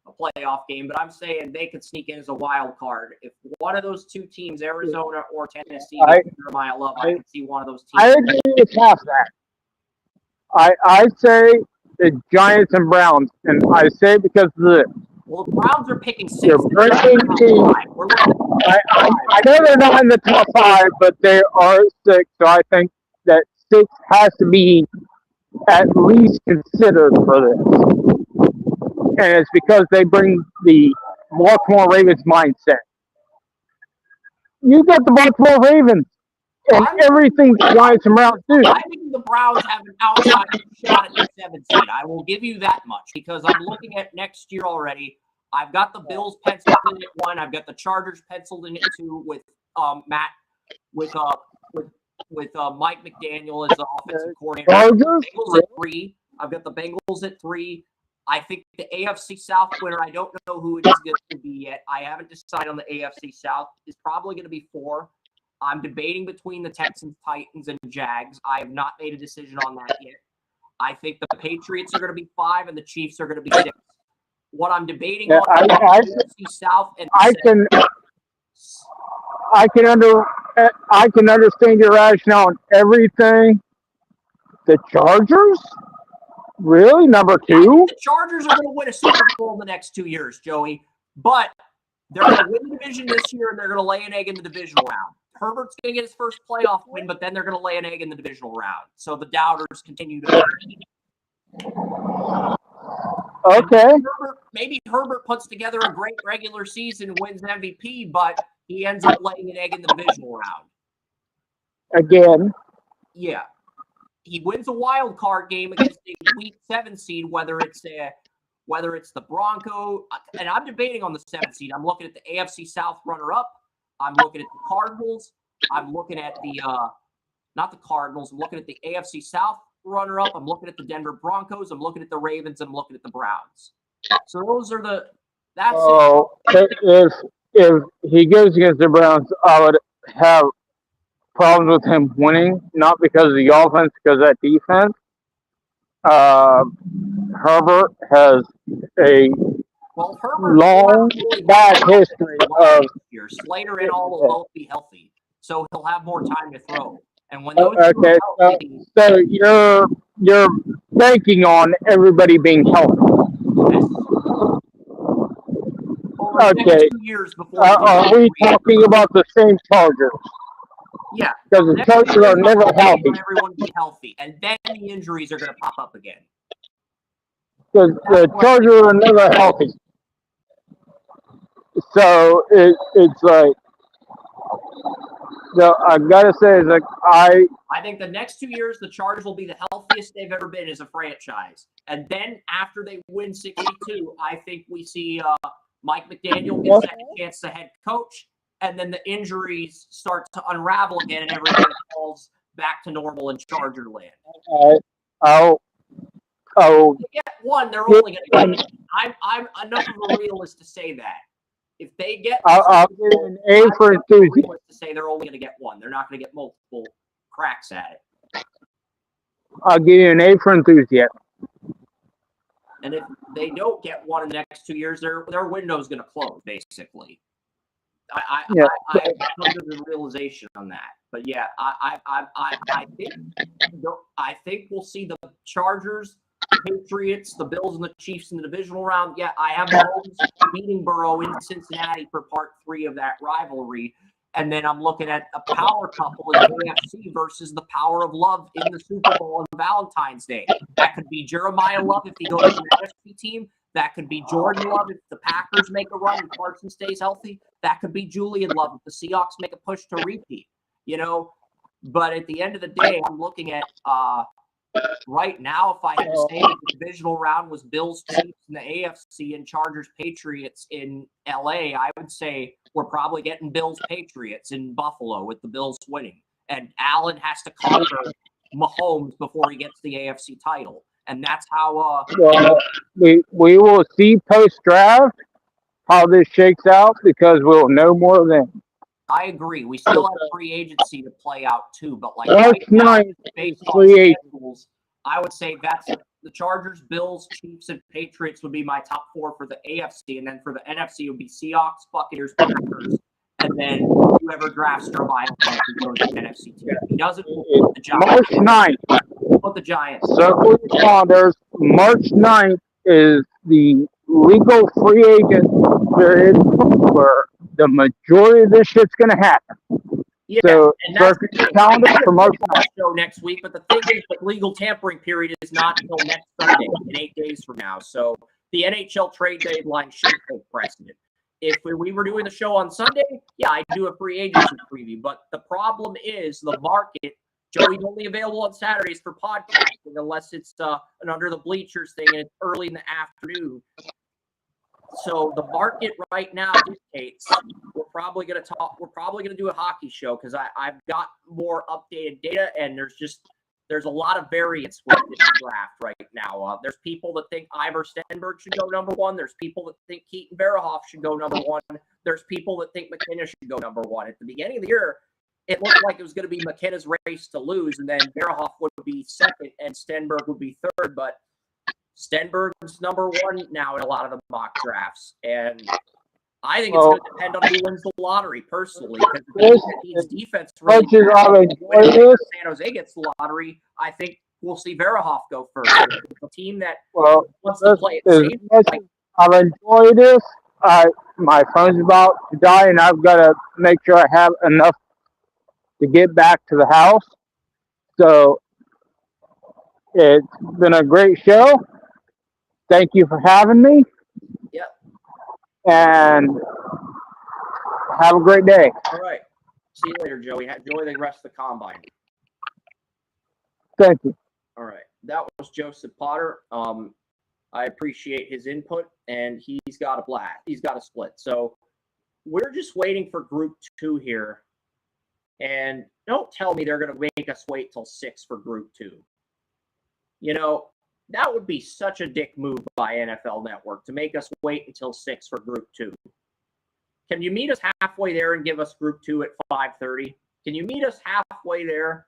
a playoff game, but I'm saying they could sneak in as a wild card. If one of those two teams, Arizona or Tennessee, gets Jeremiah Love, I can see one of those teams. I agree with half that. I say the Giants and Browns, and I say it because of this. Well, the Browns are picking 6. They're bringing teams. I know they're not in the top 5, but they are 6. So I think that 6 has to be at least considered for this. And it's because they bring the Baltimore Ravens mindset. You got the Baltimore Ravens and everything the Giants and Browns do. I think the Browns have an outside shot at the 7th seed. I will give you that much, because I'm looking at next year already. I've got the Bills penciled in at 1. I've got the Chargers penciled in at 2 with Mike McDaniel as the offensive coordinator. Bengals at 3. I've got the Bengals at 3. I think the AFC South winner, I don't know who it is going to be yet. I haven't decided on the AFC South. Is probably going to be 4. I'm debating between the Texans, Titans, and Jags. I have not made a decision on that yet. I think the Patriots are going to be 5 and the Chiefs are going to be 6. What I'm debating on is the AFC South and I can understand your rationale on everything. The Chargers? Really? Number 2? The Chargers are going to win a Super Bowl in the next 2 years, Joey. But they're going to win the division this year, and they're going to lay an egg in the divisional round. Herbert's going to get his first playoff win, but then they're going to lay an egg in the divisional round. So the doubters continue to Okay. Maybe Herbert puts together a great regular season, wins MVP, but he ends up laying an egg in the divisional round. Again. Yeah. He wins a wild card game against a week 7 seed, whether it's the Bronco, and I'm debating on the 7th seed. I'm looking at the AFC South runner-up. I'm looking at the Cardinals. I'm looking at the not the Cardinals. I'm looking at the AFC South runner-up. I'm looking at the Denver Broncos. I'm looking at the Ravens. I'm looking at the Browns. So those are the That's it. Oh, if he goes against the Browns, I would have problems with him winning, not because of the offense, because of that defense. Uh, Herbert has a Well, Herbert long, really bad history of. year. Slater and all will both be healthy, so he'll have more time to throw. And when those two Okay, are healthy, so you're banking on everybody being healthy. yes. Over the next Okay, 2 years before are we talking about the same Chargers? yeah, Because the next Chargers year, are never I'm healthy. banking on everyone to be healthy, and then the injuries are going to pop up again. Because the Chargers are never healthy. So it's like, no, I gotta say, it's like I think the next 2 years, the Chargers will be the healthiest they've ever been as a franchise. And then after they win 62, I think we see Mike McDaniel get second chance to head coach, and then the injuries start to unravel again, and everything falls back to normal in Charger land. I'll If they get one, they're only going to get one. I'm enough of a realist to say that. If they get I'll give you an A for enthusiasm. to say they're only going to get one. They're not going to get multiple cracks at it. I'll give you an A for enthusiasm. And if they don't get one in the next 2 years, their window is going to close, basically. I come to the realization on that. But yeah, I think we'll see the Chargers, Patriots, the Bills, and the Chiefs in the divisional round. Yeah, I have Mahomes beating Burrow in Cincinnati for part 3 of that rivalry. And then I'm looking at a power couple in the AFC versus the power of love in the Super Bowl on Valentine's Day. That could be Jeremiah Love if he goes to the NFC team. That could be Jordan Love if the Packers make a run and Carson stays healthy. That could be Julian Love if the Seahawks make a push to repeat. But at the end of the day, I'm looking at right now, if I had to say that the divisional round was Bills, Chiefs in the AFC and Chargers, Patriots in LA, I would say we're probably getting Bills, Patriots in Buffalo with the Bills winning. And Allen has to conquer Mahomes before he gets the AFC title. And that's how we will see post-draft how this shakes out because we'll know more then. I agree. We still have free agency to play out too, but like March 9th, based on schedules, I would say that's the Chargers, Bills, Chiefs, and Patriots would be my top 4 for the AFC, and then for the NFC it would be Seahawks, Buccaneers, Packers, and then whoever drafts Jeremiah goes to the NFC team. If he doesn't, we'll put the Giants. March 9th. We'll put the Giants. Circle your calendars. March 9th is the legal free agent period where the majority of this shit's going to happen. Yeah, so and that's circle your calendar for March 9th. Show next week, but the thing is, the legal tampering period is not until next Sunday, in 8 days from now. So the NHL trade deadline should take precedent. If we were doing the show on Sunday, yeah, I'd do a free agency preview. But the problem is the market. Joey's only available on Saturdays for podcasting unless it's an under the bleachers thing and it's early in the afternoon. So the market right now dictates we're probably going to do a hockey show because I've got more updated data and there's a lot of variance with this draft right now. There's people that think Ivor Stenberg should go number 1. There's people that think Keaton Barahoff should go number 1. There's people that think McKenna should go number 1. At the beginning of the year, it looked like it was going to be McKenna's race to lose, and then Barahoff would be second and Stenberg would be third. But Stenberg's number 1 now in a lot of the mock drafts, and I think it's going to depend on who wins the lottery personally. Because his defense really San Jose gets the lottery, I think we'll see Barahoff go first. A team that wants to play it safe. I've enjoyed this. My phone's about to die, and I've got to make sure I have enough to get back to the house. So it's been a great show. Thank you for having me. Yep. And have a great day. All right. See you later, Joey. Enjoy the rest of the combine. Thank you. All right. That was Joseph Potter. I appreciate his input, and he's got a blast. He's got a split. So we're just waiting for Group 2 here. And don't tell me they're going to make us wait till 6 for Group 2. That would be such a dick move by NFL Network to make us wait until 6 for Group 2. Can you meet us halfway there and give us Group 2 at 5:30? Can you meet us halfway there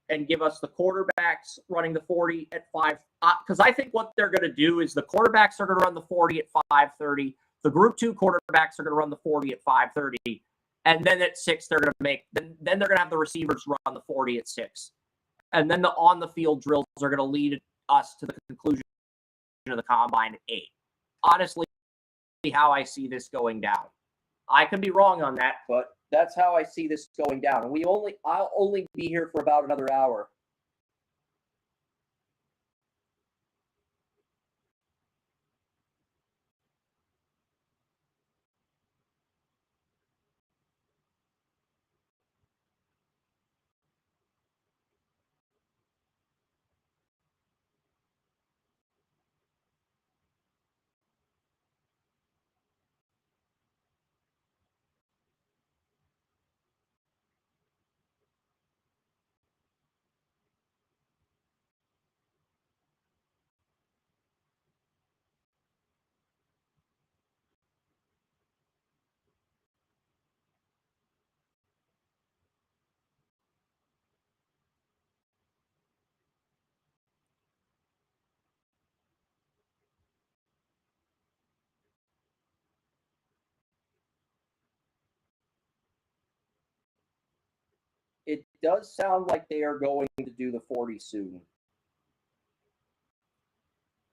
and give us the quarterbacks running the 40 at 5? Because I think what they're going to do is the quarterbacks are going to run the 40 at 5:30. The Group 2 quarterbacks are going to run the 40 at 5:30. And then at 6, they're going to make, then they're going to have the receivers run the 40 at 6. And then the on-the-field drills are going to lead us to the conclusion of the combine at 8. Honestly, how I see this going down. I could be wrong on that, but that's how I see this going down. And I'll only be here for about another hour. It does sound like they are going to do the 40 soon.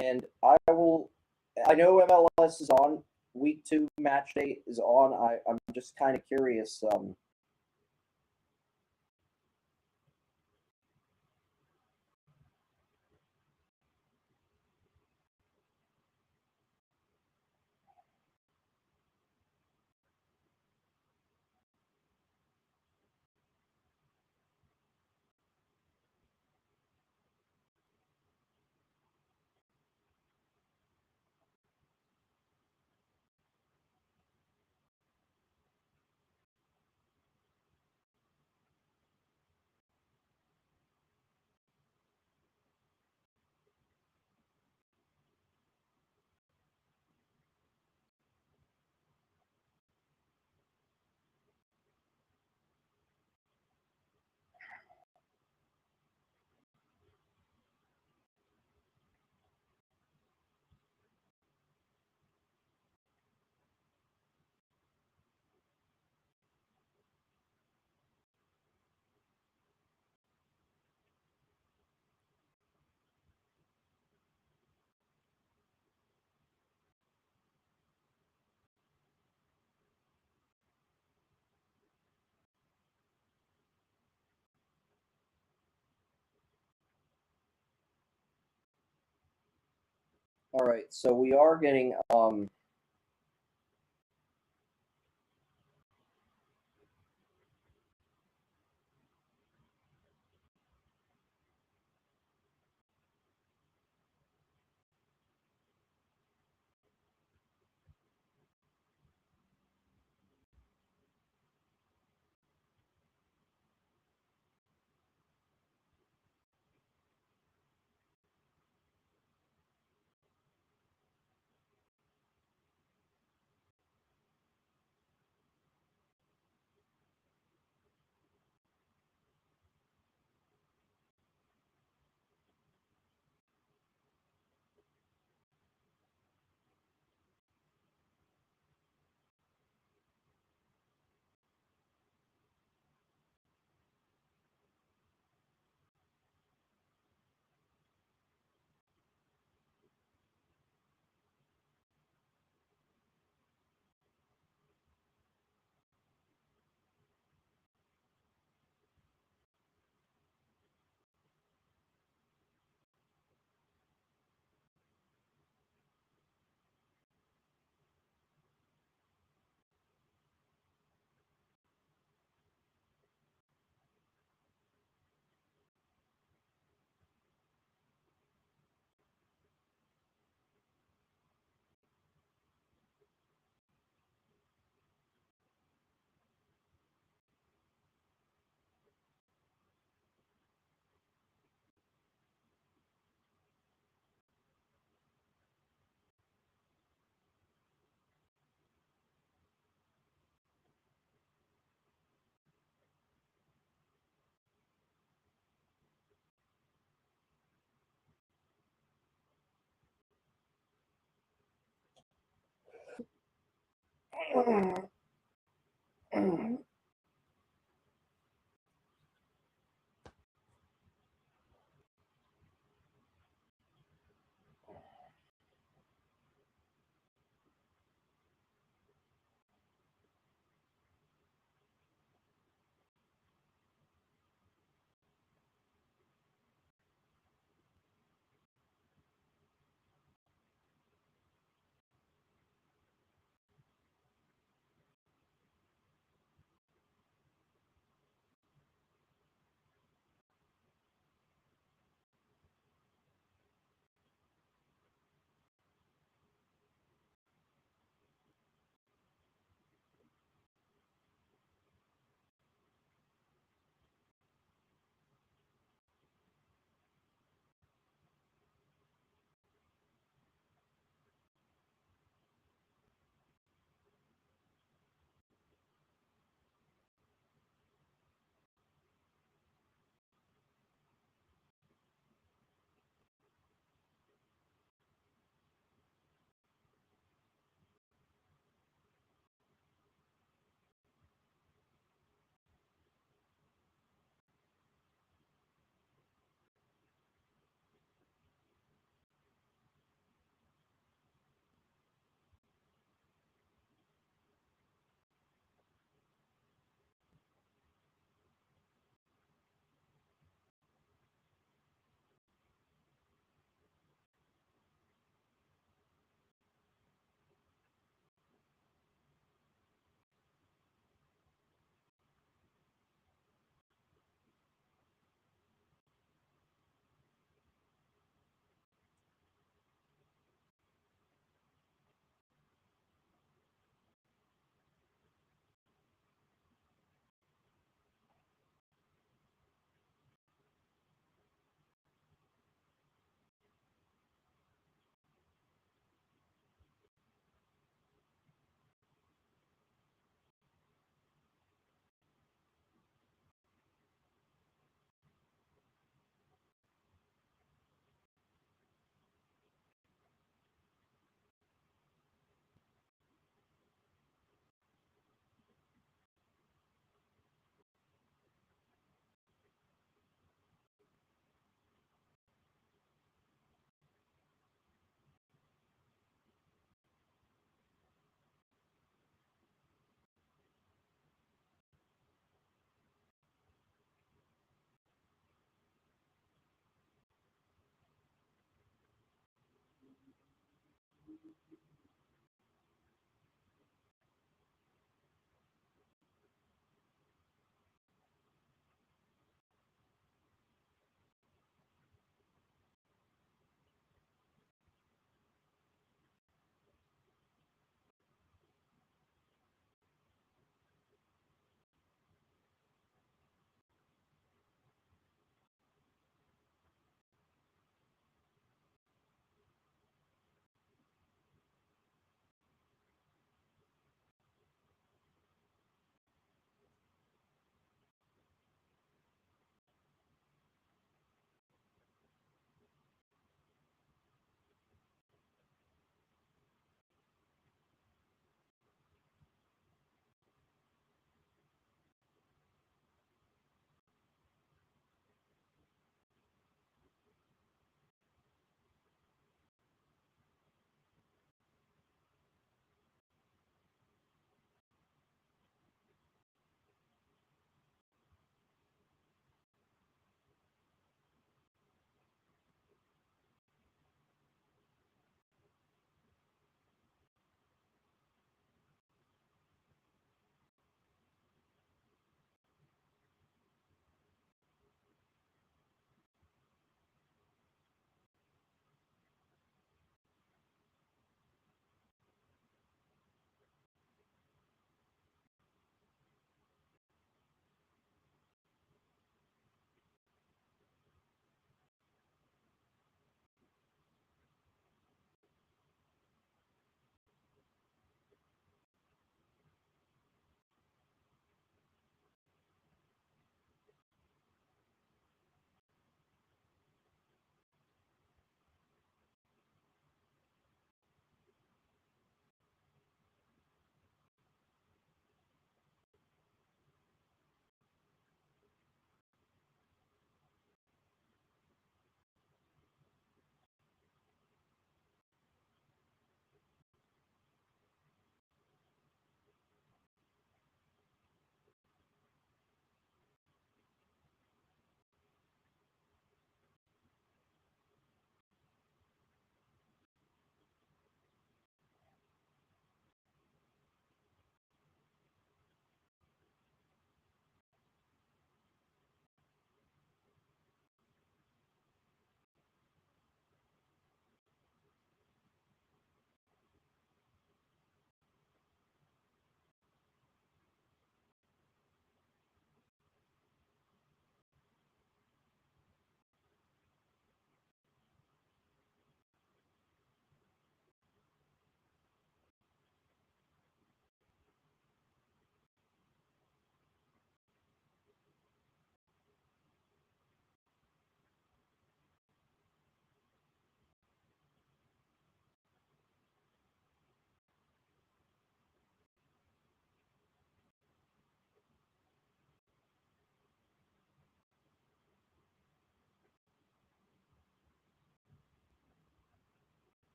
And I know MLS is on. Week 2 match day is on. I'm just kind of curious. All right, so we are getting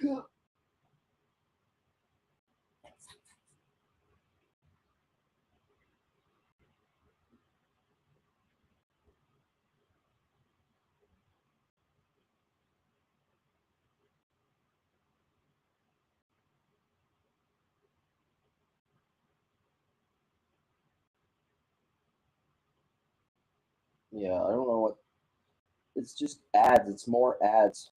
Yeah, I don't know what. It's just ads. It's more ads.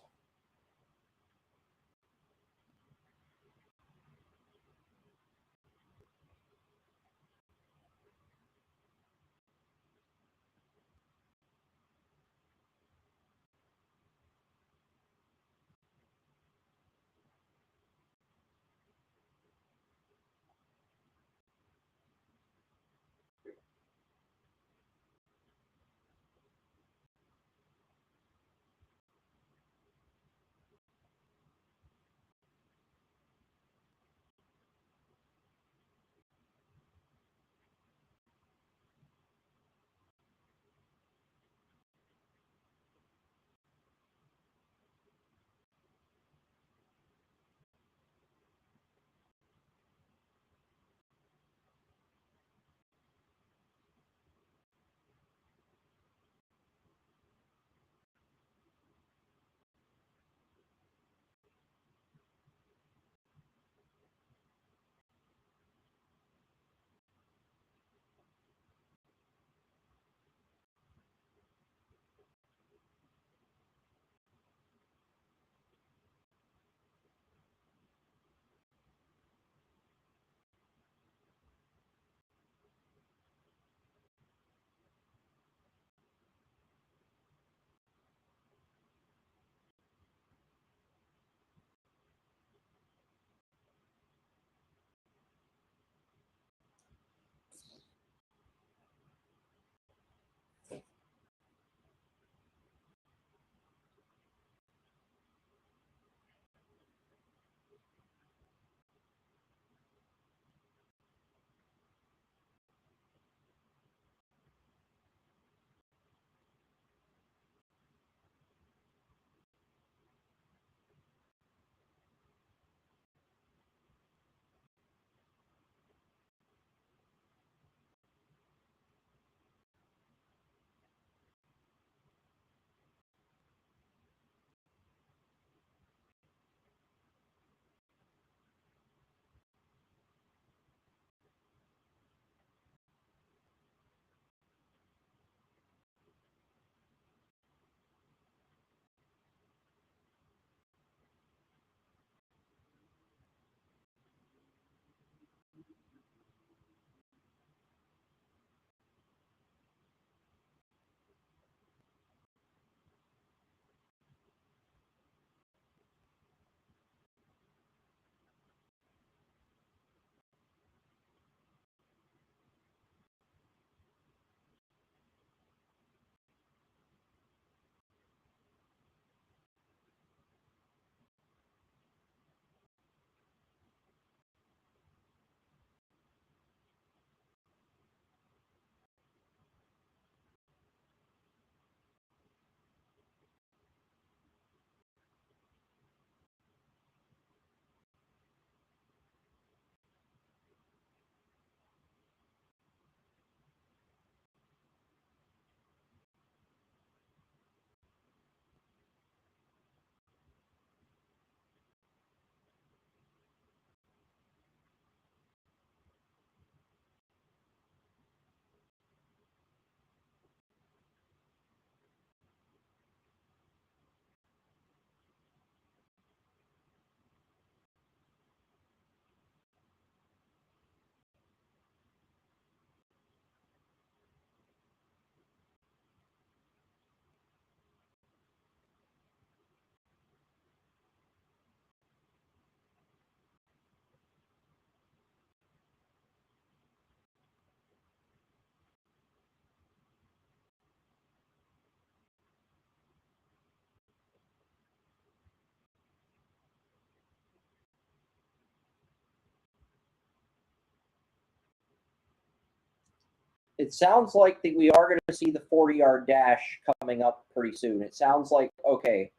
It sounds like that we are going to see the 40-yard dash coming up pretty soon. It sounds like, okay,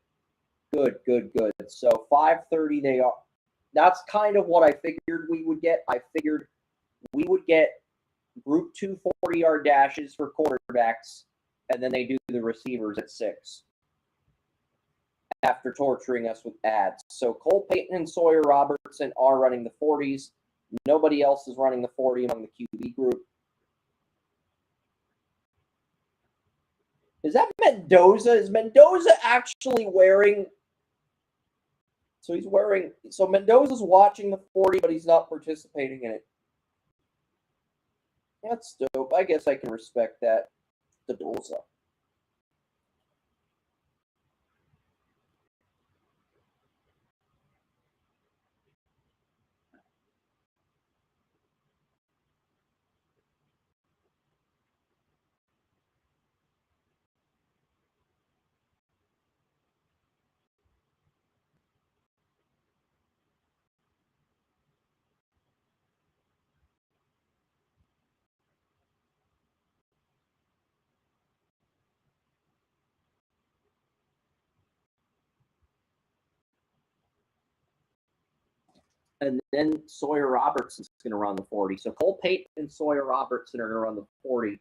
Good. So 5:30 they are. That's kind of what I figured we would get. I figured we would get Group 2 40-yard dashes for quarterbacks, and then they do the receivers at 6 after torturing us with ads. So Cole Payton and Sawyer Robertson are running the 40s. Nobody else is running the 40 among the QB group. Is that Mendoza? Is Mendoza actually wearing... So he's wearing... So Mendoza's watching the 40, but he's not participating in it. That's dope. I guess I can respect that. Mendoza. And then Sawyer Robertson's going to run the 40. So Cole Payton and Sawyer Robertson are going to run the 40.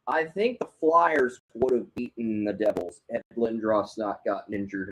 I think the Flyers would have beaten the Devils had Lindros not gotten injured.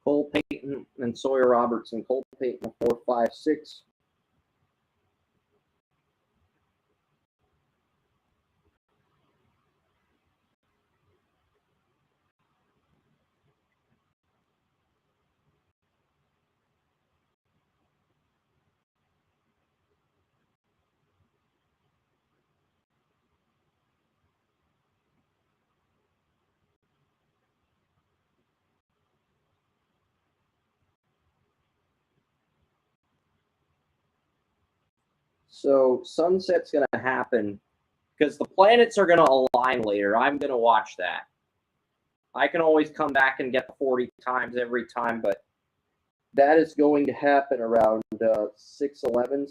Cole Payton and Sawyer Robertson. Cole Payton, 4.56. So sunset's going to happen because the planets are going to align later. I'm going to watch that. I can always come back and get the 40 times every time, but that is going to happen around 6:11.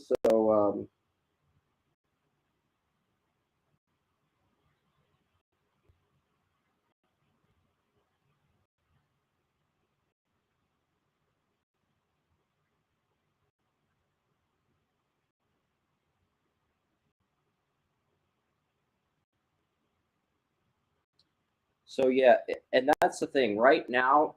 So yeah, and that's the thing. Right now,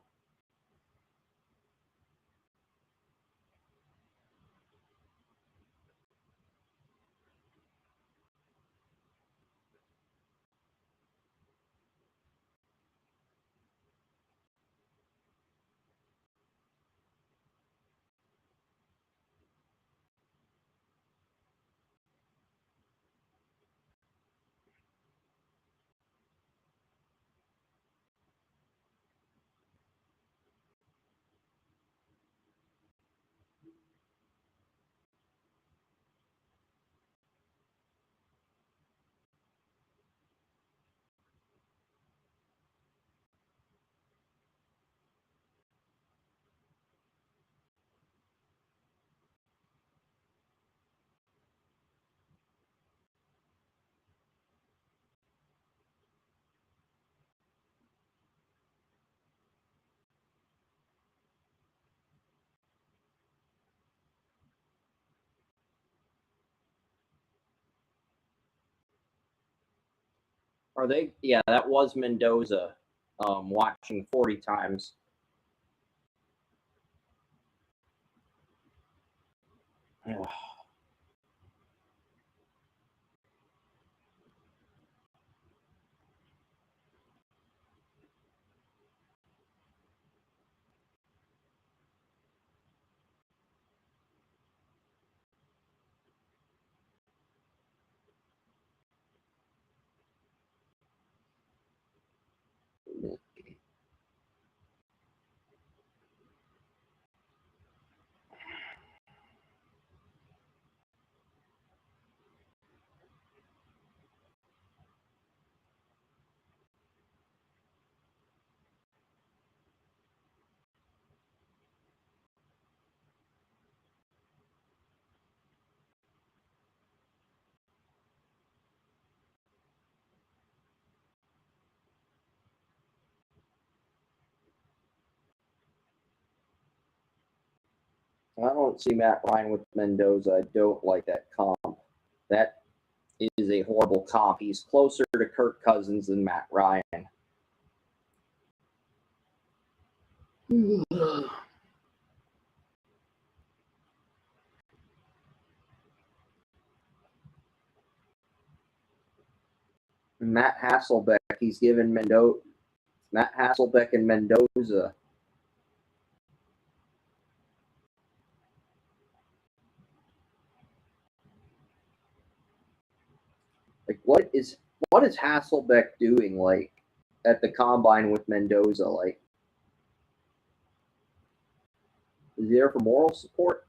are they? Yeah, that was Mendoza watching 40 times. I don't see Matt Ryan with Mendoza. I don't like that comp. That is a horrible comp. He's closer to Kirk Cousins than Matt Ryan. Matt Hasselbeck, he's given Matt Hasselbeck and Mendoza. Like, what is Hasselbeck doing, like, at the combine with Mendoza? Like, is he there for moral support?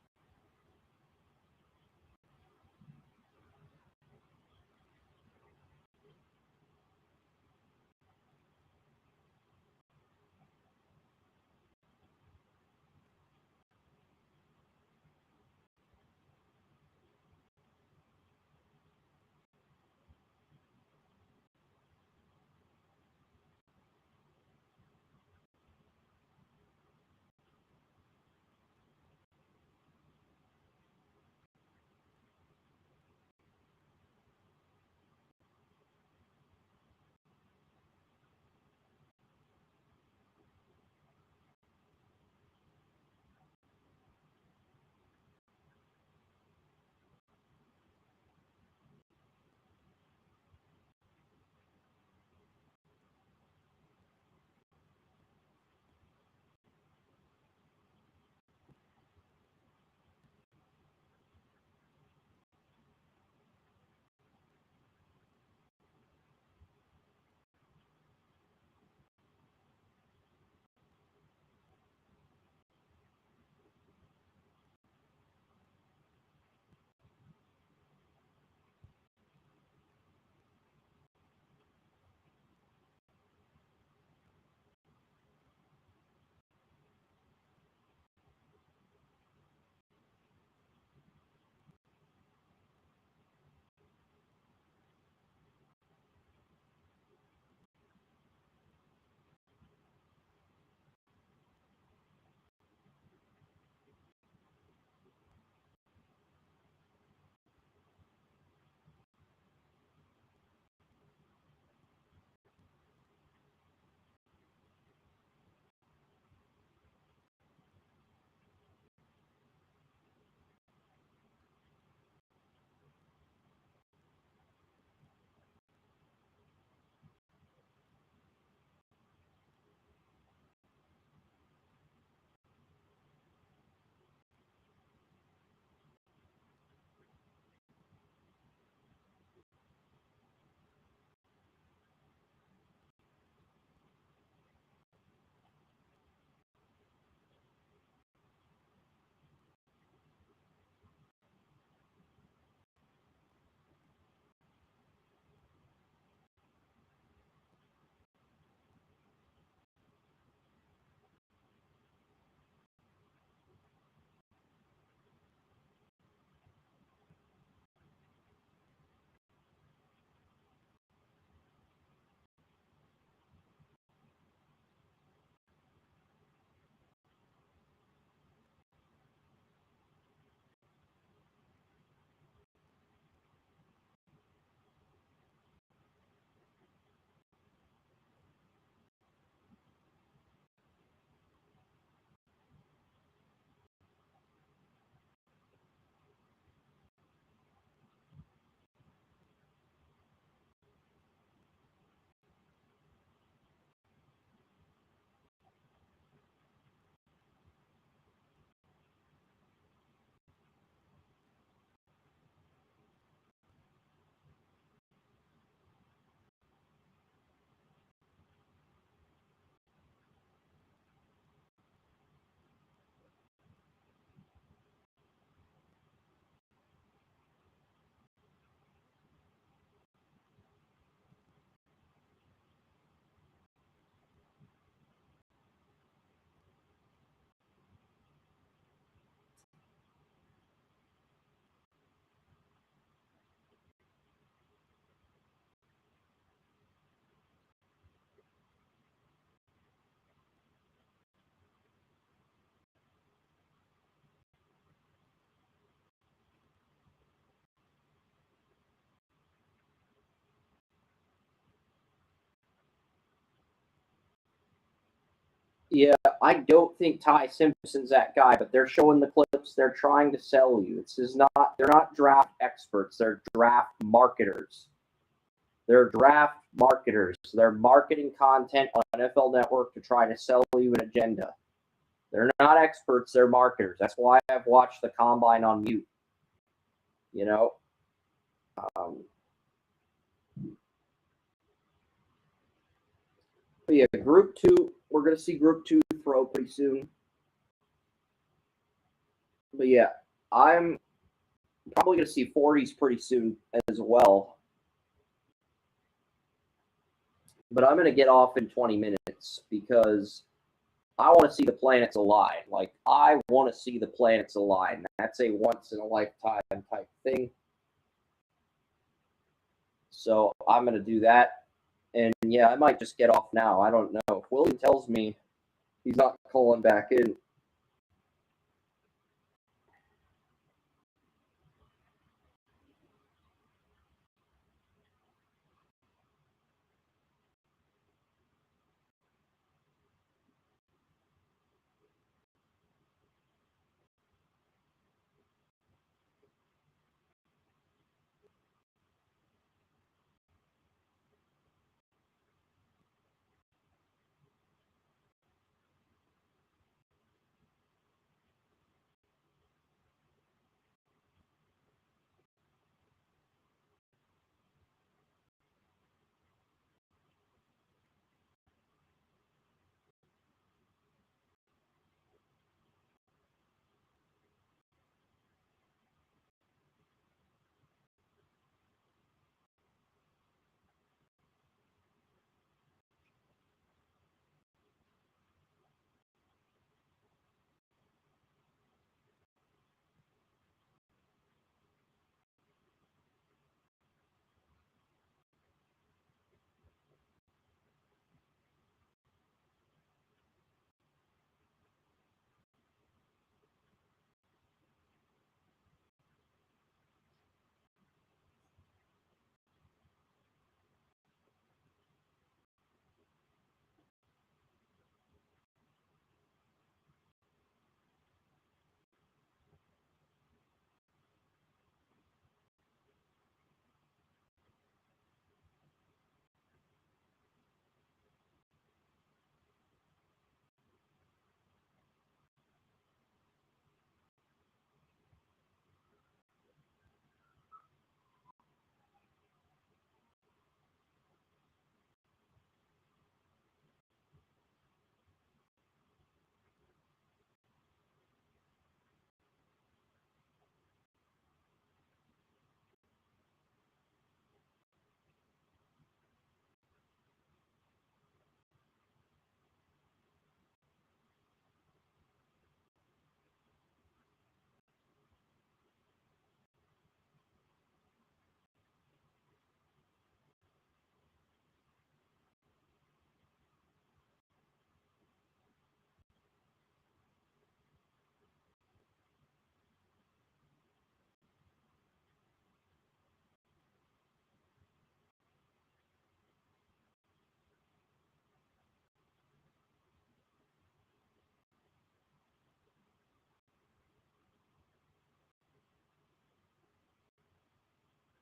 I don't think Ty Simpson's that guy, but they're showing the clips. They're trying to sell you. They're not draft experts. They're draft marketers. They're draft marketers. They're marketing content on NFL Network to try to sell you an agenda. They're not experts. They're marketers. That's why I've watched the combine on mute. You know? But yeah, Group 2, we're going to see Group 2 throw pretty soon. But yeah, I'm probably going to see 40s pretty soon as well. But I'm going to get off in 20 minutes because I want to see the planets align. Like, I want to see the planets align. That's a once-in-a-lifetime type thing. So I'm going to do that. And yeah, I might just get off now. I don't know. If William tells me he's not calling back in,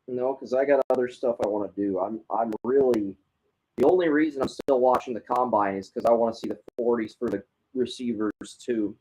no, because I got other stuff I want to do. I'm really, the only reason I'm still watching the combine is because I want to see the 40s for the receivers too.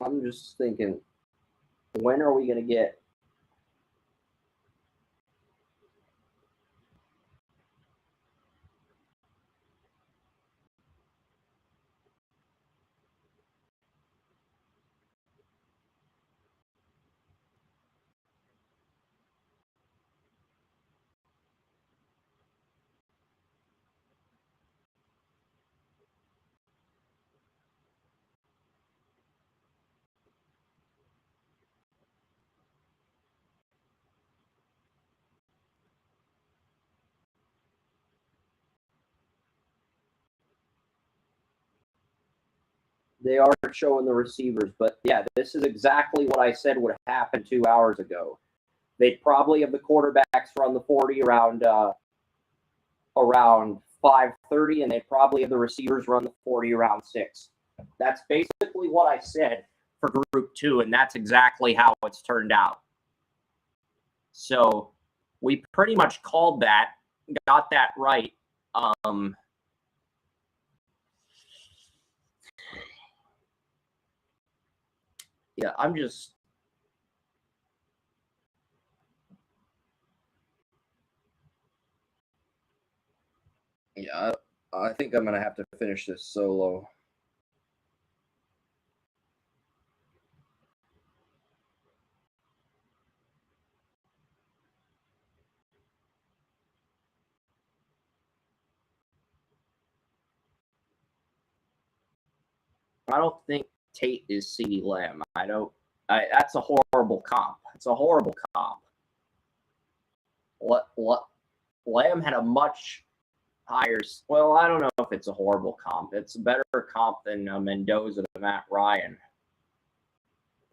I'm just thinking, when are we going to get they are showing the receivers, but yeah, this is exactly what I said would happen 2 hours ago. They'd probably have the quarterbacks run the 40 around 5:30, and they'd probably have the receivers run the 40 around 6. That's basically what I said for Group 2, and that's exactly how it's turned out. So we pretty much called that, got that right. Yeah, I'm just. Yeah, I think I'm going to have to finish this solo. I don't think Tate is CeeDee Lamb. That's a horrible comp. It's a horrible comp. Lamb had a much higher. Well, I don't know if it's a horrible comp. It's a better comp than Mendoza to Matt Ryan.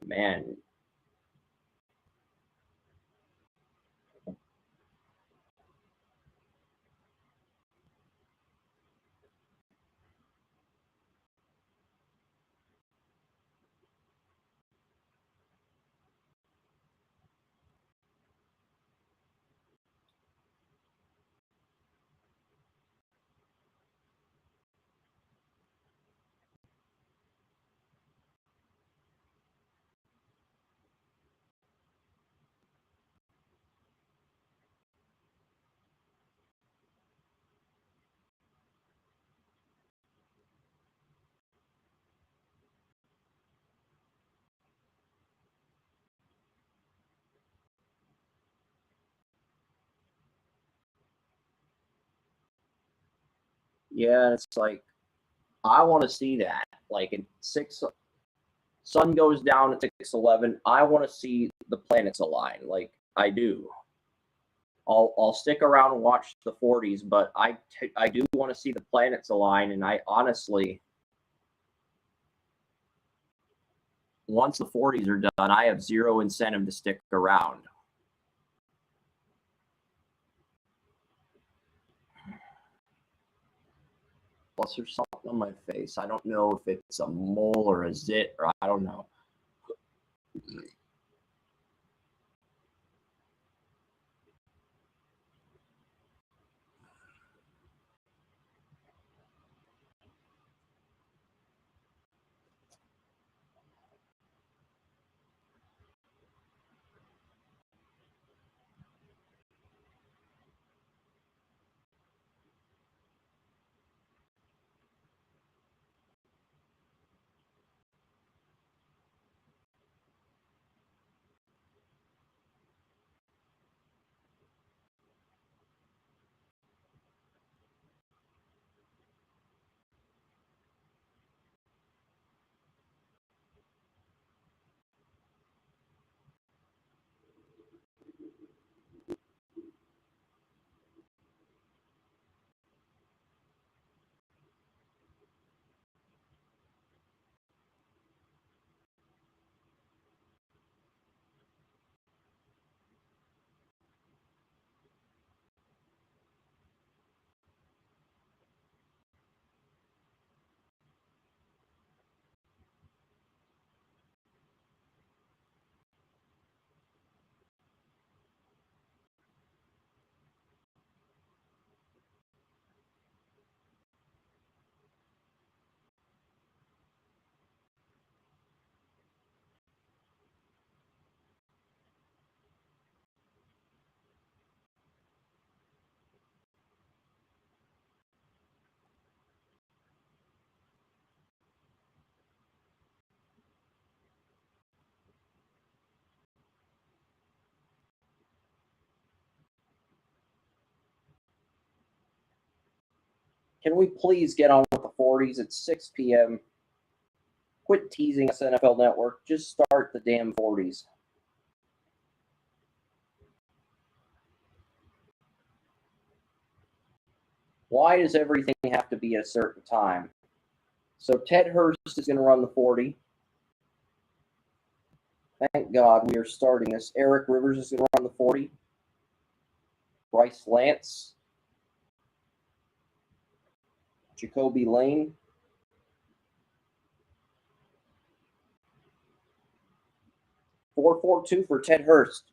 Man. Yeah, it's like, I want to see that. Like in 6, sun goes down at 6:11. I want to see the planets align. Like I do. I'll stick around and watch the 40s, but I do want to see the planets align. And I honestly, once the 40s are done, I have zero incentive to stick around. Plus, there's something on my face. I don't know if it's a mole or a zit, or I don't know. Can we please get on with the 40s? It's 6 p.m. Quit teasing us, NFL Network. Just start the damn 40s. Why does everything have to be at a certain time? So Ted Hurst is going to run the 40. Thank God we are starting this. Eric Rivers is going to run the 40. Bryce Lance. Jacoby Lane. .442 for Ted Hurst.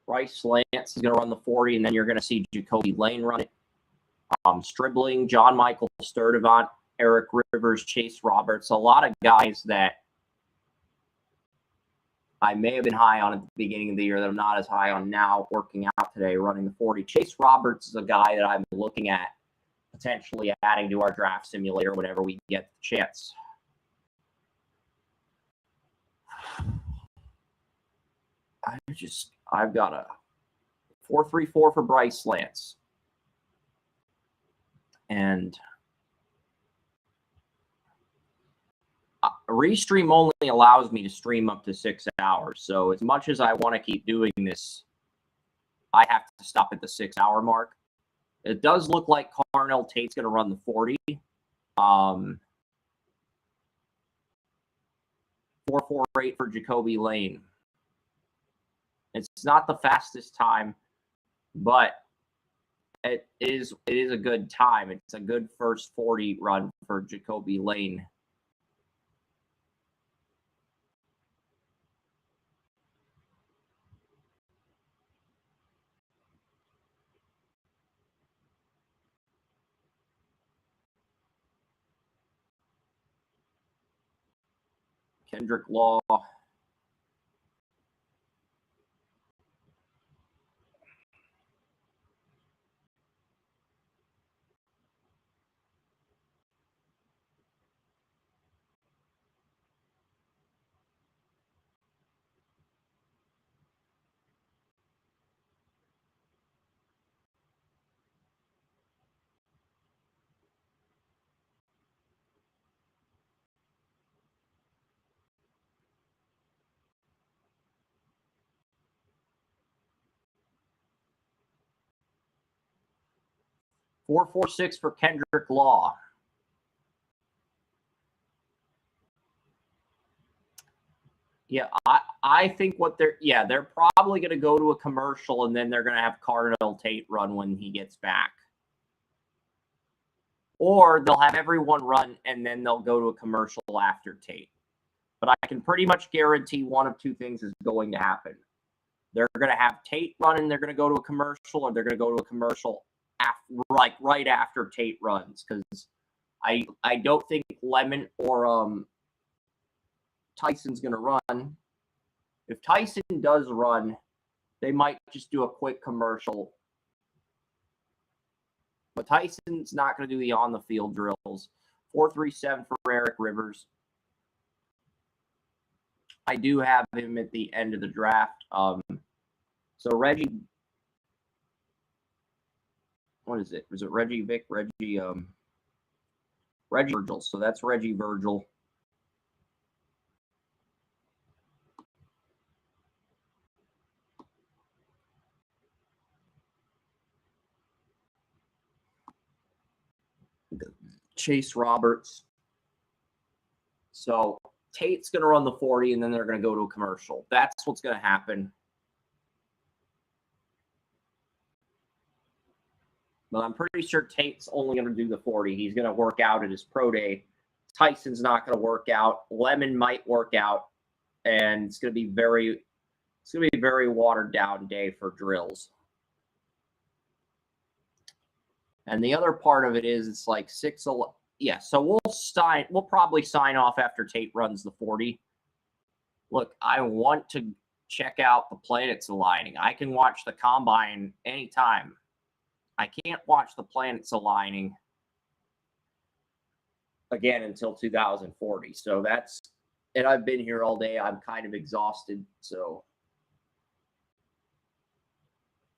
Bryce Lance is going to run the 40, and then you're going to see Jacoby Lane run it. Stribling, John Michael Sturdivant, Eric Rivers, Chase Roberts, a lot of guys that I may have been high on at the beginning of the year that I'm not as high on now working out today, running the 40. Chase Roberts is a guy that I'm looking at potentially adding to our draft simulator whenever we get the chance. I've got a 4.34 for Bryce Lance. And Restream only allows me to stream up to 6 hours. So as much as I want to keep doing this, I have to stop at the 6 hour mark. It does look like Carnell Tate's going to run the 40. 4.48 for Jacoby Lane. It's not the fastest time, but it is a good time. It's a good first 40 run for Jacoby Lane. Kendrick Law. .446 for Kendrick Law. Yeah, I think what they're probably going to go to a commercial, and then they're going to have Carnell Tate run when he gets back. Or they'll have everyone run, and then they'll go to a commercial after Tate. But I can pretty much guarantee one of two things is going to happen. They're going to have Tate run, and they're going to go to a commercial, or they're going to go to a commercial right after Tate runs. Because I don't think Lemon or Tyson's going to run. If Tyson does run, they might just do a quick commercial. But Tyson's not going to do the on-the-field drills. 4.37 for Eric Rivers. I do have him at the end of the draft. So Reggie what is it? Was it Reggie Vick? Reggie Virgil. So that's Reggie Virgil. Chase Roberts. So Tate's going to run the 40, and then they're going to go to a commercial. That's what's going to happen. But I'm pretty sure Tate's only going to do the 40. He's going to work out at his pro day. Tyson's not going to work out. Lemon might work out, and it's going to be very watered down day for drills. And the other part of it is it's like 6. Yeah, so we'll probably sign off after Tate runs the 40. Look, I want to check out the planets aligning. I can watch the combine anytime. I can't watch the planets aligning again until 2040. So and I've been here all day. I'm kind of exhausted. So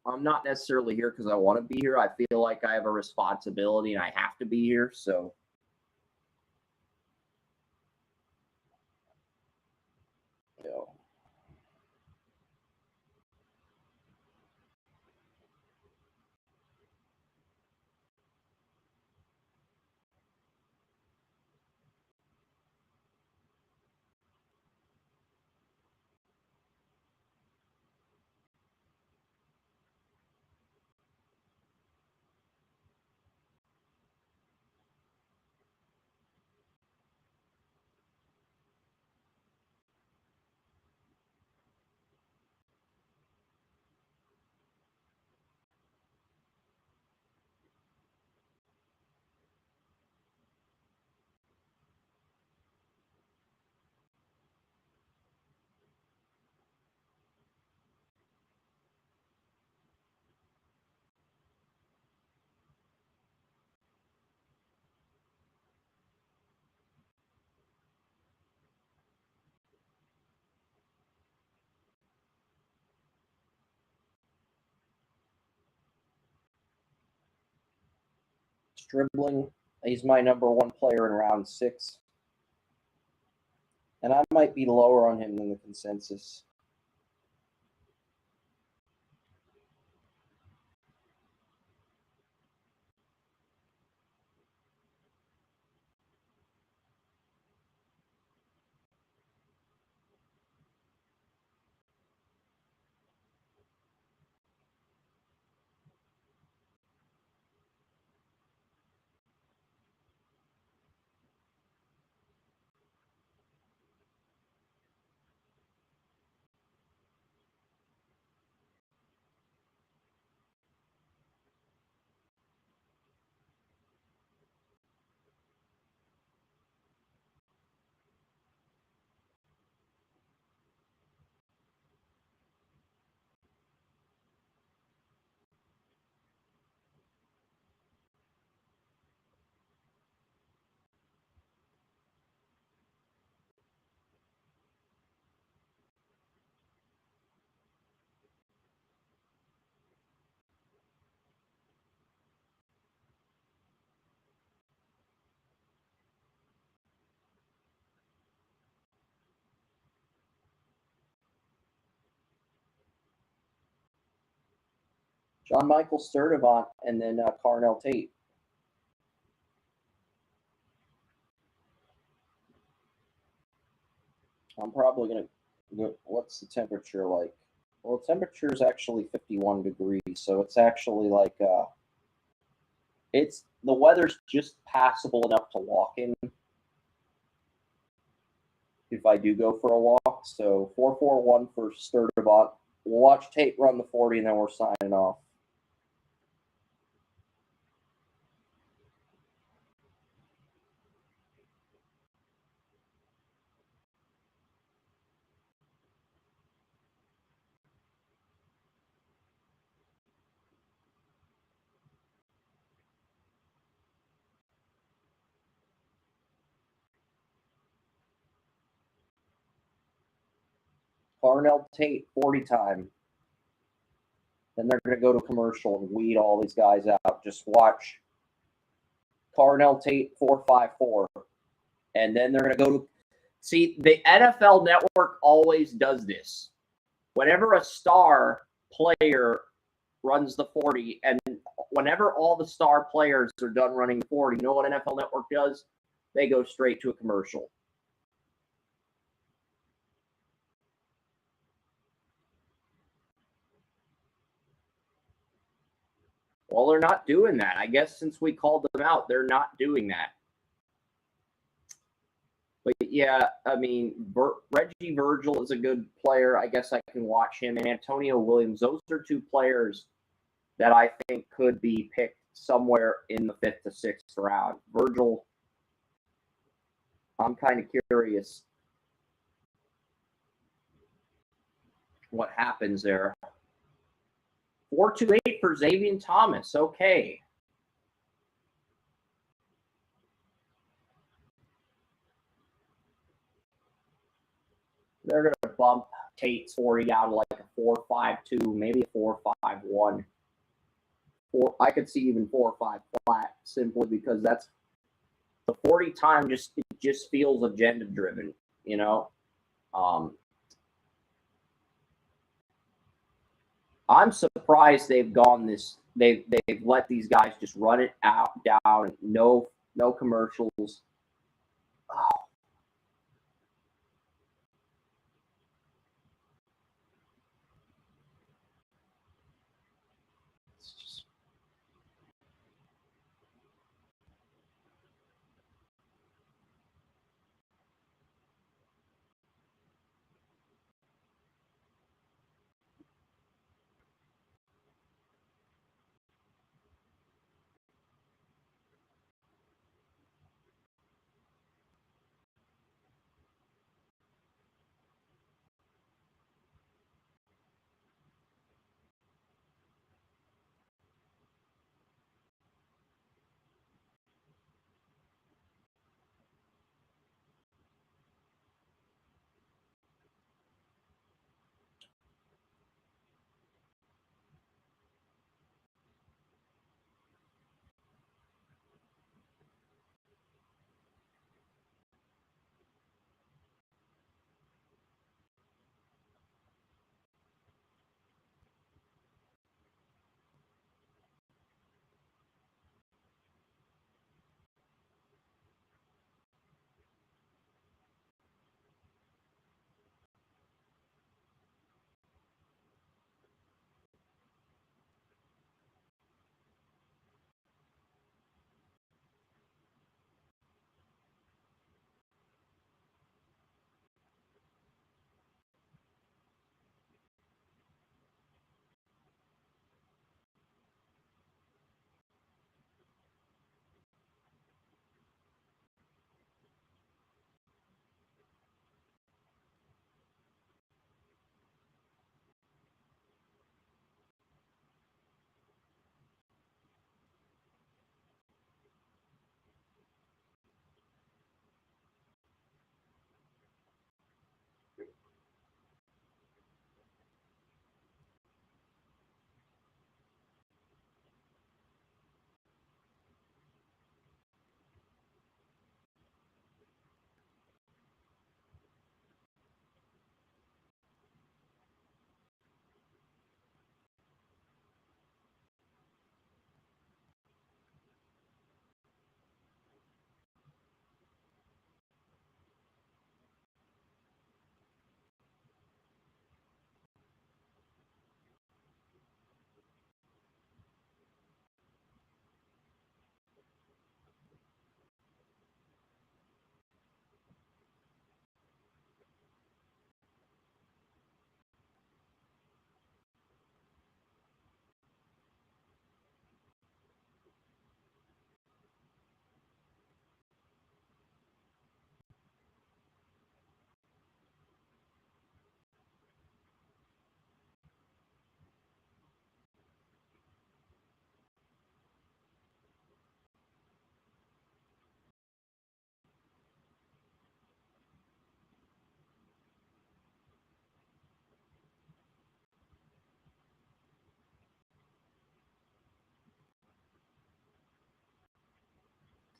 I'm not necessarily here because I want to be here. I feel like I have a responsibility and I have to be here. So Stribling, he's my number 1 player in round 6. And I might be lower on him than the consensus. John Michael Sturdivant, and then Carnell Tate. I'm probably going to, what's the temperature like? Well, the temperature is actually 51 degrees, so it's actually like, the weather's just passable enough to walk in if I do go for a walk. So 441 for Sturdivant. We'll watch Tate run the 40, and then we're signing off. Carnell Tate, 40 time. Then they're going to go to commercial and weed all these guys out. Just watch Carnell Tate 454. And then they're going to go to – see, the NFL Network always does this. Whenever a star player runs the 40, and whenever all the star players are done running 40, you know what NFL Network does? They go straight to a commercial. Well, they're not doing that. I guess since we called them out, they're not doing that. But yeah, I mean, Reggie Virgil is a good player. I guess I can watch him. And Antonio Williams, those are two players that I think could be picked somewhere in the 5th to 6th round. Virgil, I'm kind of curious what happens there. 428 for Xavier Thomas. Okay. They're going to bump Tate's 40 down to like a 4.52, maybe a 4.51. I could see even 4.5 flat simply because that's the 40 time just feels agenda driven, you know. I'm surprised they've gone this. They've let these guys just run it out down. No commercials. Oh.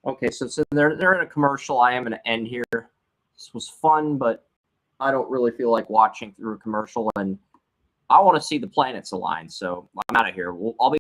Okay, so they're in a commercial. I am going to end here. This was fun, but I don't really feel like watching through a commercial, and I want to see the planets align. So I'm out of here. I'll be